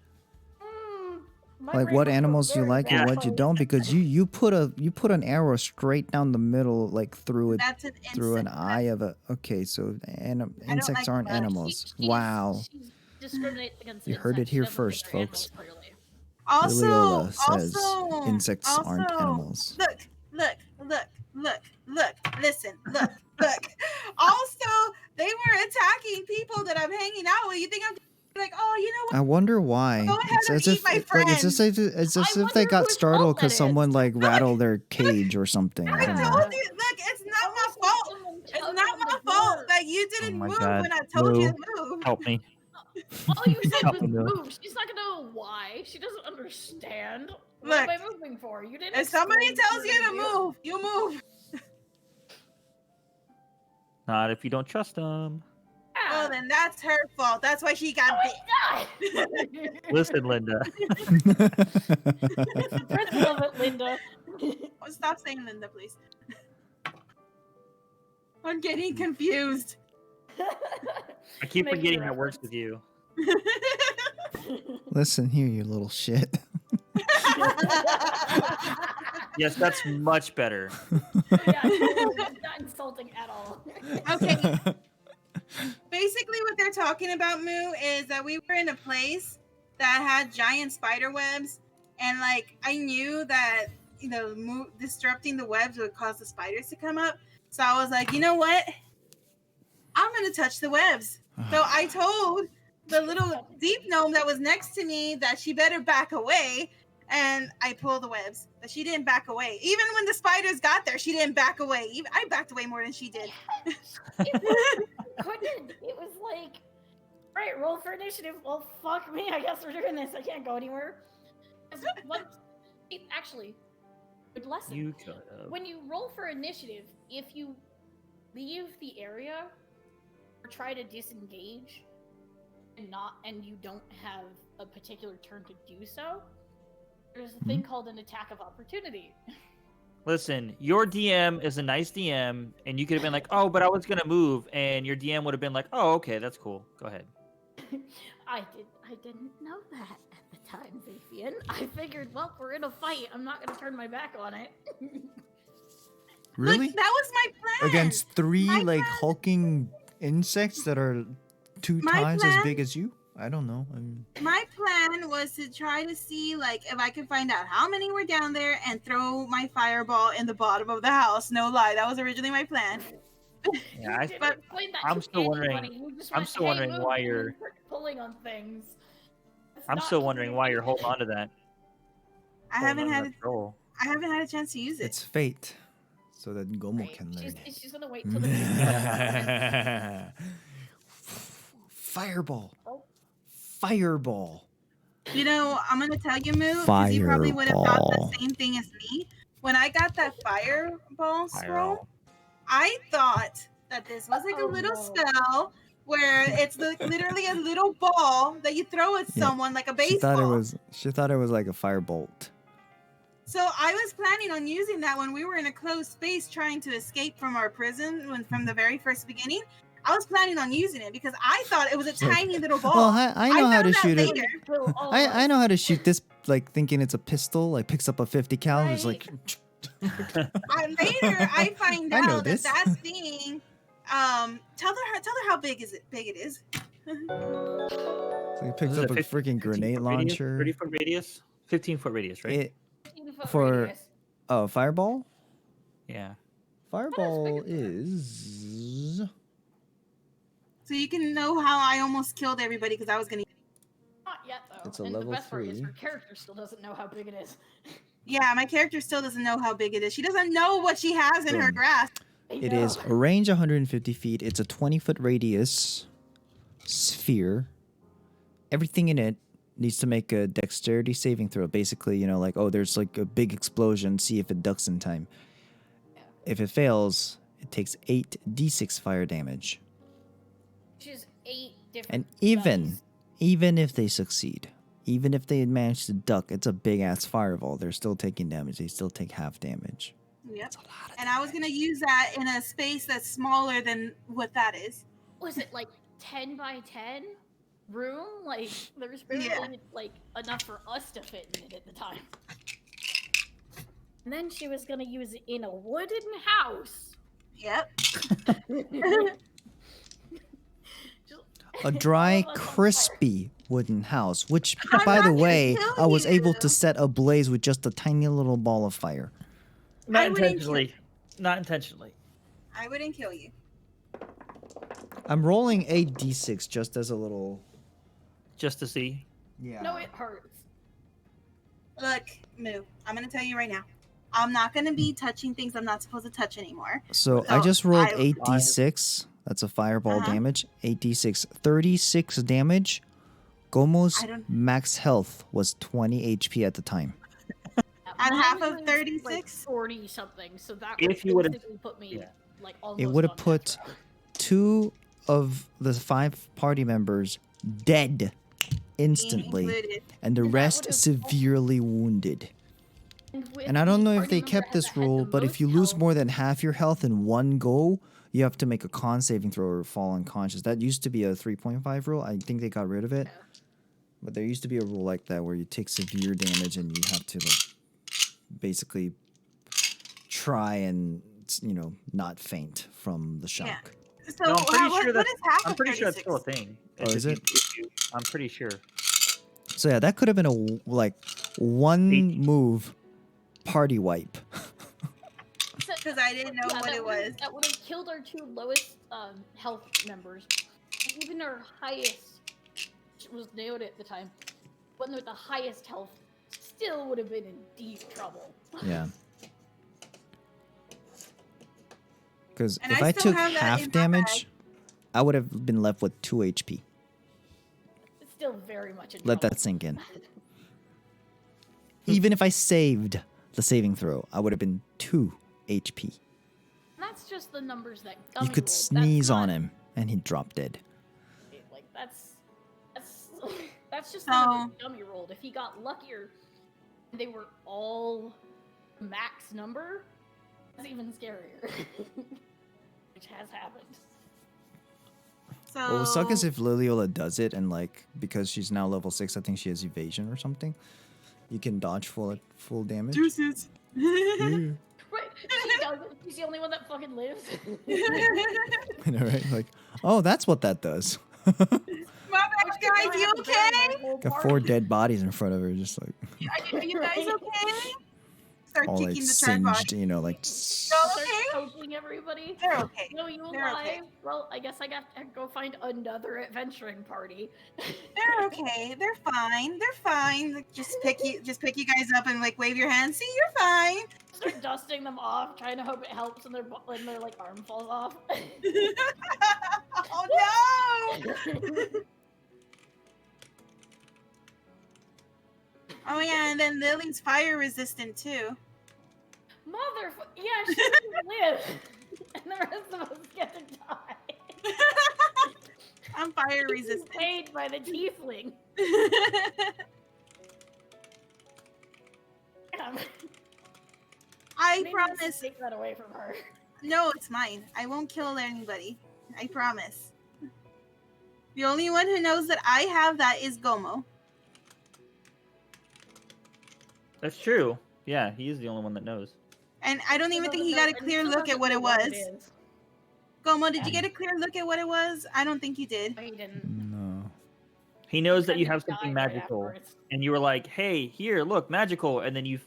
Like what animals you like and what you don't? Because you put an arrow straight down the middle, like through it, That's an through an insect. eye of a. Okay, so insects like aren't bugs. animals. Wow. She discriminates against You heard it insects. She here doesn't first, think they're folks. animals, clearly. Also, Liliola says also, insects aren't also, animals. Look, listen, look. Also, they were attacking people that I'm hanging out with. You think I'm like, oh, you know what? I wonder why. Go ahead and eat my It's as if it's as I if they wonder got whose startled fault because that is. someone like rattled their cage or something. I I don't know. told you, look, it's not my fault. Someone It's tugged not on my the fault door. that you didn't my move God. when I told you Move. to move. Help me. All you said Help was me, Mila. move. She's not gonna know why. She doesn't understand. What Look, am I moving for? You didn't. If somebody explain tells you to move, you move. Not if you don't trust them. Oh, then that's her fault. That's why she got bit. Listen, Linda. Principle of it, Linda. Oh, stop saying Linda, please. I'm getting confused. I keep Making forgetting a that works reference. with you. Listen here, you little shit. Yes, that's much better. Yeah, it's not insulting at all. Okay. Basically, what they're talking about, Moo, is that we were in a place that had giant spider webs, and like I knew that disrupting the webs would cause the spiders to come up. So I was like, you know what? I'm gonna touch the webs. So I told the little deep gnome that was next to me that she better back away, and I pulled the webs, but she didn't back away. Even when the spiders got there, she didn't back away. I backed away more than she did. Couldn't. It was like, right, roll for initiative. Well, fuck me. I guess we're doing this. I can't go anywhere. Actually, good lesson. You could have. When you roll for initiative, if you leave the area or try to disengage and you don't have a particular turn to do so, there's a thing called an attack of opportunity. Listen, your DM is a nice DM, and you could have been like, "Oh, but I was gonna move," and your DM would have been like, "Oh, okay, that's cool. Go ahead." I didn't know that at the time, Zafian. I figured, well, we're in a fight. I'm not gonna turn my back on it. Really? Look, that was my plan. Against three My like plan- hulking insects that are 2 My times as plan- big as you? I don't know. My plan was to try to see like if I could find out how many were down there and throw my fireball in the bottom of the house. No lie, that was originally my plan. Yeah, I, But I'm still wondering why you're pulling on things. I'm still wondering why you're holding on to that. I haven't had Roll. I haven't had a chance to use it. It's fate. So that Gomo Right. can learn it. She's gonna wait till the Fireball. Oh. Fireball. You know, I'm gonna tell you, Moo, because you probably would have thought the same thing as me. When I got that fireball scroll, I thought that this was like a little spell where it's literally a little ball that you throw at someone like a baseball. She thought it was like a firebolt. So I was planning on using that when we were in a closed space trying to escape from our prison from the very first beginning. I was planning on using it because I thought it was a tiny little ball. Well, I know how to found out shoot it. later. I know how to shoot this, like thinking it's a pistol, like picks up a 50 cal, it's like Later, I find I know out this. that thing. Tell her how big it is. so he picks Is it up a 15 freaking grenade 30 launcher. 30-foot radius? 15-foot radius, right? For fireball? Yeah. Fireball is So you can know how I almost killed everybody because I was gonna. Not yet, though. It's a and level the best part is 3. her character still doesn't know how big it is. Yeah, my character still doesn't know how big it is. She doesn't know what she has in her Boom. grasp. It is a range 150 feet. It's a 20-foot radius sphere. Everything in it needs to make a dexterity saving throw. Basically, you know, like, oh, there's like a big explosion. See if it ducks in time. If it fails, it takes 8d6 fire damage. Which is 8 different. And spells. even if they succeed, even if they manage to duck, it's a big ass fireball. They're still taking damage. They still take half damage. Yep. And I was gonna use that in a space that's smaller than what that is. Was it like 10 by 10 room? Like there's barely like enough for us to fit in it at the time. And then she was gonna use it in a wooden house. Yep. A dry, crispy wooden house, which, by the way, I was able to set ablaze with just a tiny little ball of fire. Not wouldn't intentionally. Not intentionally. I wouldn't kill you. I'm rolling 8d6 just as a little. Just to see. Yeah. No, it hurts. Look, Moo, I'm gonna tell you right now. I'm not gonna be touching things I'm not supposed to touch anymore. So I just rolled I- 8d6. That's a fireball Uh-huh. damage. 8d6. 36 damage. Gomo's I don't- max health was 20 HP at the time. At Mine half of was, 36? like 40 something. So that If you would've- basically put me yeah. like almost. It would have on put death row. 2 of the 5 party members dead instantly, Included. and the And that rest would've- severely wounded. with And I don't the know if party they member kept that this had rule, the but if most you lose health- more than half your health in one go, you have to make a con saving throw or fall unconscious. That used to be a 3.5 rule. I think they got rid of it. But there used to be a rule like that where you take severe damage and you have to like basically try and, you know, not faint from the shock. So No, I'm pretty what sure is half I'm of pretty sure 36? that's still a thing. Oh, It's is if it? I'm pretty sure. So yeah, that could have been like one move party wipe. Because I didn't know what it was. That would have killed our 2 lowest health members. And even our highest, which was Naoda at the time, one with the highest health still would have been in deep trouble. Yeah. Because And if I I still took have that in half my damage, I would have been left with 2 HP. It's still very much in Let trouble. that sink in. Even if I saved the saving throw, I would have been 2 HP. That's just the numbers that You Gummy could rolled. sneeze That's on not- him and he'd drop dead. Like that's just So- the numbers Gummy rolled. If he got luckier, and they were all max number, that's even scarier. Which has happened. So What would suck is if Liliola does it and like because she's now level 6, I think she has evasion or something. You can dodge full damage. juices. Yeah. Right, she doesn't. She's the only one that fucking lives. I know, right? Like, oh, that's what that does. My bad, guys, you okay? Got 4 dead bodies in front of her, just like Are you guys okay? Start all like kicking the charred singed, body. you know, like. Y'all okay? Coaching everybody. They're okay. No, you They're alive? okay. Well, I guess I got to go find another adventuring party. They're okay. They're fine. They're fine. Like, just pick you guys up and like wave your hands. See, you're fine. Start dusting them off, trying to hope it helps, and their like arm falls off. Oh no! Oh yeah, and then Lily's fire resistant too. Yeah, she can live, and the rest of us get to die. I'm fire resistant. Paid by the tiefling. Damn. I Maybe we should promise. take that away from her. No, it's mine. I won't kill anybody. I promise. The only one who knows that I have that is Gomo. That's true. Yeah, he is the only one that knows. And I don't even think he got a clear look at what it was. Gomo, did you get a clear look at what it was? I don't think you did. No, he didn't. No. He knows that you Kinda have something died right magical, afterwards. and you were like, "Hey, here, look, magical," and then you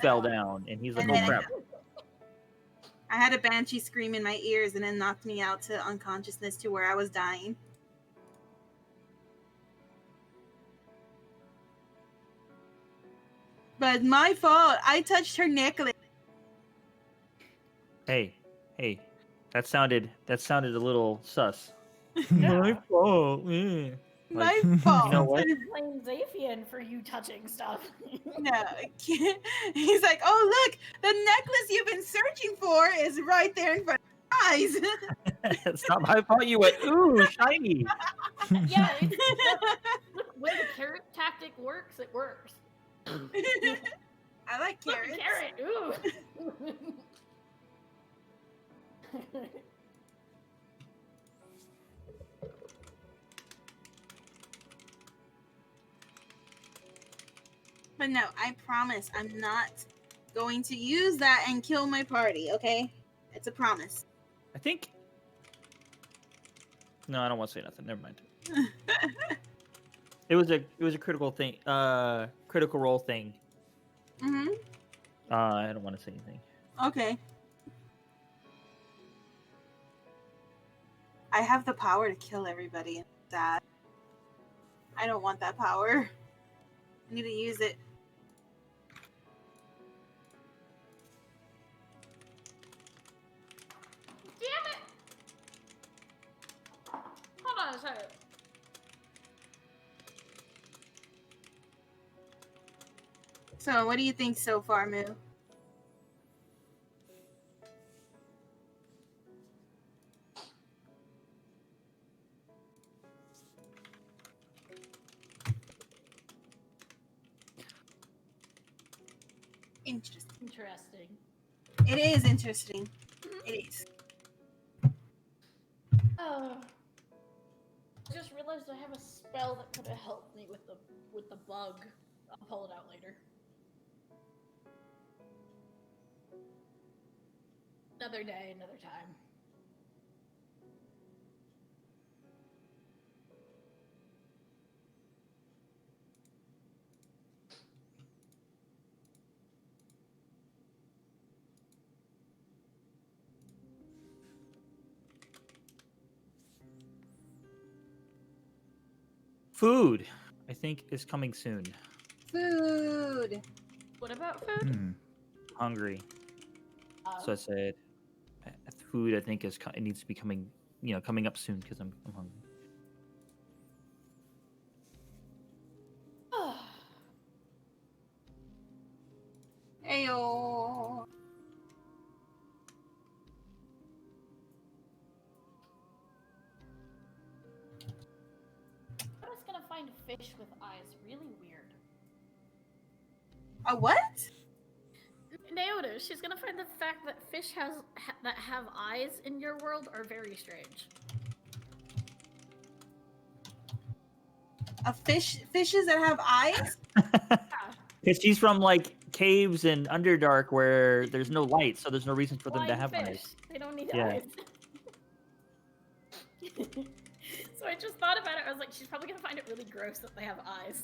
fell down, and he's like, And "Oh then crap!" I had a banshee scream in my ears and then knocked me out to unconsciousness to where I was dying. But my fault. I touched her necklace. Hey, that sounded a little sus. Yeah. My fault. Mm. My Like, fault. you know what? Blame Zafian for you touching stuff. No, I can't. He's like, oh look, the necklace you've been searching for is right there in front of your eyes. It's not my fault. You went, ooh, shiny. Yeah, look, when the carrot tactic works, it works. I like Look, carrots. carrot, ooh. But no, I promise I'm not going to use that and kill my party, okay? It's a promise. I think. No, I don't want to say nothing. Never mind. It was a critical thing. Critical role thing. Mm-hmm. I don't want to say anything. Okay. I have the power to kill everybody and that. I don't want that power. I need to use it. Damn it! Hold on a second. So, what do you think so far, Moo? Interesting. It is interesting. It is. Oh. I just realized I have a spell that could have helped me with the bug. I'll pull it out later. Another day, another time. Food, I think, is coming soon. Food. What about food? Hmm. Hungry. So I said, food. I think it needs to be coming up soon because I'm hungry. Ayo. I was gonna find fish with eyes. Really weird. A what? Naoto, she's gonna find the fact that fish that have eyes in your world are very strange. Fishes that have eyes? Because she's from like caves and Underdark where there's no light, so there's no reason for them to have fish. eyes. They don't need Yeah. eyes. So I just thought about it. I was like, she's probably gonna find it really gross that they have eyes.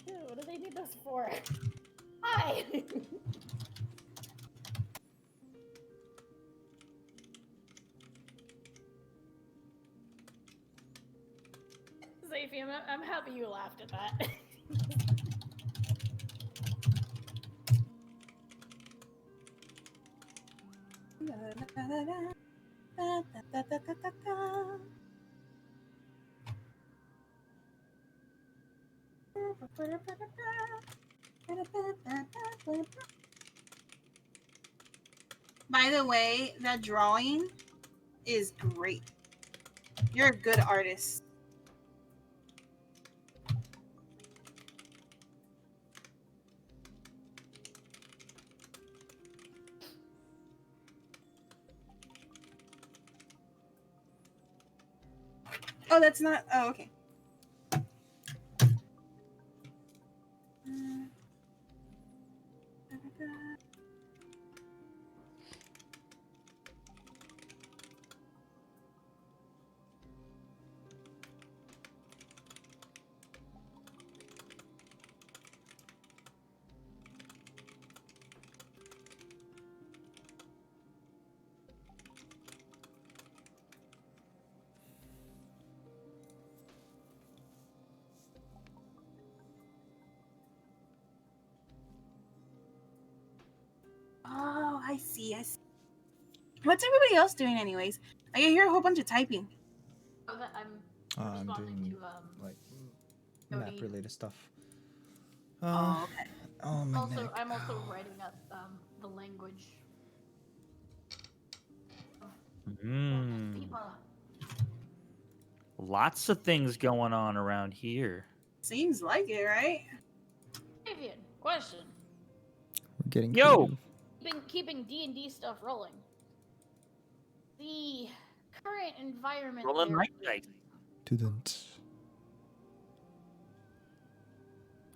Ew, what do they need those for? Hi. Zafie, I'm happy you laughed at that. By the way, that drawing is great. You're a good artist. Oh, that's not. Oh, okay. Oh, I see. What's everybody else doing, anyways? I hear a whole bunch of typing. Oh, that I'm I'm responding doing to like Cody. map related stuff. Oh, okay. Oh my Also, neck. I'm also Ow. writing up the language. People. Lots of things going on around here. Seems like it, right? Vivian, question. We're getting Yo! creative. Keeping D&D stuff rolling. The current environment. Rolling they're night in- dice. Didn't.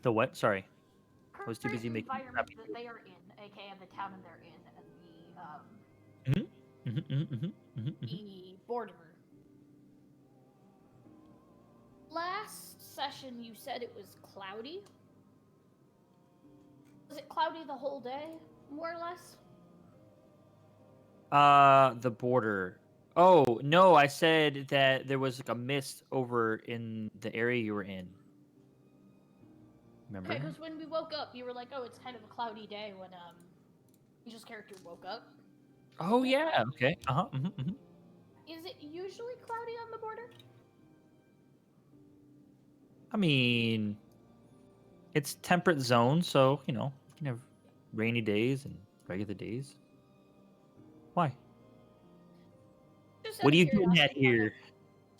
The what? Sorry. I was too busy making environment crappy that they are in, aka the town they're in, and the border. Last session, you said it was cloudy. Was it cloudy the whole day, more or less? The border. Oh, no, I said that there was like a mist over in the area you were in. Remember? Okay, because when we woke up, you were like, "Oh, it's kind of a cloudy day." When Angel's character woke up. Oh, yeah. Okay. Is it usually cloudy on the border? I mean, it's temperate zone, so, you can have rainy days and regular days. Why? Just What out are of you doing at curiosity, here?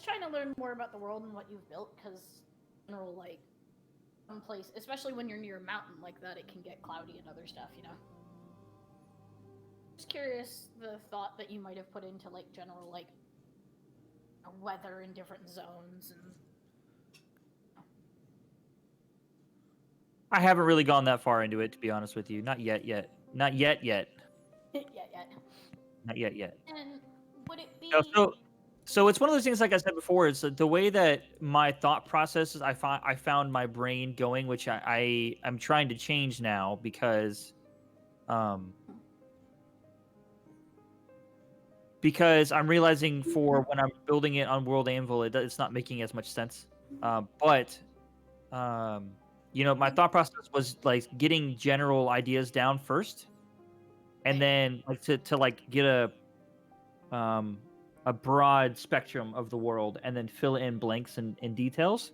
Trying to learn more about the world and what you've built, because general like some place, especially when you're near a mountain like that, it can get cloudy and other stuff, Just curious the thought that you might have put into like general like weather in different zones and. I haven't really gone that far into it, to be honest with you. Not yet. Not yet. Yeah. Not yet. And would it be? So it's one of those things, like I said before, is the way that my thought process is. I found my brain going, which I'm trying to change now because I'm realizing for when I'm building it on WorldAnvil, it's not making as much sense. But my thought process was like getting general ideas down first, and then like to like get a broad spectrum of the world, and then fill in blanks and details.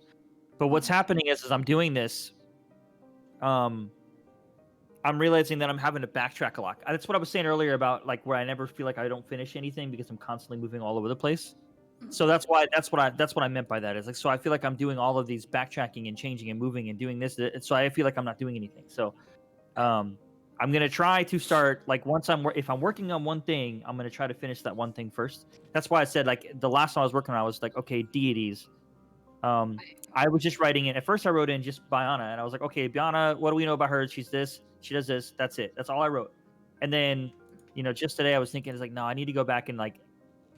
But what's happening is I'm doing this. I'm realizing that I'm having to backtrack a lot. That's what I was saying earlier about like where I never feel like I don't finish anything because I'm constantly moving all over the place. So that's what I meant by that is like, so I feel like I'm doing all of these backtracking and changing and moving and doing this. So I feel like I'm not doing anything. So I'm going to try to start like if I'm working on one thing, I'm going to try to finish that one thing first. That's why I said like the last one I was working on, I was like, okay, deities. I was just writing it. At first I wrote in just Biana and I was like, okay, Biana, what do we know about her? She's this, she does this. That's it. That's all I wrote. And then, just today I was thinking, it's like, no, I need to go back and like,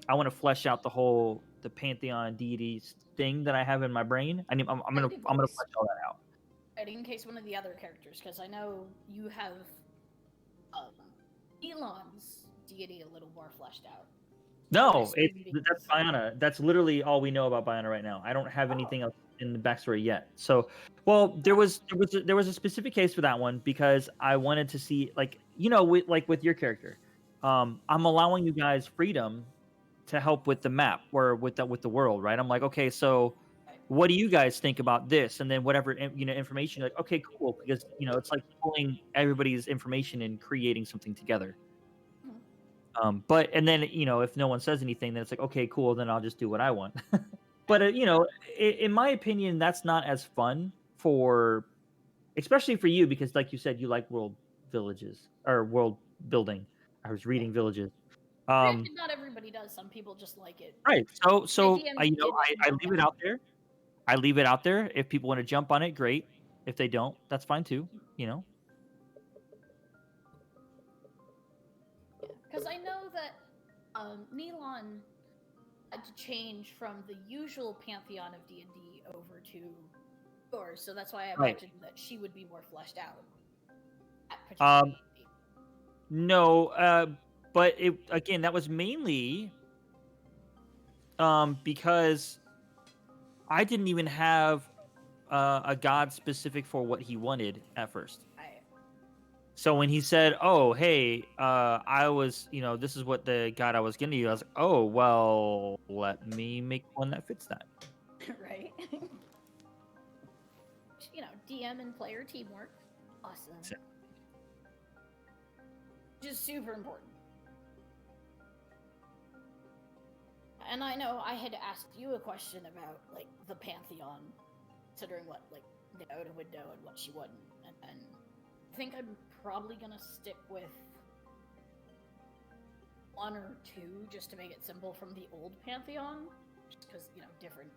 I want to flesh out the pantheon deities thing that I have in my brain. I'm gonna flesh all that out. In case one of the other characters, because I know you have Elon's deity a little more fleshed out. No, that's Biana. That's literally all we know about Biana right now. I don't have anything else in the backstory yet. So, well, there was a specific case for that one because I wanted to see like with your character, I'm allowing you guys freedom to help with the map or with the world, right? I'm like, okay, so what do you guys think about this? And then whatever information, like, okay, cool, because it's like pulling everybody's information and creating something together. But and then if no one says anything, then it's like, okay, cool, then I'll just do what I want. But in my opinion, that's not as fun especially for you, because like you said, you like world villages or world building. I was reading villages. Not everybody does. Some people just like it. Right. So I leave it out there. I leave it out there. If people want to jump on it, great. If they don't, that's fine too. Because I know that Nelon had to change from the usual pantheon of D&D over to yours, so that's why I imagined that she would be more fleshed out. No, but again, that was mainly because I didn't even have a god specific for what he wanted at first. So when he said, "Oh, hey, I was, this is what the god I was going to use," I was like, "Oh, well, let me make one that fits that." Right. DM and player teamwork, awesome. Just super important. And I know I had asked you a question about like the pantheon, considering what like Naoda would know and what she wouldn't, and I think I'm probably gonna stick with one or two just to make it simple from the old pantheon, just because different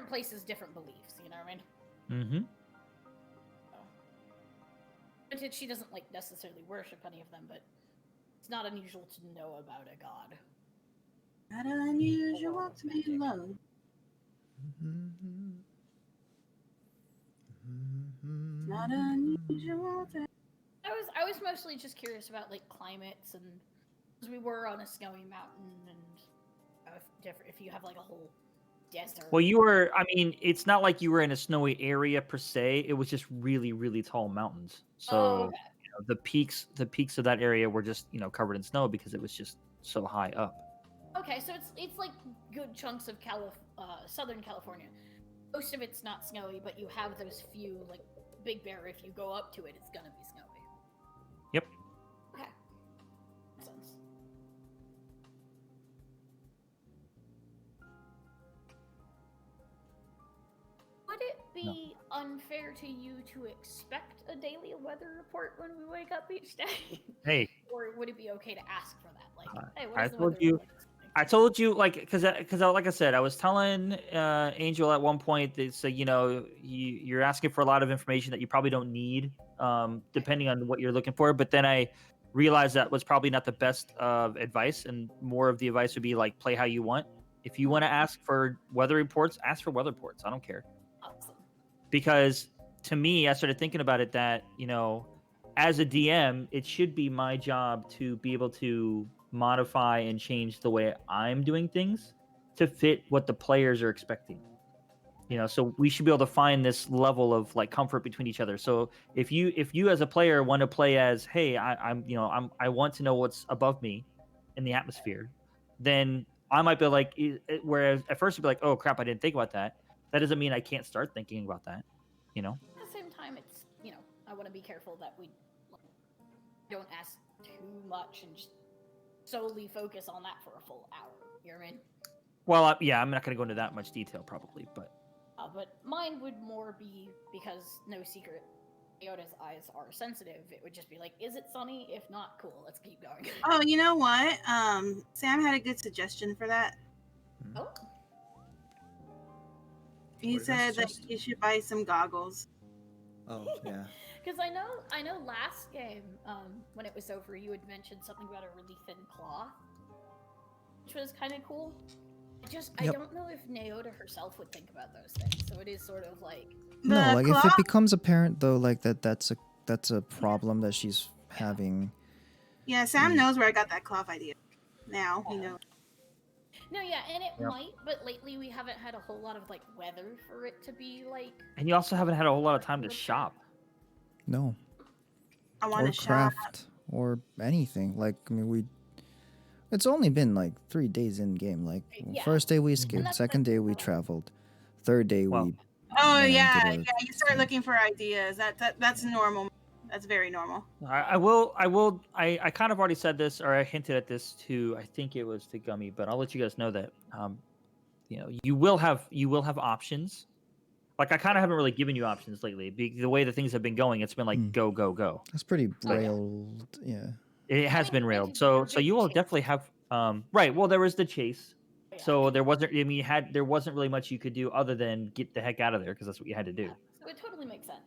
places, different beliefs. You know what I mean? Mm-hmm. Granted, she doesn't like necessarily worship any of them, but it's not unusual to know about a god. Not unusual to be loved. Not unusual to... I was mostly just curious about like climates, and because we were on a snowy mountain, and if you have like a whole desert. Well, you were. I mean, it's not like you were in a snowy area per se. It was just really, really tall mountains. So okay. The peaks of that area were just covered in snow because it was just so high up. Okay, so it's like good chunks of Southern California. Most of it's not snowy, but you have those few like Big Bear. If you go up to it, it's gonna be snowy. Yep. Okay. Makes sense. Would it be unfair to you to expect a daily weather report when we wake up each day? Hey. Or would it be okay to ask for that? Like, hey, what I is the told weather you. like this morning? I told you, like, because like I said, I was telling Angel at one point that you're asking for a lot of information that you probably don't need, depending on what you're looking for. But then I realized that was probably not the best advice, and more of the advice would be like, play how you want. If you want to ask for weather reports, ask for weather reports. I don't care. Awesome. Because to me, I started thinking about it that as a DM, it should be my job to be able to modify and change the way I'm doing things to fit what the players are expecting. So we should be able to find this level of like comfort between each other. So if you as a player want to play as, hey, I want to know what's above me in the atmosphere, then I might be like, whereas at first you'd be like, oh crap, I didn't think about that. That doesn't mean I can't start thinking about that. At the same time, it's I want to be careful that we don't ask too much and just solely focus on that for a full hour. You know what I mean? Well, I'm not going to go into that much detail probably, but mine would more be because no secret, Leota's eyes are sensitive. It would just be like, is it sunny? If not, cool. Let's keep going. Oh, you know what? Sam had a good suggestion for that. Oh. He said that you should buy some goggles. Oh yeah. Because I know last game, when it was over, you had mentioned something about a really thin cloth, which was kind of cool. I don't know if Naota herself would think about those things. So it is sort of like No, like if it becomes apparent though, like that's a problem that she's having. Yeah, Sam knows where I got that cloth idea. Now he knows. No, yeah, and it might, but lately we haven't had a whole lot of like weather for it to be like. And you also haven't had a whole lot of time to shop. No. I want to craft or anything. Like it's only been like 3 days in game. Like first day we skipped, second day we traveled, third day we. Oh yeah. You start looking for ideas. That's normal. That's very normal. I kind of already said this, or I hinted at this to, I think it was to Gummy, but I'll let you guys know that, you will have options. Like I kind of haven't really given you options lately. The way the things have been going, it's been like go, go, go. That's pretty railed. Yeah. It has been railed. So you will definitely have, right. Well, there was the chase. So there wasn't, there wasn't really much you could do other than get the heck out of there because that's what you had to do. So it totally makes sense.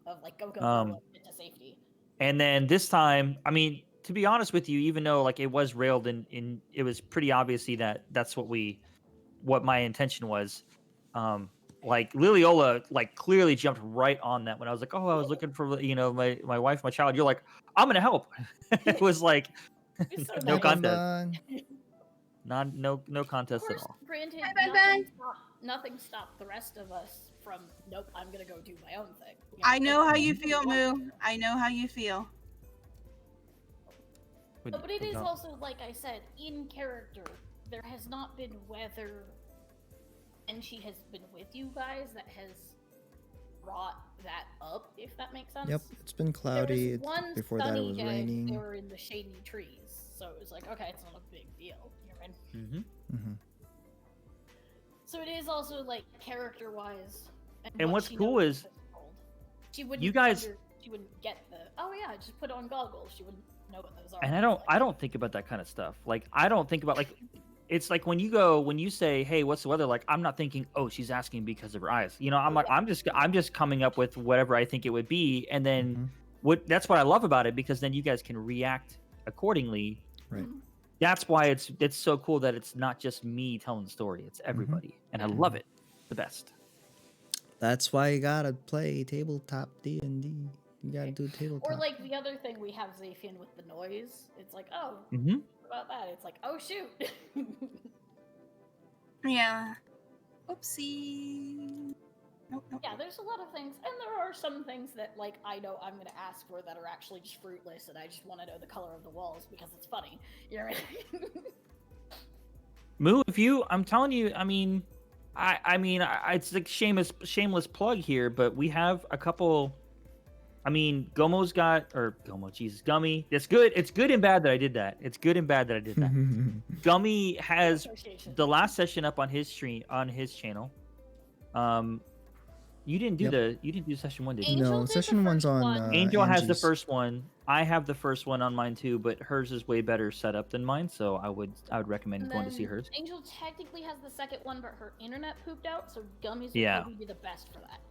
Of like go into safety. And then this time, to be honest with you, even though like it was railed in it was pretty obviously that's what my intention was. Like Liliola like clearly jumped right on that when I was like, oh, I was looking for my wife, my child. You're like, I'm gonna help. It was like no contest. No contest at all. Granted, nothing stopped the rest of us from nope, I'm gonna go do my own thing. I know how you feel, Moo. I know how you feel. But it is also, like I said, in character, there has not been weather, and she has been with you guys that has brought that up, if that makes sense. Yep, it's been cloudy. Before that it was raining. They were in the shady trees, so it was like, okay, it's not a big deal. You're in. So it is also like character-wise. And what's cool is she wouldn't. You guys. She wouldn't get the. Oh yeah, just put on goggles. She wouldn't know what those are. And I don't think about that kind of stuff. Like I don't think about like. It's like when you say, "Hey, what's the weather like?" I'm not thinking, "Oh, she's asking because of her eyes." I'm like, I'm just coming up with whatever I think it would be, and then that's what I love about it because then you guys can react accordingly. Right. That's why it's so cool that it's not just me telling the story; it's everybody, and I love it. The best. That's why you gotta play tabletop D&D. You gotta do tabletop. Or like the other thing we have Zaphian with the noise. It's like, oh, what about that? It's like, oh shoot. Yeah. Oopsie. Nope. Yeah, there's a lot of things, and there are some things that like I know I'm gonna ask for that are actually just fruitless, and I just want to know the color of the walls because it's funny. You know what I mean? Moo, I'm telling you, it's like shameless plug here, but we have a couple. Gummy. It's good. It's good and bad that I did that. It's good and bad that I did that. Gummy has the last session up on his stream on his channel. You didn't do session 1, did you? No, session 1's on. Angel has the Angie's. first one. I have the first one on mine too, but hers is way better set up than mine, so I would recommend going to see hers. Angel technically has the second one, but her internet pooped out, so Gummy's would probably be the best for that.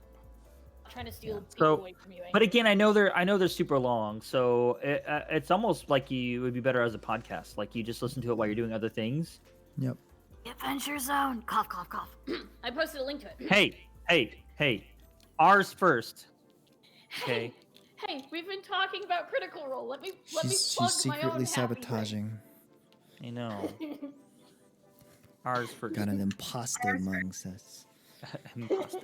I'm trying to steal people away from you. Angel. But again, I know they're super long, so it's almost like it would be better as a podcast. Like you just listen to it while you're doing other things. Yep. Adventure Zone. Cough, cough, cough. I posted a link to it. Hey. Ours first. Okay. Hey, we've been talking about Critical Role. Let me plug She's my own secretly sabotaging. I know. Ours first. Got an imposter amongst us. Imposter.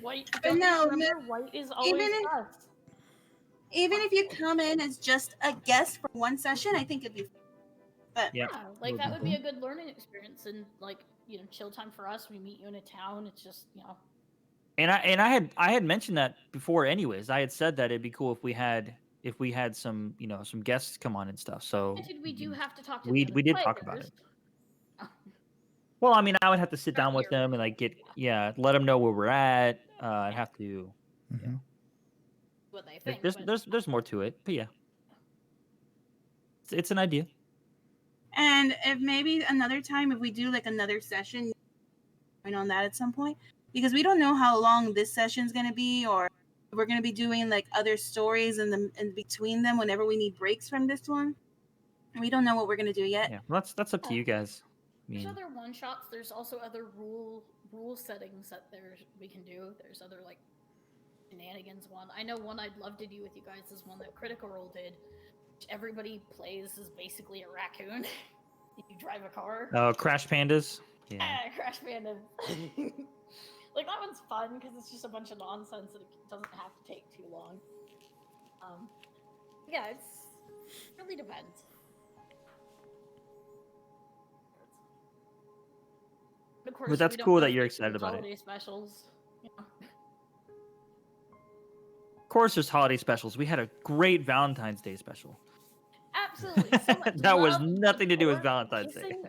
White. But Don't no, remember, white is always if- us. Even if you come in as just a guest for one session, I think it'd be. But Yeah. Yeah, like that would be a good learning experience, and like chill time for us. We meet you in a town. It's just And I had mentioned that before. Anyways, I had said that it'd be cool if we had some some guests come on and stuff. So Granted, we do have to talk to we the other did talk about players. it. Well, I mean, I would have to sit down with Earlier. them and like let them know where we're at. I'd have to. Mhm. What they think. There's more to it, but yeah, it's an idea. and if maybe another time, if we do like another session, on that at some point, because we don't know how long this session's gonna be, or if we're gonna be doing like other stories in between them whenever we need breaks from this one. We don't know what we're gonna do yet. Yeah, well, that's up to you guys. I There's mean, other one shots. There's also other rule settings that we can do. There's other like shenanigans one. I know one I'd love to do with you guys is one that Critical Role did. Which everybody plays is basically a raccoon. You drive a car. Crash Pandas. Yeah. Crash Panda. Like that one's fun because it's just a bunch of nonsense and it doesn't have to take too long. Yeah, it really depends. Of course, But that's we don't cool go that to you're the excited about it. holiday specials. Of course, there's holiday specials. We had a great Valentine's Day special. Absolutely. So much That was love, nothing to do with support, Valentine's Day. kissing.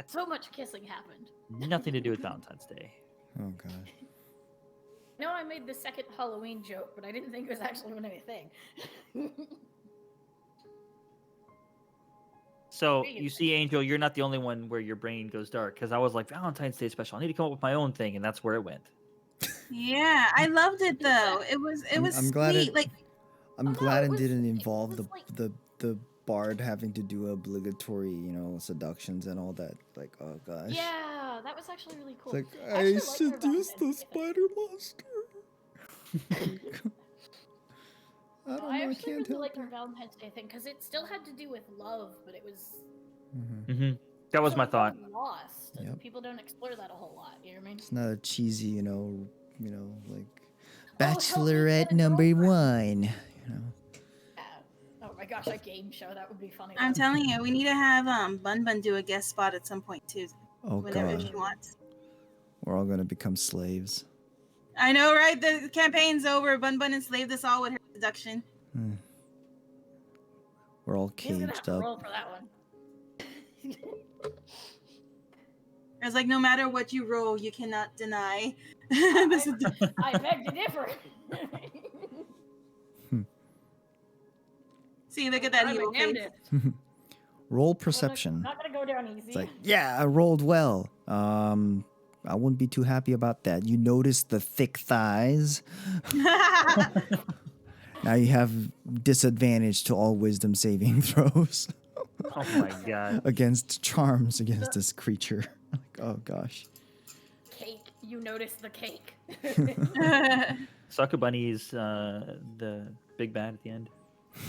So much kissing happened. Nothing to do with Valentine's Day. Oh god. No, I made the second Halloween joke, but I didn't think it was actually going to be a thing. So you see, Angel, you're not the only one where your brain goes dark. Because I was like, Valentine's Day special. I need to come up with my own thing, and that's where it went. Yeah, I loved it though. It was I'm glad sweet. it- Like I'm no, glad it it was- didn't it involve was the like- the bard having to do obligatory, seductions and all that. Like, oh gosh. Yeah, that was actually really cool. It's like I I actually like their seduced the Valentine's Day thing. spider monster. I don't know. I I actually can't really help liked it. our Valentine's Day thing because it still had to do with love, but it was Mhm. That was so my thought. lost. And Yep. people don't explore that a whole lot. You know what I mean? It's not a cheesy, like Oh, Bachelorette Hell's number Girlfriend. 1. Yeah. Oh my gosh, a game show that would be funny. I'm telling you, we need to have Bun Bun do a guest spot at some point too, Oh whenever god, she wants. we're all gonna become slaves. I know, right? The campaign's over. Bun Bun enslaved us all with her seduction. Hmm. We're all He's gonna have caged to up. roll for that one. I was like, no matter what you roll, you cannot deny. This is- I beg to differ. See, look at that I'm evil damned face. it. Roll perception. Not gonna go down easy. It's like, yeah, I rolled well. I wouldn't be too happy about that. You notice the thick thighs. Now you have disadvantage to all wisdom saving throws Oh my god. against charms against this creature. Like, oh gosh. Cake. You notice the cake. Sucker Bunny is the big bad at the end.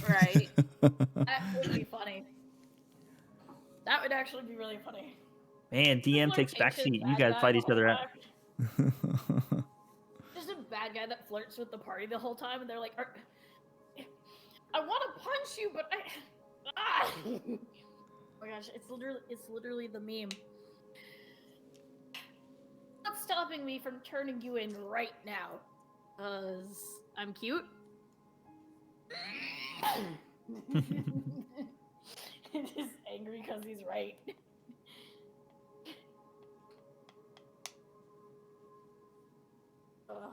Right. That would be funny. That would actually be really funny. Man, DM Like takes ancient backseat. You bad guys guy fight the each other whole out. time. Just a bad guy that flirts with the party the whole time, and they're like, "I want to punch you, but I." Ah! Oh my gosh, it's literally the meme. Not stopping me from turning you in right now, 'cause I'm cute. Just angry because he's right. Ugh.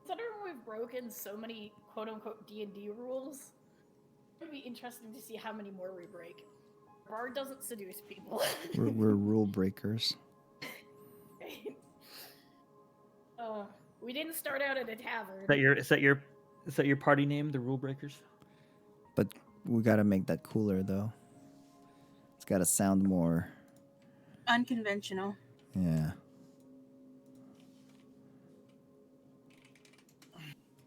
Considering we've broken so many quote-unquote D&D rules, it would be interesting to see how many more we break. Bard doesn't seduce people. We're rule breakers. We didn't start out at a tavern. Is that your party name, the Rule Breakers? But we gotta make that cooler though. It's gotta sound more. Unconventional. Yeah.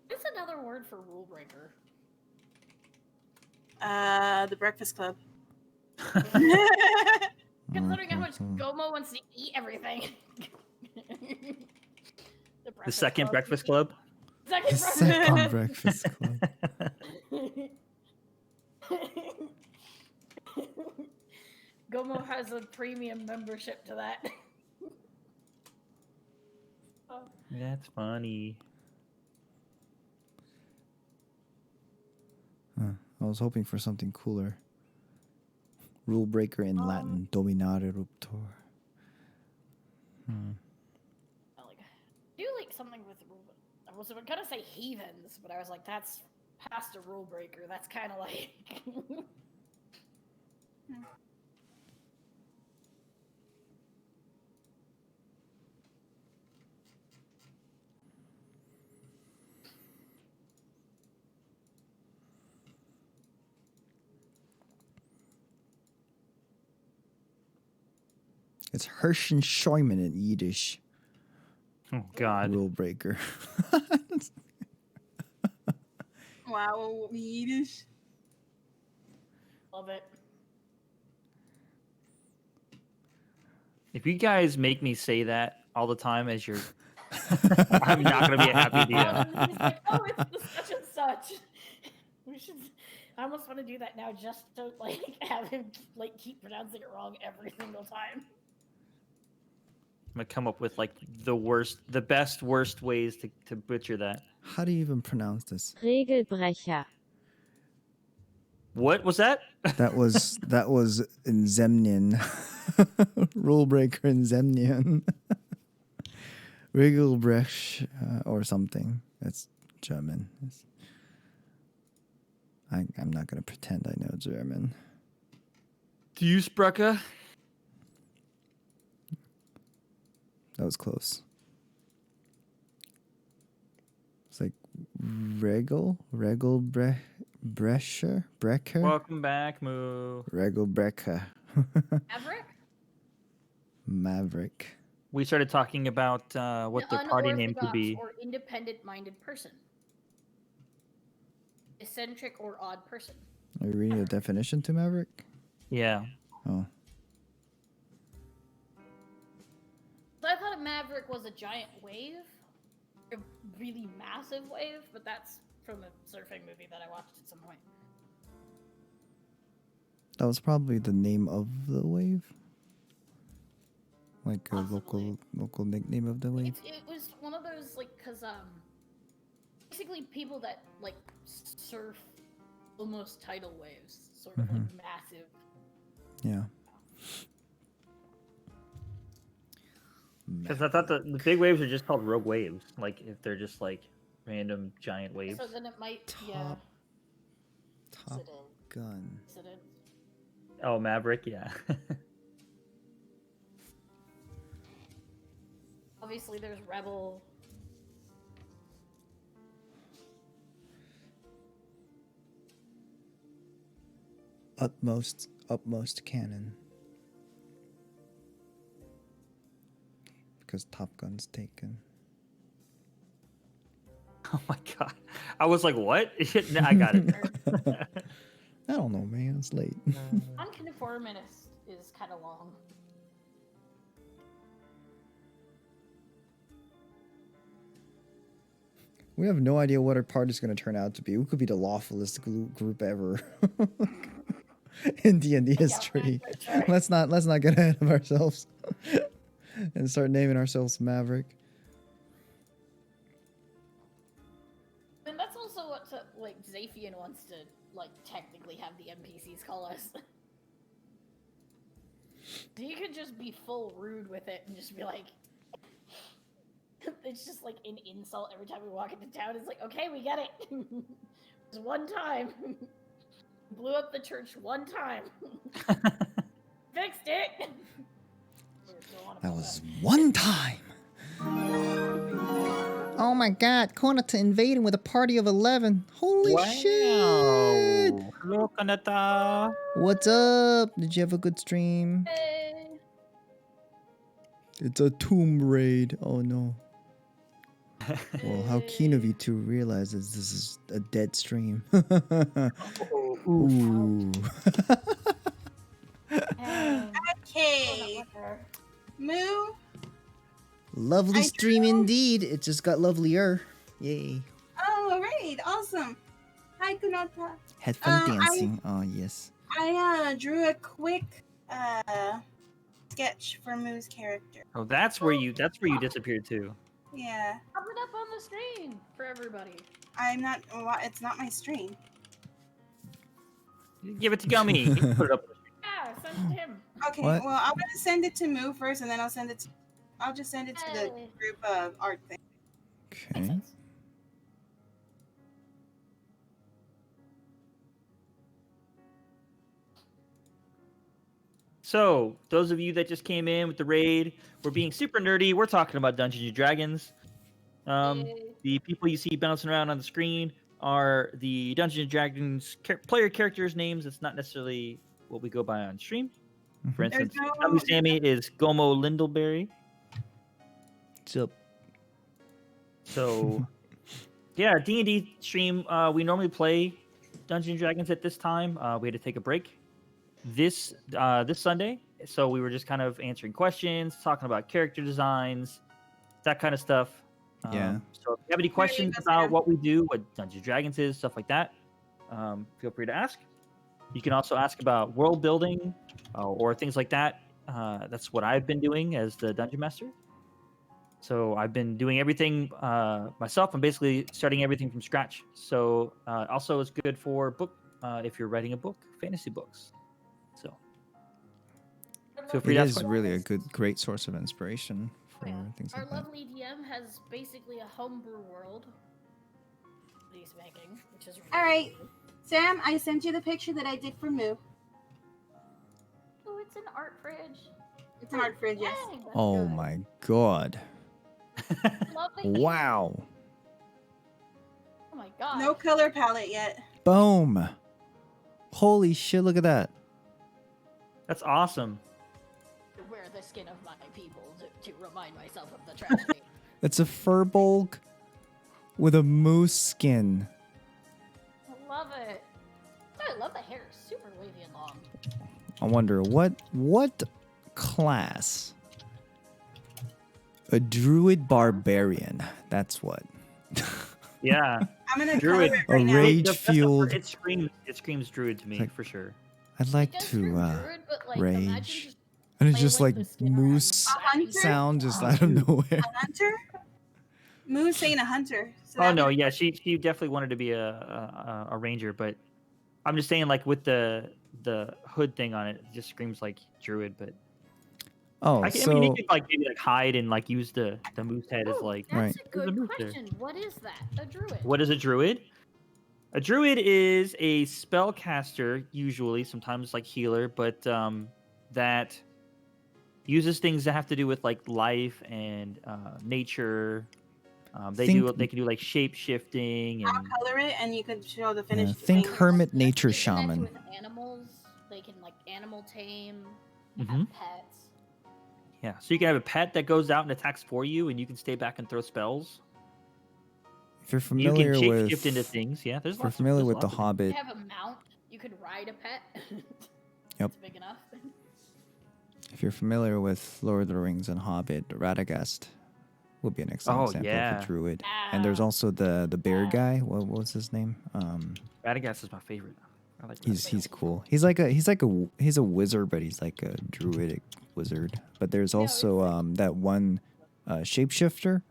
What's another word word for rule breaker? The Breakfast Club. Considering how much Gomo wants to eat everything. The second Club. Breakfast Club. Second Breakfast Club. Gomo has a premium membership to that. Oh. That's funny. Huh. I was hoping for something cooler. Rule breaker in Latin, dominare ruptor. Like, I do like something with rule. I was gonna say heathens, but I was like, that's past a rule breaker. That's kind of like. It's Herrschenschäumen in Yiddish. Oh God. Rule breaker. Wow, Yiddish. Love it. If you guys make me say that all the time as your, I'm not gonna be a happy DM. He's like, oh, it's the such and such. We should. I almost want to do that now, just to like have him like keep pronouncing it wrong every single time. I'm gonna come up with like the best, worst ways to butcher that. How do you even pronounce this? Regelbrecher. What was that? That was in Zemnian. Rule breaker in Zemnian. Regelbrech or something. That's German. I'm not gonna pretend I know German. Do you Sprucker? That was close. It's like Brecher? Welcome back, Moo. Brecher. Maverick? Maverick. We started talking about what the party name could be. Or independent-minded person. Eccentric or odd person. Are you reading the definition to Maverick? Yeah. Oh. So I thought a maverick was a giant wave. A really massive wave, but that's from a surfing movie that I watched at some point. That was probably the name of the wave. Like a local nickname of the wave. It was one of those like, cause basically people that like surf almost tidal waves, sort of like massive. Yeah. Because I thought the big waves are just called rogue waves. Like if they're just like random giant waves. So then it might Top Gun. Incident. Oh, Maverick, yeah. Obviously, there's Rebel. Utmost canon. Because Top Gun's taken. Oh my God. I was like, what? I got it. I don't know, man. It's late. Unconformist is kind of long. We have no idea what our party's going to turn out to be. We could be the lawfulest group ever in D&D history. Sure. Let's not get ahead of ourselves and start naming ourselves Maverick. And that's also what like Zaphian wants to like technically have the NPCs call us. You could just be full rude with it and just be like, it's just like an insult every time we walk into town. It's like, okay, we get it. Just one time. Blew up the church one time. Fixed it. That was one time. Oh my God, Konata invading with a party of 11. Holy shit. Hello, Kanata. What's up? Did you have a good stream? Hey. It's a tomb raid. Oh no. Well, how keen of you to realize that this is a dead stream. Oof. Ooh. Okay. Moo. Lovely I stream drew- indeed. It just got lovelier. Yay. Oh, all right. Awesome. Hi, Kunota. Had fun I- dancing. Oh, yes. I drew a quick sketch for Moo's character. Oh, that's where you disappeared to. Yeah. Pop it up on the screen for everybody. I'm not. Well, it's not my stream. Give it to Gummy. He can put it up. Yeah, send it to him. Okay. What? Well, I'm gonna send it to Moo first, and then I'll send it to. I'll just send it to the Hey. group art thing. Makes Okay. sense. So, those of you that just came in with the raid, we're being super nerdy. We're talking about Dungeons and Dragons. Yay. The people you see bouncing around on the screen are the Dungeons and Dragons player characters' names. It's not necessarily what we go by on stream. For instance, no- Gummy Sammy is Gomo Lindleberry. What's up? So, yeah, D&D stream. We normally play Dungeons and Dragons at this time. We had to take a break this Sunday, so we were just kind of answering questions, talking about character designs, that kind of stuff. Yeah. So if you have any questions go, about Sam. what we do, what Dungeons and Dragons is, stuff like that, feel free to ask. You can also ask about world building or things like that. That's what I've been doing as the Dungeon Master. So I've been doing everything myself. I'm basically starting everything from scratch. So also it's good for book if you're writing a book, fantasy books. So feel free It to ask is questions. really a great source of inspiration for Oh, yeah. things Our like that. lovely DM has basically a homebrew world that he's making, which is really All right. cool. Sam, I sent you the picture that I did for Moo. Oh, it's an art fridge. It's an art fridge, yes. Dang, that's Oh good. my god. Love the ink. Wow. Oh my god. No color palette yet. Boom. Holy shit, look at that. That's awesome. Wear the skin of my people to remind myself of the tragedy. It's a furbolg with a moose skin. I love it. I love the hair. It's super wavy and long. I wonder what class? A druid barbarian. That's what. Yeah. I'm gonna Druid. color it A right now. rage The- fueled. It screams druid to me Like- for sure. I'd like It does to scream druid, but, like, imagine rage. just And it's playing just with like the skin around moose A hunter? sound just out of nowhere. A hunter? Moo's saying a hunter. So Oh that no, would- yeah, she definitely wanted to be a ranger, but I'm just saying like with the hood thing on it, it just screams like druid. But Oh, I so mean, you could like maybe like hide and like use the moose head as Oh, like. that's Right. a There's a good move there. question. What is that? A druid? What is a druid? A druid is a spellcaster, usually, sometimes like healer, but that uses things that have to do with like life and nature. They Think- can do like shape shifting I'll and color it and you can show the finished. think thing. hermit nature They connect shaman. with animals. They can like animal tame. Mhm. Have pets. yeah. So you can have a pet that goes out and attacks for you, and you can stay back and throw spells. If you're You familiar can shape with shift into things. Yeah, there's if you're lots. familiar there's with the lots of Hobbit, You have a mount. You could ride a pet. Yep. It's big enough. if you're familiar with Lord of the Rings and Hobbit, Radagast would be an excellent Oh, example of yeah. a druid. And there's Ah, also the bear guy. What was his name? Radagast is my favorite. I like He's Radagast. cool. He's a wizard, but he's like a druidic wizard. But there's Yeah, also that one shapeshifter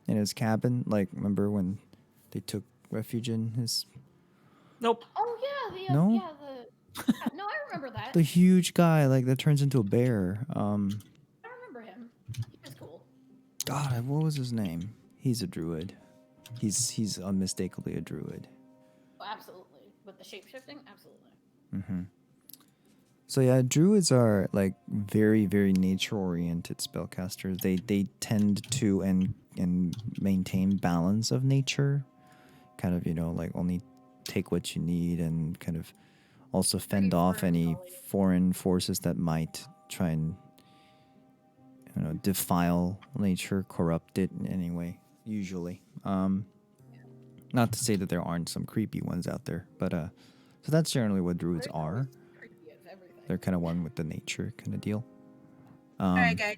in his cabin. Like, remember when they took refuge in his Nope. Oh yeah, No? yeah, no, I remember that. the huge guy like that turns into a bear. I remember him. He was cool. God, what was his name? He's a druid. He's unmistakably a druid. Oh, absolutely. With the shape shifting, absolutely. Mm-hmm. So yeah, druids are like very, very nature-oriented spellcasters. They tend to and maintain balance of nature, kind of like only take what you need and kind of also fend off any friendly. foreign forces that might try and defile nature, corrupt it in any way. Usually, not to say that there aren't some creepy ones out there, but so that's generally what druids are. Creepy of everything. They're kind of one with the nature kind of deal. All right, guys.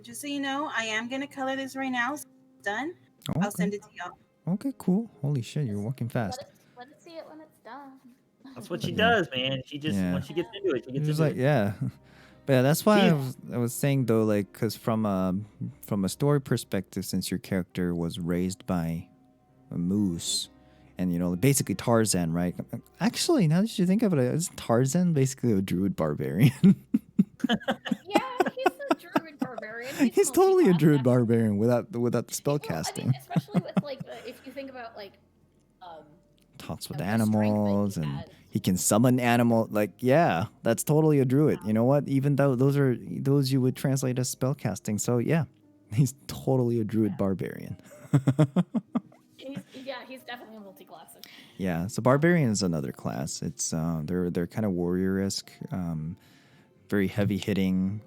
Just so you know, I am gonna color this right now. So it's done. Okay. I'll send it to y'all. Okay, cool. Holy shit, you're walking fast. Let us see it when it's done. That's what she Yeah. does, man. She just Yeah. once she gets into it, she gets It was into like, it. yeah. But yeah, that's why See- I was saying though, like, because from a story perspective, since your character was raised by a moose, and basically Tarzan, right? Actually, now that you think of it, isn't Tarzan basically a druid barbarian? Yeah, he's a druid barbarian. He's totally a multi-class, druid actually. barbarian without the spell Well, casting. I mean, especially with like if you think about like Talks with the strength that he animals and has. he can summon animal. Like, yeah, that's totally a druid. You know what? Even though those you would translate as spell casting. So yeah, he's totally a druid barbarian. He's definitely a multi-classic. Yeah, so barbarian is another class. It's they're kind of warrior-esque, very heavy hitting.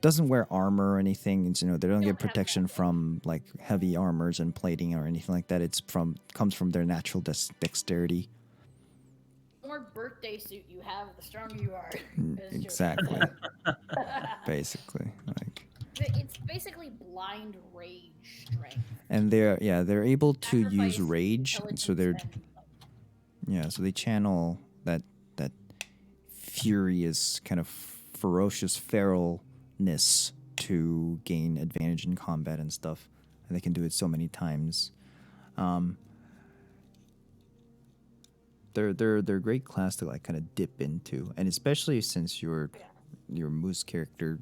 Doesn't wear armor or anything. It's, they don't get protection from like heavy armors and plating or anything like that. Comes from their natural dexterity. The more birthday suit you have, the stronger you are. It's just- Exactly. Basically, like. It's basically blind rage strength. And they're able to use Sacrifice, rage, so they're intelligence, so they channel that furious kind of ferocious feralness to gain advantage in combat and stuff, and they can do it so many times. They're a great class to like kind of dip into, and especially since your moose character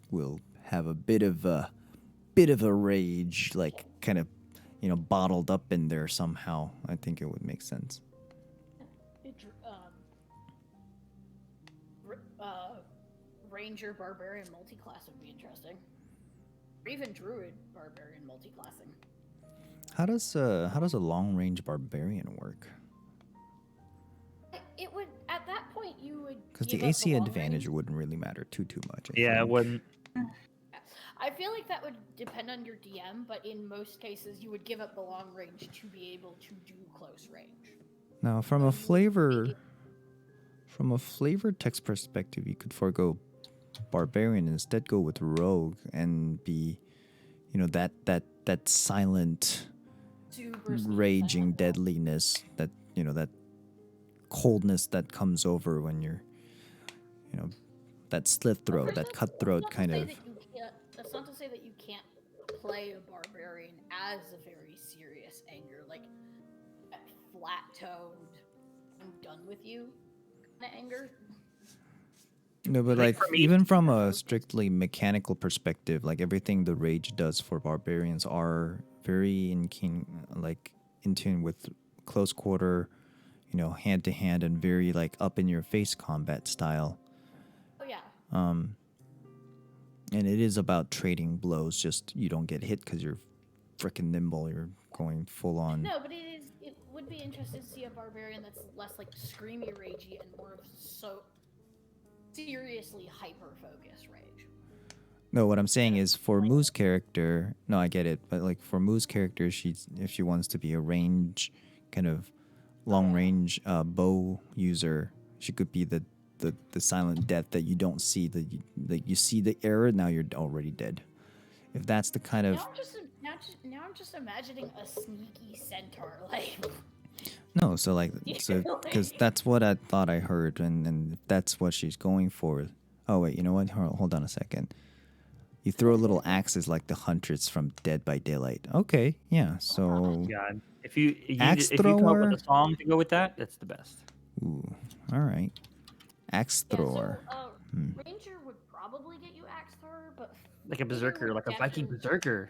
will have a bit of a rage, like kind of bottled up in there somehow. I think it would make sense. Ranger barbarian multi-class would be interesting. Or even druid barbarian multi-classing. How does a long range barbarian work? It would at that point you would Because give the up AC long advantage range. wouldn't really matter too much. I Yeah, it think. wouldn't. I feel like that would depend on your DM, but in most cases you would give up the long range to be able to do close range. Now, from a flavor text perspective, you could forego barbarian and instead go with rogue and be, that silent, Super sneaky raging silent. deadliness, that that coldness that comes over when you're, that slit throat, But that that's cutthroat not to kind say of. that you can't- That's not to say that you can't play a barbarian as a very serious anger, like that flat-toned, I'm done with you kind of anger. No, but Like, like for me- even from a strictly mechanical perspective, like everything the rage does for barbarians are very in tune with close quarter, hand to hand, and very like up in your face combat style. Oh yeah. And it is about trading blows. Just you don't get hit because you're freaking nimble. You're going full on. No, but it would be interesting to see a barbarian that's less like screamy ragey and more of so seriously hyper-focused rage. No, what I'm saying is for Moo's character, no, I get it, but like for Moo's character, if she wants to be a range, kind of long range bow user, she could be the silent death that you don't see, that you see the error, now you're already dead. If that's the kind of Now I'm just imagining a sneaky centaur like. no, so like because that's what I thought I heard, and that's what she's going for. Oh wait, you know what? Hold on a second. You throw little axes like the Huntress from Dead by Daylight. Okay, yeah. So, God, if you Axe if you come up thrower? with a song to go with that, that's the best. ooh, all right. Axe thrower. Ranger would probably get you axe thrower, but Like a berserker, would like a Viking definitely- berserker.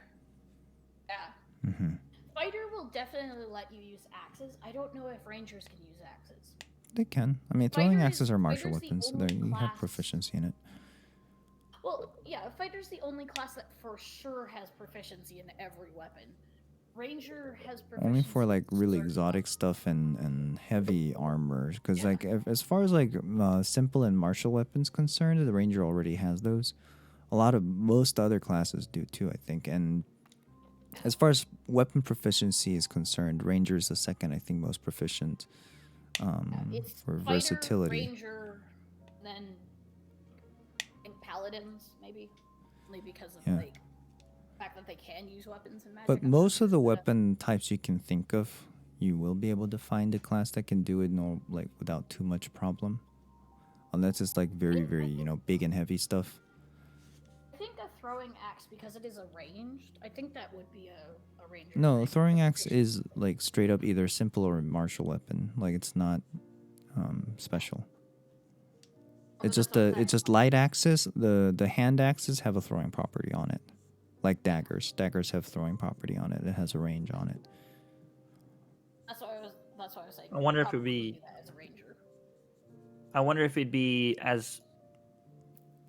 Yeah. Mm-hmm. Fighter will definitely let you use axes. I don't know if rangers can use axes. They can. I mean, throwing Fighter axes is- are martial fighter's the weapons, so only you have class- proficiency in it. Well, yeah, fighter's the only class that for sure has proficiency in every weapon. Ranger has proficiency Only for like in really certain exotic stuff and heavy armor, because Yeah. like as far as like simple and martial weapons concerned, the ranger already has those. most other classes do too, I think. And as far as weapon proficiency is concerned, Ranger is the second, I think, most proficient It's for fighter, versatility. ranger, then I think paladins maybe, only because of Yeah. like the fact that they can use weapons and magic. But I'm not most sure of the if weapon types you can think of, you will be able to find a class that can do it without too much problem. Unless it's like very, very, big and heavy stuff. I think a throwing axe, because it is a ranged, I think that would be a ranger. No, thing. throwing axe is like straight up either simple or martial weapon. Like it's not special. It's just light axes. The hand axes have a throwing property on it. Like daggers. Daggers have throwing property on it. It has a range on it. That's what I was saying. I wonder if it'd Probably be- do that as a ranger. I wonder if it'd be as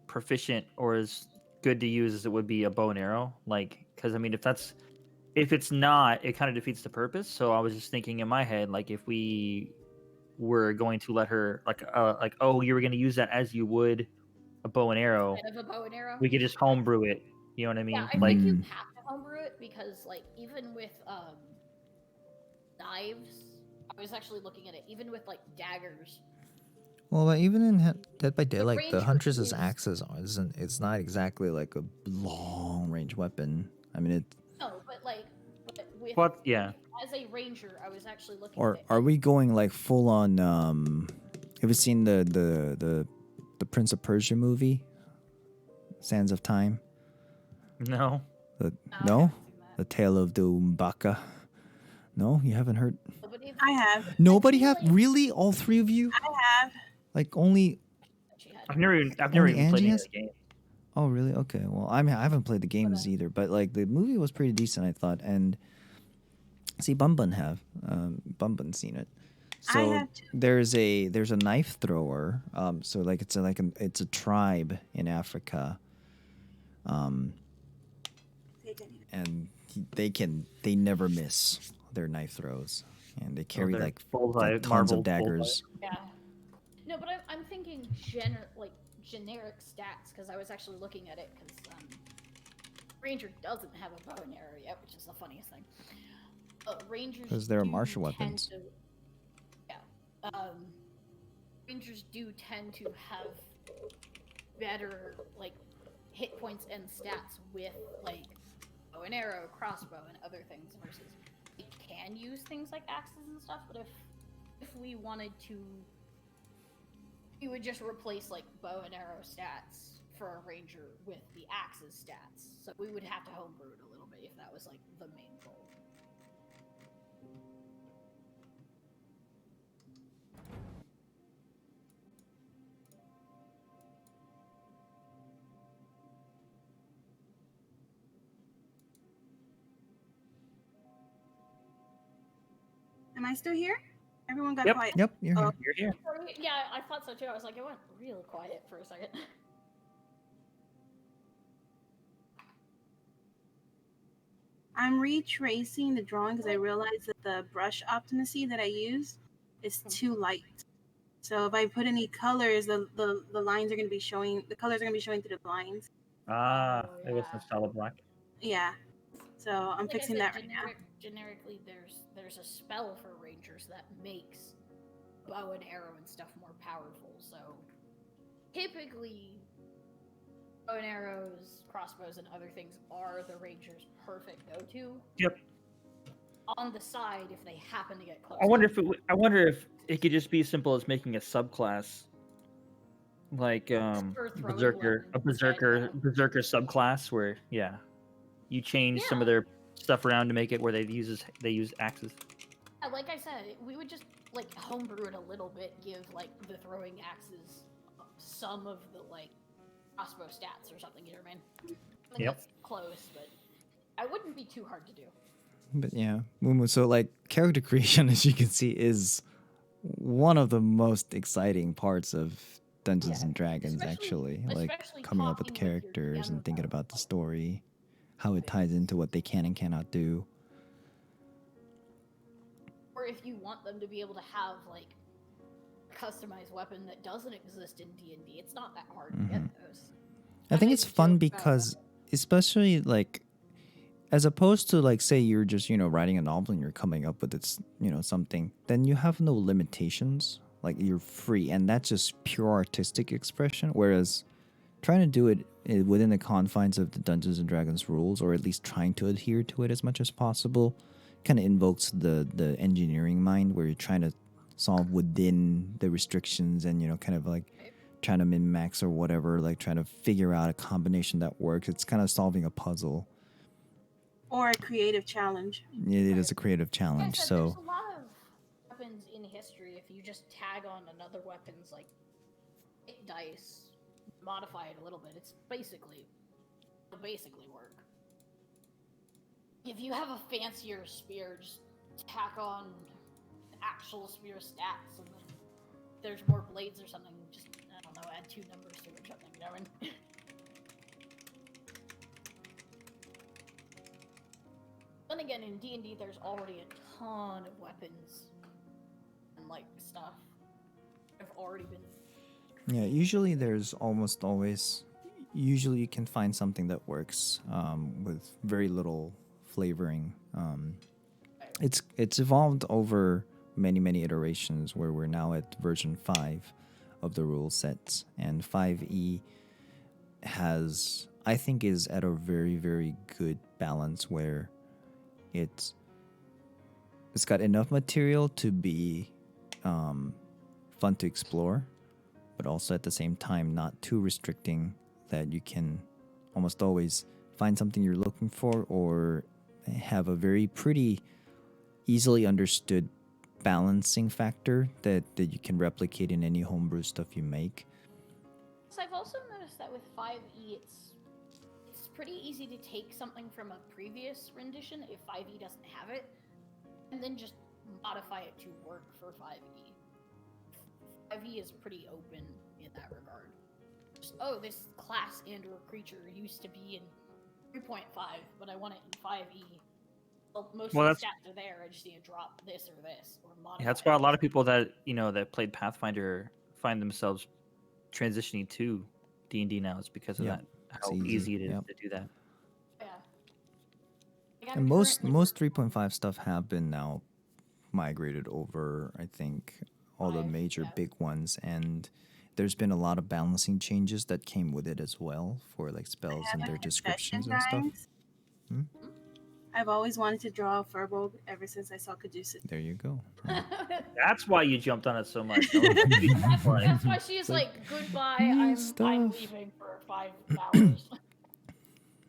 proficient or as good to use as it would be a bow and arrow. Like, because I mean, if it's not, it kind of defeats the purpose. So I was just thinking in my head, like, if we were going to let her, oh, you were going to use that as you would a bow and arrow, Instead of a bow and arrow. we could just homebrew it. You know what I mean? Yeah, I Like, think you have to homebrew it because, like, even with knives, I was actually looking at it. Even with like daggers, Well, but even in Dead by Daylight, the ranger Huntress's is- axes it's not exactly like a long range weapon. I mean, it. no, but with What? Yeah. as a ranger, I was actually looking Or at it. are we going like full on? Have you seen the Prince of Persia movie, Sands of Time? no. The, I no, haven't seen that. the Tale of Umbaka. No, you haven't heard. I have. Nobody feel have like- really all three of you. I have. Like only. She had I've never even Only played Angie any has- of the game. Oh really? Okay. Well, I mean, I haven't played the games either, but like the movie was pretty decent, I thought. And see, Bunbun's seen it. I So have too. there's a knife thrower. So like it's a tribe in Africa. And they never miss their knife throws, and they carry they're like bullseye, tons marble of daggers. Yeah. No, but I'm thinking generic stats because I was actually looking at it because Ranger doesn't have a bow and arrow yet, which is the funniest thing. Rangers 'Cause they're do martial tend weapons. to- Rangers do tend to have better like hit points and stats with like bow and arrow, crossbow, and other things versus we can use things like axes and stuff, but if we wanted to, we would just replace like bow and arrow stats for a ranger with the axes stats. So we would have to homebrew it a little bit if that was like the main goal. Am I still here? Everyone got Yep. quiet. Yep, you're here. Oh. You're here. Yeah, I thought so too. I was like, it went real quiet for a second. I'm retracing the drawing because I realized that the brush optimacy that I use is too light. So if I put any colors, the lines are going to be showing, the colors are going to be showing through the lines. Ah, Oh, it was yeah. a solid black. Yeah. So I'm Like I fixing said, that right now. Generically, there's a spell for rangers that makes bow and arrow and stuff more powerful. So typically, bow and arrows, crossbows, and other things are the ranger's perfect go-to. Yep. On the side, if they happen to get close. I wonder if it could just be as simple as making a subclass, like For throwing berserker, a weapons, berserker subclass where you change some of their stuff around to make it where they use axes. Yeah, like I said, we would just like homebrew it a little bit, give like the throwing axes some of the like crossbow stats or something. You know what I mean? Something Yep. that's close, but I wouldn't be too hard to do. But yeah, MooMoose. So like character creation, as you can see, is one of the most exciting parts of Dungeons and Dragons. Actually, like especially coming up with talking with your characters DM and thinking about about the story, how it ties into what they can and cannot do. Or if you want them to be able to have like a customized weapon that doesn't exist in D&D, it's not that hard to get those. I think made it's a fun joke about because, especially like, as opposed to like, say you're just writing a novel and you're coming up with its something, then you have no limitations. Like you're free, and that's just pure artistic expression. Whereas trying to do it within the confines of the Dungeons and Dragons rules, or at least trying to adhere to it as much as possible, kind of invokes the engineering mind, where you're trying to solve within the restrictions and kind of like trying to min max or whatever, like trying to figure out a combination that works. It's kind of solving a puzzle. Or a creative challenge. It is a creative Like I challenge. said, So there's a lot of weapons in history. If you just tag on another weapon's like dice, modify it a little bit, it'll basically work. If you have a fancier spear, just tack on actual spear stats, and then there's more blades or something. Just I don't know, add 2 numbers to it or something. And then again, in D&D, there's already a ton of weapons and like stuff that have already been. yeah, usually there's almost always. Usually you can find something that works with very little flavoring. It's evolved over many iterations, where we're now at version 5 of the rule sets, and 5e I think is at a very good balance, where it's got enough material to be fun to explore, but also at the same time not too restricting, that you can almost always find something you're looking for, or have a very pretty easily understood balancing factor that you can replicate in any homebrew stuff you make. So I've also noticed that with 5e, it's pretty easy to take something from a previous rendition if 5e doesn't have it, and then just modify it to work for 5e. 5e is pretty open in that regard. Just, this class and or creature used to be in 3.5, but I want it in 5e. Well, most of the stats are there. I just need to drop this or this, or modify. Yeah, that's why a lot of people that that played Pathfinder find themselves transitioning to D&D now. It's because of that. How easy it is to do that. Yeah. And most 3.5 stuff have been now migrated over. I think all the major big ones, and there's been a lot of balancing changes that came with it as well, for like spells and their descriptions and stuff. I've always wanted to draw a furbolg ever since I saw Caduceus. There you go. That's why you jumped on it so much. That's why she's like, goodbye, I'm leaving for 5 hours.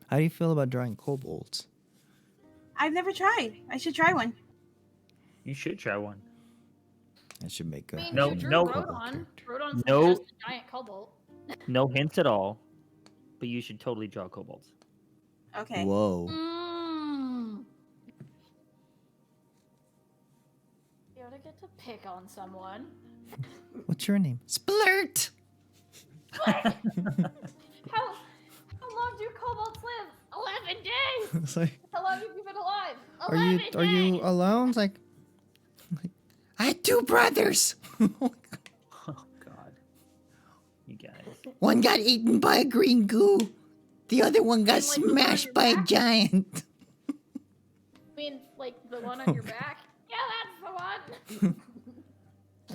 How do you feel about drawing kobolds? I've never tried. I should try one. You should try one. I should make a Rodon's just a giant kobold. No hints at all, but you should totally draw kobolds. Okay. Whoa. You ought to get to pick on someone. What's your name? Splurt! What? How long do kobolds live? 11 days! It's like, How long have you been alive? are you alone? It's like, I had 2 brothers. Oh God, you guys. One got eaten by a green goo. The other one got smashed by a giant. I mean, like the one on your back? Yeah, that's the one.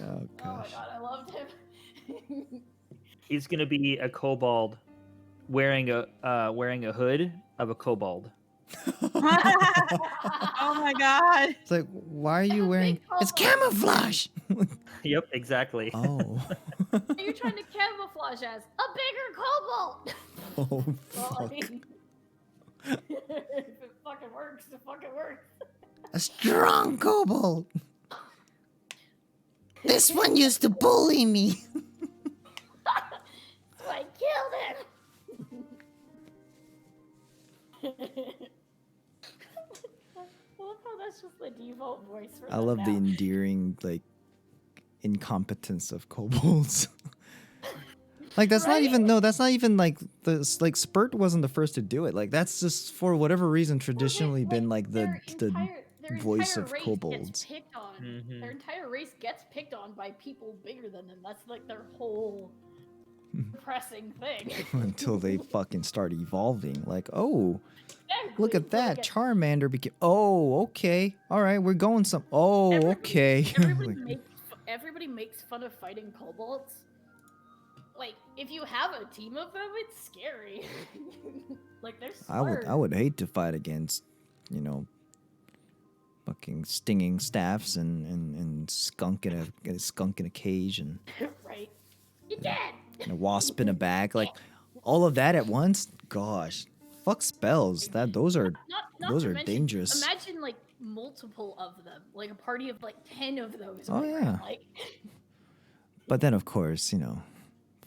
Oh gosh. Oh my God, I loved him. He's gonna be a kobold wearing a hood of a kobold. Oh my God. It's like, why are you wearing? It's camouflage. Yep, exactly. Oh. What are you trying to camouflage as? A bigger kobold. Oh Well, I fuck. mean, if it fucking works, it fucking works. A strong kobold. This one used to bully me. So I killed him. I love how that's just the default voice for I them love now. the endearing incompetence of kobolds. Like that's not even like Spurt wasn't the first to do it. Like that's just for whatever reason traditionally been like the voice of kobolds. Their entire race gets picked on by people bigger than them. That's like their whole depressing thing. Until they fucking start evolving. Like, oh, look Exactly. at that. Like, Charmander became. Oh, okay. All right, we're going some. Oh, okay. Everybody makes fun of fighting kobolds. Like, if you have a team of them, it's scary. Like, they're smart. I would hate to fight against, fucking stinging staffs and skunk in a cage and Right. You're dead. a wasp in a bag. Like, all of that at once. Gosh, fuck spells. Those are Not to mention, dangerous. Imagine like multiple of them, like a party of like 10 of those. Oh, going yeah. around, like. But then, of course,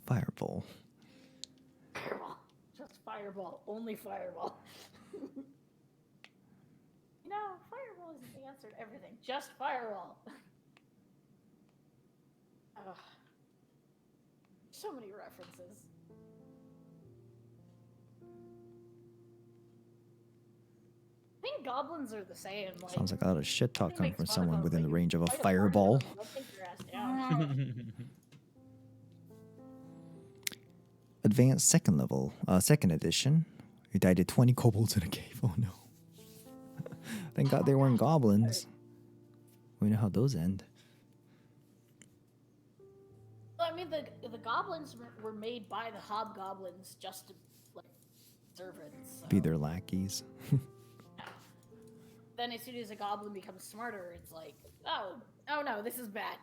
fireball. Fireball. Just fireball. Only fireball. Fireball isn't the answer to everything. Just fireball. Ugh. So many references. I think goblins are the same. Like, Sounds like a lot of shit talk coming from makes fun of someone them, within but the you range of a fight party fireball. of them, they'll take your ass down. Advanced second level, second edition. We died to 20 kobolds in a cave. Oh no. Thank God they weren't goblins. We know how those end. Well, I mean, the goblins were made by the hobgoblins just to, like, servants. So. Be their lackeys. Then as soon as a goblin becomes smarter, it's like, oh no, this is bad.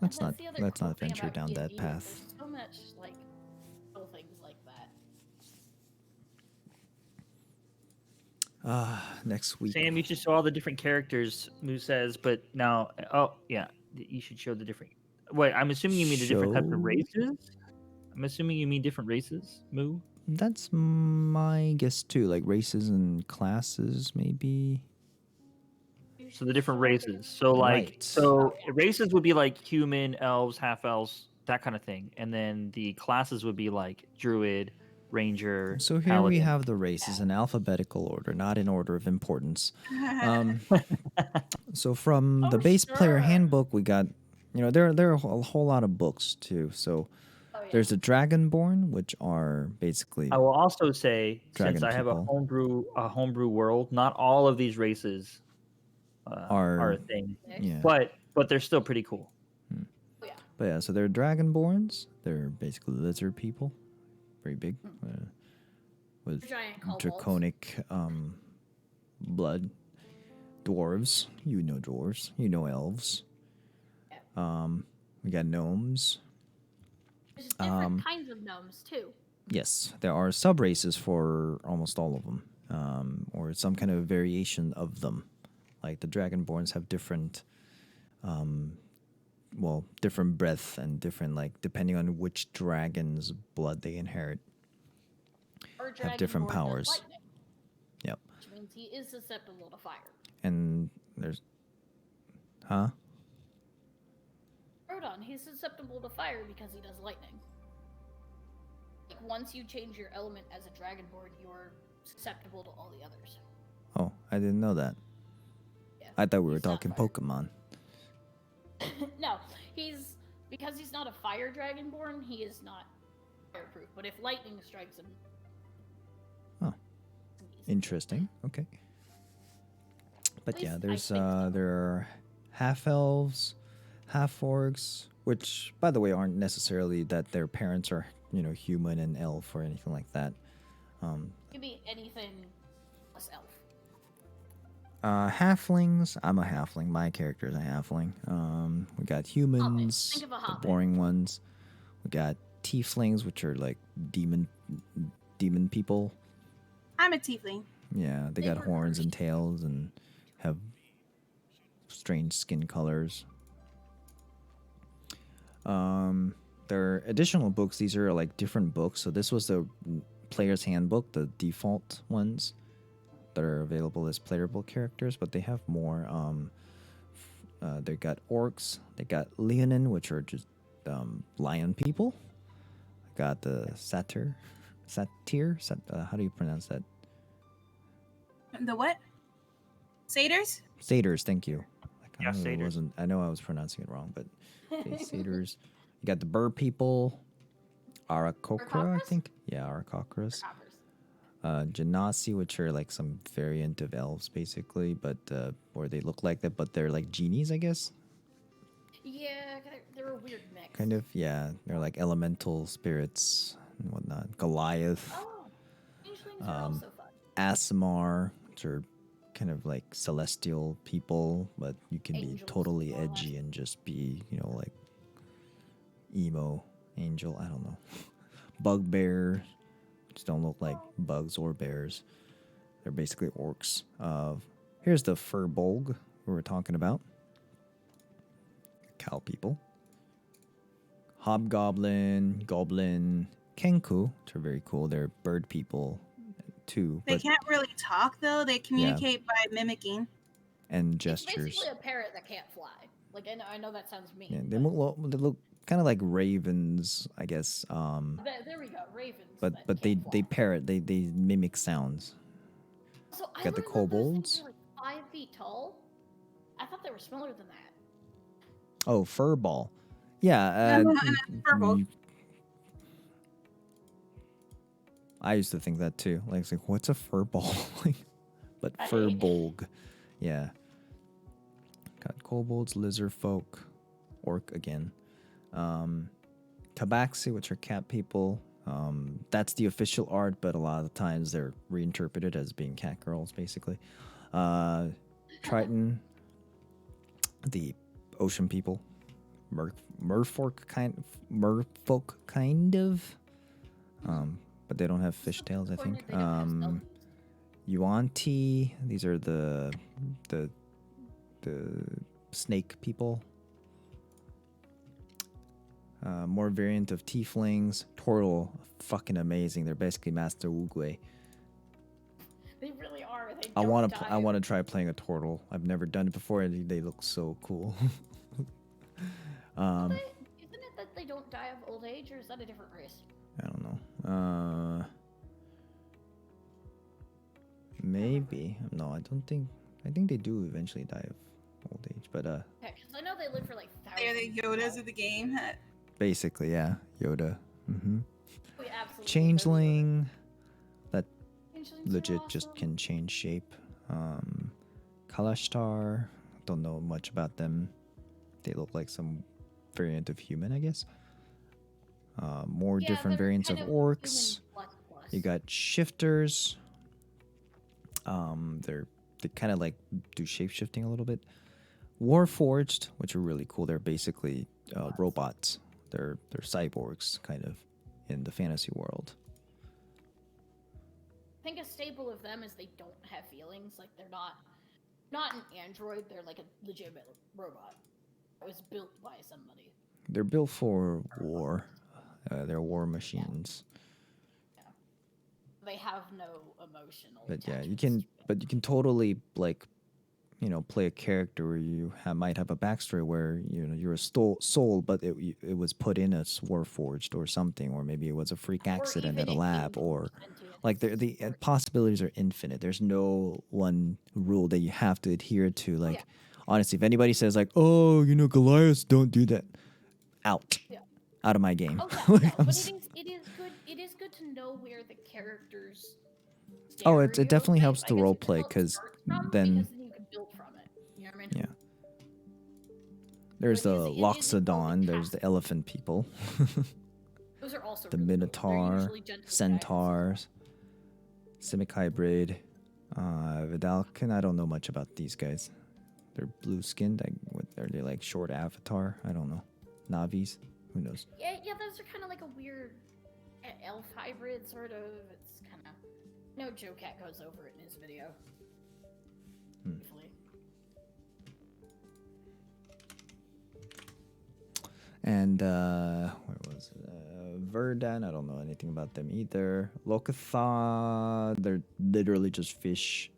Let's not the other cool thing venture about down that D&D. path. There's so much, like, little things like that. Next week. Sam, you should show all the different characters, Moo says, but now, oh, yeah, you should show the different. Wait, I'm assuming you mean the different types Show? of races? I'm assuming you mean different races, Moo? That's my guess too. Like races and classes, maybe. So the different races. So, like, Right. so races would be like human, elves, half-elves, that kind of thing. And then the classes would be like druid, ranger, So here we paladin. have the races in alphabetical order, not in order of importance. So from the base player handbook, we got, there are a whole lot of books too. So there's the Dragonborn, which are basically I will also say, Dragon since I have a people. homebrew world, not all of these races are a thing, yeah. but they're still pretty cool. But yeah, so they're Dragonborns. They're basically lizard people, very big, with Giant kobolds. draconic blood. Dwarves, dwarves, elves. We got gnomes. There's different kinds of gnomes too. Yes, there are sub races for almost all of them, or some kind of variation of them. Like the Dragonborns have different, different breadth and different, like, depending on which dragon's blood they inherit, have different powers. Lightning, Yep. which means he is susceptible to fire. And there's, huh? Rodon, he's susceptible to fire because he does lightning. Like, once you change your element as a Dragonborn, you're susceptible to all the others. Oh, I didn't know that. Yeah, I thought we were he's not talking fire. Pokemon. No, because he's not a fire Dragonborn, he is not fireproof. But if lightning strikes him, Oh, interesting. Okay. But At yeah, least I there's think so. there are half elves, half orcs, which, by the way, aren't necessarily that their parents are human and elf or anything like that. it could be anything plus elf. Halflings. I'm a halfling. My character is a halfling. We got humans, Think of a the hobbit. boring ones. We got tieflings, which are like demon people. I'm a tiefling. Yeah, they got horns and tails and have strange skin colors. There are additional books. These are like different books. So this was the player's handbook, the default ones that are available as playable characters, but they have more. They got orcs. They got leonin, which are just lion people. Got the satyr. How do you pronounce that? The what? Satyrs? Satyrs, thank you. Yeah, I know it satyrs. wasn't. I know I was pronouncing it wrong, but okay, satyrs. You got the bird people, Arakokra, I Aarakocras? think. Yeah, Arakokras. Coppers. Genasi, which are like some variant of elves, basically, but or they look like that, but they're like genies, I guess. Yeah, they're a weird mix. Kind of, yeah. They're like elemental spirits and whatnot. Goliath, Oh, changelings are also fun. Asimar, which are kind of like celestial people, but you can be Angels, totally more or less. edgy and just be, like emo angel. I don't know. Bugbear, which don't look like bugs or bears. They're basically orcs. Here's the Furbolg we were talking about. Cow people. Hobgoblin, Goblin, Kenku, which are very cool. They're bird people too, They but can't really talk though. They communicate by mimicking. and It's gestures. basically a parrot that can't fly. Like I know that sounds mean. Yeah, but they look kind of like ravens, I guess. there we go, ravens. But that they can't fly. parrot. They mimic sounds. So I got the learned that those things kobolds. are like 5 feet tall. I thought they were smaller than that. Oh, furball. Yeah. Purple. I used to think that too. Like, it's like what's a furball? But Right. furbolg. Yeah. Got kobolds, lizard folk, orc again. Tabaxi, which are cat people. That's the official art, but a lot of the times they're reinterpreted as being cat girls, basically. Triton, the ocean people. Merfolk kind of. But they don't have fishtails, I think. They don't have stealth. Yuan-Ti, these are the snake people. More variant of tieflings. Turtle, fucking amazing. They're basically Master Wugwe. They really are. They I don't want die. to try playing a turtle. I've never done it before, and they look so cool. Isn't it that they don't die of old age, or is that a different race? I don't know. Maybe. No, I don't think. I think they do eventually die of old age, but Yeah, because I know they live for like They're thousands. the Yodas of the game. basically, yeah. Yoda. Mm-hmm. We absolutely Changeling. That Changelings are legit just awesome. can change shape. Kalashtar. Don't know much about them. They look like some variant of human, I guess. More Yeah, different they're variants of kind orcs. human plus. You got shifters. They kind of like do shape shifting a little bit. Warforged, which are really cool. They're basically robots. They're cyborgs, kind of, in the fantasy world. I think a staple of them is they don't have feelings. Like they're not an android. They're like a legitimate robot. It was built by somebody. They're built for war. They're war machines. They have no emotional. But yeah, you attachments can. to it. Totally like, play a character where you might have a backstory where you're a soul, but it was put in as Warforged or something, or maybe it was a freak accident at a lab, or like the possibilities are infinite. There's no one rule that you have to adhere to. Like, honestly, if anybody says like, "Oh, Goliaths don't do that," out of my game. Oh yeah, Like, no, I'm but s- it is good. It is good to know where the characters. Oh, it definitely helps the role play, because then then you can build from it. You know what I mean? yeah. There's But the it is important Loxodon. to There's the elephant people. Those are also The really cool. They're Minotaur, usually gentle Centaurs, Simic Hybrid, Vidalcan. I don't know much about these guys. They're blue skinned. Are they like short avatar? I don't know. Navis? Who knows? Yeah, those are kind of like a weird elf hybrid, sort of. It's kind of. No, Joe Cat goes over it in his video. Briefly. And where was it? Verdan. I don't know anything about them either. Lokatha. They're literally just fish.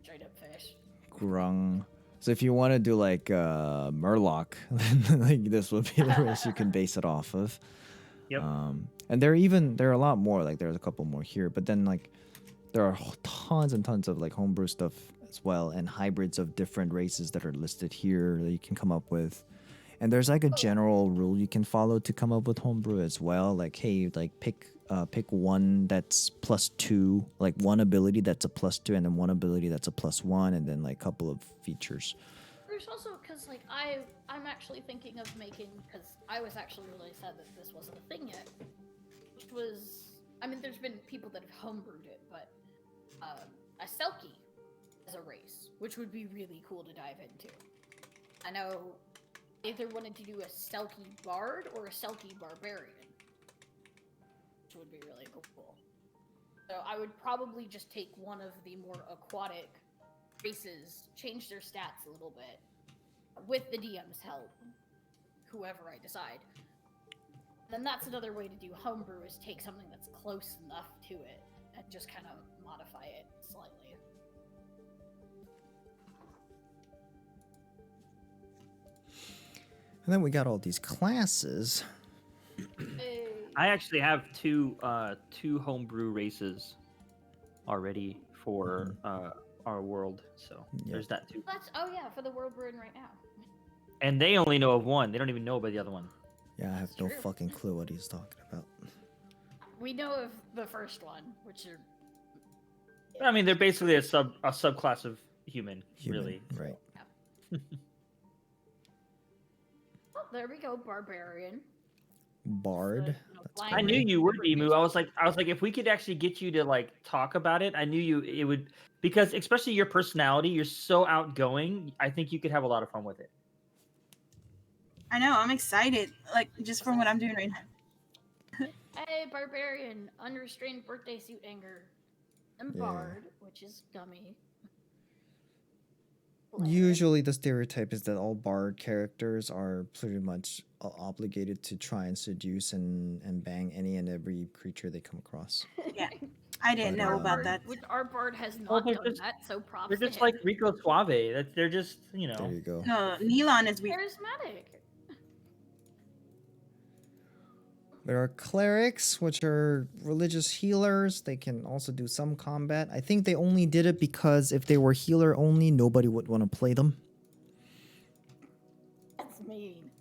Straight up fish. Grung. So if you want to do like Murloc, then like this would be the race you can base it off of. Yep. And there are a lot more. Like there's a couple more here, but then like there are tons and tons of like homebrew stuff as well, and hybrids of different races that are listed here that you can come up with. And there's like a general rule you can follow to come up with homebrew as well. Like, hey, like pick one that's +2, like one ability that's a +2, and then one ability that's a +1, and then like a couple of features. There's also because like I'm actually thinking of making, because I was actually really sad that this wasn't a thing yet, which was, I mean, there's been people that have homebrewed it, but a Selkie as a race, which would be really cool to dive into. I know either wanted to do a Selkie bard or a Selkie barbarian, which would be really cool. So I would probably just take one of the more aquatic races, change their stats a little bit, with the DM's help, whoever I decide. Then that's another way to do homebrew, is take something that's close enough to it and just kind of modify it slightly. And then we got all these classes. I actually have two homebrew races already for our world, so there's that too. Oh yeah, for the world we're in right now. And they only know of one. They don't even know about the other one. Yeah, I have That's no true. fucking clue what he's talking about. We know of the first one, which are. I mean, they're basically a subclass of human, really. Right. Oh, there we go, barbarian. Bard. Blind I knew range you would be, race. Moo. I was like, if we could actually get you to like talk about it, I knew it would, because especially your personality, you're so outgoing. I think you could have a lot of fun with it. I know, I'm excited. Like, just from what I'm doing right now. Hey, barbarian, unrestrained birthday suit anger, and Yeah. bard, which is gummy. Usually the stereotype is that all bard characters are pretty much obligated to try and seduce and bang any and every creature they come across. Yeah. I didn't But, know about that. Which our bard has Well, not they're done just- that, so props They're to just him. like Rico Suave. They're just, you know. There you go. No, Neelon is weird. Charismatic. There are clerics, which are religious healers. They can also do some combat. I think they only did it because if they were healer only, nobody would want to play them. That's mean.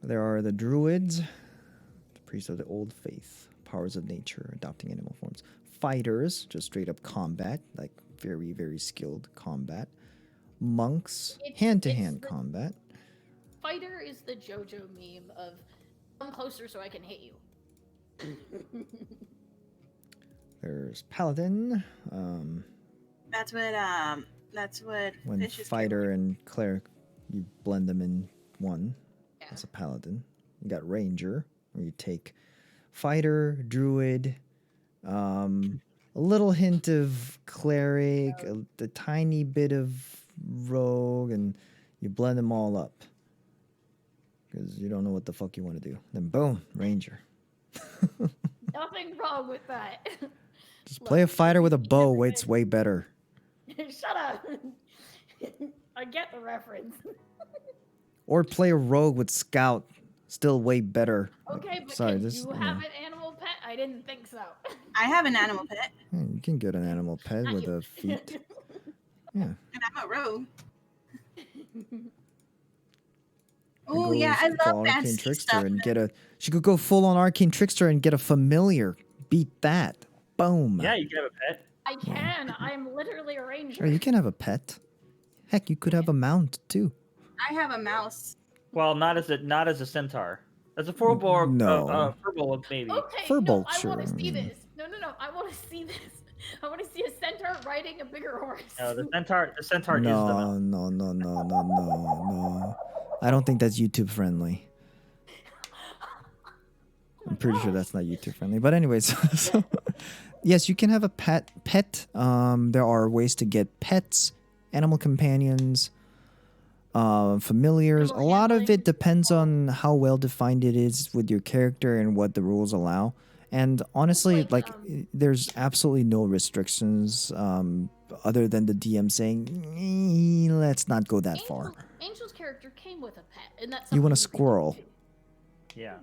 There are the druids, the priests of the old faith, powers of nature, adopting animal forms. Fighters, just straight up combat, like very, very skilled combat. Monks, hand-to-hand it's the- combat. Fighter is the JoJo meme of come closer so I can hit you. There's paladin. That's what When Fish is fighter and cleric, you blend them in one. Yeah. That's a paladin. You got ranger, where you take fighter, druid, a little hint of cleric, a tiny bit of rogue, and you blend them all up. Because you don't know what the fuck you want to do. Then boom, ranger. Nothing wrong with that. Just play a fighter with a bow. It's way better. Shut up. I get the reference. Or play a rogue with scout. Still way better. Okay, but Sorry, can this, you you have know. an animal pet? I didn't think so. I have an animal pet, Yeah, you can get an animal pet Not with you. a feet. Yeah. and I'm a rogue. And Oh go yeah, I full love arcane fancy trickster stuff. and get a. She could go full on arcane trickster and get a familiar. Beat that. Boom. Yeah, you can have a pet. I can. I'm literally a ranger. Or you can have a pet. Heck, you could have a mount too. I have a mouse. Well, not as a centaur. As a furbolg, No. furbolg maybe. Okay, Furbolg, no, I want to sure, see I mean. this. No, I want to see this. I want to see a centaur riding a bigger horse. No, the centaur is the mount. No. I don't think that's YouTube friendly. I'm pretty sure that's not YouTube friendly. But anyways, so yes, you can have a pet. There are ways to get pets, animal companions, familiars. A lot of it depends on how well defined it is with your character and what the rules allow. And honestly, like, there's absolutely no restrictions other than the DM saying, let's not go that far. Angel's character came with a pet, and that's You want a something we can squirrel. do. Yeah.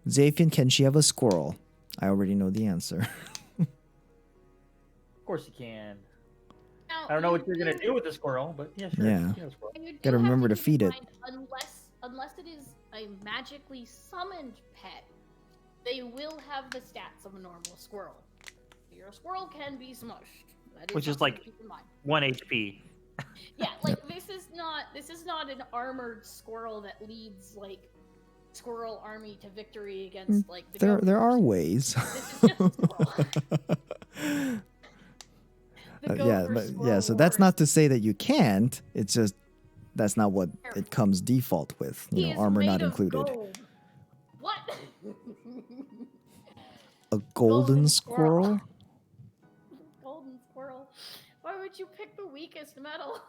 Zafian, can she have a squirrel? I already know the answer. Of course you can. I don't know what you're gonna do with the squirrel, but yeah, sure. Yeah. You know, squirrel. And you do Gotta have remember to keep feed in it. mind, unless it is a magically summoned pet, they will have the stats of a normal squirrel. Your squirrel can be smushed. That Which is something like to keep in mind. 1 HP. Yeah, like this is not an armored squirrel that leads like squirrel army to victory against like the There are gophers. ways. This is just a squirrel. The Yeah, gopher but squirrel so that's wars. not to say that you can't. It's just that's not what it comes default with. He You know, is armor made not of included. gold. What? A golden squirrel? Golden squirrel. Why would you pick the weakest metal?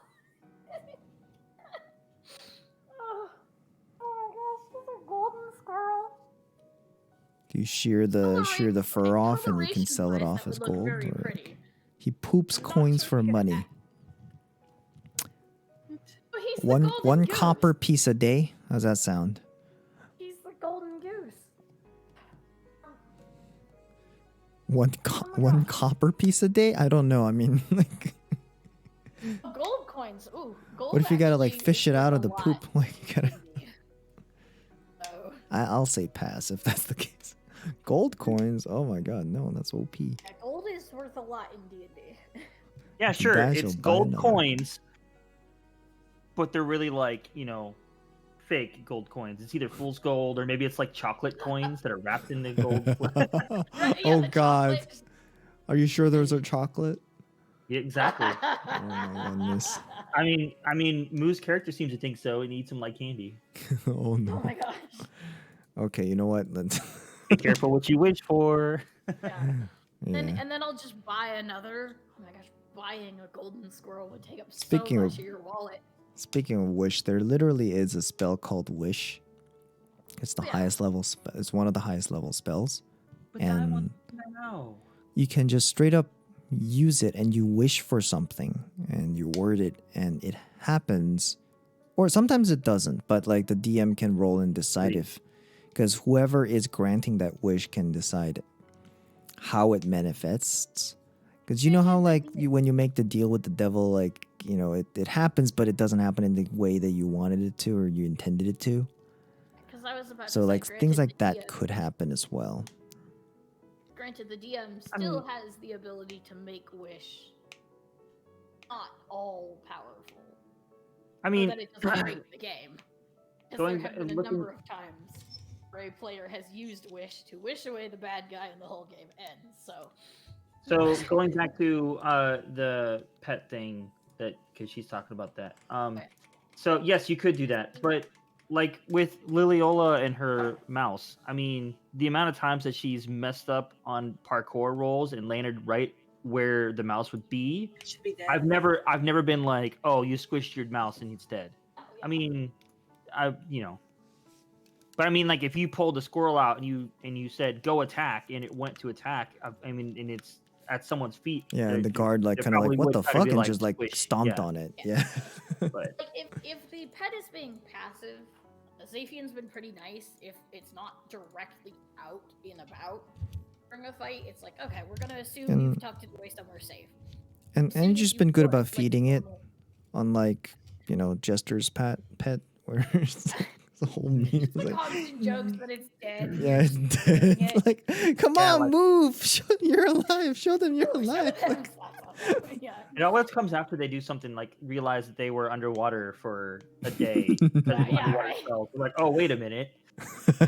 Oh my gosh, this is a golden squirrel. You shear the fur off and you can sell it off as gold. Very Or pretty. he poops I'm not coins sure for if you get money. Oh, he's the One golden goose. copper piece a day. How's that sound? He's the golden goose. One copper piece a day? I don't know. I mean, like, Oh, gold coins. Ooh, gold. what if you gotta like actually fish it is out worth of the a lot. poop? Like, you gotta. Oh. I'll say pass if that's the case. Gold coins? Oh my god, no, that's OP. Yeah, gold is worth a lot in D&D. Yeah, If you sure. die, It's you'll buy gold another. coins, but they're really like, you know, fake gold coins. It's either fool's gold or maybe it's like chocolate coins that are wrapped in the gold. Right, yeah, Oh the god, chocolate- are you sure those are chocolate? Yeah, exactly. Oh my goodness. I mean, Moo's character seems to think so and eats them like candy. Oh Oh no. my gosh. Okay, you know what? Let's. Be careful what you wish for. Yeah. Yeah. And then I'll just buy another. Oh my gosh, buying a golden squirrel would take up Speaking so of- much of your wallet. Speaking of wish, there literally is a spell called wish. It's the Yeah. highest level. It's one of the highest level spells, But then I and want to know. you can just straight up use it and you wish for something and you word it and it happens, or sometimes it doesn't. But like the DM can roll and decide if, because whoever is granting that wish can decide how it manifests. Because you know how like when you make the deal with the devil, like you know it happens, but it doesn't happen in the way that you wanted it to or you intended it to. Because I was about So to say, like granted, things like the that DM could happen as well. Granted, the DM I still mean- has the ability to make wish not all powerful. I So mean, that it doesn't break the game. Because going there have ba- been a looking- number of times where a player has used wish to wish away the bad guy and the whole game ends. So going back to the pet thing that because she's talking about that. Okay. So yes, you could do that, but like with Liliola and her mouse, I mean, the amount of times that she's messed up on parkour rolls and landed right where the mouse would be, It should be dead. I've never been like, oh, you squished your mouse and it's dead. I mean, but I mean, like if you pulled a squirrel out and you said go attack and it went to attack, I mean, and it's at someone's feet. Yeah, they're- and the guard like they kind of probably like what would the try to fuck be and like, just like squish. stomped Yeah. on it. Yeah. But like if the pet is being passive, Zaphian's been pretty nice. If it's not directly out and about during a fight, it's like, okay, we're gonna assume And- you've tucked it away somewhere safe. And Assuming you've just you been good would, about like feeding it, normal- unlike Jester's pet where it's like the whole meme. Just is the like, constant jokes that it's dead. yeah, it's dead. feeding It's it. like, come Yeah, on, like- move! You're alive. Show them you're Show alive. them. Like, Yeah. it always comes after they do something like realize that they were underwater for a day. Yeah, because of yeah, underwater right. spells. They're like, oh, wait a minute.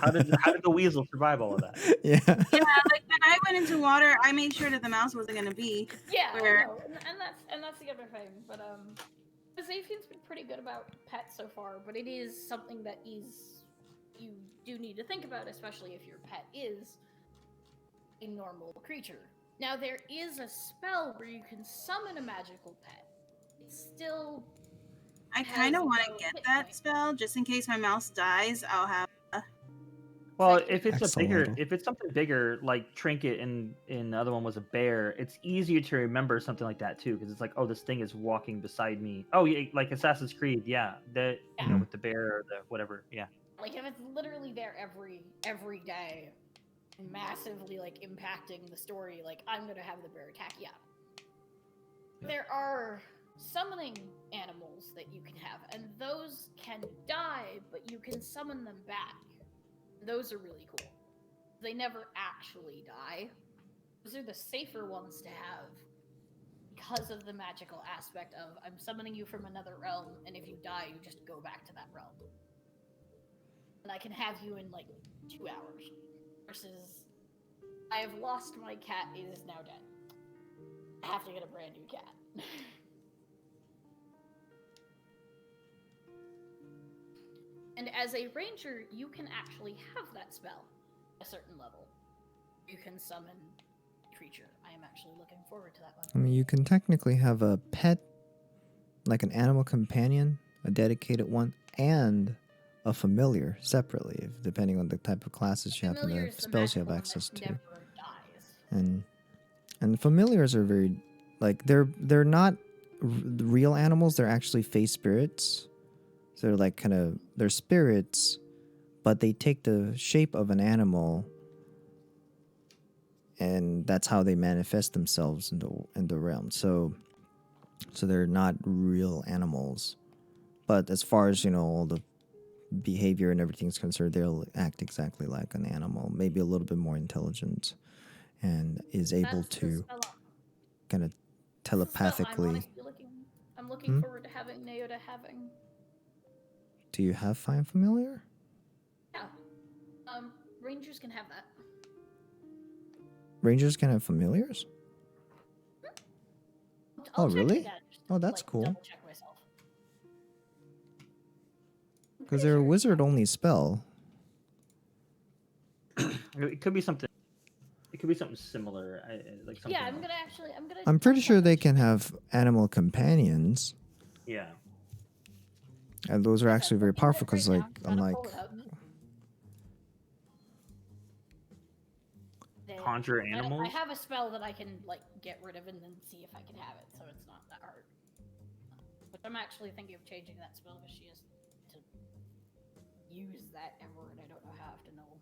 How did the weasel survive all of that? yeah. Yeah, like when I went into water, I made sure that the mouse wasn't gonna be. Yeah, Where- no, and that's the other thing. But Zaphian's been pretty good about pets so far, but it is something that you do need to think about, especially if your pet is a normal creature. Now there is a spell where you can summon a magical pet. It's still I Has kind of want no to get hit that point. spell just in case my mouse dies. I'll have. Well, like- if it's Excellent. if it's something bigger, like Trinket and the other one was a bear, it's easier to remember something like that too, because it's like, oh, this thing is walking beside me. Oh, yeah, like Assassin's Creed, yeah, Yeah. with the bear or the whatever, yeah. like if it's literally there every day, massively like impacting the story. Like I'm gonna have the bear attack. Yeah, there are summoning animals that you can have, and those can die, but you can summon them back. Those are really cool. They never actually die. Those are the safer ones to have because of the magical aspect of I'm summoning you from another realm, and if you die, you just go back to that realm. And I can have you in like 2 hours. Versus, I have lost my cat, it is now dead. I have to get a brand new cat. And as a ranger, you can actually have that spell at a certain level. You can summon a creature. I am actually looking forward to that one. I mean, you can technically have a pet, like an animal companion, a dedicated one, and a familiar separately, depending on the type of classes you have and the spells you have access to. And familiars are very, like, they're not real animals. They're actually face spirits. So they're like they're spirits, but they take the shape of an animal, and that's how they manifest themselves in the realm. So they're not real animals, but as far as all the behavior and everything's concerned, they'll act exactly like an animal, maybe a little bit more intelligent, and is able to kind of telepathically. I'm looking forward to having Naota having. Do you have Find Familiar? Yeah. Rangers can have that. Rangers can have familiars? I'll oh, check really? again, Oh, that's cool. Double check myself. Because they're a wizard-only spell. It could be something. It could be something similar. Like something Yeah, else. I'm pretty sure they can have animal companions. Yeah. And those are actually very powerful because, like, Conjure animals? I have a spell that I can, like, get rid of and then see if I can have it, so it's not that hard. But I'm actually thinking of changing that spell because she has to use that ever, and I don't know how to know.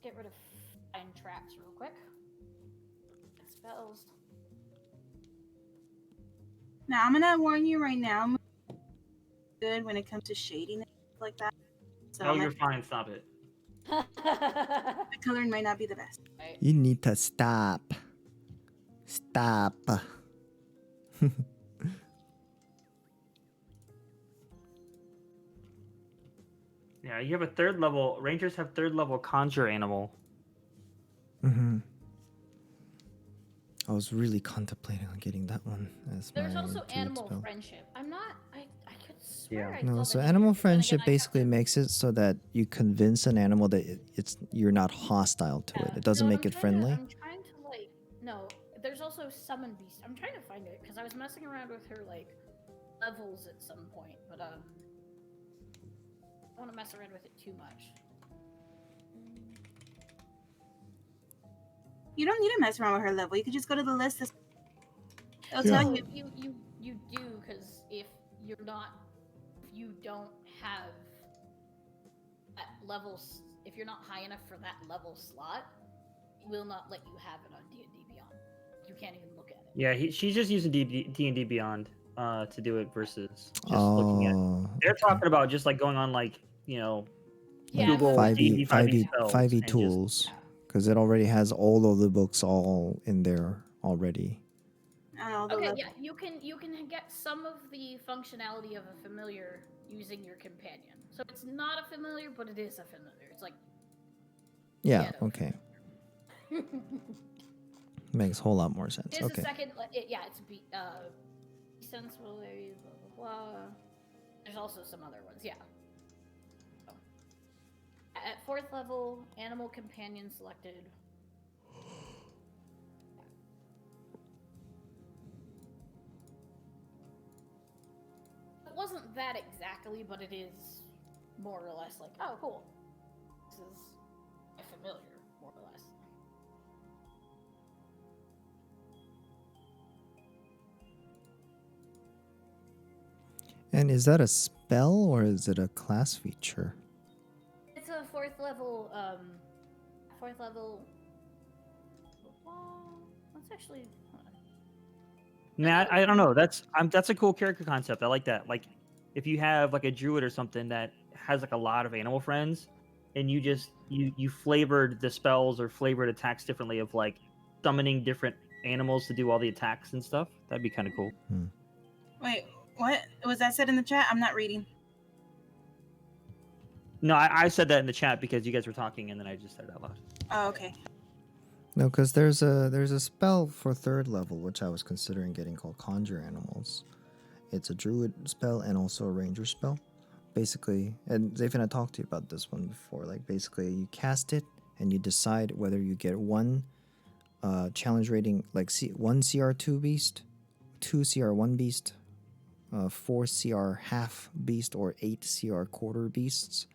Get rid of Find Traps real quick. Spells. Now, I'm gonna warn you right now. Good when it comes to shading and stuff like that. So you're fine. Stop it. The coloring might not be the best. You need to stop. Stop. Yeah, you have a 3rd level. Rangers have 3rd level Conjure Animal. Mm-hmm. I was really contemplating on getting that one as There's my also druid Animal spell. Friendship. I could swear I No, saw so that animal here, but then friendship again, I have basically to- makes it so that you convince an animal that you're not hostile to it. It doesn't make it friendly. I'm trying to like no. There's also Summon Beast. I'm trying to find it because I was messing around with her like levels at some point, but I don't want to mess around with it too much. You don't need to mess around with her level. You could just go to the list. It'll Yeah. tell you. You do, because if you don't have that levels, if you're not high enough for that level slot, it will not let you have it on D&D Beyond. You can't even look at it. Yeah, she's just using D&D Beyond to do it versus just looking at. They're talking about just like going on like Google 5e, 5e spells 5e and tools, because it already has all of the books all in there already. Okay, yeah, you can get some of the functionality of a familiar using your companion. So it's not a familiar, but it is a familiar. It's like yeah, okay. Makes a whole lot more sense. It's Okay. a second. It's sensibly, blah blah blah. There's also some other ones. Yeah. So, at 4th level, animal companion selected. It wasn't that exactly, but it is more or less like, oh, cool. This is a familiar, more or less. And is that a spell or is it a class feature? It's a 4th level. 4th level. Let's actually. Hold on. Nah, I don't know. That's a cool character concept. I like that. Like, if you have like a druid or something that has like a lot of animal friends, and you just you flavored the spells or flavored attacks differently of like summoning different animals to do all the attacks and stuff. That'd be kind of cool. Wait, what was that said in the chat? I'm not reading. No, I said that in the chat because you guys were talking, and then I just said it out loud. Oh, okay. No, because there's a spell for 3rd level which I was considering getting called Conjure Animals. It's a druid spell and also a ranger spell. Basically, and Zayfin, I talked to you about this one before. Like, basically, you cast it and you decide whether you get one challenge rating, like one CR2 beast, 2 CR1 beast, 4 CR half beast, or 8 CR quarter beasts.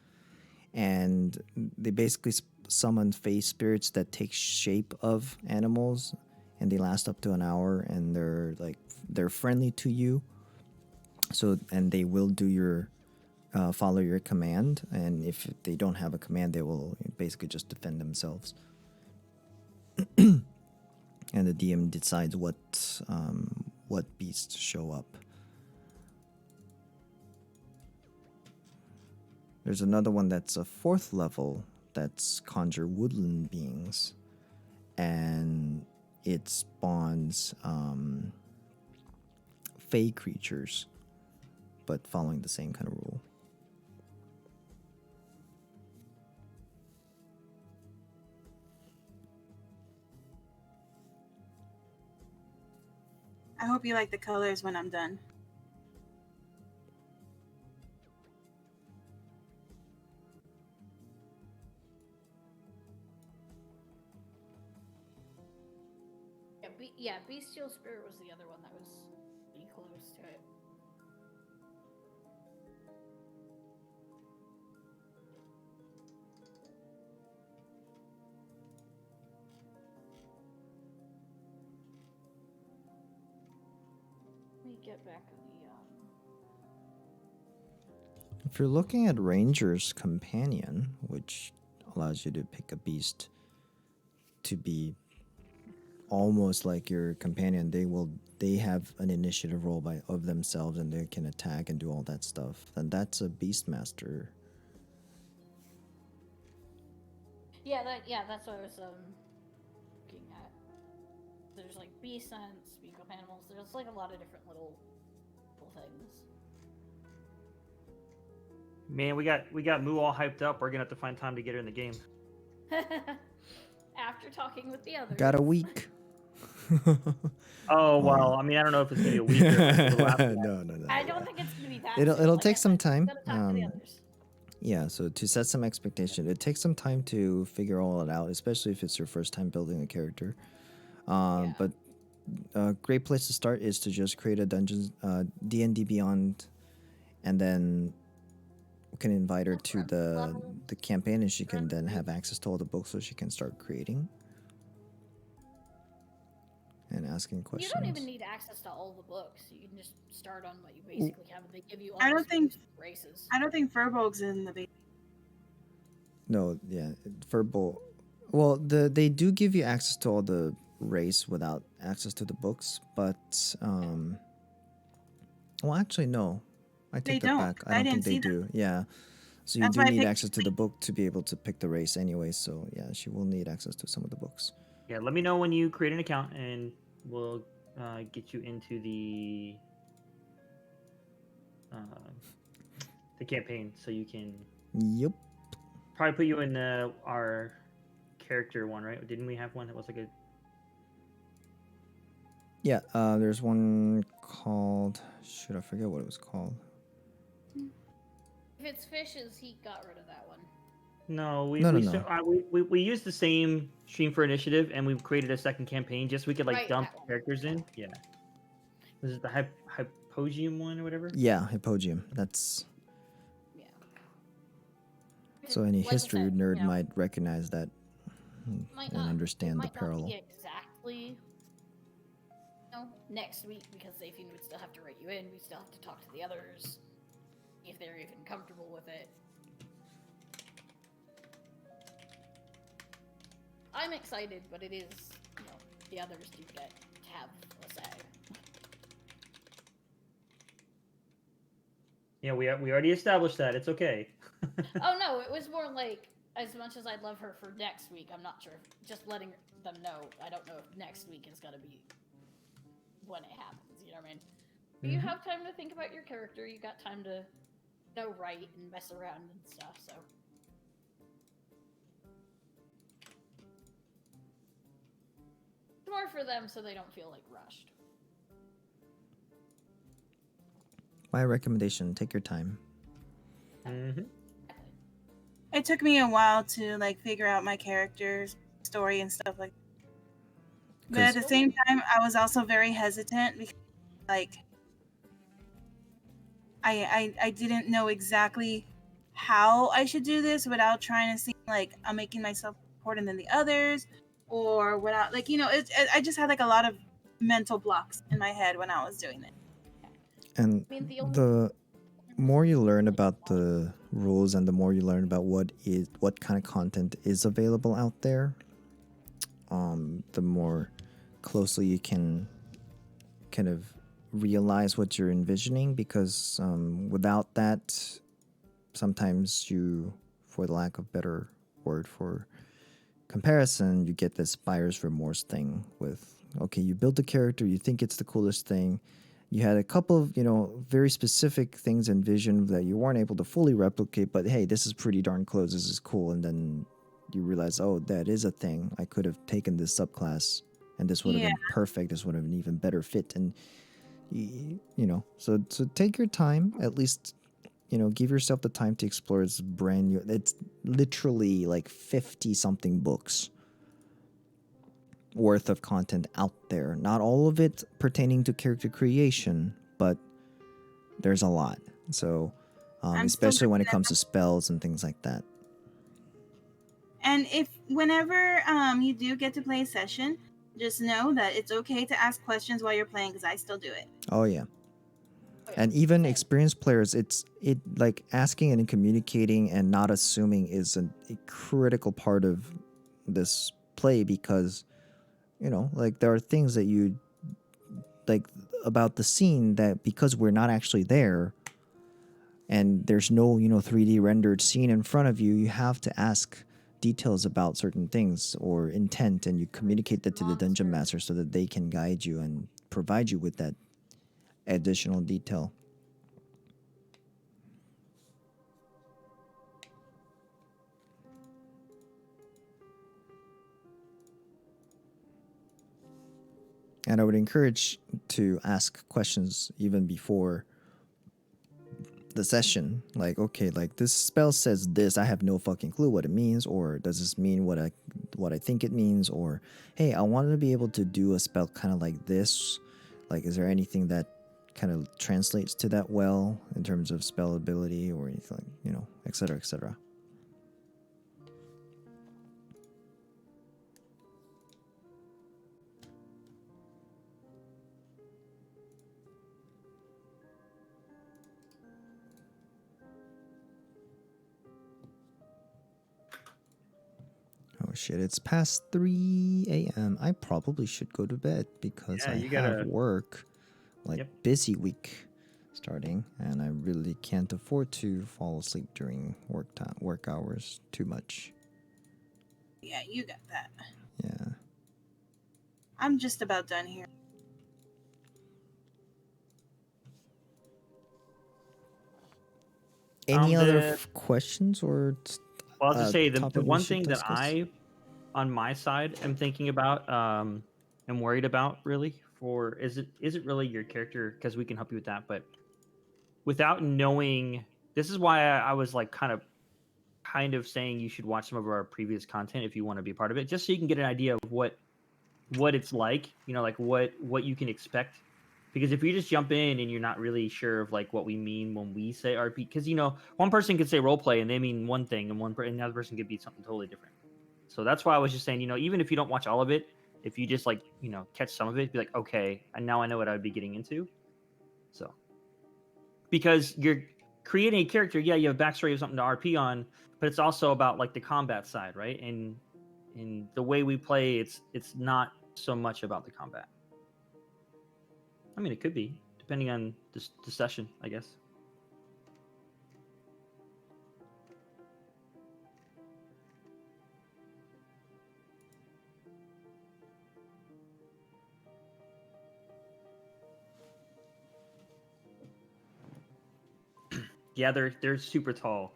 And they basically summon face spirits that take shape of animals, and they last up to an hour, and they're friendly to you. So, and they will do your follow your command, and if they don't have a command, they will basically just defend themselves. And the DM decides what beasts show up. There's another one that's a 4th level that's Conjure Woodland Beings, and it spawns fey creatures, but following the same kind of rule. I hope you like the colors when I'm done. Yeah, Bestial Spirit was the other one that was pretty close to it. Let me get back on the If you're looking at Ranger's Companion, which allows you to pick a beast to be almost like your companion, they have an initiative roll of themselves, and they can attack and do all that stuff. And that's a Beastmaster. Yeah, that's what I was looking at. There's like bee sense, bee animals. There's like a lot of different little things. Man, we got Moo all hyped up. We're gonna have to find time to get her in the game. After talking with the others. Got a week. Oh well, I mean, I don't know if it's gonna be a week. Or a little after that. No. I don't think it's gonna be that. It'll soon. take some time. Gotta talk to the others. Yeah, so to set some expectation, it takes some time to figure all it out, especially if it's your first time building a character. But a great place to start is to just create a D&D Beyond, and then we can invite her to the campaign, and she can then have access to all the books, so she can start creating and asking questions. You don't even need access to all the books. You can just start on what you basically have. They give you all I don't think races. I don't think Furbolg's in the base. No, yeah, verbal. Well, they do give you access to all the race without access to the books, but well, actually, no, I take They that don't. back. I I don't didn't think they see do. Yeah, so you That's do why I need picked access to the book to be able to pick the race anyway. So yeah, she will need access to some of the books. Yeah, let me know when you create an account, and we'll get you into the campaign, so you can. Yep. Probably put you in our character one, right? Didn't we have one that was like a? Yeah, there's one called. Should I forget what it was called? If it's fishes, he got rid of that one. No, No. we used the same Stream4Initiative, and we've created a second campaign just so we could like Right, dump that one. characters in. Yeah. This is the Hypogeum one or whatever. Yeah, Hypogeum. That's Yeah. so any Like I history said, nerd you know, might recognize that might and not, understand it the might parallel. Not be exactly. Next week, because Zayfin would still have to write you in. We still have to talk to the others, if they're even comfortable with it. I'm excited, but it is, the others do get to have a say. Yeah, we already established that. It's okay. Oh no, it was more like as much as I'd love her for next week. I'm not sure. Just letting them know. I don't know if next week is gonna be when it happens. You know what I mean? But you have time to think about your character. You got time to go write and mess around and stuff. So. It's more for them so they don't feel like rushed. My recommendation: take your time. It took me a while to like figure out my character's story and stuff like that. But at the same time, I was also very hesitant because like I didn't know exactly how I should do this without trying to seem like I'm making myself important than the others, or without like I just had like a lot of mental blocks in my head when I was doing it. And the more you learn about the rules and the more you learn about what kind of content is available out there, the more closely you can kind of realize what you're envisioning, because without that, sometimes you, for the lack of better word for comparison, you get this buyer's remorse thing with, okay, you build a character, you think it's the coolest thing, you had a couple of, very specific things envisioned that you weren't able to fully replicate, but hey, this is pretty darn close, this is cool, and then you realize, oh, that is a thing, I could have taken this subclass and this would have been perfect, this would have been even better fit. And so take your time, at least, give yourself the time to explore. It's brand new, it's literally like 50 something books worth of content out there, not all of it pertaining to character creation, but there's a lot. So especially when it comes to spells and things like that. And whenever you do get to play a session, just know that it's okay to ask questions while you're playing, because I still do it. Oh yeah. And even experienced players, it like asking and communicating and not assuming is a critical part of this play, because like there are things that you like about the scene that, because we're not actually there and there's no 3D rendered scene in front of you, you have to ask details about certain things or intent, and you communicate that to the dungeon master so that they can guide you and provide you with that additional detail. And I would encourage to ask questions even before the session. Like, okay, like this spell says this, I have no fucking clue what it means, or does this mean what I think it means, or hey, I wanted to be able to do a spell kind of like this. Like, is there anything that kind of translates to that well in terms of spell ability or anything, etc., etc. Oh shit, it's past 3 a.m. I probably should go to bed because I have work, busy week starting, and I really can't afford to fall asleep during work hours too much. Yeah, you got that. Yeah. I'm just about done here. Any other questions or? Well, I'll just say the one thing discuss? that I, on my side, am thinking about, am worried about really is it really your character? Because we can help you with that, but without knowing, this is why I was like kind of saying you should watch some of our previous content if you want to be a part of it, just so you can get an idea of what it's like, like what you can expect. Because if you just jump in and you're not really sure of like what we mean when we say RP, because one person could say role play and they mean one thing, and another person could be something totally different. So that's why I was just saying, even if you don't watch all of it, if you just like catch some of it, be like, okay, and now I know what I would be getting into. So because you're creating a character, yeah, you have a backstory of something to RP on, but it's also about like the combat side, right? And in the way we play, it's not so much about the combat. I mean, it could be, depending on the session, I guess. Yeah, they're super tall.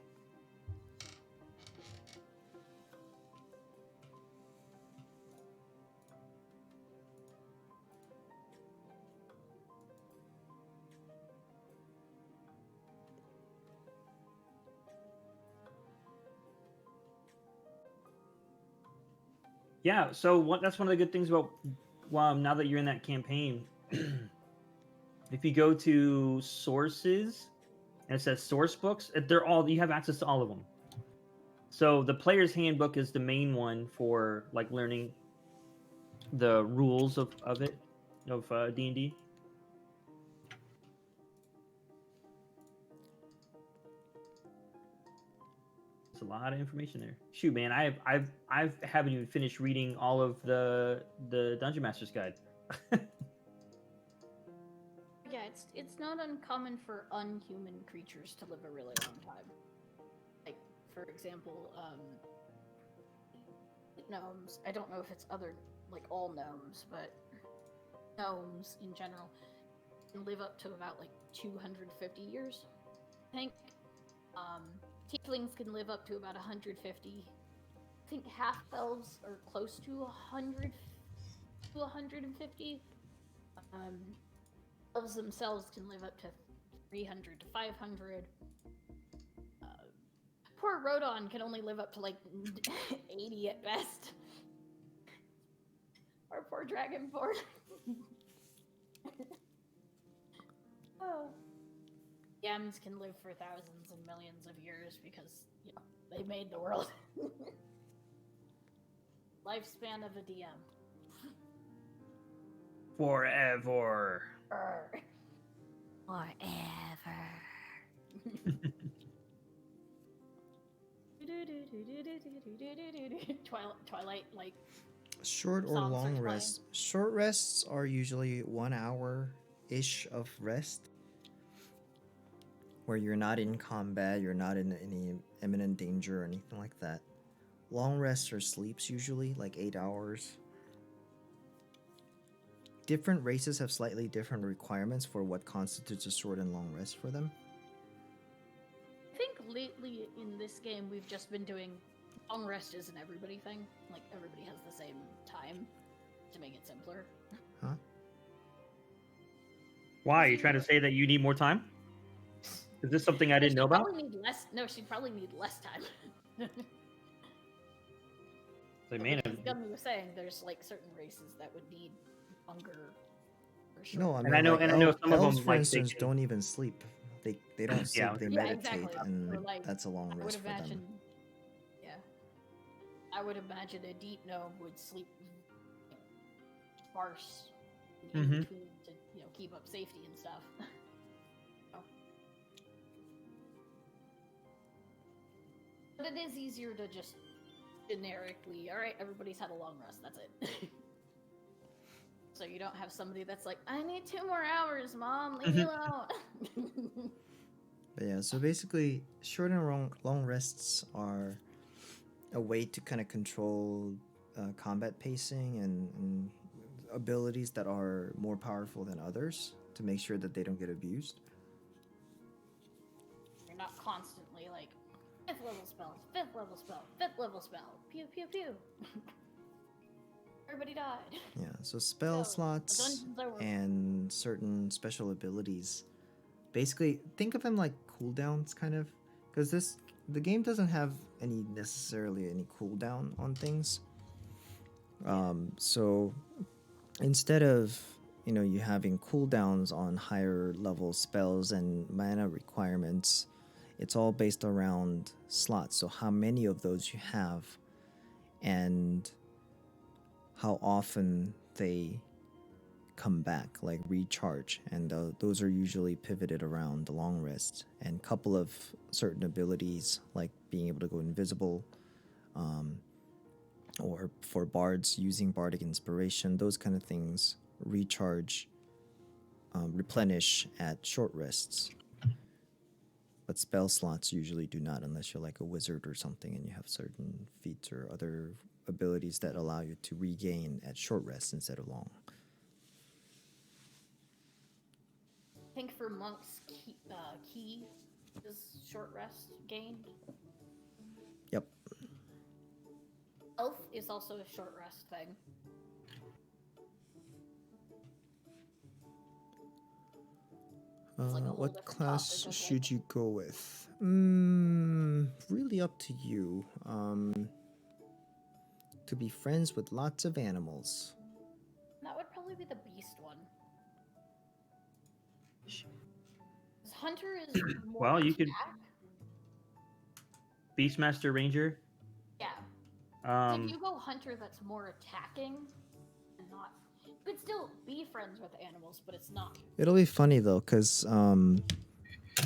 Yeah, so that's one of the good things about now that you're in that campaign. If you go to sources and it says source books, they're all, you have access to all of them. So the player's handbook is the main one for like learning the rules of D&D. There's a lot of information there. Shoot, man, I haven't even finished reading all of the Dungeon Master's Guide. Yeah, it's not uncommon for unhuman creatures to live a really long time. Like, for example, gnomes. I don't know if it's other, like all gnomes, but gnomes in general can live up to about like 250 years. I think tieflings can live up to about 150. I think half elves are close to 100 to 150. Elves themselves can live up to 300 to 500. Poor Rodon can only live up to like 80 at best. Our poor Dragonborn. Oh. Yams can live for thousands and millions of years because, you know, they made the world. Lifespan of a DM. Forever. Forever. Twilight, like Short or songs long starts rests. Short rests are usually 1 hour-ish of rest, where you're not in combat, you're not in any imminent danger or anything like that. Long rests are sleeps usually, like 8 hours. Different races have slightly different requirements for what constitutes a short and long rest for them. I think lately in this game we've just been doing long rest is an everybody thing. Like everybody has the same time to make it simpler. Huh? Why? Are you trying to say that you need more time? Is this something I didn't know about? She'd probably need less time. Like, man, As Gummy was saying, there's like certain races that would need longer or short. No, I mean, And I know- like, and I know some of elves, them, for like, they instance, can- don't even sleep. They don't sleep. Yeah. They Yeah, meditate, exactly. and So, like, that's a long I would rest for imagine. them. Yeah, I would imagine a deep gnome would sleep sparse in Mhm. between to keep up safety and stuff. But it is easier to just generically, all right, everybody's had a long rest. That's it. So you don't have somebody that's like, I need 2 more hours, Mom. Leave me alone. But yeah, so basically, short and long rests are a way to kind of control combat pacing and abilities that are more powerful than others to make sure that they don't get abused. You're not constantly like 5th level spell, 5th level spell, 5th level spell, pew pew pew. Everybody died. Yeah, so spell So, slots the dungeon's over. and certain special abilities. Basically, think of them like cooldowns, kind of, because the game doesn't have necessarily any cooldown on things. So instead of you having cooldowns on higher level spells and mana requirements, it's all based around slots. So how many of those you have, and how often they come back, like recharge, and those are usually pivoted around the long rest and couple of certain abilities like being able to go invisible, or for bards using bardic inspiration. Those kind of things recharge, replenish at short rests, but spell slots usually do not, unless you're like a wizard or something and you have certain feats or other abilities that allow you to regain at short rests instead of long. I think for monks, key is short rest gained. Yep. Health is also a short rest thing. Like a whole What different class topic, I should think. you go with? Really up to you. To be friends with lots of animals. That would probably be the beast one. 'Cause Hunter is more Well, you attack. could Beastmaster Ranger. Yeah. If you go Hunter, that's more attacking and not. You could still be friends with animals, but it's not. It'll be funny though, because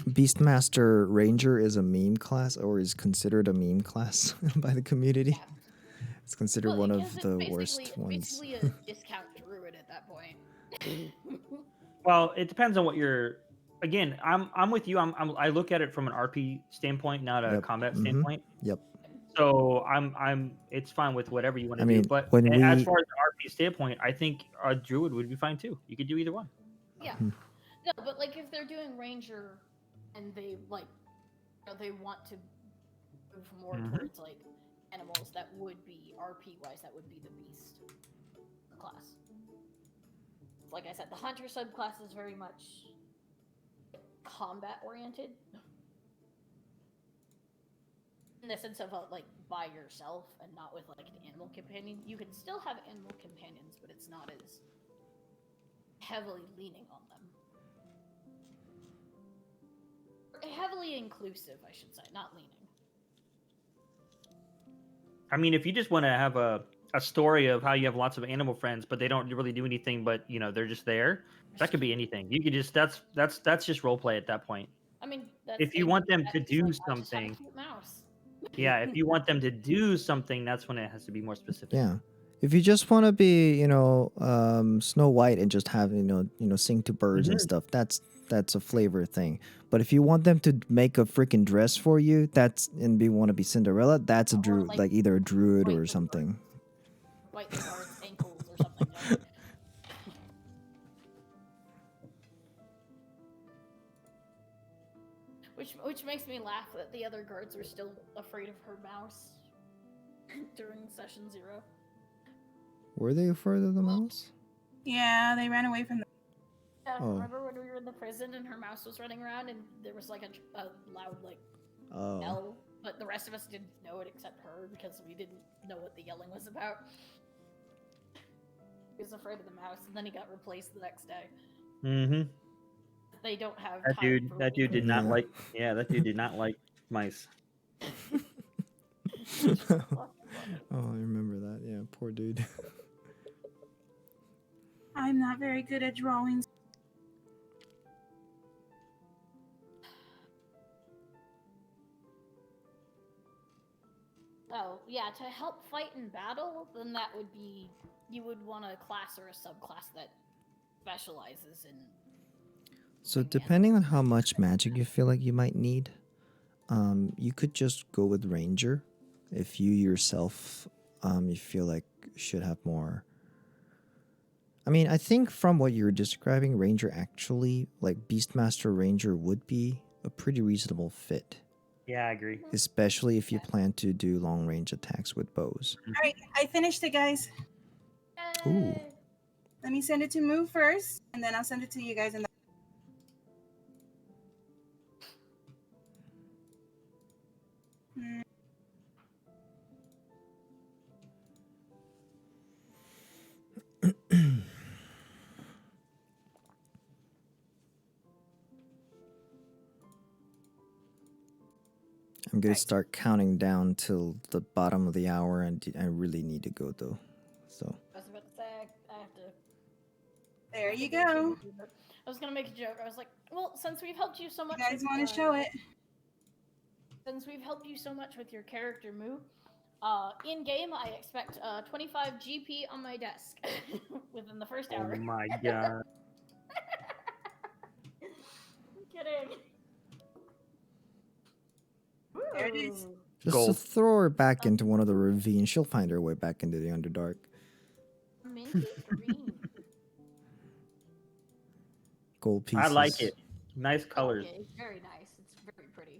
Beastmaster Ranger is a meme class, or is considered a meme class by the community. Yeah. It's considered one of the worst It's ones. basically a discount druid at that point. Well, it depends on what you're. Again, I'm with you. I look at it from an RP standpoint, not a Yep. combat Mhm. standpoint. Yep. So it's fine with whatever you want to I do. mean, But when as we- far as the RP standpoint, I think a druid would be fine too. You could do either one. Yeah. No, but like if they're doing ranger and they like, they want to move more towards like animals, that would be RP wise. That would be the beast class. Like I said, the hunter subclass is very much combat oriented. In the sense of like by yourself and not with like an animal companion. You can still have animal companions, but it's not as heavily leaning on them. Heavily inclusive, I should say, not leaning. I mean, if you just want to have a story of how you have lots of animal friends, but they don't really do anything, but they're just there, that could be anything. You could just that's just role play at that point. I mean, if you want them to do I just have a something, cute mouse. yeah, if you want them to do something, that's when it has to be more specific. Yeah. If you just want to be, Snow White and just have, sing to birds and stuff, that's a flavor thing. But if you want them to make a freaking dress for you, and want to be Cinderella, that's a druid, like either a druid or something. White the guard's ankles or something. Like. Which makes me laugh that the other guards are still afraid of her mouse during session 0. Were they afraid of the mouse? Yeah, they ran away from the. Yeah, Oh. remember when we were in the prison and her mouse was running around and there was like a loud yell, but the rest of us didn't know it except her because we didn't know what the yelling was about. He was afraid of the mouse and then he got replaced the next day. Mm-hmm. They don't have That time dude. That dude did not like. Yeah, that dude did not like mice. Oh, I remember that. Yeah, poor dude. I'm not very good at drawings. Oh, yeah, to help fight in battle, then that would be... You would want a class or a subclass that specializes in... So depending on how much magic you feel like you might need, you could just go with Ranger. If you yourself, you feel like should have more... I mean, I think from what you're describing, Ranger actually, like Beastmaster Ranger would be a pretty reasonable fit. Yeah, I agree. Especially if you plan to do long range attacks with bows. All right, I finished it, guys. Ooh. Let me send it to Moo first, and then I'll send it to you guys. I'm going to start counting down till the bottom of the hour, and I really need to go, though. So. I was about to say, I have to... There you go. I was going to make a joke. I was like, well, since we've helped you so much... You guys want to show it? Since we've helped you so much with your character, Moo, in-game, I expect 25 GP on my desk within the first hour. Oh my god. I'm kidding. There it is. Just Gold. throw her back into one of the ravines. She'll find her way back into the Underdark. Minty green. Gold pieces. I like it. Nice colors. Yeah, it's very nice. It's very pretty.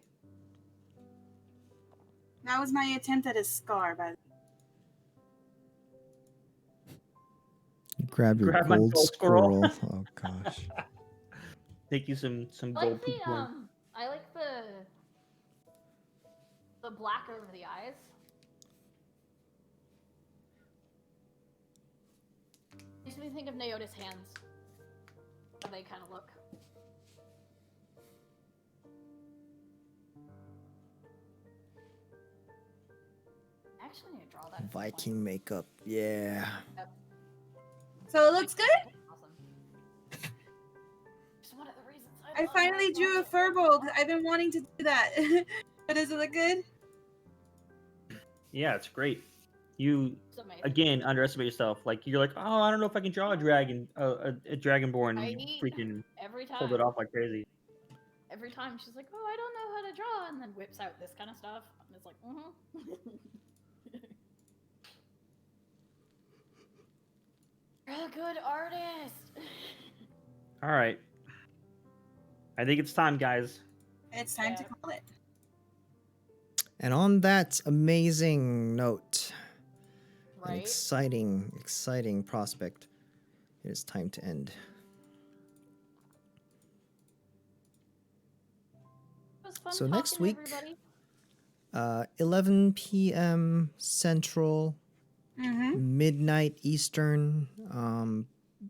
That was my attempt at a scar, by the way. Grab your Grab my gold gold squirrel. squirrel. Oh gosh. Take you some I gold like poop corn. I like the black over the eyes. Makes me think of Naota's hands. How they kind of look. I actually need to draw that. Viking makeup. Yeah. So it looks good. Awesome. It's one of the reasons I love finally that drew a project. furbolg. I've been wanting to do that. But does it look good? Yeah, it's great. You It's amazing. again underestimate yourself. Like you're like, oh, I don't know if I can draw a dragon, a dragonborn, and you freaking Every time. pulled it off like crazy. Every time she's like, "Oh, I don't know how to draw," and then whips out this kind of stuff, and it's like, You're a good artist. All right, I think it's time, guys. It's time to Yeah. call it. And on that amazing note, an Right? exciting prospect, it is time to end. It was fun So talking next to week, everybody. 11 p.m. Central, Mm-hmm. midnight Eastern,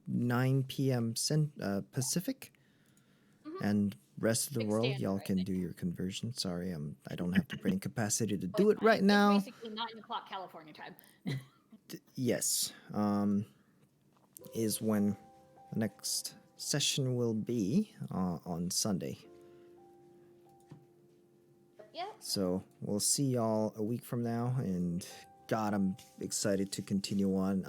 9 p.m. Pacific, and rest of the Big world, standard, y'all I can think. do your conversion. Sorry, I don't have the brain capacity to But do it right now. It's basically 9 o'clock California time. Yes, is when the next session will be on Sunday. Yeah. So we'll see y'all a week from now, and God, I'm excited to continue on.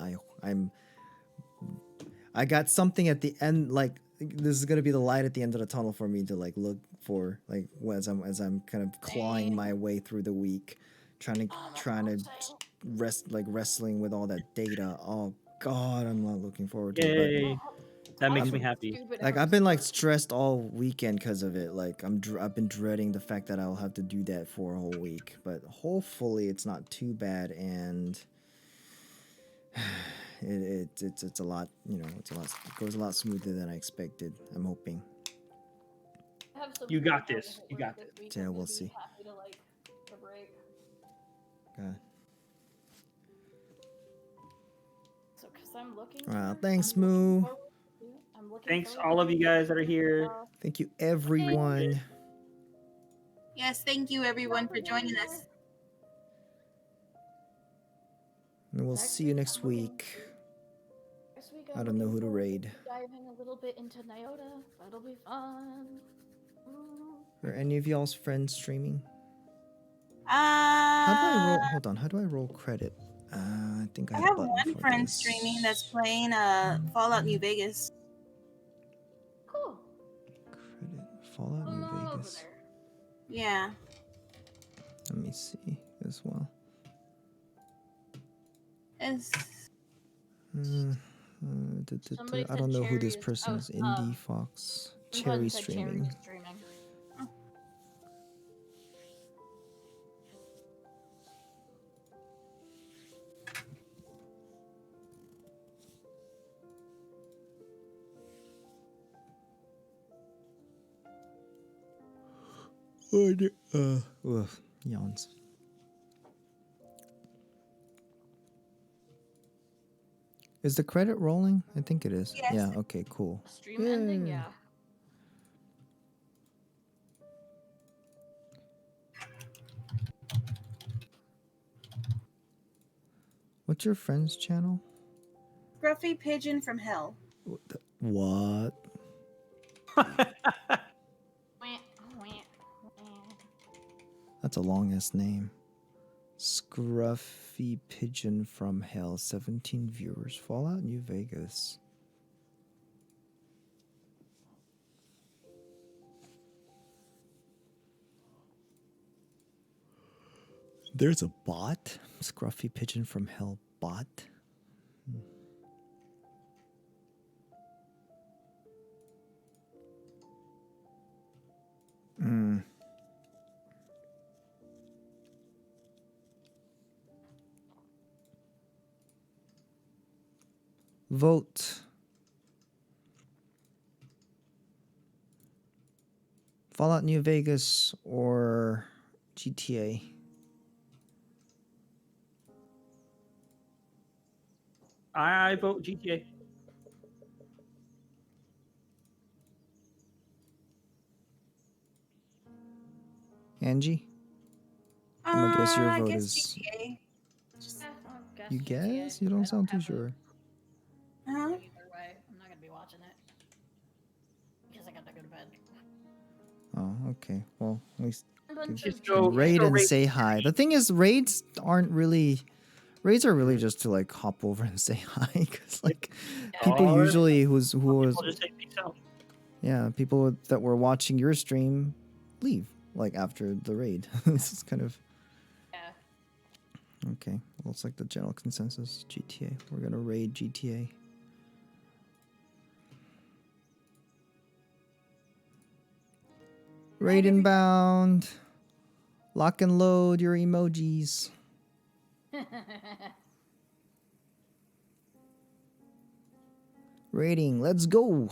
I got something at the end, like this is gonna be the light at the end of the tunnel for me to like look for, like as I'm kind of clawing my way through the week, trying to wrestling with all that data. Oh God, I'm not looking forward to it. But Yay! That makes me happy. like I've been like stressed all weekend because of it. Like I've been dreading the fact that I'll have to do that for a whole week. But hopefully it's not too bad, and it's a lot. It goes a lot smoother than I expected. I'm hoping. You got this. You got this. Yeah, we'll see. Happy to like a break. God. So, because I'm looking. Thanks, I'm looking Moo. forward to- I'm looking Thanks, forward all of to you guys that are here. Thank you, everyone. Yes, thank you everyone for joining us. And we'll see you next week. Next week, I don't know who to raid. Diving a little bit into Nyota. That'll be fun. Are any of y'all's friends streaming? How How do I roll? Hold on. How do I roll credit? I think I I have a have button one for friend this. streaming that's playing Fallout New Vegas. Cool. Credit Fallout Put 'em New all over Vegas. there. Yeah. Let me see as well. It's Somebody I don't said know who this Cherry is- person oh, is. Indie Fox. someone Cherry said Cherry streaming. is streaming. Yawns. Is the credit rolling? I think it is. Yes. Yeah, okay, cool. Stream ending, Yay. yeah. What's your friend's channel? Scruffy Pigeon from Hell. What? That's a long ass name. Scruffy Pigeon from Hell. 17 viewers. Fallout New Vegas. There's a bot? Scruffy Pigeon from Hell bot? Vote. Fallout New Vegas or GTA? I vote GTA. Angie? I'm gonna guess your I vote guess is. GTA. Just, Yeah, I'll guess You GTA. guess? You don't sound too sure. huh? Either way, I'm not gonna be watching it because I gotta go to bed. Oh, okay. Well, at least Just go raid and raid say hi. The thing is, raids aren't really. Raids are really just to like hop over and say hi, because like people Alright. usually who was I'll just say peace out. yeah, people that were watching your stream leave like after the raid. This is kind of Yeah. okay. Well, it's like the general consensus. GTA. We're gonna raid GTA. Raid inbound. Lock and load your emojis. Raiding. Let's go.